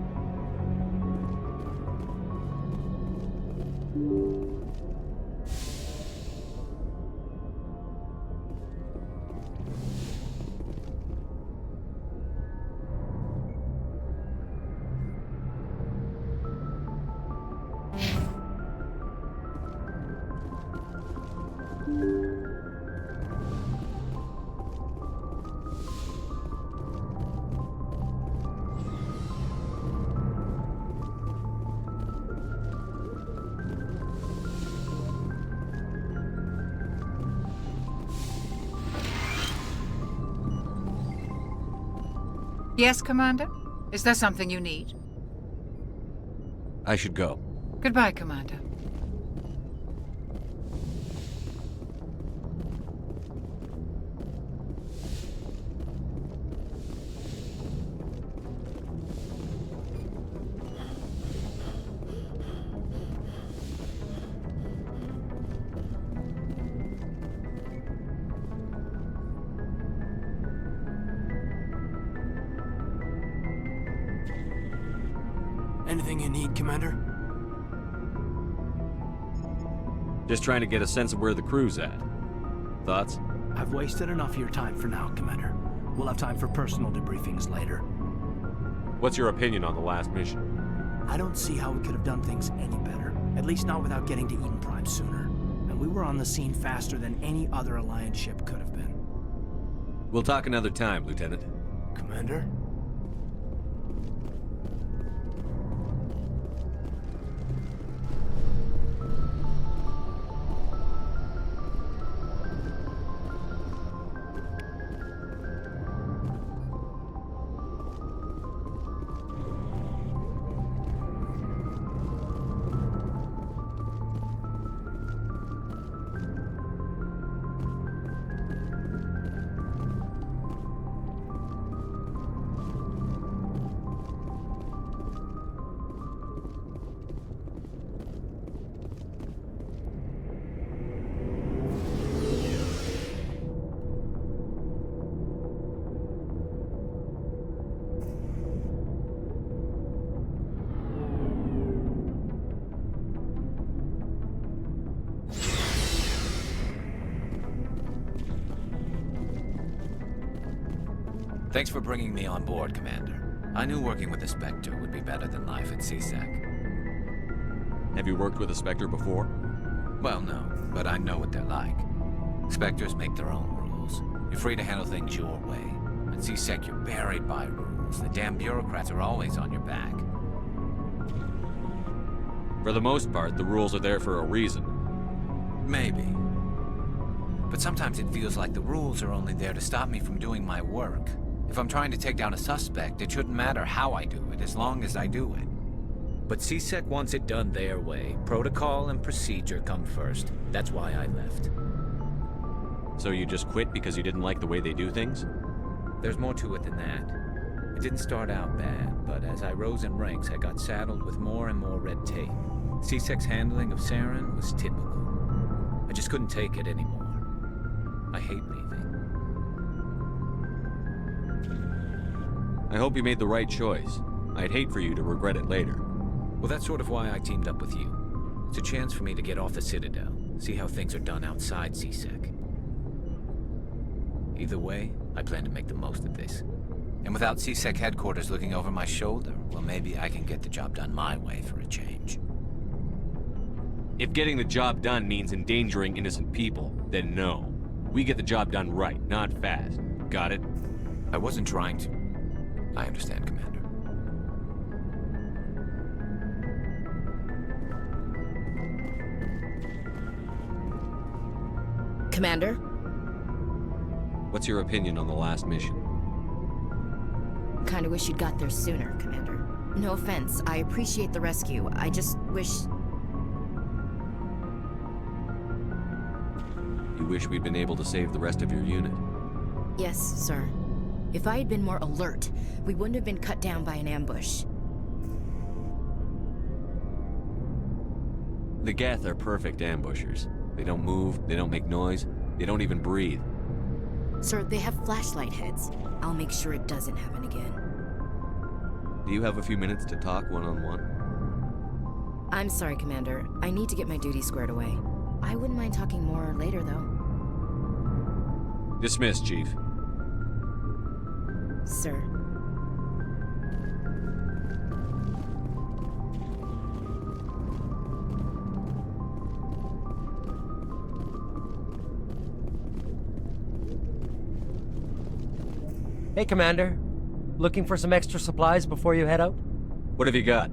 Yes, Commander? Is there something you need? I should go. Goodbye, Commander. Anything you need, Commander? Just trying to get a sense of where the crew's at. Thoughts? I've wasted enough of your time for now, Commander. We'll have time for personal debriefings later. What's your opinion on the last mission? I don't see how we could have done things any better. At least not without getting to Eden Prime sooner. And we were on the scene faster than any other Alliance ship could have been. We'll talk another time, Lieutenant. Commander? Thanks for bringing me on board, Commander. I knew working with the Spectre would be better than life at CSEC. Have you worked with a Spectre before? Well, no, but I know what they're like. Spectres make their own rules. You're free to handle things your way. At CSEC, you're buried by rules. The damn bureaucrats are always on your back. For the most part, the rules are there for a reason. Maybe. But sometimes it feels like the rules are only there to stop me from doing my work. If I'm trying to take down a suspect, it shouldn't matter how I do it, as long as I do it. But CSEC wants it done their way. Protocol and procedure come first. That's why I left. So you just quit because you didn't like the way they do things? There's more to it than that. It didn't start out bad, but as I rose in ranks, I got saddled with more and more red tape. CSEC's handling of Saren was typical. I just couldn't take it anymore. I hate leaving. I hope you made the right choice. I'd hate for you to regret it later. Well, that's sort of why I teamed up with you. It's a chance for me to get off the Citadel, see how things are done outside CSEC. Either way, I plan to make the most of this. And without CSEC headquarters looking over my shoulder, well, maybe I can get the job done my way for a change. If getting the job done means endangering innocent people, then no. We get the job done right, not fast. Got it? I wasn't trying to. I understand, Commander. Commander? What's your opinion on the last mission? Kinda wish you'd got there sooner, Commander. No offense, I appreciate the rescue. I just wish... You wish we'd been able to save the rest of your unit? Yes, sir. If I had been more alert, we wouldn't have been cut down by an ambush. The Geth are perfect ambushers. They don't move, they don't make noise, they don't even breathe. Sir, they have flashlight heads. I'll make sure it doesn't happen again. Do you have a few minutes to talk one-on-one? I'm sorry, Commander. I need to get my duty squared away. I wouldn't mind talking more later, though. Dismissed, Chief. Sir. Hey, Commander. Looking for some extra supplies before you head out? What have you got?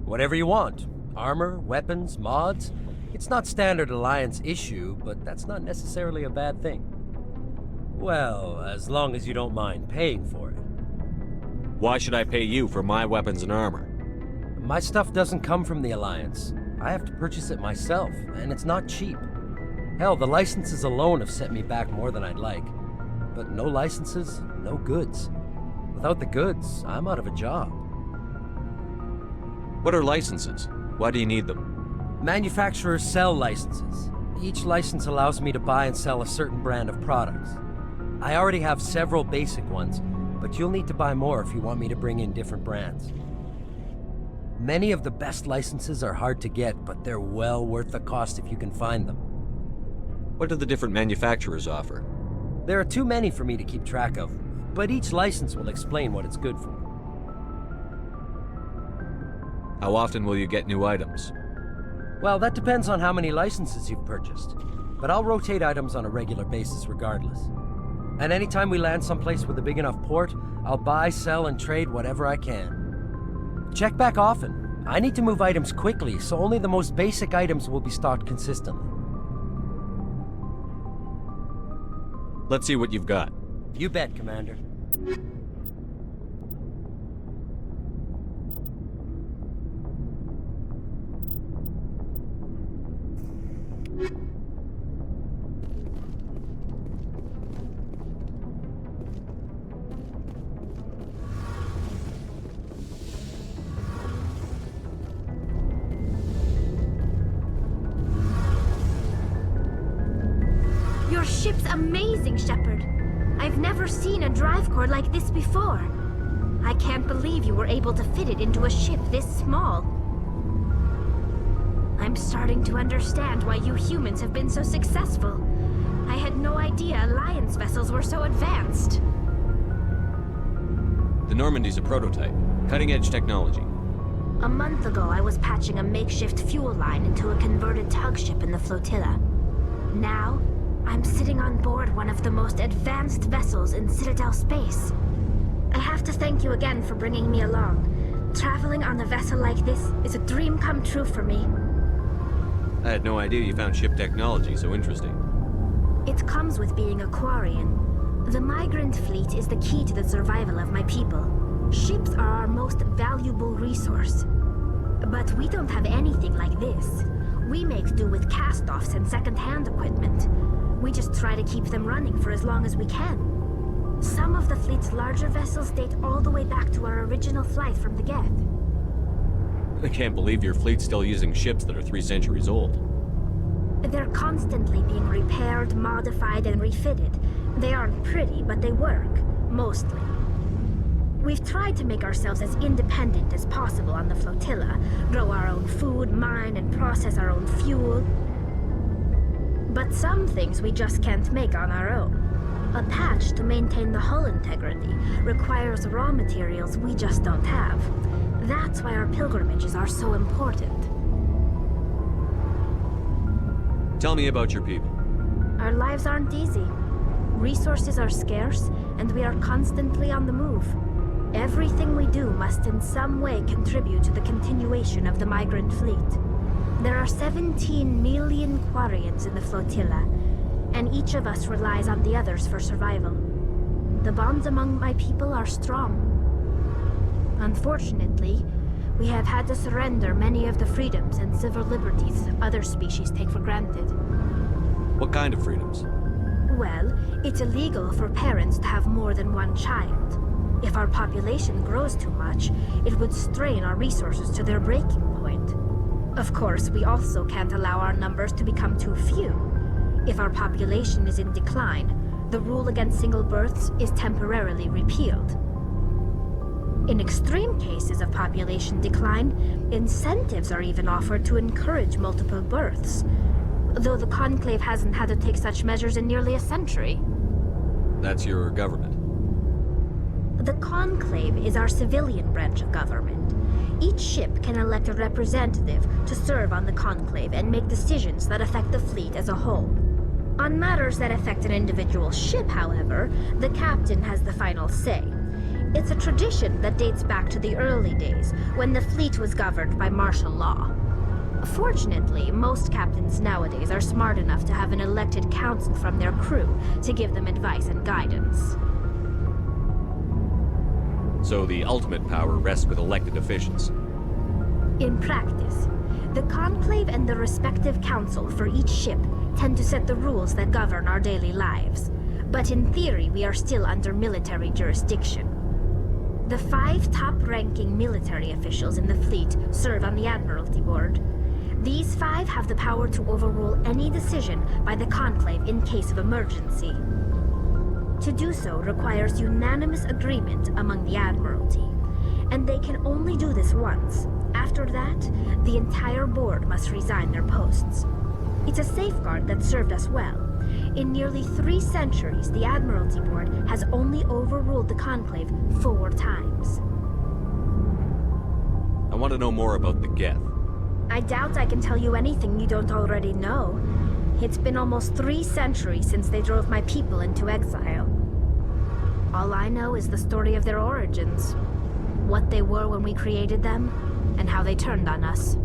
Whatever you want. Armor, weapons, mods. It's not standard Alliance issue, but that's not necessarily a bad thing. Well, as long as you don't mind paying for it. Why should I pay you for my weapons and armor? My stuff doesn't come from the Alliance. I have to purchase it myself, and it's not cheap. Hell, the licenses alone have set me back more than I'd like. But no licenses, no goods. Without the goods, I'm out of a job. What are licenses? Why do you need them? Manufacturers sell licenses. Each license allows me to buy and sell a certain brand of products. I already have several basic ones, but you'll need to buy more if you want me to bring in different brands. Many of the best licenses are hard to get, but they're well worth the cost if you can find them. What do the different manufacturers offer? There are too many for me to keep track of, but each license will explain what it's good for. How often will you get new items? Well, that depends on how many licenses you've purchased, but I'll rotate items on a regular basis regardless. And anytime we land someplace with a big enough port, I'll buy, sell, and trade whatever I can. Check back often. I need to move items quickly, so only the most basic items will be stocked consistently. Let's see what you've got. You bet, Commander. Your ship's amazing, Shepard. I've never seen a drive core like this before. I can't believe you were able to fit it into a ship this small. I'm starting to understand why you humans have been so successful. I had no idea Alliance vessels were so advanced. The Normandy's a prototype. Cutting-edge technology. A month ago, I was patching a makeshift fuel line into a converted tug ship in the flotilla. Now, I'm sitting on board one of the most advanced vessels in Citadel space. I have to thank you again for bringing me along. Traveling on a vessel like this is a dream come true for me. I had no idea you found ship technology so interesting. It comes with being a Quarian. The migrant fleet is the key to the survival of my people. Ships are our most valuable resource. But we don't have anything like this. We make do with cast-offs and second-hand equipment. We just try to keep them running for as long as we can. Some of the fleet's larger vessels date all the way back to our original flight from the Geth. I can't believe your fleet's still using ships that are 3 centuries old. They're constantly being repaired, modified, and refitted. They aren't pretty, but they work. Mostly. We've tried to make ourselves as independent as possible on the flotilla, grow our own food, mine, and process our own fuel. But some things we just can't make on our own. A patch to maintain the hull integrity requires raw materials we just don't have. That's why our pilgrimages are so important. Tell me about your people. Our lives aren't easy. Resources are scarce, and we are constantly on the move. Everything we do must in some way contribute to the continuation of the migrant fleet. There are 17 million Quarians in the flotilla, and each of us relies on the others for survival. The bonds among my people are strong. Unfortunately, we have had to surrender many of the freedoms and civil liberties other species take for granted. What kind of freedoms? Well, it's illegal for parents to have more than one child. If our population grows too much, it would strain our resources to their breaking point. Of course, we also can't allow our numbers to become too few. If our population is in decline, the rule against single births is temporarily repealed. In extreme cases of population decline, incentives are even offered to encourage multiple births, though the Conclave hasn't had to take such measures in nearly a century. That's your government. The Conclave is our civilian branch of government. Each ship can elect a representative to serve on the Conclave and make decisions that affect the fleet as a whole. On matters that affect an individual ship, however, the captain has the final say. It's a tradition that dates back to the early days, when the fleet was governed by martial law. Fortunately, most captains nowadays are smart enough to have an elected council from their crew to give them advice and guidance. So the ultimate power rests with elected officials. In practice, the Conclave and the respective council for each ship tend to set the rules that govern our daily lives. But in theory, we are still under military jurisdiction. The 5 top-ranking military officials in the fleet serve on the Admiralty Board. These 5 have the power to overrule any decision by the Conclave in case of emergency. To do so requires unanimous agreement among the Admiralty, and they can only do this once. After that, the entire board must resign their posts. It's a safeguard that served us well. In nearly 3 centuries, the Admiralty Board has only overruled the Conclave 4 times. I want to know more about the Geth. I doubt I can tell you anything you don't already know. It's been almost 3 centuries since they drove my people into exile. All I know is the story of their origins, what they were when we created them, and how they turned on us.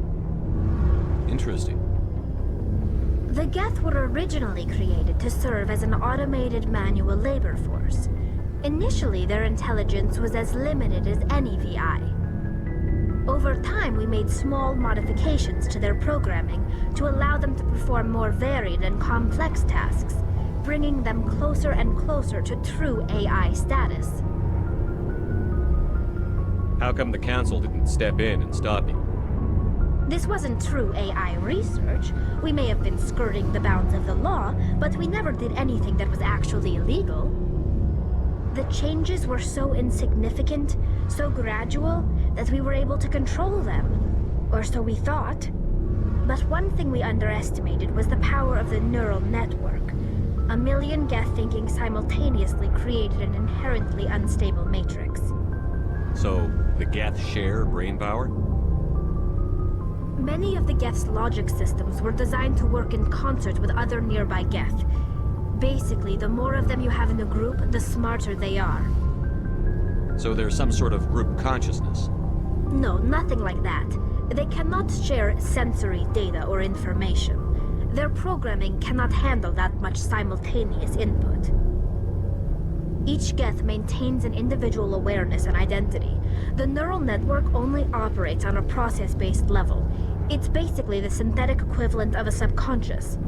Interesting. The Geth were originally created to serve as an automated manual labor force. Initially, their intelligence was as limited as any VI. Over time, we made small modifications to their programming to allow them to perform more varied and complex tasks, bringing them closer and closer to true AI status. How come the Council didn't step in and stop you? This wasn't true AI research. We may have been skirting the bounds of the law, but we never did anything that was actually illegal. The changes were so insignificant, so gradual, that we were able to control them. Or so we thought. But one thing we underestimated was the power of the neural network. 1 million Geth thinking simultaneously created an inherently unstable matrix. So, the Geth share brain power? Many of the Geth's logic systems were designed to work in concert with other nearby Geth. Basically, the more of them you have in a group, the smarter they are. So there's some sort of group consciousness? No, nothing like that. They cannot share sensory data or information. Their programming cannot handle that much simultaneous input. Each Geth maintains an individual awareness and identity. The neural network only operates on a process-based level. It's basically the synthetic equivalent of a subconscious.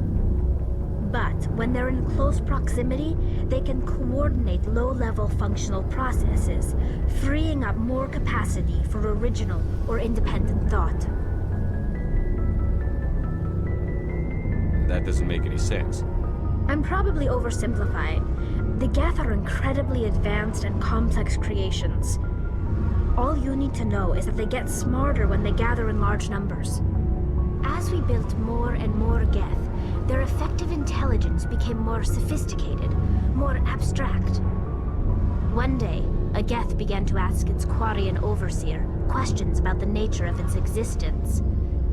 But when they're in close proximity, they can coordinate low-level functional processes, freeing up more capacity for original or independent thought. That doesn't make any sense. I'm probably oversimplifying. The Geth are incredibly advanced and complex creations. All you need to know is that they get smarter when they gather in large numbers. As we built more and more Geth, their effective intelligence became more sophisticated, more abstract. One day, a Geth began to ask its Quarian overseer questions about the nature of its existence.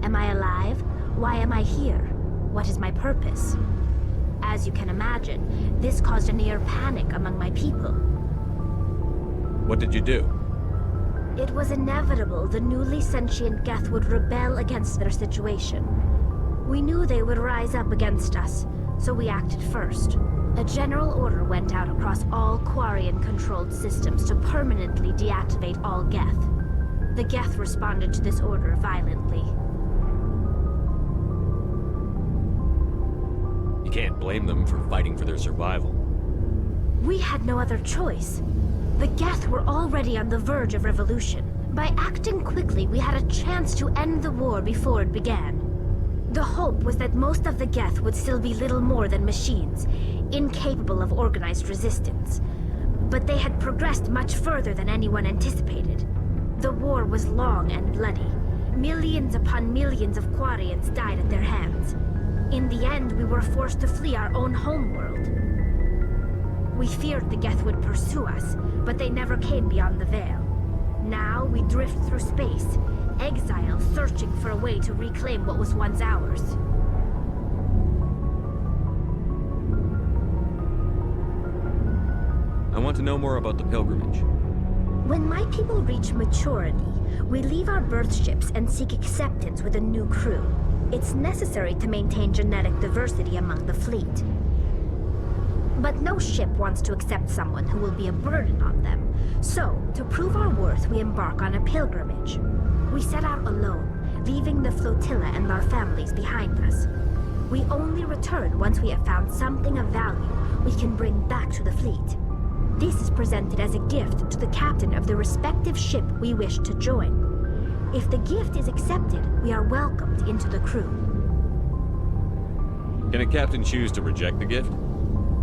Am I alive? Why am I here? what is my purpose? As you can imagine, this caused a near panic among my people. What did you do? It was inevitable the newly sentient Geth would rebel against their situation. We knew they would rise up against us, so we acted first. A general order went out across all Quarian-controlled systems to permanently deactivate all Geth. The Geth responded to this order violently. You can't blame them for fighting for their survival. We had no other choice. The Geth were already on the verge of revolution. By acting quickly, we had a chance to end the war before it began. The hope was that most of the Geth would still be little more than machines, incapable of organized resistance. But they had progressed much further than anyone anticipated. The war was long and bloody. Millions upon millions of Quarians died at their hands. In the end, we were forced to flee our own homeworld. We feared the Geth would pursue us, but they never came beyond the Veil. Now we drift through space, exile searching for a way to reclaim what was once ours. I want to know more about the pilgrimage. When my people reach maturity, we leave our birth ships and seek acceptance with a new crew. It's necessary to maintain genetic diversity among the fleet. But no ship wants to accept someone who will be a burden on them. So, to prove our worth, we embark on a pilgrimage. We set out alone, leaving the flotilla and our families behind us. We only return once we have found something of value we can bring back to the fleet. This is presented as a gift to the captain of the respective ship we wish to join. If the gift is accepted, we are welcomed into the crew. Can a captain choose to reject the gift?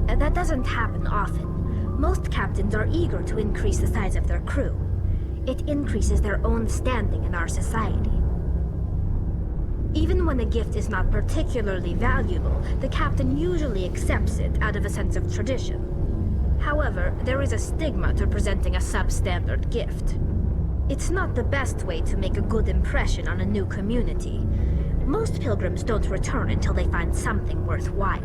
That doesn't happen often. Most captains are eager to increase the size of their crew. It increases their own standing in our society. Even when a gift is not particularly valuable, the captain usually accepts it out of a sense of tradition. However, there is a stigma to presenting a substandard gift. It's not the best way to make a good impression on a new community. Most pilgrims don't return until they find something worthwhile.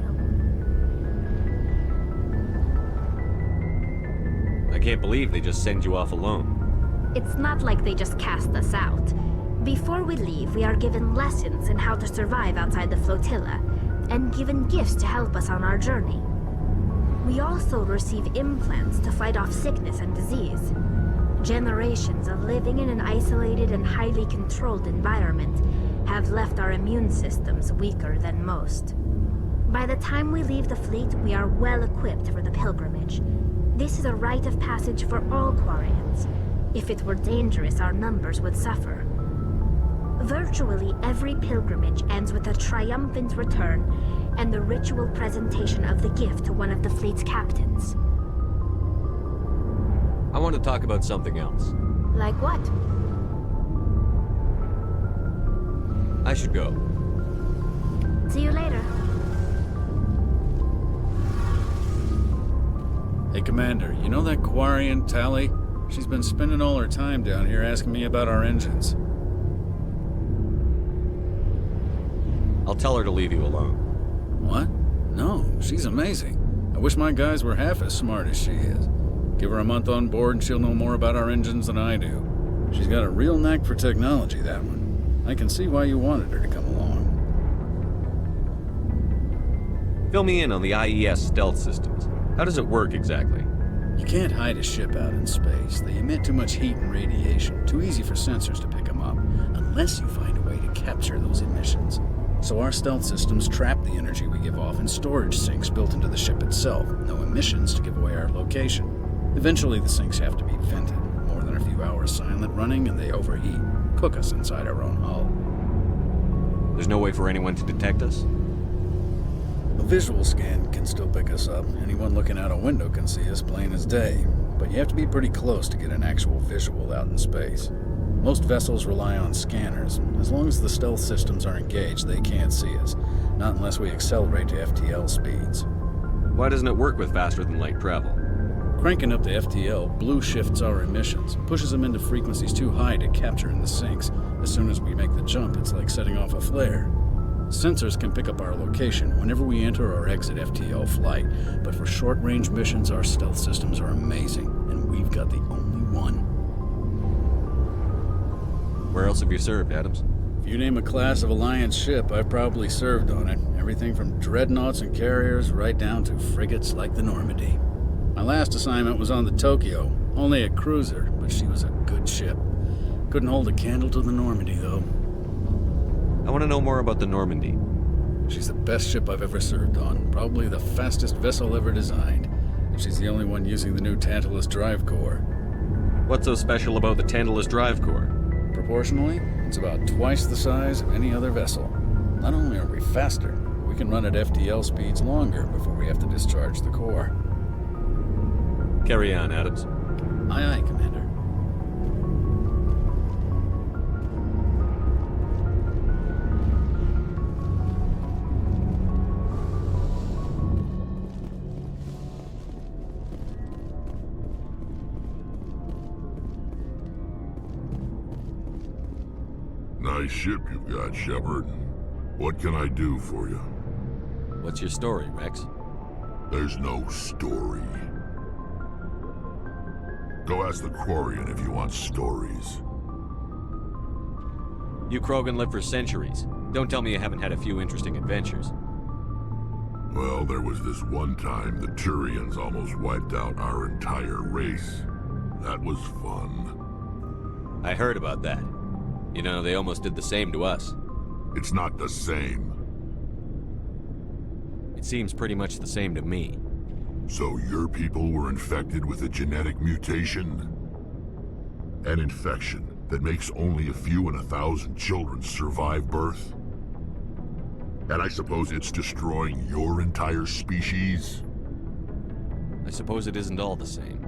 I can't believe they just send you off alone. It's not like they just cast us out. Before we leave, we are given lessons in how to survive outside the flotilla, and given gifts to help us on our journey. We also receive implants to fight off sickness and disease. Generations of living in an isolated and highly controlled environment have left our immune systems weaker than most. By the time we leave the fleet, we are well equipped for the pilgrimage. This is a rite of passage for all Quarians. If it were dangerous, our numbers would suffer. Virtually every pilgrimage ends with a triumphant return and the ritual presentation of the gift to one of the fleet's captains. I want to talk about something else. Like what? I should go. See you later. Hey, Commander, you know that Quarian, Tally? She's been spending all her time down here asking me about our engines. I'll tell her to leave you alone. What? No, she's amazing. I wish my guys were half as smart as she is. Give her a month on board and she'll know more about our engines than I do. She's got a real knack for technology, that one. I can see why you wanted her to come along. Fill me in on the IES stealth systems. How does it work exactly? You can't hide a ship out in space. They emit too much heat and radiation. Too easy for sensors to pick them up, unless you find a way to capture those emissions. So our stealth systems trap the energy we give off in storage sinks built into the ship itself. No emissions to give away our location. Eventually the sinks have to be vented. More than a few hours silent running and they overheat. Cook us inside our own hull. There's no way for anyone to detect us? A visual scan can still pick us up. Anyone looking out a window can see us plain as day. But you have to be pretty close to get an actual visual out in space. Most vessels rely on scanners. As long as the stealth systems are engaged, they can't see us. Not unless we accelerate to FTL speeds. Why doesn't it work with faster than light travel? Cranking up to FTL blue shifts our emissions, pushes them into frequencies too high to capture in the sinks. As soon as we make the jump, it's like setting off a flare. Sensors can pick up our location whenever we enter or exit FTL flight, but for short-range missions, our stealth systems are amazing, and we've got the only one. Where else have you served, Adams? If you name a class of Alliance ship, I've probably served on it. Everything from dreadnoughts and carriers right down to frigates like the Normandy. My last assignment was on the Tokyo, only a cruiser, but she was a good ship. Couldn't hold a candle to the Normandy, though. I want to know more about the Normandy. She's the best ship I've ever served on, probably the fastest vessel ever designed. And she's the only one using the new Tantalus drive core. What's so special about the Tantalus drive core? Proportionally, it's about twice the size of any other vessel. Not only are we faster, we can run at FTL speeds longer before we have to discharge the core. Carry on, Adams. Aye, aye, Commander. Nice ship you've got, Shepard. What can I do for you? What's your story, Rex? There's no story. Go ask the Quarian if you want stories. You Krogan lived for centuries. Don't tell me you haven't had a few interesting adventures. Well, there was this one time the Turians almost wiped out our entire race. That was fun. I heard about that. You know, they almost did the same to us. It's not the same. It seems pretty much the same to me. So your people were infected with a genetic mutation? An infection that makes only a few in 1,000 children survive birth? And I suppose it's destroying your entire species? I suppose it isn't all the same.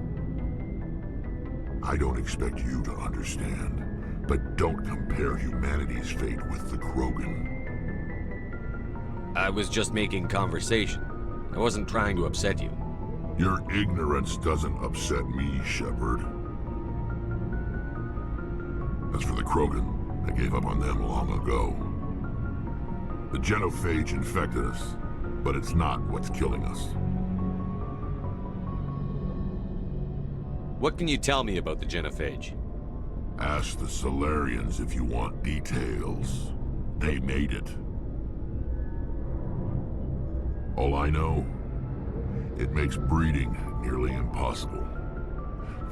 I don't expect you to understand. But don't compare humanity's fate with the Krogan. I was just making conversation. I wasn't trying to upset you. Your ignorance doesn't upset me, Shepard. As for the Krogan, I gave up on them long ago. The genophage infected us, but it's not what's killing us. What can you tell me about the genophage? Ask the Solarians if you want details. They made it. All I know, it makes breeding nearly impossible.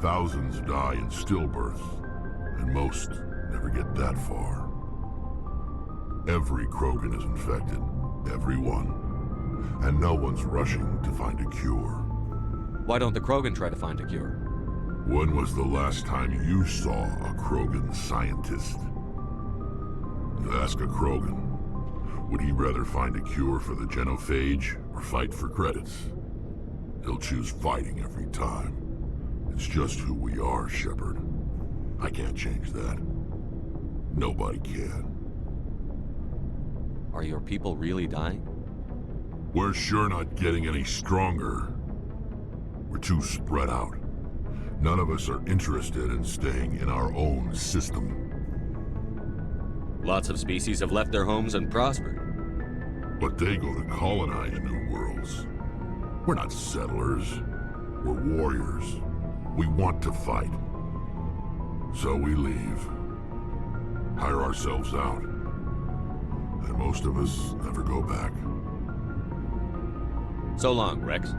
Thousands die in stillbirth, and most never get that far. Every Krogan is infected, every one. And no one's rushing to find a cure. Why don't the Krogan try to find a cure? When was the last time you saw a Krogan scientist? You ask a Krogan, would he rather find a cure for the genophage or fight for credits? He'll choose fighting every time. It's just who we are, Shepard. I can't change that. Nobody can. Are your people really dying? We're sure not getting any stronger. We're too spread out. None of us are interested in staying in our own system. Lots of species have left their homes and prospered. But they go to colonize new worlds. We're not settlers. We're warriors. We want to fight. So we leave. Hire ourselves out. And most of us never go back. So long, Rex.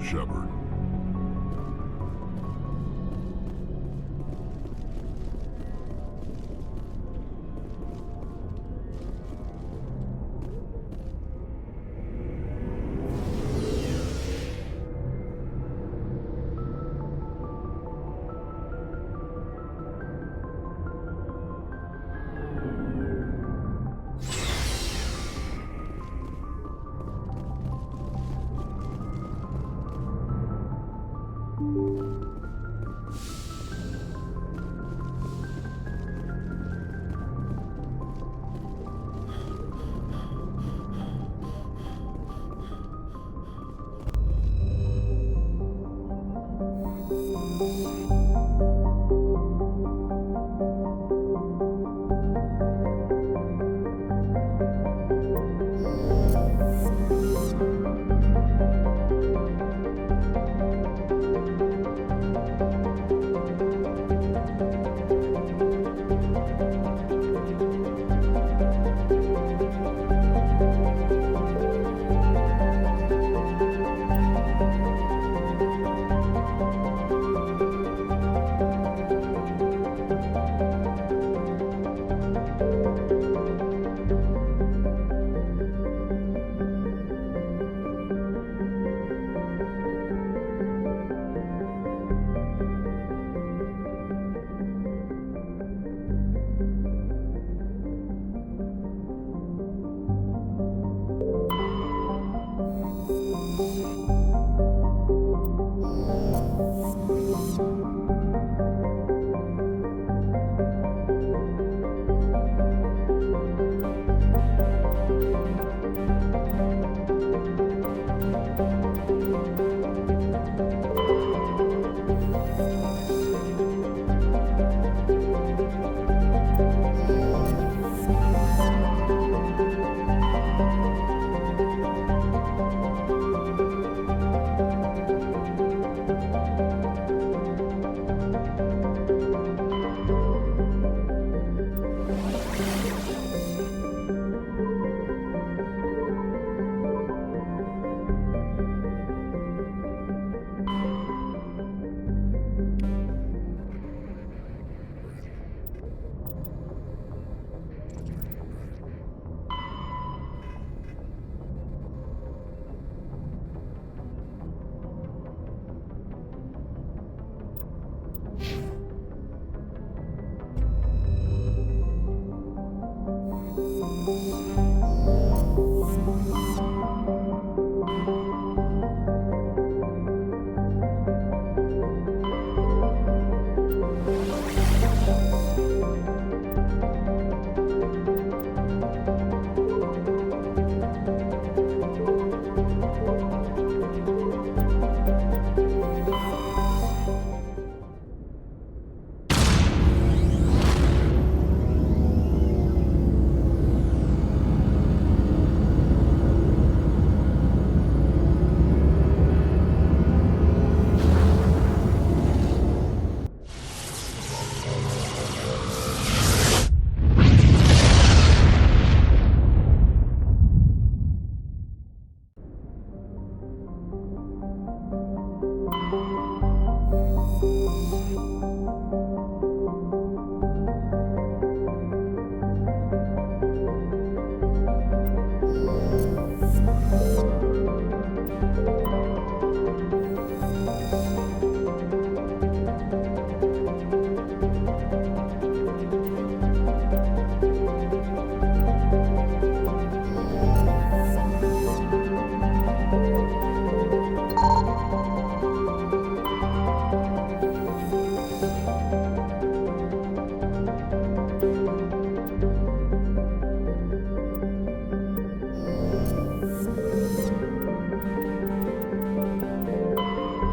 Shepard.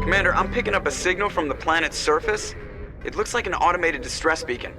Commander, I'm picking up a signal from the planet's surface. It looks like an automated distress beacon.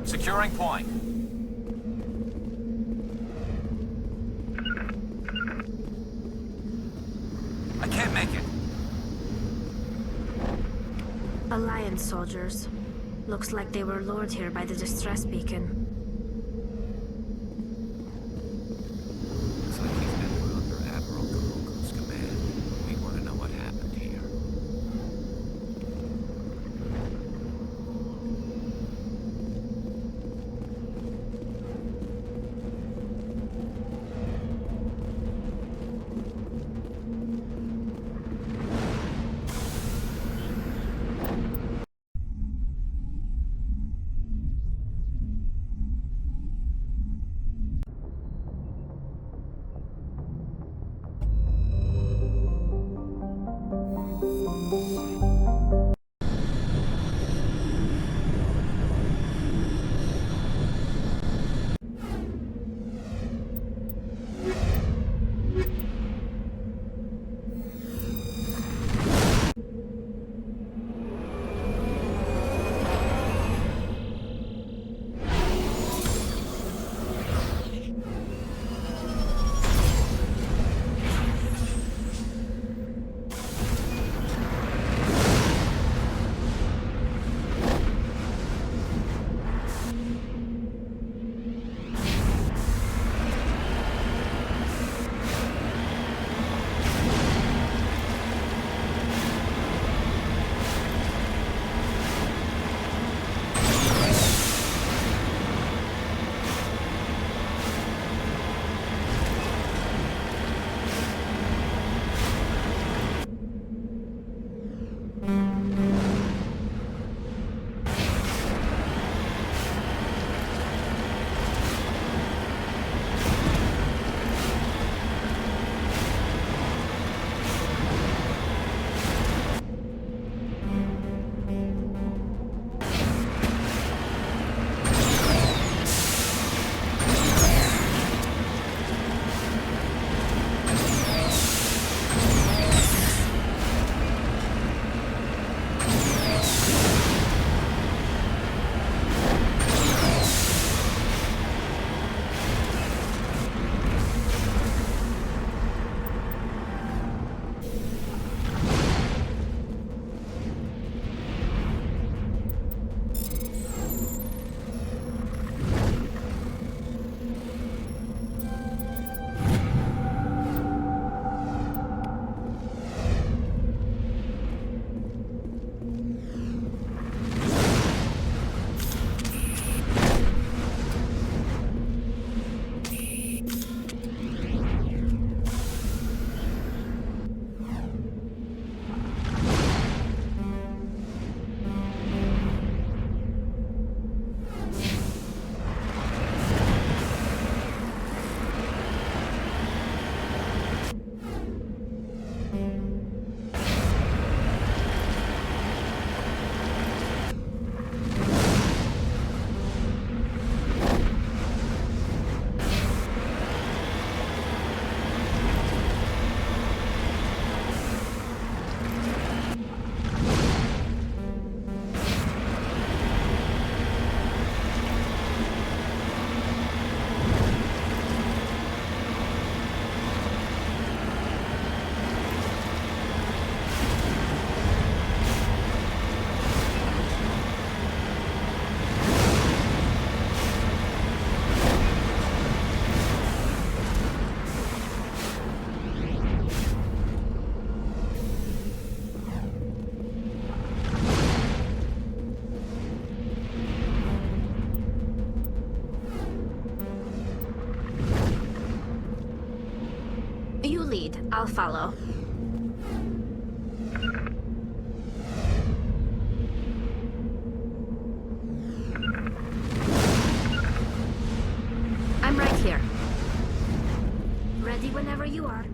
Securing point. I can't make it. Alliance soldiers. Looks like they were lured here by the distress beacon. Looks like these men were under Admiral Garuga's command. We want to know what happened here. You lead. I'll follow. I'm right here. Ready whenever you are.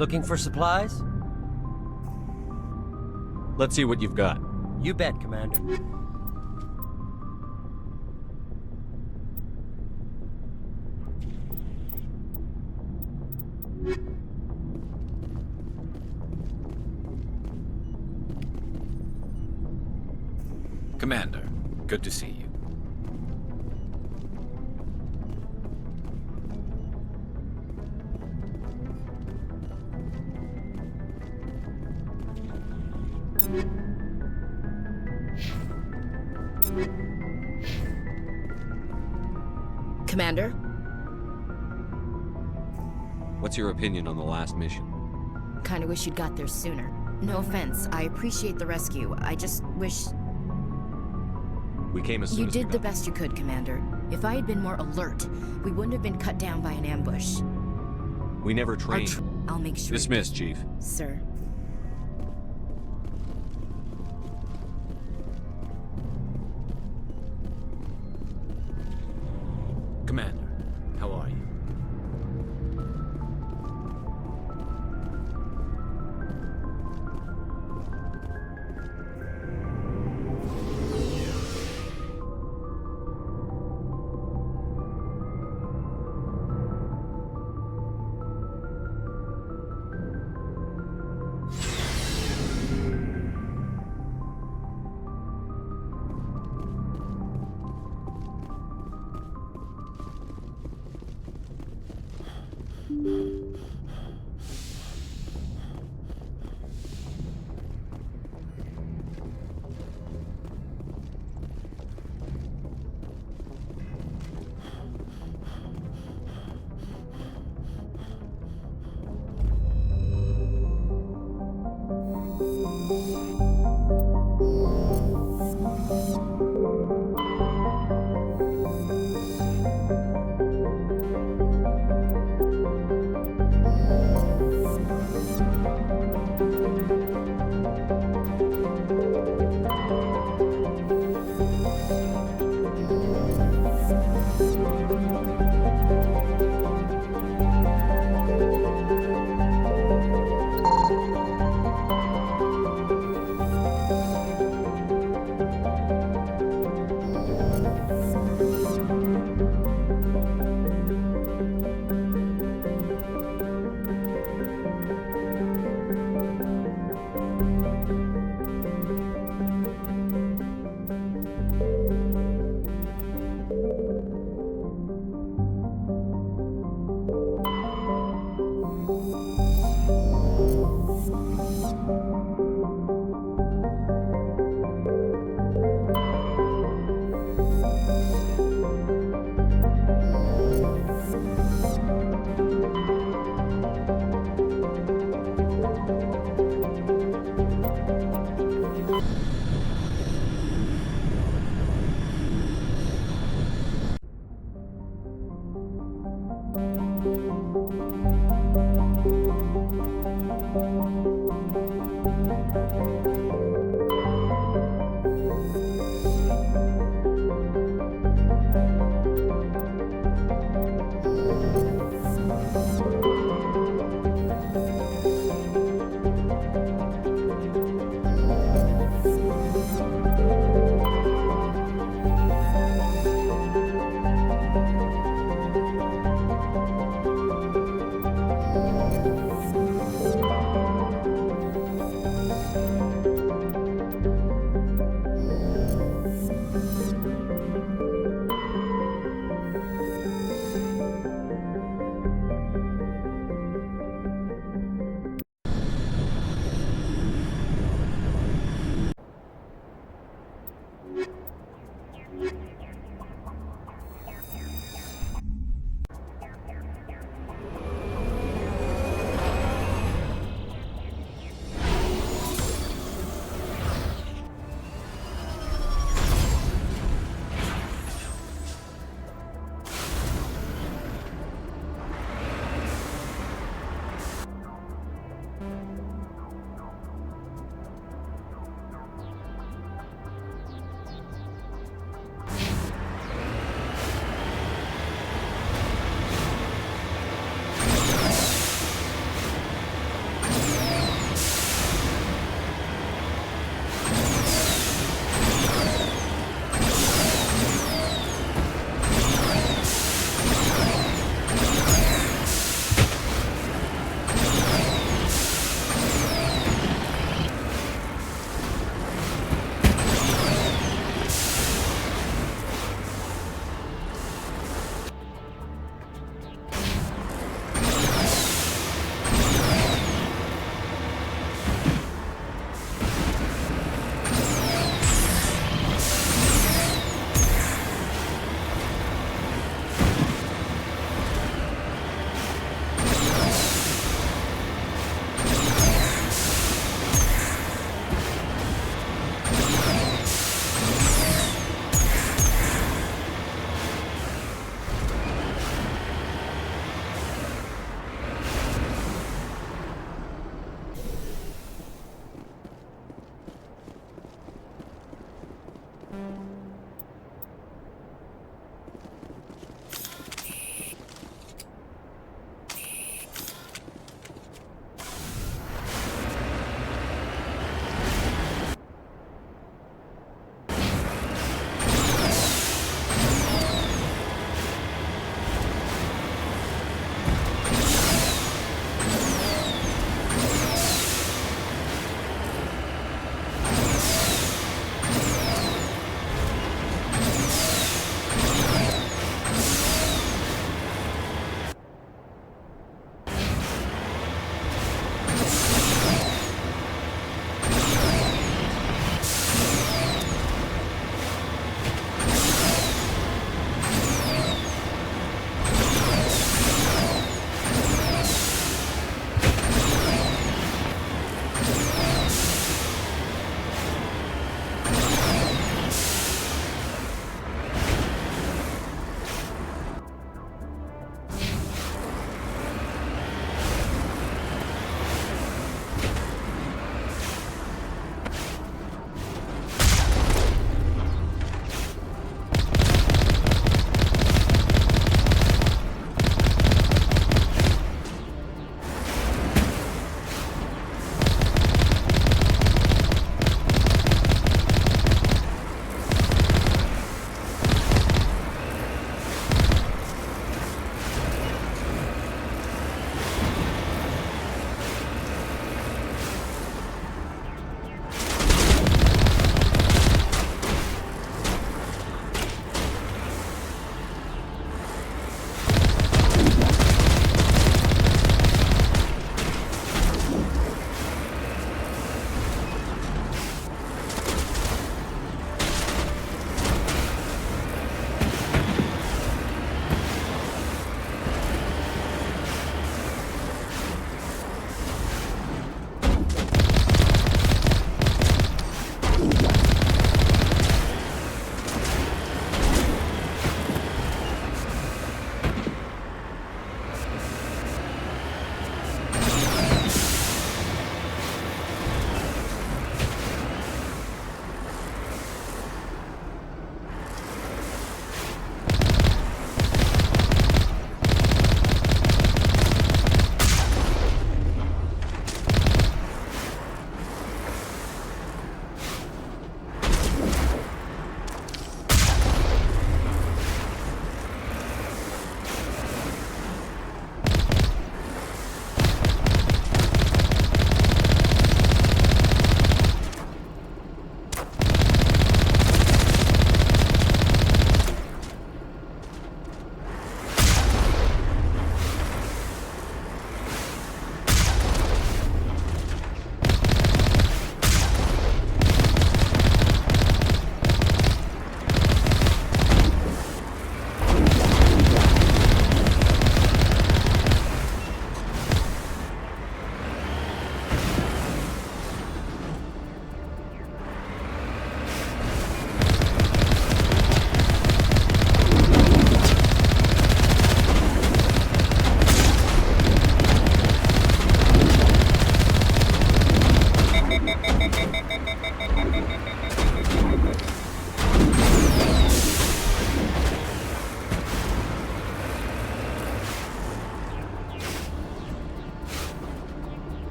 Looking for supplies? Let's see what you've got. You bet, Commander. Commander, good to see you. Commander? What's your opinion on the last mission? Kinda wish you'd got there sooner. No offense, I appreciate the rescue. I just wish... We came as soon You as we did the got best you could, Commander. If I had been more alert, we wouldn't have been cut down by an ambush. We never trained. I'll make sure... Dismissed, Chief. Sir. Commander, how are you?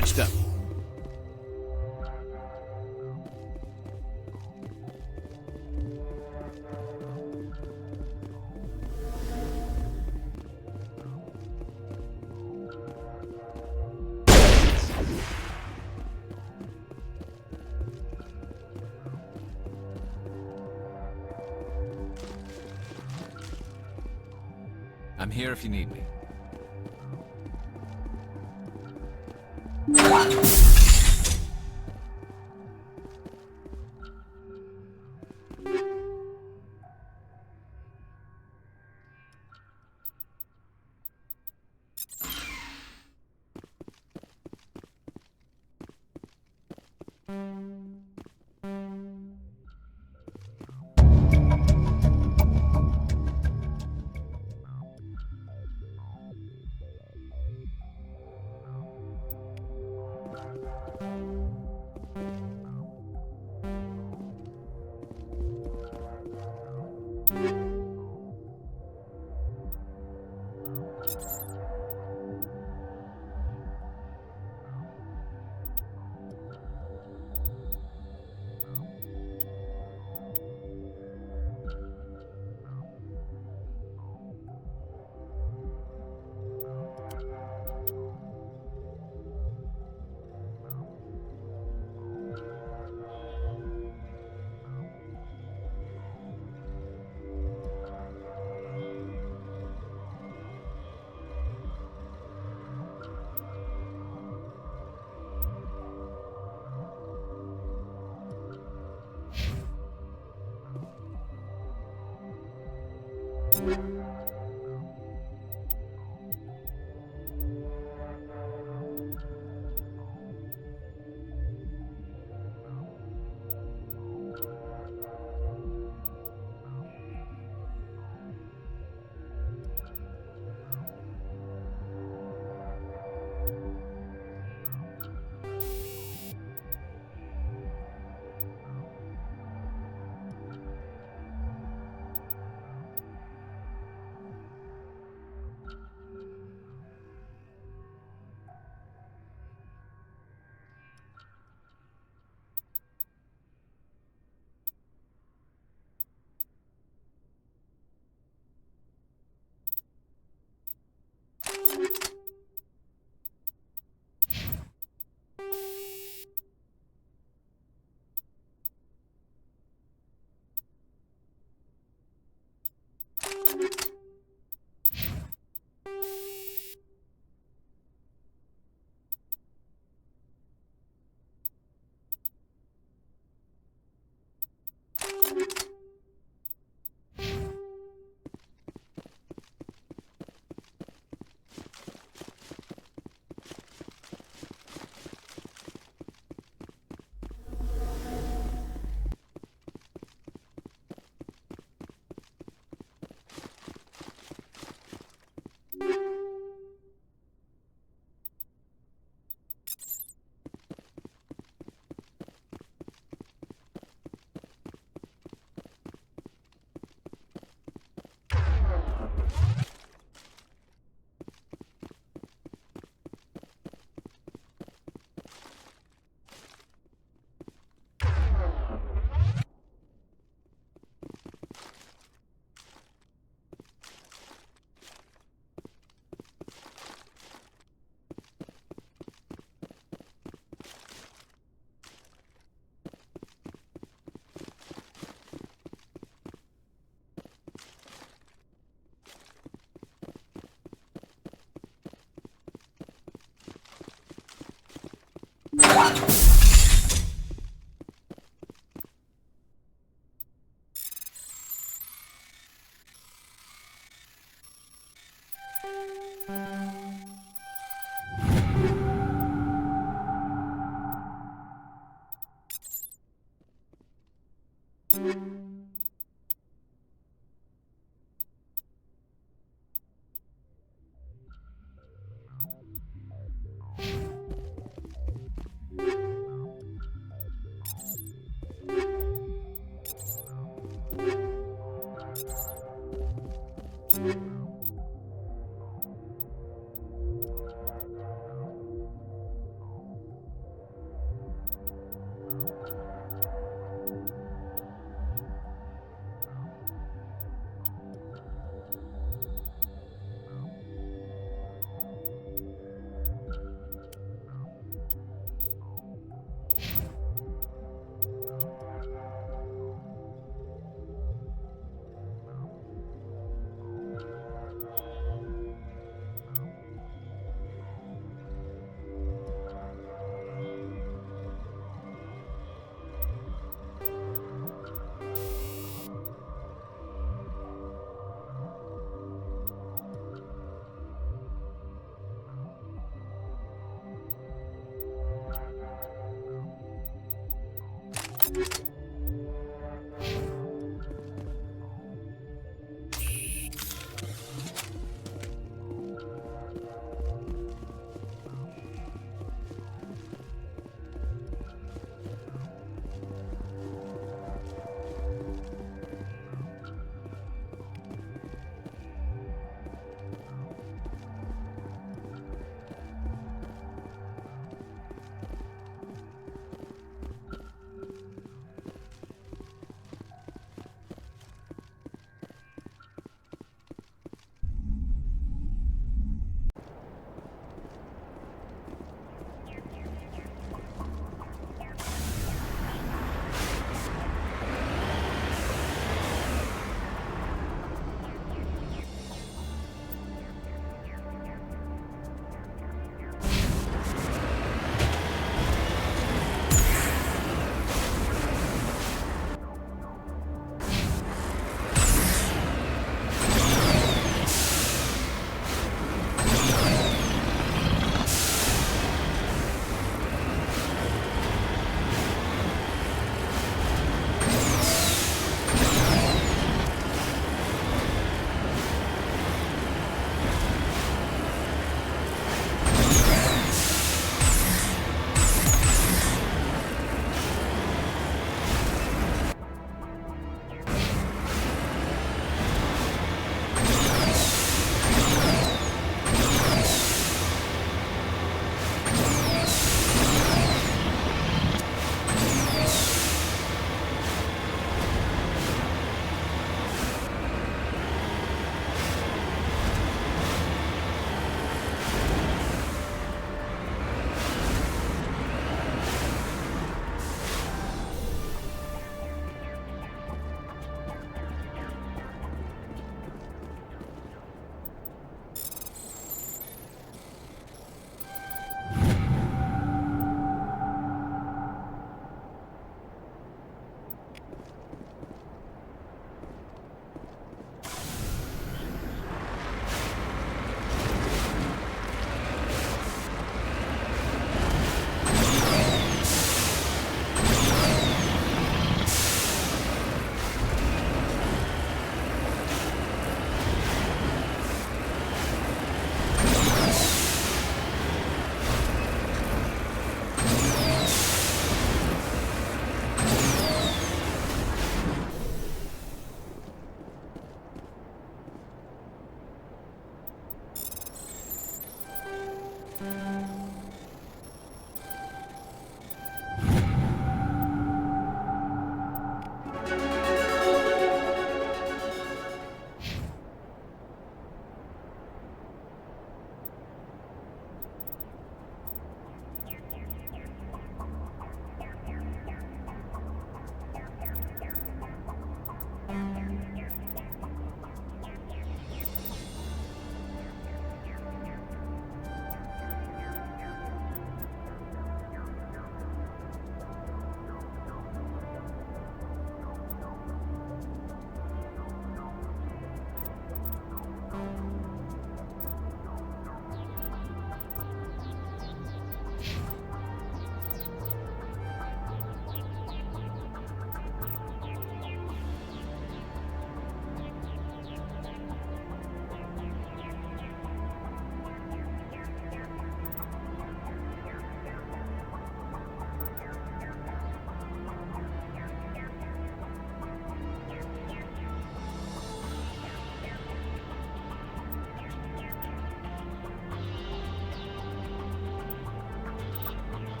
patched up. I'm here if you need me.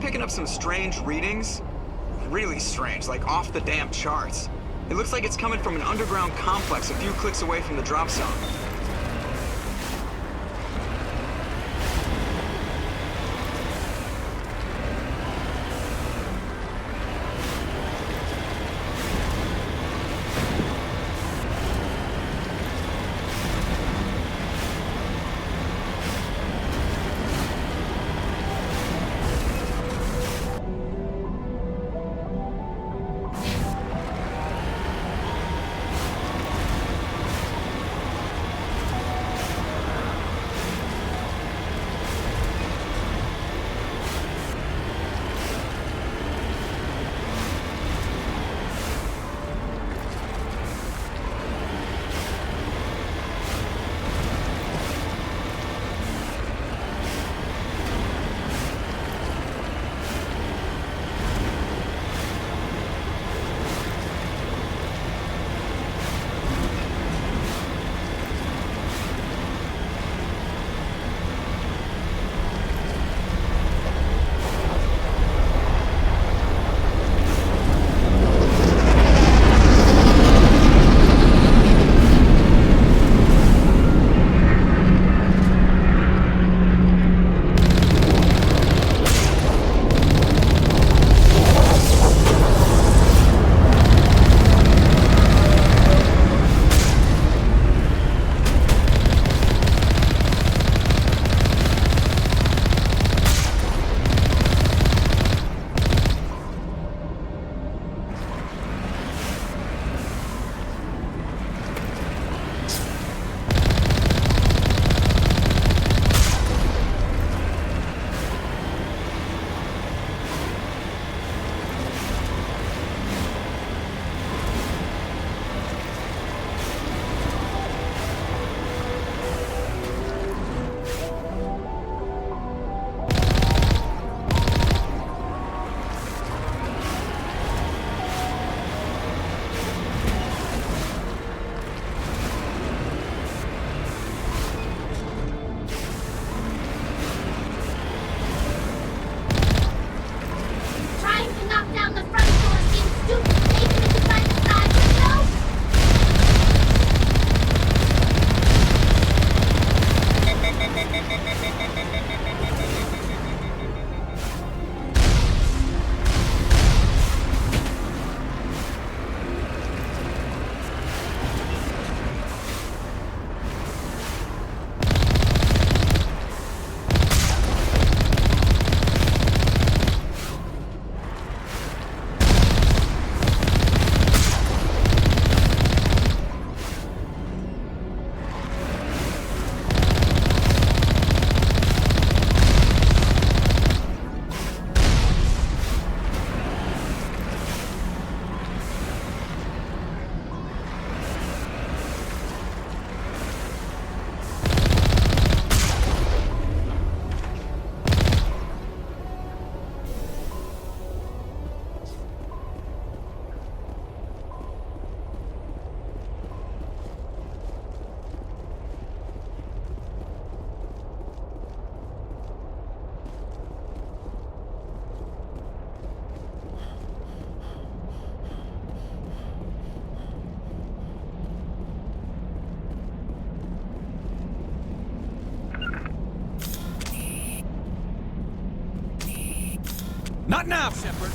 picking up some strange readings. Really strange, like off the damn charts. It looks like it's coming from an underground complex a few clicks away from the drop zone. Not now, Shepard!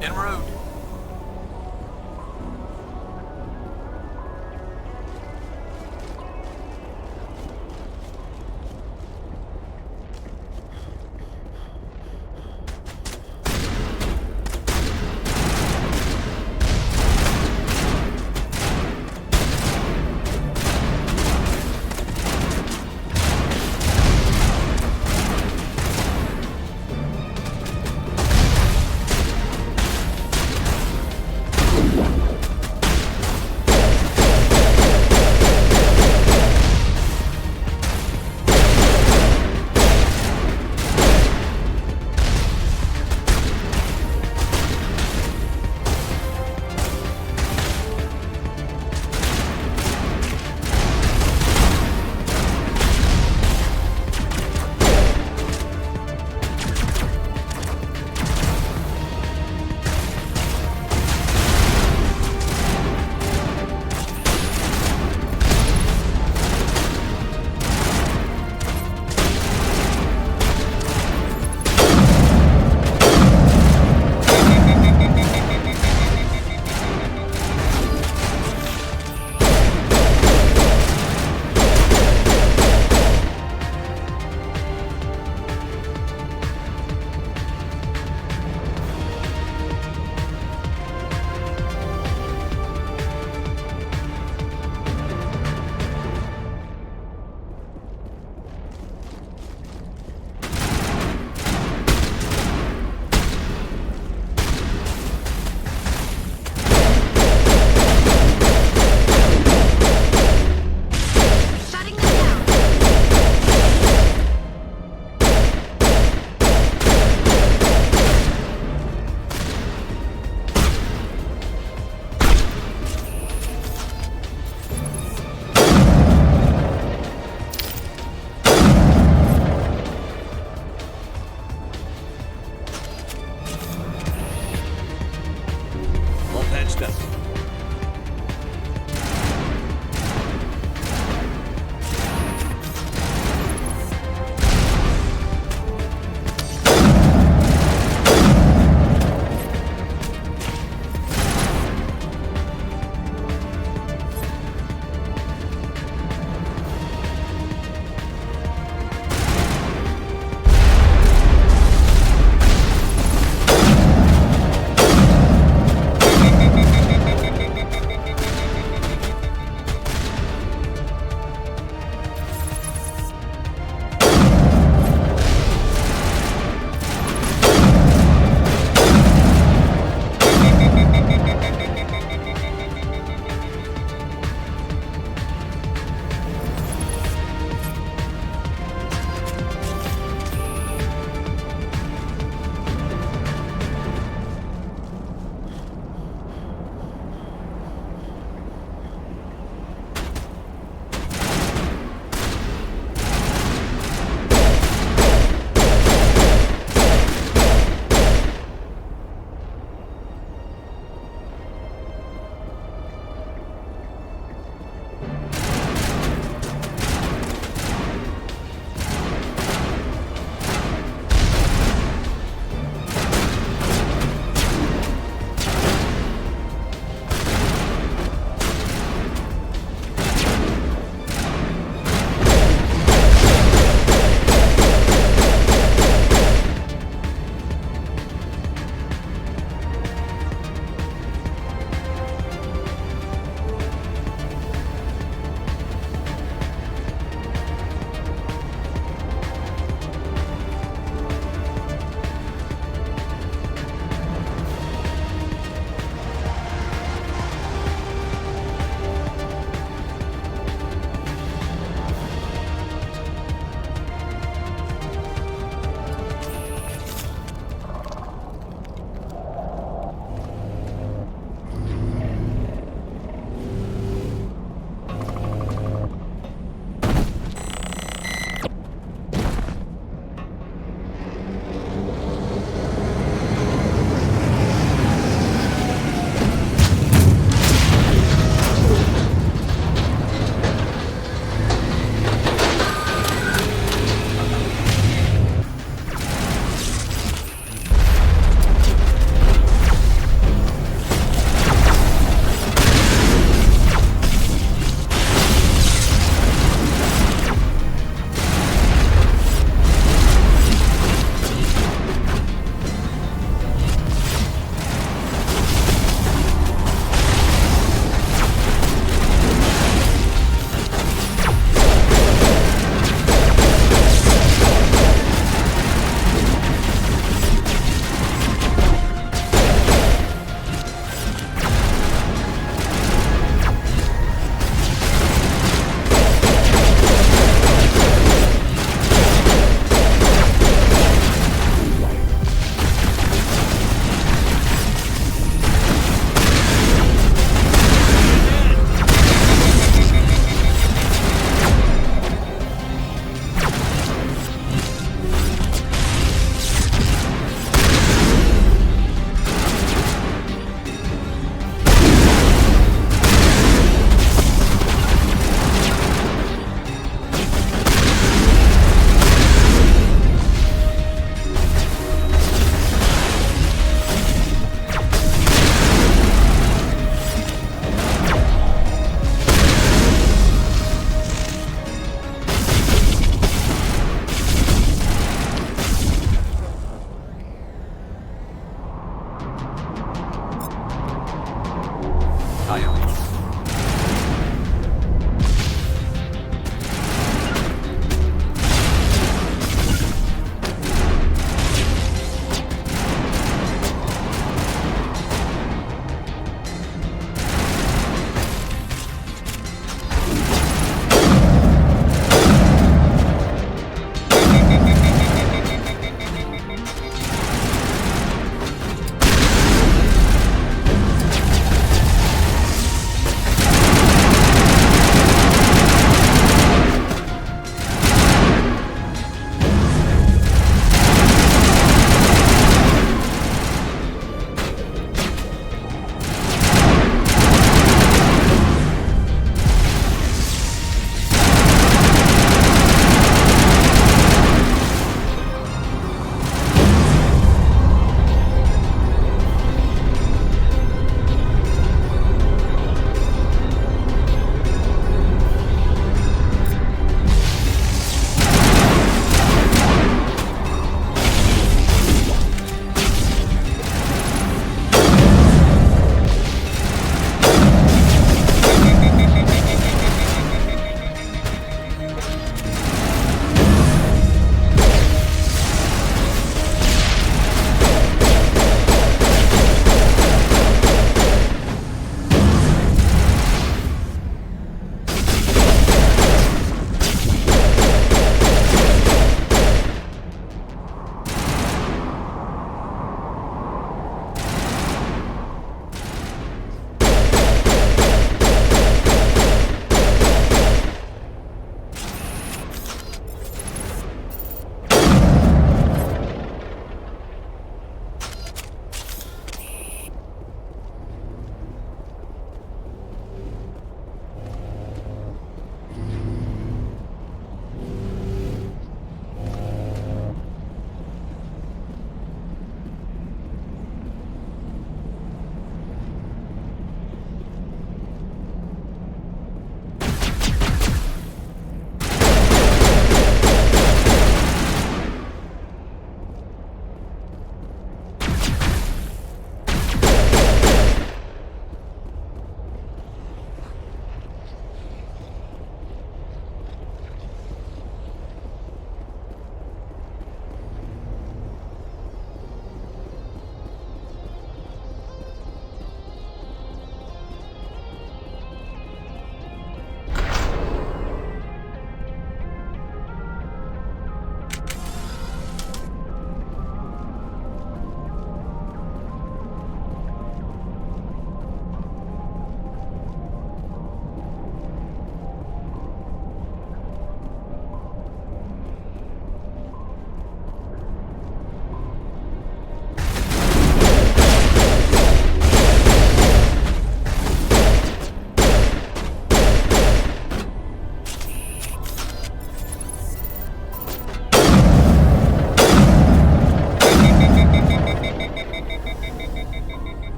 En route.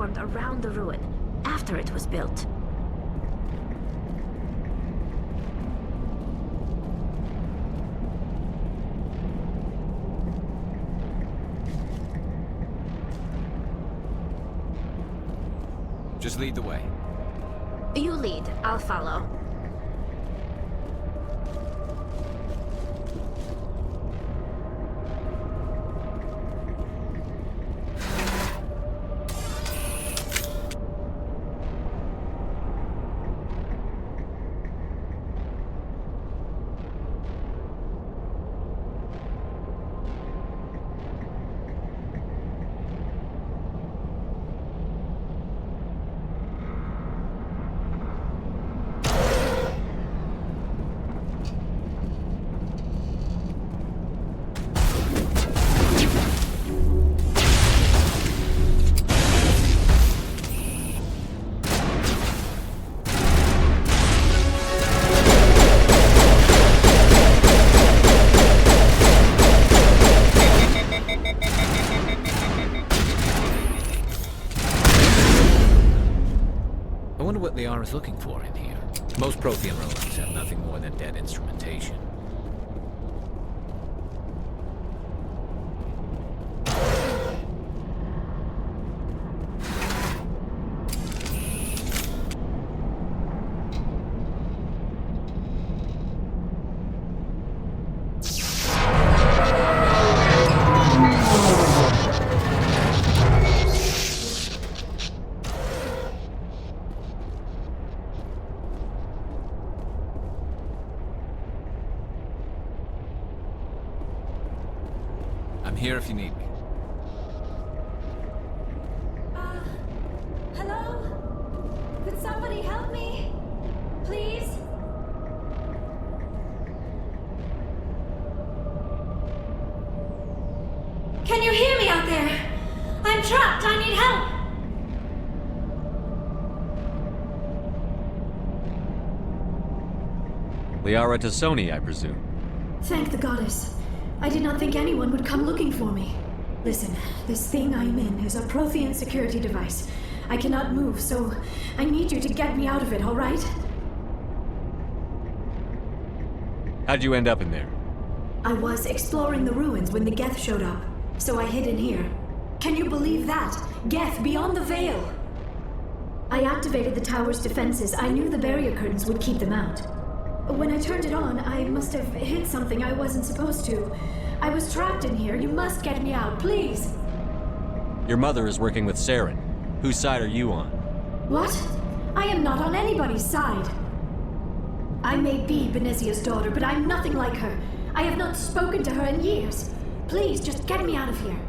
formed around the ruin, after it was built. Just lead the way. You lead, I'll follow. what Liara's looking for in here. Most Prothean robots have nothing more than dead instrumentation. I'm here if you need me. Hello? Could somebody help me? Please? Can you hear me out there? I'm trapped. I need help. Liara to Sony, I presume. Thank the goddess. I did not think anyone would come looking for me. Listen, this thing I'm in is a Prothean security device. I cannot move, so I need you to get me out of it, all right? How'd you end up in there? I was exploring the ruins when the Geth showed up, so I hid in here. Can you believe that? Geth beyond the veil! I activated the tower's defenses. I knew the barrier curtains would keep them out. When I turned it on, I must have hit something I wasn't supposed to. I was trapped in here. You must get me out, please! Your mother is working with Saren. Whose side are you on? What? I am not on anybody's side. I may be Benezia's daughter, but I'm nothing like her. I have not spoken to her in years. Please, just get me out of here.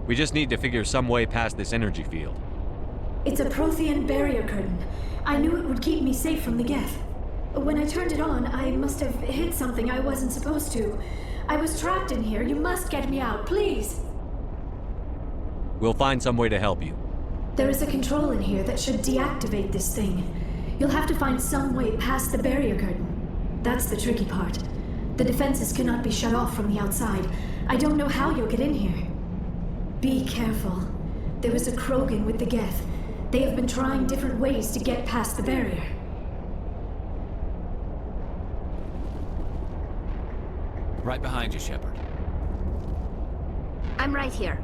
We just need to figure some way past this energy field. It's a Prothean barrier curtain. I knew it would keep me safe from the Geth. When I turned it on, I must have hit something I wasn't supposed to. I was trapped in here. You must get me out, please! We'll find some way to help you. There is a control in here that should deactivate this thing. You'll have to find some way past the barrier curtain. That's the tricky part. The defenses cannot be shut off from the outside. I don't know how you'll get in here. Be careful. There is a Krogan with the Geth. They have been trying different ways to get past the barrier. Right behind you, Shepard. I'm right here.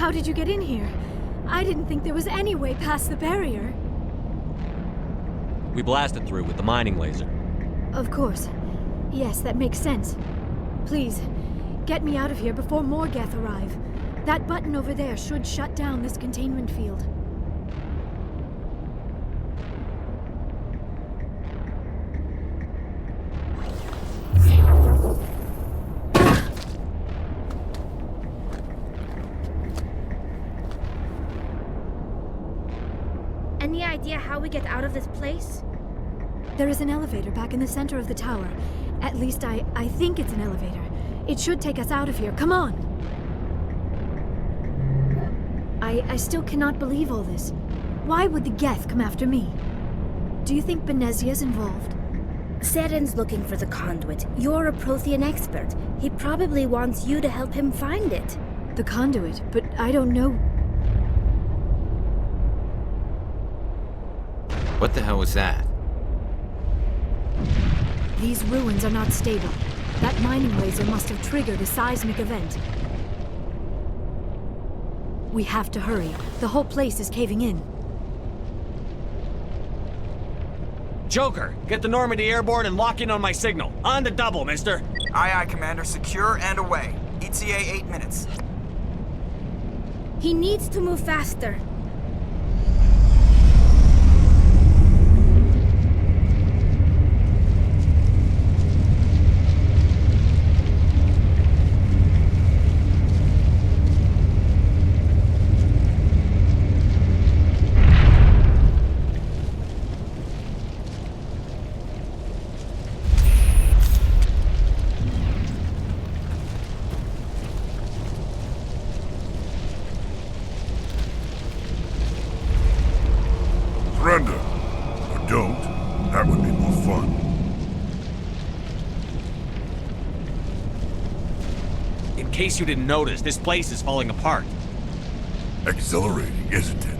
How did you get in here? I didn't think there was any way past the barrier. We blasted through with the mining laser. Of course. Yes, that makes sense. Please, get me out of here before more Geth arrive. That button over there should shut down this containment field. Any idea how we get out of this place? There is an elevator back in the center of the tower. At least I think it's an elevator. It should take us out of here. Come on! I still cannot believe all this. Why would the Geth come after me? Do you think Benezia's involved? Saren's looking for the conduit. You're a Prothean expert. He probably wants you to help him find it. The conduit? But I don't know... What the hell was that? These ruins are not stable. That mining laser must have triggered a seismic event. We have to hurry. The whole place is caving in. Joker, get the Normandy airborne and lock in on my signal. On the double, mister. Aye, aye, Commander. Secure and away. ETA 8 minutes. He needs to move faster. Surrender. Or don't. That would be more fun. In case you didn't notice, this place is falling apart. Exhilarating, isn't it?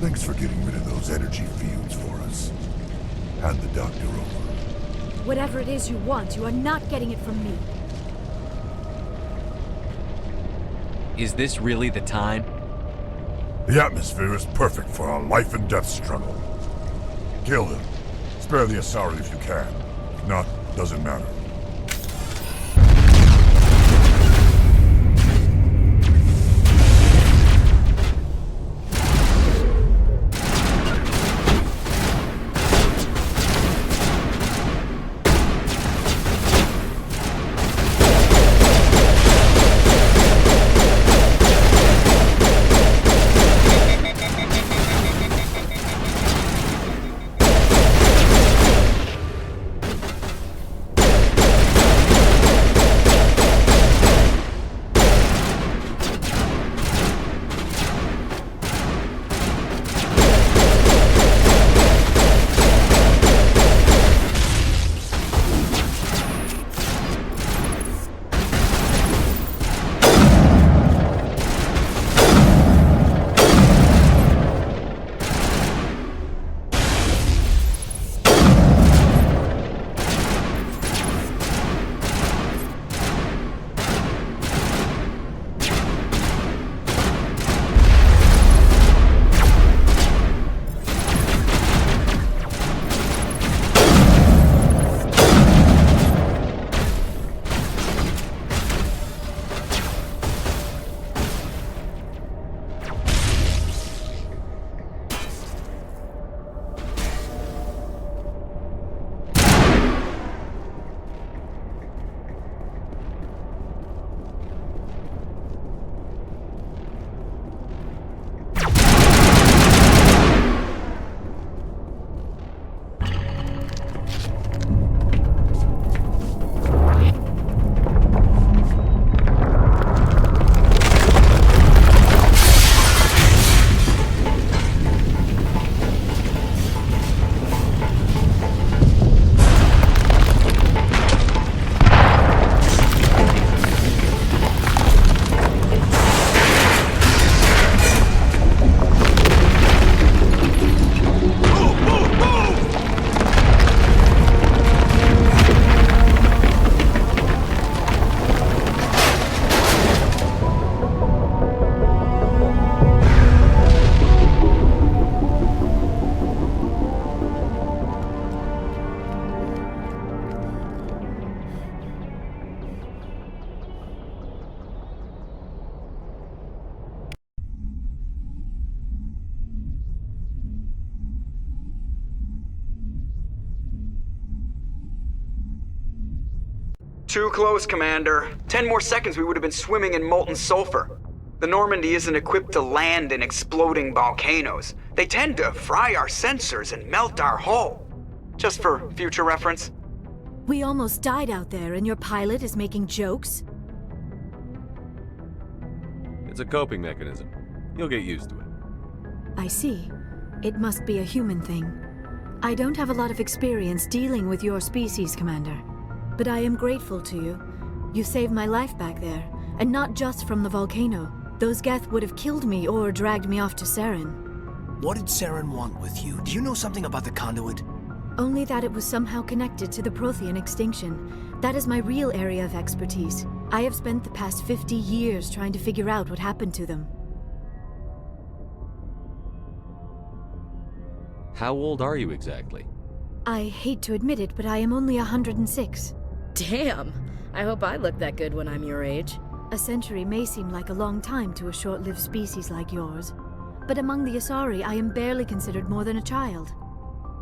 Thanks for getting rid of those energy fields for us. Hand the doctor over. Whatever it is you want, you are not getting it from me. Is this really the time? The atmosphere is perfect for our life and death struggle. Kill them. Spare the Asari if you can. If not, doesn't matter. Too close, Commander. 10 more seconds we would have been swimming in molten sulfur. The Normandy isn't equipped to land in exploding volcanoes. They tend to fry our sensors and melt our hull. Just for future reference. We almost died out there, and your pilot is making jokes? It's a coping mechanism. You'll get used to it. I see. It must be a human thing. I don't have a lot of experience dealing with your species, Commander. But I am grateful to you. You saved my life back there, and not just from the volcano. Those Geth would have killed me or dragged me off to Saren. What did Saren want with you? Do you know something about the conduit? Only that it was somehow connected to the Prothean extinction. That is my real area of expertise. I have spent the past 50 years trying to figure out what happened to them. How old are you exactly? I hate to admit it, but I am only 106. Damn! I hope I look that good when I'm your age. A century may seem like a long time to a short-lived species like yours, but among the Asari I am barely considered more than a child.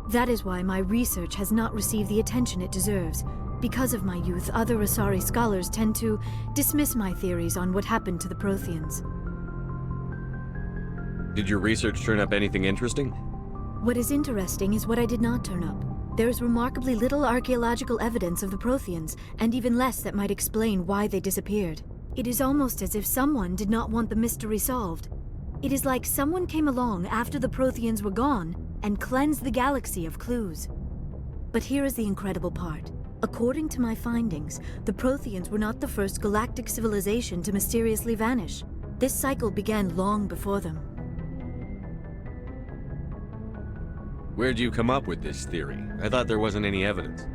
That is why my research has not received the attention it deserves. Because of my youth, other Asari scholars tend to dismiss my theories on what happened to the Protheans. Did your research turn up anything interesting? What is interesting is what I did not turn up. There is remarkably little archaeological evidence of the Protheans, and even less that might explain why they disappeared. It is almost as if someone did not want the mystery solved. It is like someone came along after the Protheans were gone and cleansed the galaxy of clues. But here is the incredible part. According to my findings, the Protheans were not the first galactic civilization to mysteriously vanish. This cycle began long before them. Where'd you come up with this theory? I thought there wasn't any evidence.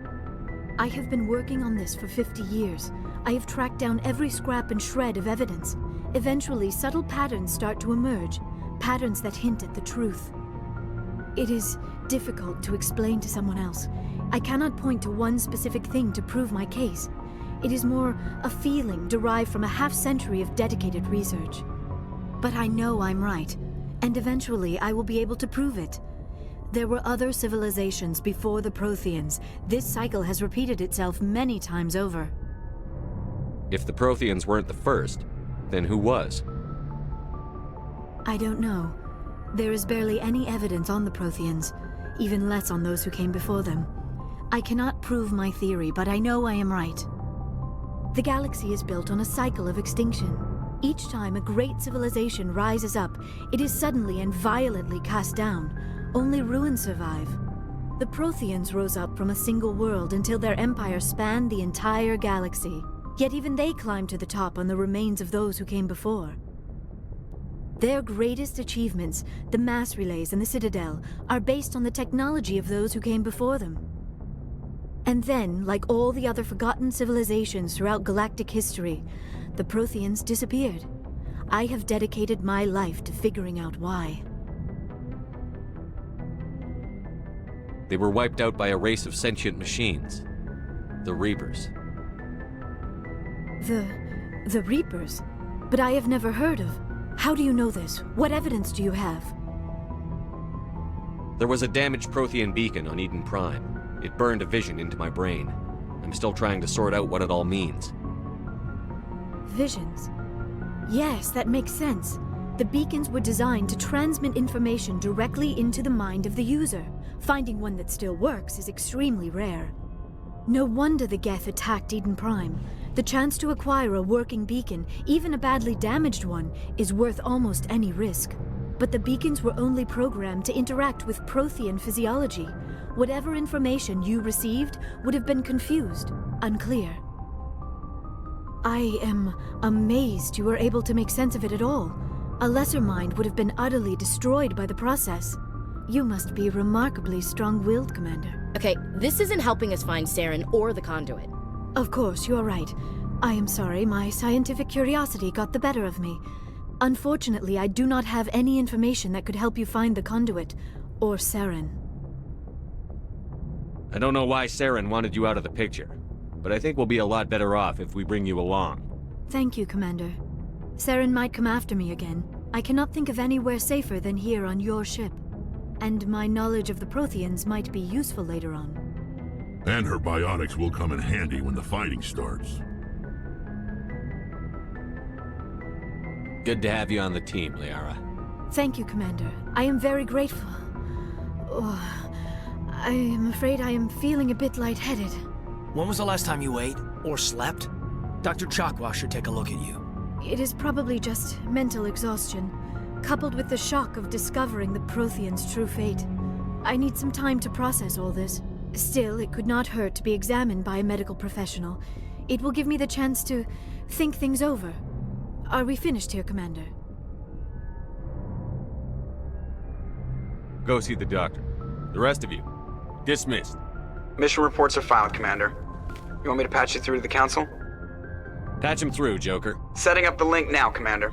I have been working on this for 50 years. I have tracked down every scrap and shred of evidence. Eventually, subtle patterns start to emerge, patterns that hint at the truth. It is difficult to explain to someone else. I cannot point to one specific thing to prove my case. It is more a feeling derived from a half-century of dedicated research. But I know I'm right, and eventually I will be able to prove it. There were other civilizations before the Protheans. This cycle has repeated itself many times over. If the Protheans weren't the first, then who was? I don't know. There is barely any evidence on the Protheans, even less on those who came before them. I cannot prove my theory, but I know I am right. The galaxy is built on a cycle of extinction. Each time a great civilization rises up, it is suddenly and violently cast down. Only ruins survive. The Protheans rose up from a single world until their empire spanned the entire galaxy. Yet even they climbed to the top on the remains of those who came before. Their greatest achievements, the mass relays and the Citadel, are based on the technology of those who came before them. And then, like all the other forgotten civilizations throughout galactic history, the Protheans disappeared. I have dedicated my life to figuring out why. They were wiped out by a race of sentient machines. The Reapers. The Reapers? But I have never heard of. How do you know this? What evidence do you have? There was a damaged Prothean Beacon on Eden Prime. It burned a vision into my brain. I'm still trying to sort out what it all means. Visions? Yes, that makes sense. The beacons were designed to transmit information directly into the mind of the user. Finding one that still works is extremely rare. No wonder the Geth attacked Eden Prime. The chance to acquire a working beacon, even a badly damaged one, is worth almost any risk. But the beacons were only programmed to interact with Prothean physiology. Whatever information you received would have been confused, unclear. I am amazed you were able to make sense of it at all. A lesser mind would have been utterly destroyed by the process. You must be remarkably strong-willed, Commander. Okay, this isn't helping us find Saren or the conduit. Of course, you are right. I am sorry, my scientific curiosity got the better of me. Unfortunately, I do not have any information that could help you find the conduit, or Saren. I don't know why Saren wanted you out of the picture, but I think we'll be a lot better off if we bring you along. Thank you, Commander. Saren might come after me again. I cannot think of anywhere safer than here on your ship. And my knowledge of the Protheans might be useful later on. And her biotics will come in handy when the fighting starts. Good to have you on the team, Liara. Thank you, Commander. I am very grateful. Oh, I am afraid I am feeling a bit lightheaded. When was the last time you ate or slept? Dr. Chakwas should take a look at you. It is probably just mental exhaustion, coupled with the shock of discovering the Protheans' true fate. I need some time to process all this. Still, it could not hurt to be examined by a medical professional. It will give me the chance to think things over. Are we finished here, Commander? Go see the doctor. The rest of you, dismissed. Mission reports are filed, Commander. You want me to patch you through to the Council? Patch him through, Joker. Setting up the link now, Commander.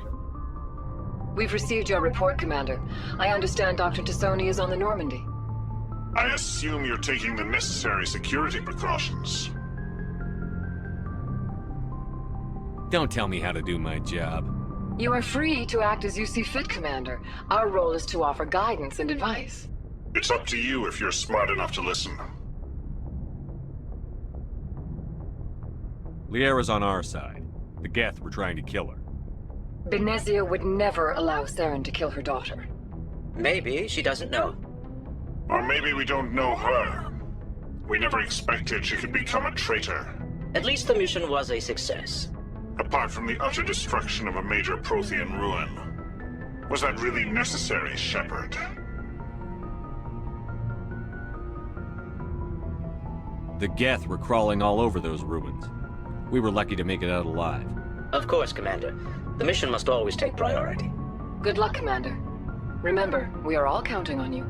We've received your report, Commander. I understand Dr. Tassoni is on the Normandy. I assume you're taking the necessary security precautions. Don't tell me how to do my job. You are free to act as you see fit, Commander. Our role is to offer guidance and advice. It's up to you if you're smart enough to listen. Liara's on our side. The Geth were trying to kill her. Benezia would never allow Saren to kill her daughter. Maybe she doesn't know. Or maybe we don't know her. We never expected she could become a traitor. At least the mission was a success. Apart from the utter destruction of a major Prothean ruin. Was that really necessary, Shepard? The Geth were crawling all over those ruins. We were lucky to make it out alive. Of course, Commander. The mission must always take priority. Good luck, Commander. Remember, we are all counting on you.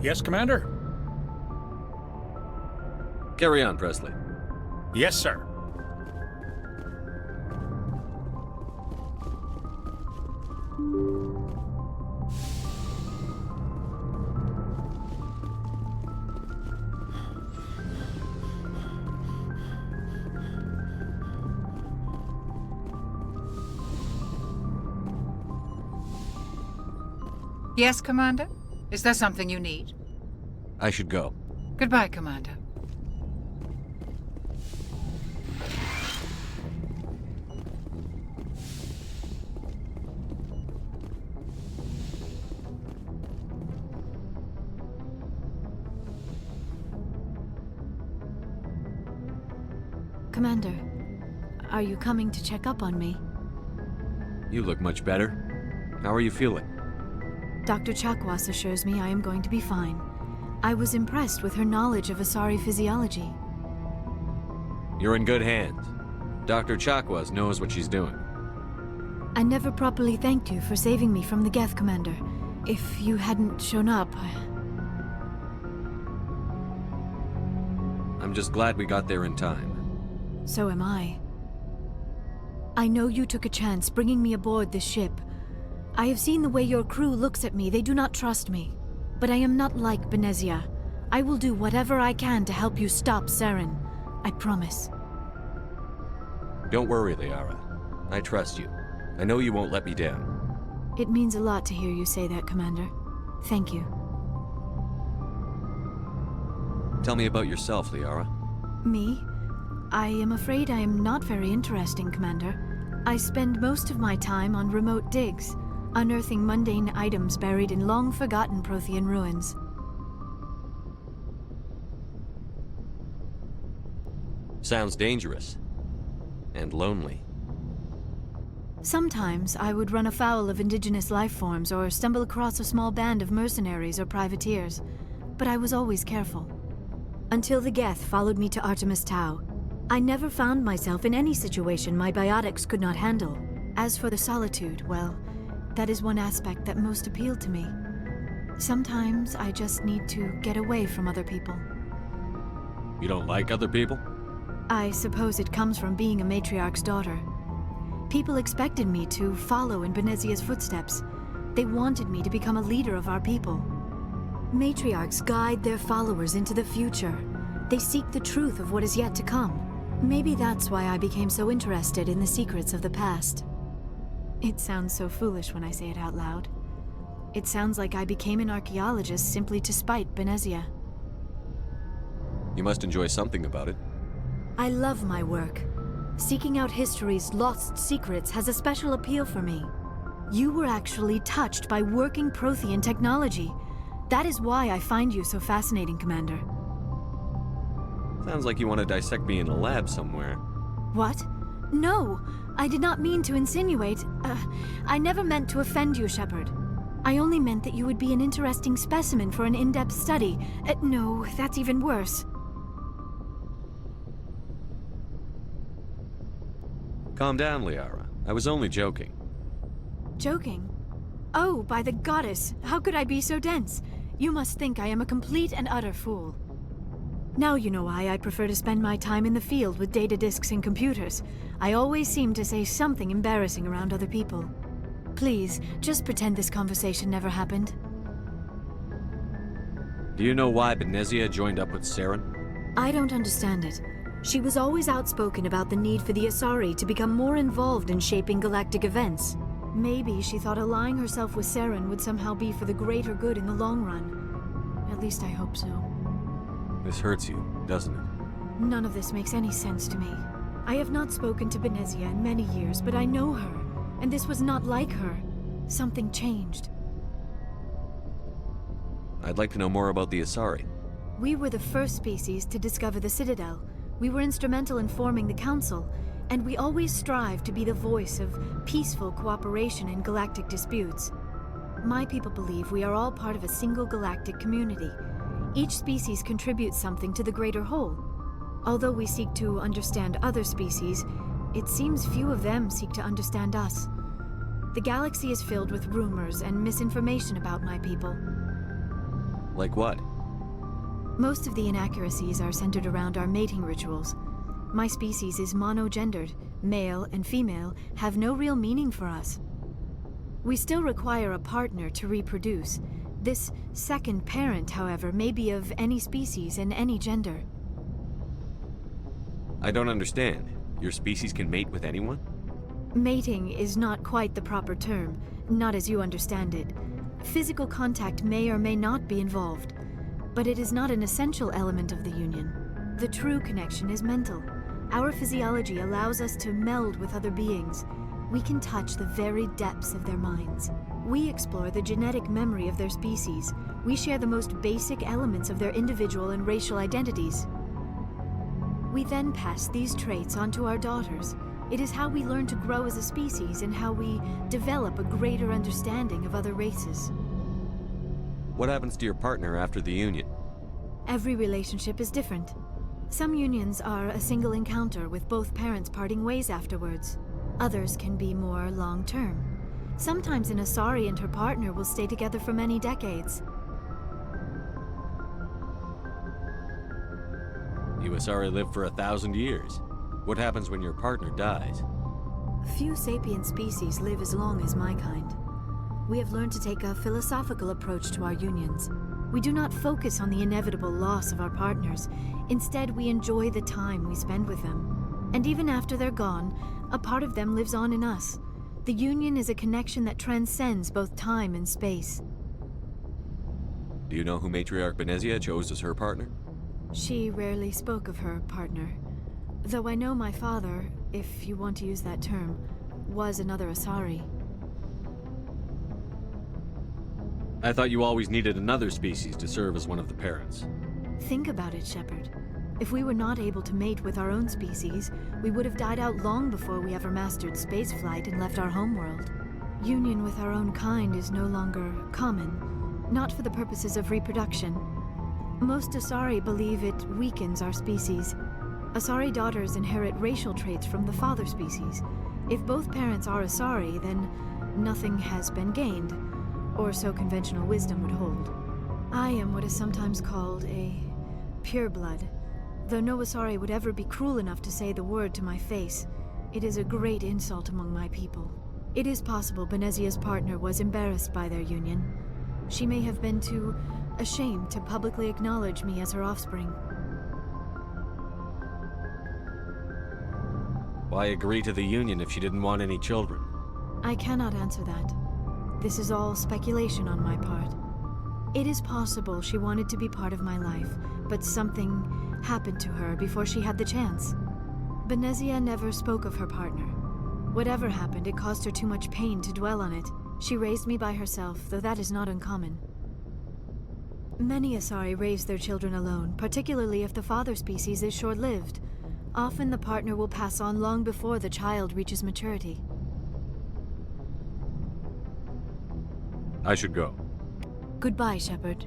Yes, Commander? Carry on, Pressly. Yes, sir. Yes, Commander? Is there something you need? I should go. Goodbye, Commander. Commander, are you coming to check up on me? You look much better. How are you feeling? Dr. Chakwas assures me I am going to be fine. I was impressed with her knowledge of Asari physiology. You're in good hands. Dr. Chakwas knows what she's doing. I never properly thanked you for saving me from the Geth, Commander. If you hadn't shown up, I'm just glad we got there in time. So am I. I know you took a chance bringing me aboard this ship. I have seen the way your crew looks at me. They do not trust me. But I am not like Benezia. I will do whatever I can to help you stop Saren. I promise. Don't worry, Liara. I trust you. I know you won't let me down. It means a lot to hear you say that, Commander. Thank you. Tell me about yourself, Liara. Me? I am afraid I am not very interesting, Commander. I spend most of my time on remote digs, unearthing mundane items buried in long-forgotten Prothean ruins. Sounds dangerous. And lonely. Sometimes I would run afoul of indigenous life forms or stumble across a small band of mercenaries or privateers, but I was always careful. Until the Geth followed me to Artemis Tau, I never found myself in any situation my biotics could not handle. As for the solitude, well, that is one aspect that most appealed to me. Sometimes I just need to get away from other people. You don't like other people? I suppose it comes from being a matriarch's daughter. People expected me to follow in Benezia's footsteps. They wanted me to become a leader of our people. Matriarchs guide their followers into the future. They seek the truth of what is yet to come. Maybe that's why I became so interested in the secrets of the past. It sounds so foolish when I say it out loud. It sounds like I became an archaeologist simply to spite Benezia. You must enjoy something about it. I love my work. Seeking out history's lost secrets has a special appeal for me. You were actually touched by working Prothean technology. That is why I find you so fascinating, Commander. Sounds like you want to dissect me in a lab somewhere. What? No, I did not mean to insinuate. I never meant to offend you, Shepard. I only meant that you would be an interesting specimen for an in-depth study. No, that's even worse. Calm down, Liara. I was only joking. Joking? Oh, by the goddess, how could I be so dense? You must think I am a complete and utter fool. Now you know why I prefer to spend my time in the field with data disks and computers. I always seem to say something embarrassing around other people. Please, just pretend this conversation never happened. Do you know why Benezia joined up with Saren? I don't understand it. She was always outspoken about the need for the Asari to become more involved in shaping galactic events. Maybe she thought allying herself with Saren would somehow be for the greater good in the long run. At least I hope so. This hurts you, doesn't it? None of this makes any sense to me. I have not spoken to Benezia in many years, but I know her, and this was not like her. Something changed. I'd like to know more about the Asari. We were the first species to discover the Citadel. We were instrumental in forming the Council, and we always strive to be the voice of peaceful cooperation in galactic disputes. My people believe we are all part of a single galactic community. Each species contributes something to the greater whole. Although we seek to understand other species, it seems few of them seek to understand us. The galaxy is filled with rumors and misinformation about my people. Like what? Most of the inaccuracies are centered around our mating rituals. My species is monogendered. Male and female have no real meaning for us. We still require a partner to reproduce. This second parent, however, may be of any species and any gender. I don't understand. Your species can mate with anyone? Mating is not quite the proper term, not as you understand it. Physical contact may or may not be involved, but it is not an essential element of the union. The true connection is mental. Our physiology allows us to meld with other beings. We can touch the very depths of their minds. We explore the genetic memory of their species. We share the most basic elements of their individual and racial identities. We then pass these traits on to our daughters. It is how we learn to grow as a species and how we develop a greater understanding of other races. What happens to your partner after the union? Every relationship is different. Some unions are a single encounter with both parents parting ways afterwards. Others can be more long-term. Sometimes an Asari and her partner will stay together for many decades. You Asari live for 1,000 years. What happens when your partner dies? Few sapient species live as long as my kind. We have learned to take a philosophical approach to our unions. We do not focus on the inevitable loss of our partners. Instead, we enjoy the time we spend with them. And even after they're gone, a part of them lives on in us. The union is a connection that transcends both time and space. Do you know who Matriarch Benezia chose as her partner? She rarely spoke of her partner. Though I know my father, if you want to use that term, was another Asari. I thought you always needed another species to serve as one of the parents. Think about it, Shepard. If we were not able to mate with our own species, we would have died out long before we ever mastered spaceflight and left our homeworld. Union with our own kind is no longer common, not for the purposes of reproduction. Most Asari believe it weakens our species. Asari daughters inherit racial traits from the father species. If both parents are Asari, then nothing has been gained, or so conventional wisdom would hold. I am what is sometimes called a pureblood. Though no Asari would ever be cruel enough to say the word to my face, it is a great insult among my people. It is possible Benezia's partner was embarrassed by their union. She may have been too ashamed to publicly acknowledge me as her offspring. Why agree to the union if she didn't want any children? I cannot answer that. This is all speculation on my part. It is possible she wanted to be part of my life, but something happened to her before she had the chance. Benezia never spoke of her partner. Whatever happened, it caused her too much pain to dwell on it. She raised me by herself, though that is not uncommon. Many Asari raise their children alone, particularly if the father species is short-lived. Often the partner will pass on long before the child reaches maturity. I should go. Goodbye, Shepard.